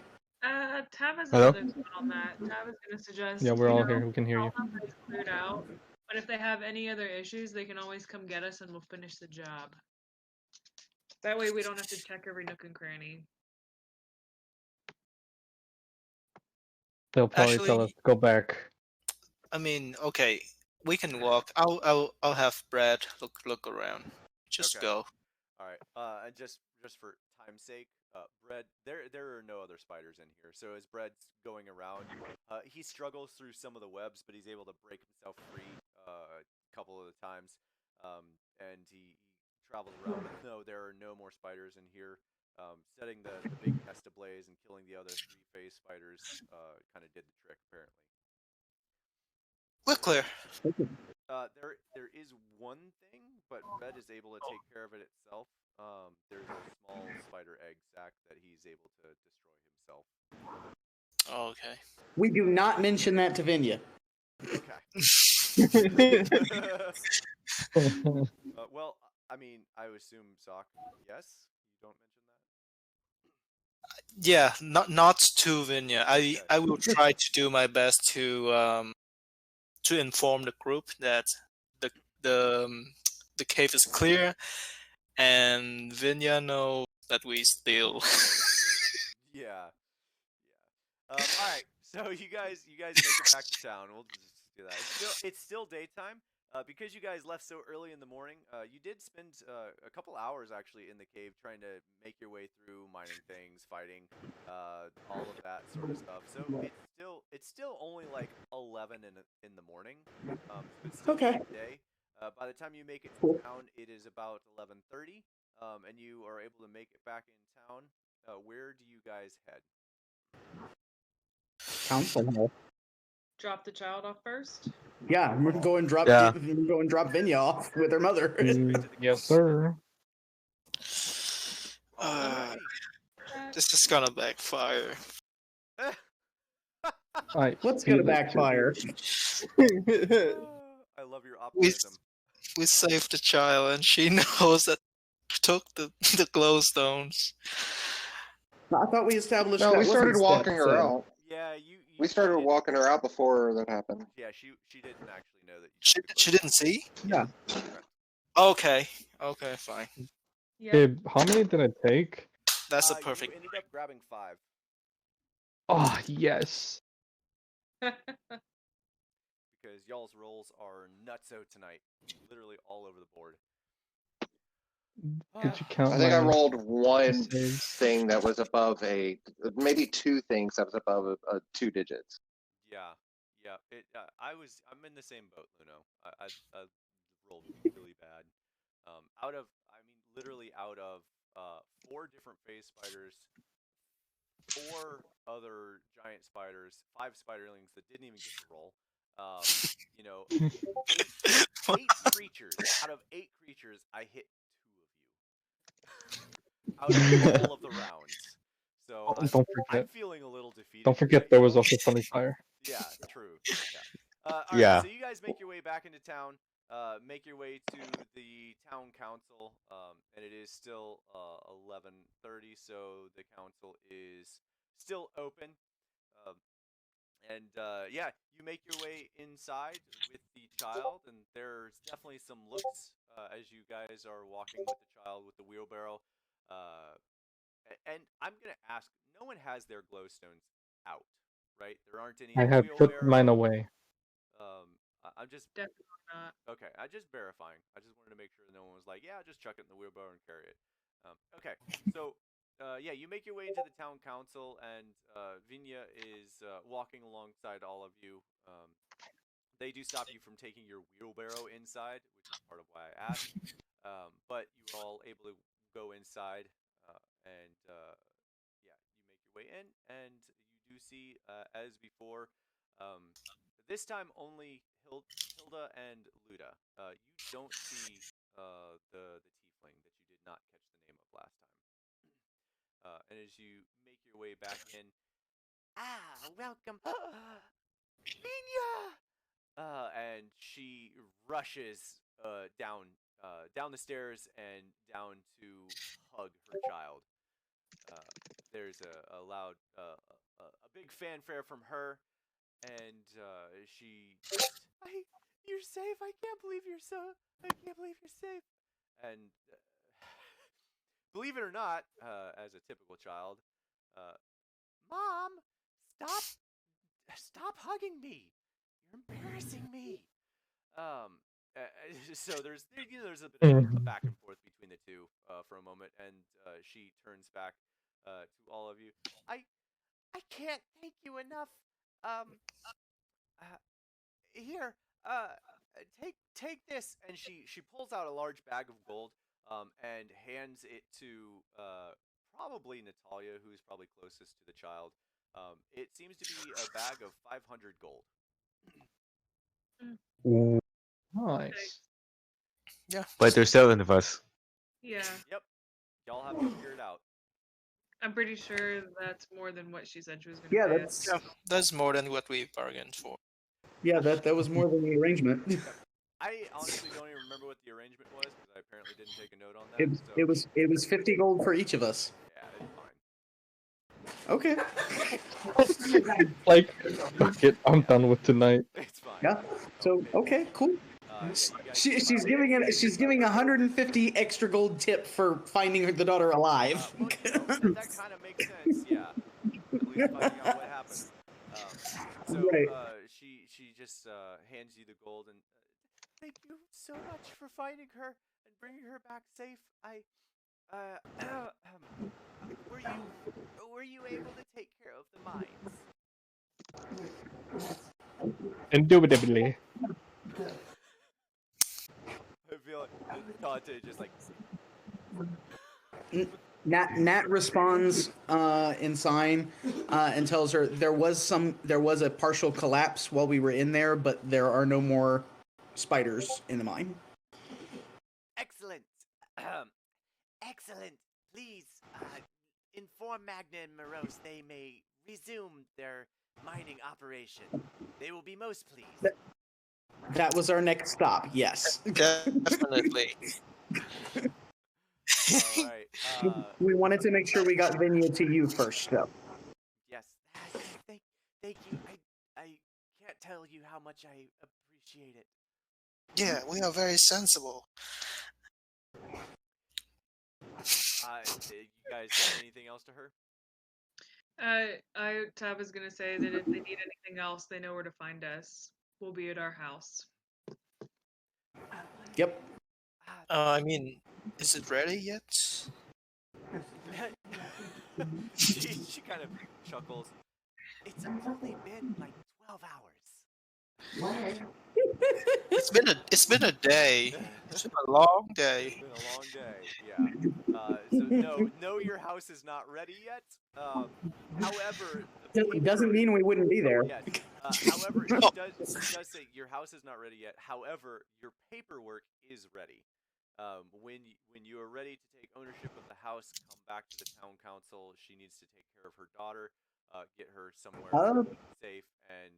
Tab has Hello? another thought on that. Tab is going to suggest. Yeah, we're all here. We can hear you. all have those cleared out, but if they have any other issues, they can always come get us, and we'll finish the job. That way, we don't have to check every nook and cranny. They'll probably tell us to go back. I mean, okay, we can walk. I'll have Brad look around. Just Okay. go. All right. And just for time's sake, Bread, there are no other spiders in here. So as Bread's going around, he struggles through some of the webs, but he's able to break himself free a couple of the times. And he travels around. But no, there are no more spiders in here. Setting the big nest ablaze and killing the other 3 phase spiders kind of did the trick, apparently. We're clear. There is one thing, but Red is able to take care of it itself. There's a small spider egg sac that he's able to destroy himself. Oh, okay. We do not mention that to Vinya. Okay. Well, I mean, I would assume Sock. Yes, you don't mention that. Yeah, not to Vinya. I will try to do my best to inform the group that the cave is clear, and Vinya knows that we steal. Yeah. All right. So you guys make it back to town. We'll just do that. It's still daytime. Because you guys left so early in the morning, you did spend a couple hours actually in the cave trying to make your way through mining things, fighting, all of that sort of stuff. So it's still only like 11 in the morning. So it's still Okay. day. By the time you make it to town, it is about 11:30, and you are able to make it back in town. Where do you guys head? Council hall. Drop the child off first. Yeah, we're gonna go and drop. Yeah. We're gonna go and drop Vinya off with her mother. Yes, sir. Uh, this is gonna backfire. Alright, What's feed gonna it to- backfire? I love your optimism. We saved the child, and she knows that we took the glowstones. I thought we established. No, that we started wasn't walking step, her so- out. Yeah, We started did- walking her out before that happened. Yeah, she didn't actually know that. She didn't see. Yeah. Okay. Okay. Fine. Yeah. Babe, how many did I take? That's a You perfect. ended up grabbing 5 Oh, yes. because y'all's rolls are nutso tonight, literally all over the board. Did you count I think I my rolled one saves? thing that was above maybe 2 things that was above 2 digits. Yeah. I'm in the same boat, Luno. I rolled really bad. Literally out of 4 different phase spiders, 4 other giant spiders, 5 spiderlings that didn't even get to roll. 8 creatures. Out of 8 creatures, I hit 2 of you. Out of all of the rounds. So Don't I'm forget. feeling a little defeated. Don't forget there was also friendly fire. Yeah, true. Yeah. All right, Yeah. so you guys make your way back into town. Make your way to the town council, and it is still 11:30, so the council is still open. You make your way inside with the child, and there's definitely some looks as you guys are walking with the child with the wheelbarrow. And I'm gonna ask, no one has their glowstones out, right? There aren't any. I in the have put wheelbarrow. mine away. I'm just Definitely not. okay. I just verifying. I just wanted to make sure no one was like, yeah, just chuck it in the wheelbarrow and carry it. Okay, so you make your way into the town council, and Vinya is walking alongside all of you. They do stop you from taking your wheelbarrow inside, which is part of why I asked. But you are all able to go inside, and you make your way in, and you do see, as before, this time only Hilda and Luda. You don't see the tiefling that you did not catch the name of last time. And as you make your way back in, welcome, Minya! And she rushes down the stairs and down to hug her child. There's a loud, a big fanfare from her, and she, you're safe. I can't believe you're safe. And believe it or not, as a typical child, Mom, stop hugging me. You're embarrassing me. So there's a bit of a back and forth between the two for a moment, and she turns back to all of you. I can't thank you enough. Here, take this, and she pulls out a large bag of gold, and hands it to probably Natalia, who's probably closest to the child. It seems to be a bag of 500 gold. Nice. Yeah. But there's 7 of us. Yeah. Yep. Y'all have to figure it out. I'm pretty sure that's more than what she said she was going to Yeah, pay that's us. That's more than what we bargained for. that was more than the arrangement. I honestly don't even remember what the arrangement was, because I apparently didn't take a note on that. It was 50 gold for each of us. Yeah, it's fine. Okay. Like, fuck it, I'm done with tonight. It's fine. Yeah. So okay, cool. Yeah, you guys She's giving 150 extra gold tip for finding the daughter alive. well, that kind of makes sense. Yeah, at least finding out what happened. So Right. she just hands you the gold and thank you so much for finding her and bringing her back safe. Were you able to take care of the mines? Indubitably. I feel like Dante just like Nat responds in sign and tells her there was a partial collapse while we were in there, but there are no more spiders in the mine. Excellent. Excellent. Please inform Magna and Morose they may resume their mining operation. They will be most pleased. That was our next stop. Yes. Definitely. all right. We wanted to make sure we got Vinya to you first, though. Yes. Thank you. I can't tell you how much I appreciate it. Yeah, we are very sensible. You guys got anything else to her? Tab is gonna say that if they need anything else, they know where to find us. We'll be at our house. Yep. I mean, is it ready yet? she kind of chuckles. It's only been like 12 hours. It's been a day. It's been a long day. It's been a long day. Yeah. So no, your house is not ready yet. However, It doesn't mean we wouldn't be there. Yes. However, she does say your house is not ready yet. However, your paperwork is ready. When you are ready to take ownership of the house, come back to the town council. She needs to take care of her daughter, get her somewhere safe, and.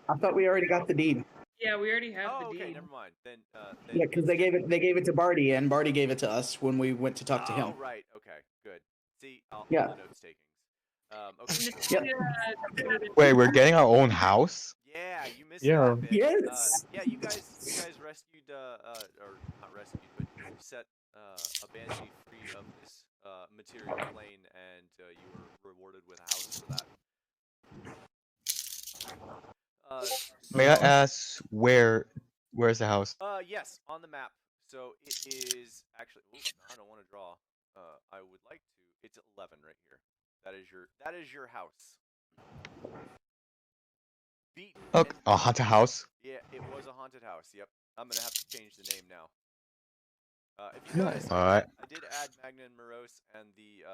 I thought we already got the deed. Yeah, we already have the deed. Okay, never mind. Then Yeah, because they gave it to Bardi, and Bardi gave it to us when we went to talk to him. Oh, right. Okay, good. See, all Yeah. the notes takings. Okay. Yep. Wait, we're getting our own house? Yeah, you missed Yeah. that bit. Yes. Yeah, you guys rescued, or not rescued, but you set a banshee free of this material plane, and you were rewarded with a house for that. May I ask where's the house? Yes, on the map. So it is actually. Ooh, I don't want to draw. I would like to. It's 11 right here. That is your house. Okay, a haunted house. Yeah, it was a haunted house. Yep. I'm gonna have to change the name now. If you notice, All right. I did add Magna and Morose and the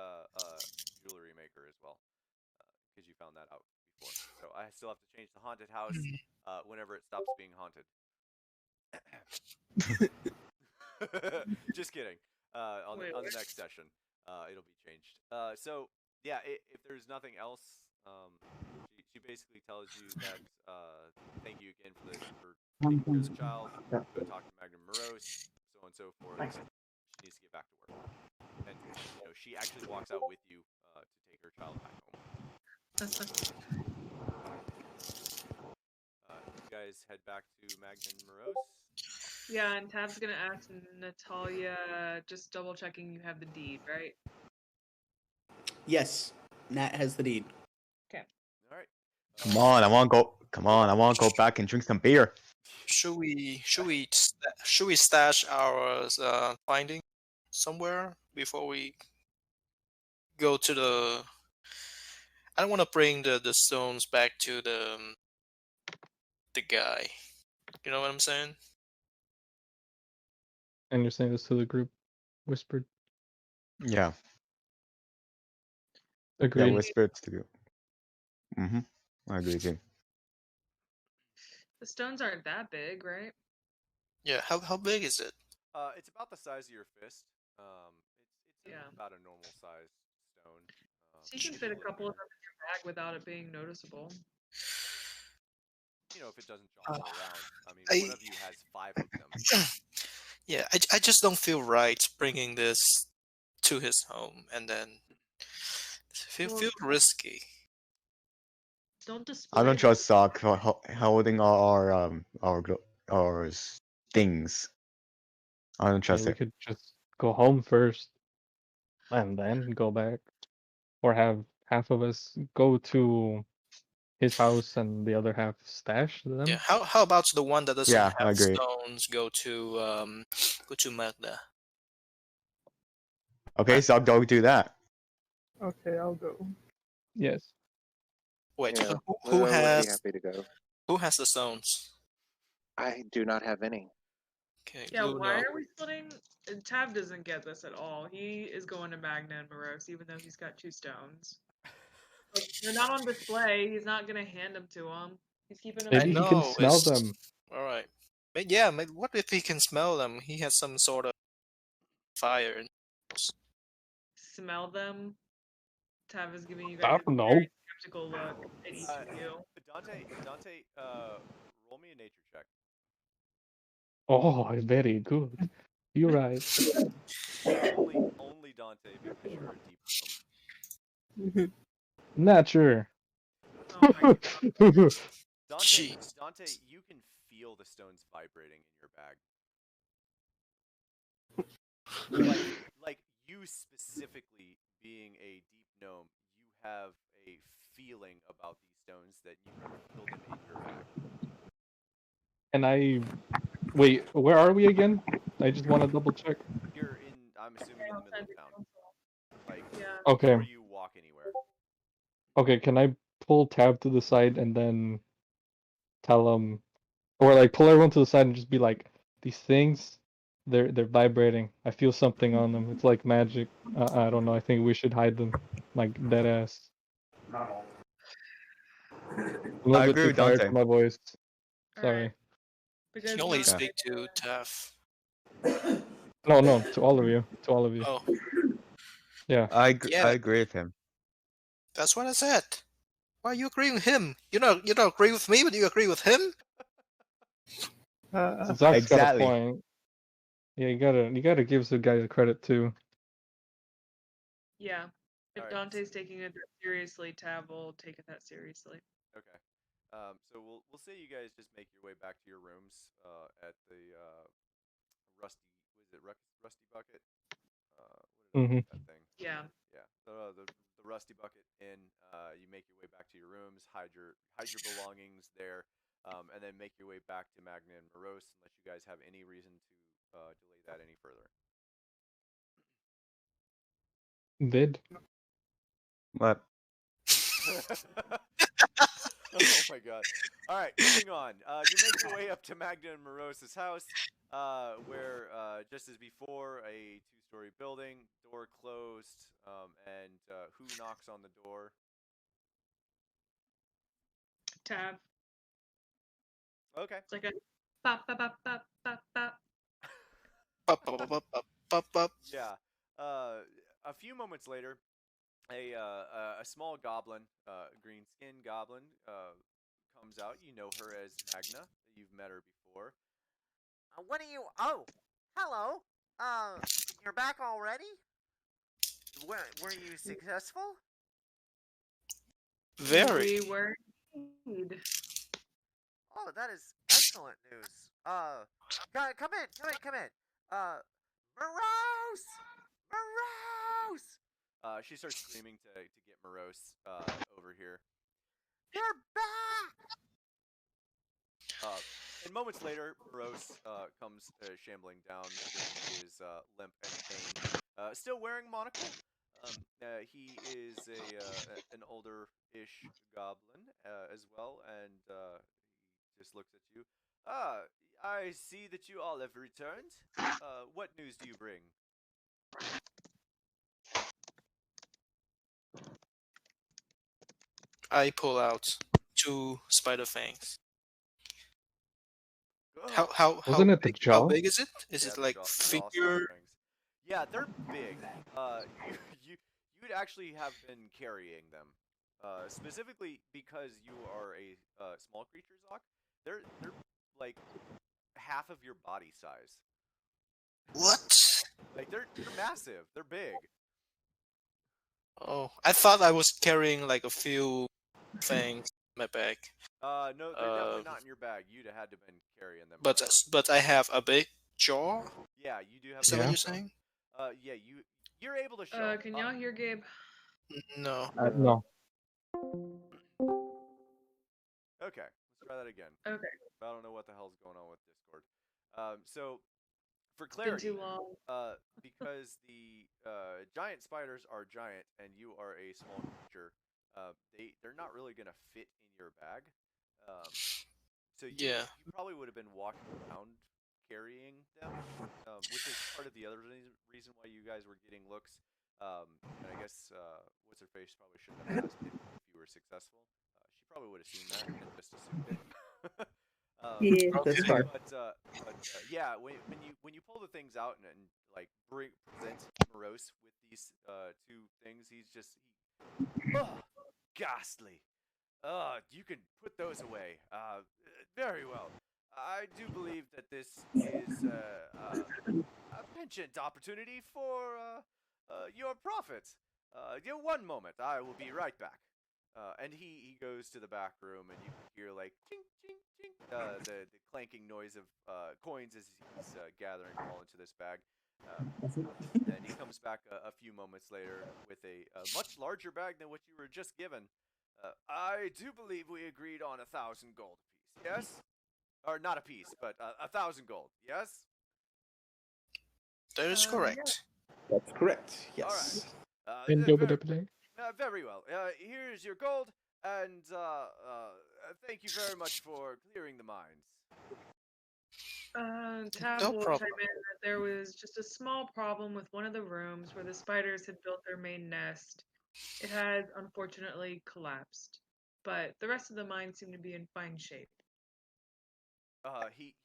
jewelry maker as well, because you found that out before. So I still have to change the haunted house whenever it stops being haunted. Just kidding. On the next session, it'll be changed. So yeah, if there's nothing else, she basically tells you that thank you again for this, for taking care of the child. Go talk to Magna Morose, so on and so forth. She needs to get back to work, and she actually walks out with you to take her child back home. You guys head back to Magna and Morose. Yeah, and Tab's gonna ask Natalia, just double checking you have the deed, right? Yes. Nat has the deed. Okay. All right. Come on, I want to go back and drink some beer. Should we stash our finding somewhere before we go to the? I don't want to bring the stones back to the guy. You know what I'm saying? And you're saying this to the group, whispered. Yeah. Agreed. Yeah, whispered to you. I agree too. The stones aren't that big, right? Yeah. How big is it? It's about the size of your fist. It's Yeah. about a normal sized stone. So you can fit a couple of them in your bag without it being noticeable. If it doesn't jostle around. I mean, one of you has 5 of them. Yeah, I just don't feel right bringing this to his home and then feel risky. Don't display. I don't trust Sock for holding our things. I don't Yeah, trust we it. could just go home first and then go back, or have half of us go to his house and the other half stash them. Yeah. How about the one that doesn't Yeah, I have agree. stones go to Magda? Okay, so I'll go do that. Okay, I'll go. Yes. Wait, Yeah, who Luna would be has happy to go. the stones? I do not have any. Okay, Yeah, why Luna. are we splitting? Tav doesn't get this at all. He is going to Magna and Morose, even though he's got 2 stones. Like, they're not on display. He's not gonna hand them to him. He's keeping them. Maybe he can No, smell it's them. all right. But yeah, what if he can smell them? He has some sort of fire. Smell them. Tav is giving you I guys a don't know. very skeptical look at each of you. Dante, roll me a nature check. Oh, very good. You're right. Only Dante, because you're a deep gnome. Nature. Oh my god. Dante, you can feel the stones vibrating in your bag. Like you specifically being a deep gnome, you have a feeling about these stones that you can feel them in your bag. And wait, where are we again? I just want to double check. You're in, I'm assuming, in the middle of town. Like, Okay. before you walk anywhere. Okay, can I pull Tab to the side and then tell him, or like pull everyone to the side and just be like, these things, they're vibrating. I feel something on them. It's like magic. I don't know. I think we should hide them, like dead ass. I'm a little I bit agree too with tired Dante. for my voice. Sorry. Alright. You Because can only Dante- speak to Taff. No, to all of you. To all of you. Oh, Yeah. I Yeah. agree with him. that's what I said. Why are you agreeing with him? You don't agree with me, but you agree with him? Zach's got a Exactly. point. Yeah, you gotta give the guy the credit too. Yeah. If Alright. Dante's taking it that seriously, Tav will take it that seriously. Okay. So we'll say you guys just make your way back to your rooms at the rusty. Was it rusty bucket? What is that thing? Yeah. Yeah. The rusty bucket inn. You make your way back to your rooms, hide your belongings there, and then make your way back to Magna and Morose, unless you guys have any reason to delay that any further. Vid. What? Oh my god. Alright, moving on. You make your way up to Magna and Morose's house, where, just as before, a 2-story building, door closed, and who knocks on the door? Tav. Okay. It's like a bop bop bop bop bop bop. Bup, bup, bup, bup, bup, bup. Yeah. A few moments later, a small goblin, green skin goblin, comes out. You know her as Magna. You've met her before. What are you? Oh, hello. You're back already? Were you successful? Very. We were indeed. Oh, that is excellent news. Come in. Morose! Morose! She starts screaming to get Morose over here. You're back! And moments later, Morose comes shambling down with his limp and cane, still wearing monocle. He is an older-ish goblin as well, and he just looks at you. I see that you all have returned. What news do you bring? I pull out 2 spider fangs. How Wasn't it the big, how jaw? big is it? Is Yeah, it the like jaw finger? spider fangs. Yeah, they're big. You'd actually have been carrying them, specifically because you are a small creature, Zoc. They're like half of your body size. What? Like they're massive. They're big. Oh, I thought I was carrying like a few things in my bag. No, they're definitely not in your bag. You'd have had to been carrying them. But I have a big jaw. Yeah, you do have. Is that what you're saying? Yeah, you're able to show. Can y'all hear Gabe? No. No. Okay, let's try that again. Okay. I don't know what the hell's going on with Discord. So, for It's been clarity, too long. because the giant spiders are giant and you are a small creature, they're not really gonna fit in your bag. So you probably would have been walking around carrying them, which is part of the other reason why you guys were getting looks. And I guess what's her face probably shouldn't have asked if you were successful. She probably would have seen that and just assumed it. Yeah, that's fine. But yeah, when you pull the things out and like present Morose with these two things, he's just ghastly. You can put those away. Very well. I do believe that this is a penchant opportunity for your profits. One moment, I will be right back. And he goes to the back room, and you can hear like chink, chink, chink, the clanking noise of coins as he's gathering all into this bag. And he comes back a few moments later with a much larger bag than what you were just given. I do believe we agreed on 1,000 gold apiece. Yes, or not a piece, but 1,000 gold. Yes. That is correct. That's correct. Yes. All right. Indubitably. Very well. Here's your gold, and thank you very much for clearing the mines. Tab No will problem. chime in that there was just a small problem with one of the rooms where the spiders had built their main nest. It has unfortunately collapsed, but the rest of the mine seemed to be in fine shape. He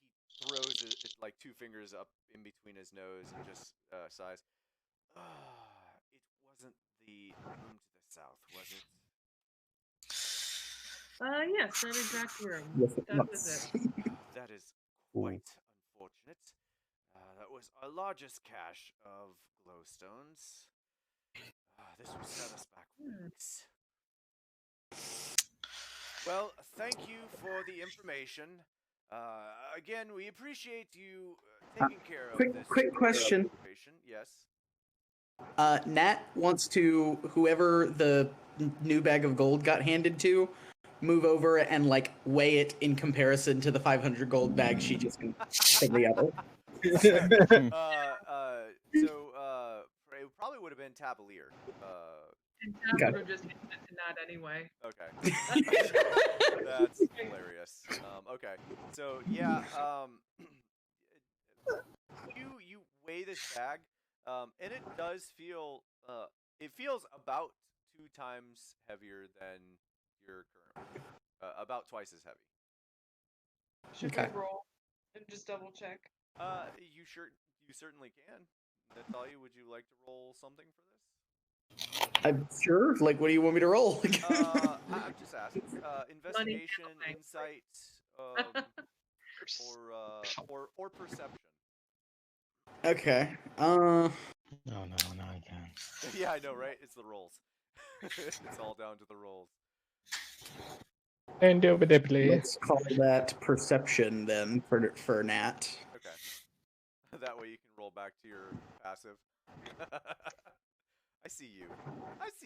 throws it like 2 fingers up in between his nose and just sighs. It wasn't the room to the south, was it? Yes, that exact room. Yes, it That was was. it. That is quite unfortunate. That was our largest cache of glowstones. This will set us back weeks. Well, thank you for the information. Again, we appreciate you taking care of this. Quick question. Situation. Yes. Nat wants to, whoever the new bag of gold got handed to, move over and like weigh it in comparison to the 500 gold bag she just got from the other. It probably would have been Tabalier. And Tab would have just handed it to Nat anyway. Okay. That's hilarious. Okay. So yeah, you weigh this bag, and it does feel it feels about 2 times heavier than your current, about twice as heavy. Should we roll and just double check? You certainly can. Natalia, would you like to roll something for this? I'm sure. Like, what do you want me to roll? I'm just asking. Investigation, insight, or perception. Okay. No, I can't. Yeah, I know, right? It's the rolls. It's all down to the rolls. Indubitably. Let's call that perception then for Nat. Okay. That way you can roll back to your passive. I see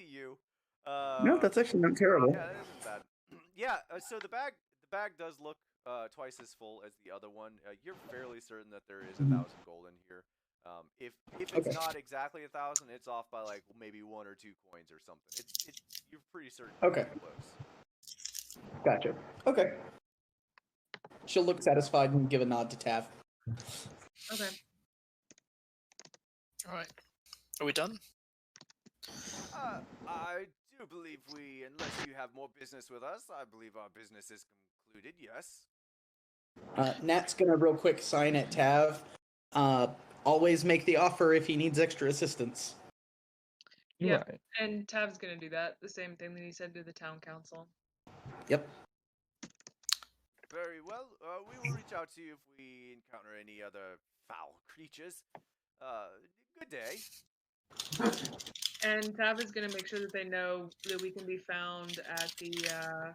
you. No, that's actually not terrible. Yeah, that isn't bad. Yeah, so the bag does look twice as full as the other one. You're fairly certain that there is 1,000 gold in here. If it's not exactly 1,000, it's off by like maybe 1 or 2 coins or something. You're pretty certain. Okay. It's close. Gotcha. Okay. She'll look satisfied and give a nod to Tav. Okay. All right. Are we done? I do believe unless you have more business with us, I believe our business is concluded, yes. Nat's gonna real quick sign at Tav. Always make the offer if he needs extra assistance. Yeah, Right. and Tav's gonna do that. The same thing that he said to the town council. Yep. Very well. We will reach out to you if we encounter any other foul creatures. Good day. And Tav is gonna make sure that they know that we can be found at the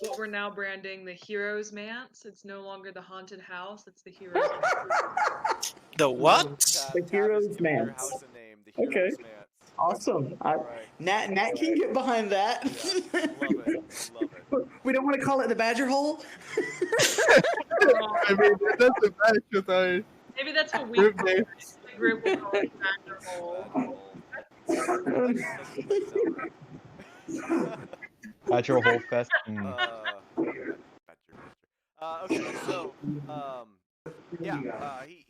what we're now branding the Hero's Manse. It's no longer the haunted house; it's the Hero's Manse. The what? The Hero's is giving your Manse. house a name. The Okay. Hero's Manse. Awesome. Right. Nat can get behind that. Yeah, love it. Love it. We don't want to call it the Badger Hole. I mean, that's a match with our Maybe that's what we group call name. it. The group will call it Badger Hole. Badger Hole Fest. Okay, so yeah, he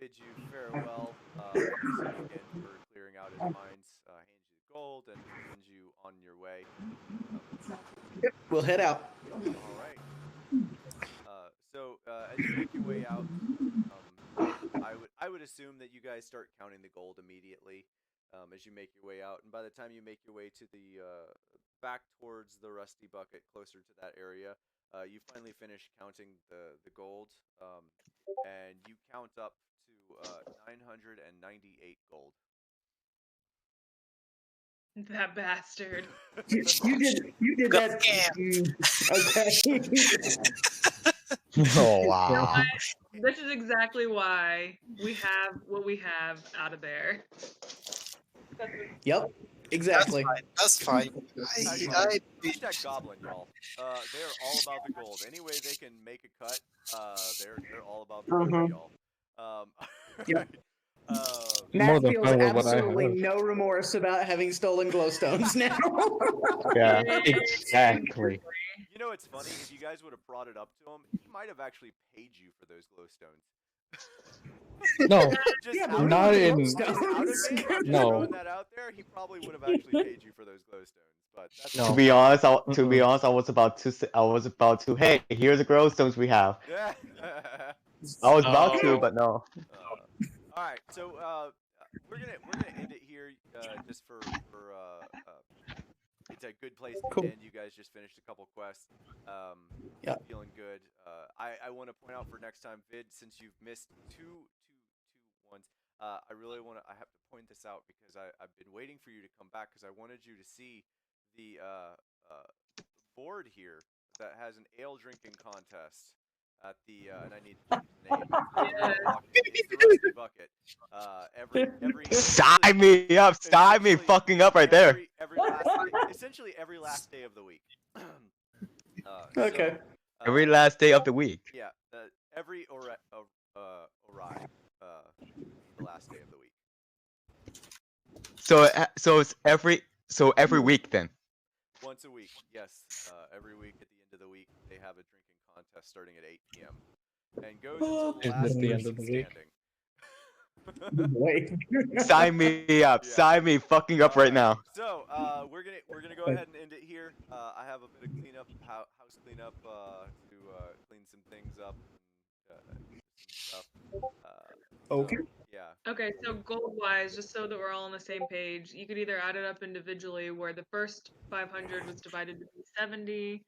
bids you farewell. Thanks again for clearing out his mines. Hands you the gold and sends you on your way. We'll head out. All right. So as you make your way out, I would assume that you guys start counting the gold immediately as you make your way out, and by the time you make your way to the back towards the rusty bucket, closer to that area, you finally finish counting the gold, and you count up to 998 gold. That bastard. You did that. Okay. Oh wow. This is exactly why we have what we have out of there. Yep. Exactly. That's fine. Hashtag goblin, y'all. They're all about the gold. Any way they can make a cut, they're all about the gold, y'all. Yep. More Matt than feels fine with what I absolutely have. no remorse about having stolen glowstones now. Yeah, exactly. You know, it's funny, if you guys would have brought it up to him, he might have actually paid you for those glowstones. No, Just Yeah, but out of not it, in. just out of it, I'm just No. throwing that out there, he probably would have actually paid you for those glowstones. But that's No. To be honest, I was about to. Hey, here's the glowstones we have. Yeah. I was about to, but no. All right, so we're gonna end it here, just for it's a good place to end. You guys just finished a couple quests. Yeah. Feeling good. I want to point out for next time, Vid, since you've missed two ones, I have to point this out because I've been waiting for you to come back because I wanted you to see the board here that has an ale drinking contest at the and I need to change the name. It's the Rusty Bucket. Every Sign me up. Sign me fucking up right there. Essentially every last day of the week. Okay. Every last day of the week. Yeah, every Orai, the last day of the week. So it's every week then. Once a week, yes. Every week at the end of the week, they have a drinking contest starting at 8 p.m. and goes until the Is last this the end person of the week? standing. Wait. Sign me up. Yeah. Sign me fucking up right now. So we're gonna go ahead and end it here. I have a bit of cleanup, house cleanup, to clean some things up and some stuff. Okay. Yeah. Okay, so gold-wise, just so that we're all on the same page, you could either add it up individually, where the first 500 was divided to be 70,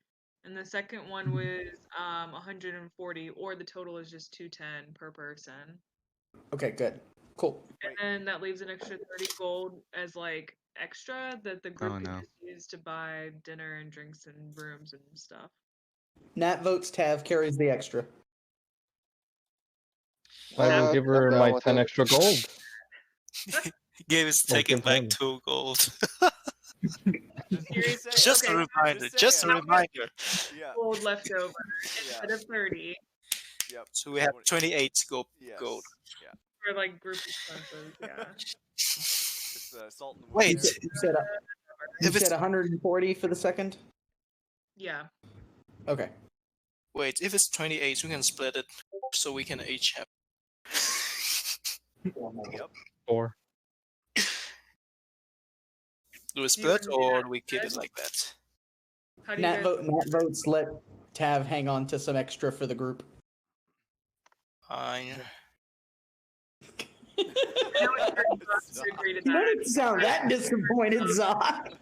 and the second one was 140, or the total is just 210 per person. Okay, good. Cool. And then that leaves an extra 30 gold as like extra that the group Oh, can no. just use to buy dinner and drinks and rooms and stuff. Nat votes Tav carries the extra. I will give her I'm my down with 10 it. extra gold. Game is Well, taking good back one. 2 gold. Just Just a Okay, reminder. Just a saying. reminder. Yeah. Gold left over Yeah. instead of 30 Yep. So we have 28 gold. Yes. Gold. Yeah. for like group expenses. Yeah. Just salt and wood Wait. there. You If said it's 140 for the second? Yeah. Okay. wait, if it's 28, we can split it so we can each have. Yep. 4. Do we split or do we keep it like that? How do you Nat guys? votes let Tav hang on to some extra for the group. Fine. I know it's hard for us to agree to You that. don't sound that disappointed, Zod.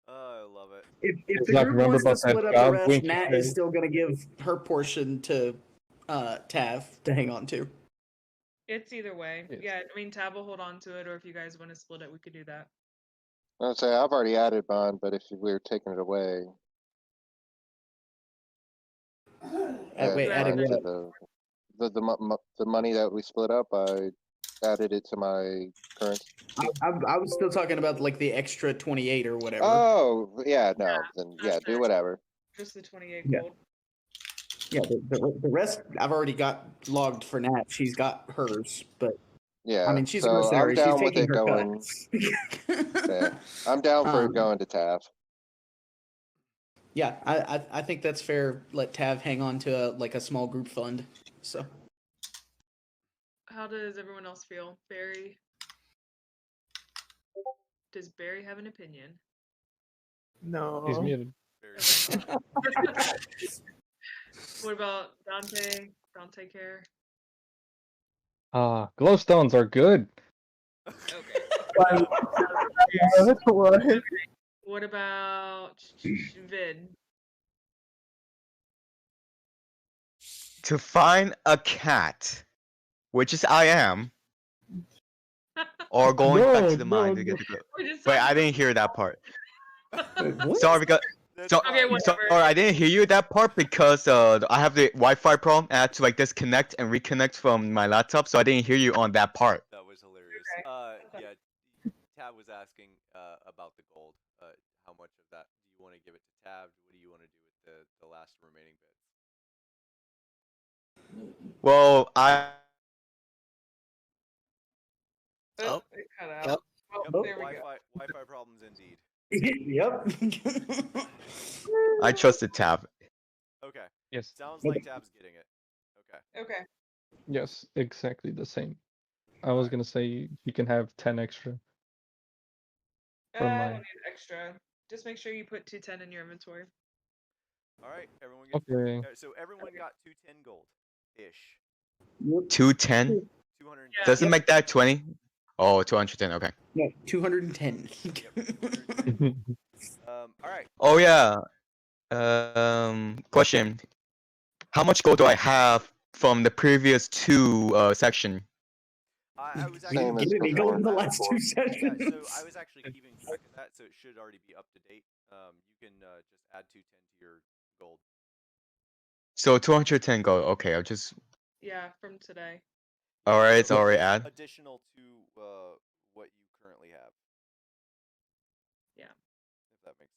I love it. If the Zach, group remember wants to about that split up the job rest, Winky Nat is said? still going to give her portion to Tav to hang on to. It's either way. Yes. Yeah, I mean, Tab will hold on to it, or if you guys want to split it, we could do that. I'll say I've already added mine, but if we're taking it away, Wait, add added mine what? to the money that we split up, I added it to my currency. I was still talking about like the extra 28 or whatever. Oh, yeah, no, then yeah, that's do it. whatever. Just the 28 Yeah. gold. Yeah, the rest I've already got logged for Nat. She's got hers, but Yeah, I mean she's a so I'm mercenary. She's down with taking it her going. cuts. Yeah, I'm down for it Um, going to Tav. Yeah, I think that's fair. Let Tav hang on to like a small group fund. So How does everyone else feel? Barry? Does Barry have an opinion? He's No. muted. What about Dante? Dante care? Glowstones are good. Okay. Yeah, what? What about Vid? To find a cat, which is I am, or going back to the mine to get the glow. Wait, I didn't hear that part. Sorry, because Okay, whatever. sorry, I didn't hear you that part because I have the Wi-Fi problem and I had to like disconnect and reconnect from my laptop, so I didn't hear you on that part. That was hilarious. Yeah, Tab was asking about the gold. How much of that do you want to give it to Tab? What do you want to do with the last remaining bits? Well, Oh, it cut out. Yep. Well, there we Wi-Fi problems indeed. Yep. I trusted Tab. Okay. Yes. Sounds like Tab's getting it. Okay. go. Okay. Yes, exactly the same. I was gonna say you can have 10 extra. I From don't my need extra. Just make sure you put 210 in your inventory. All right, everyone gets Okay. so everyone got 210 gold ish. 210. 210. Yeah. Doesn't make that 20. Oh, 210. Okay. No, 210. All right. Oh yeah. Question. How much gold do I have from the previous two section? I was You actually didn't get any gold in the last two Yeah, sessions. so I was actually keeping track of that, so it should already be up to date. You can just add 210 to your gold. So 210 gold. Okay, I'll just. Yeah, from today. All right, it's So already add. additional to what you currently have. Yeah. If that makes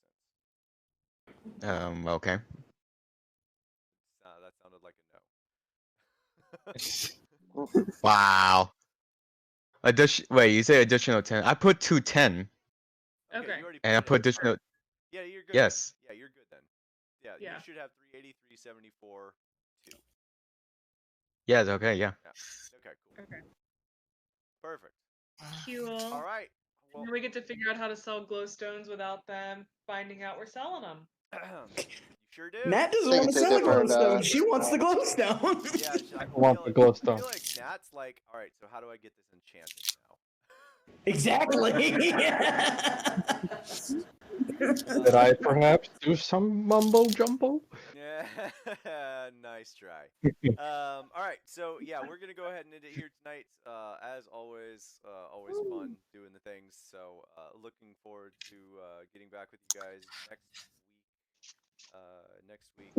sense. Okay. That sounded like a no. Wow. Wait, you say additional 10? I put 210. Okay. You already And I put put it. additional. Yeah, you're good. Yes. Yeah, you're good then. Yeah, Yeah. you should have 380, 374, 2. Yes. Okay. Yeah. Okay, cool. Okay. Perfect. Cool. All right. Well, And we get to figure out how to sell glowstones without them finding out we're selling them. you sure do. Nat doesn't Take want it to to a sell a different, glowstone. She wants the glowstone. Yeah, I want the glowstone. I feel like Nat's like, all right, so how do I get this enchanted now? Exactly. Did I perhaps do some mumbo jumbo? Yeah, nice try. All right, so yeah, we're gonna go ahead and end it here tonight. As always, always fun doing the things. So, looking forward to getting back with you guys next week.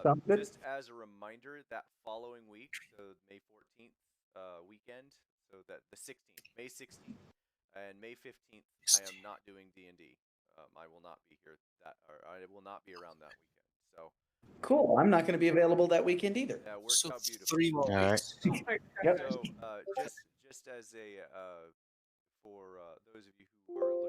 Sounds good. Just as a reminder, that following week, so May 14th weekend, so that the 16th, May 16th, and May 15th, I am not doing D&D. I will not be here I will not be around that weekend. So Cool. I'm not going to be available that weekend either. that works out beautifully. 3 more All right. Yep. So just as a for those of you who are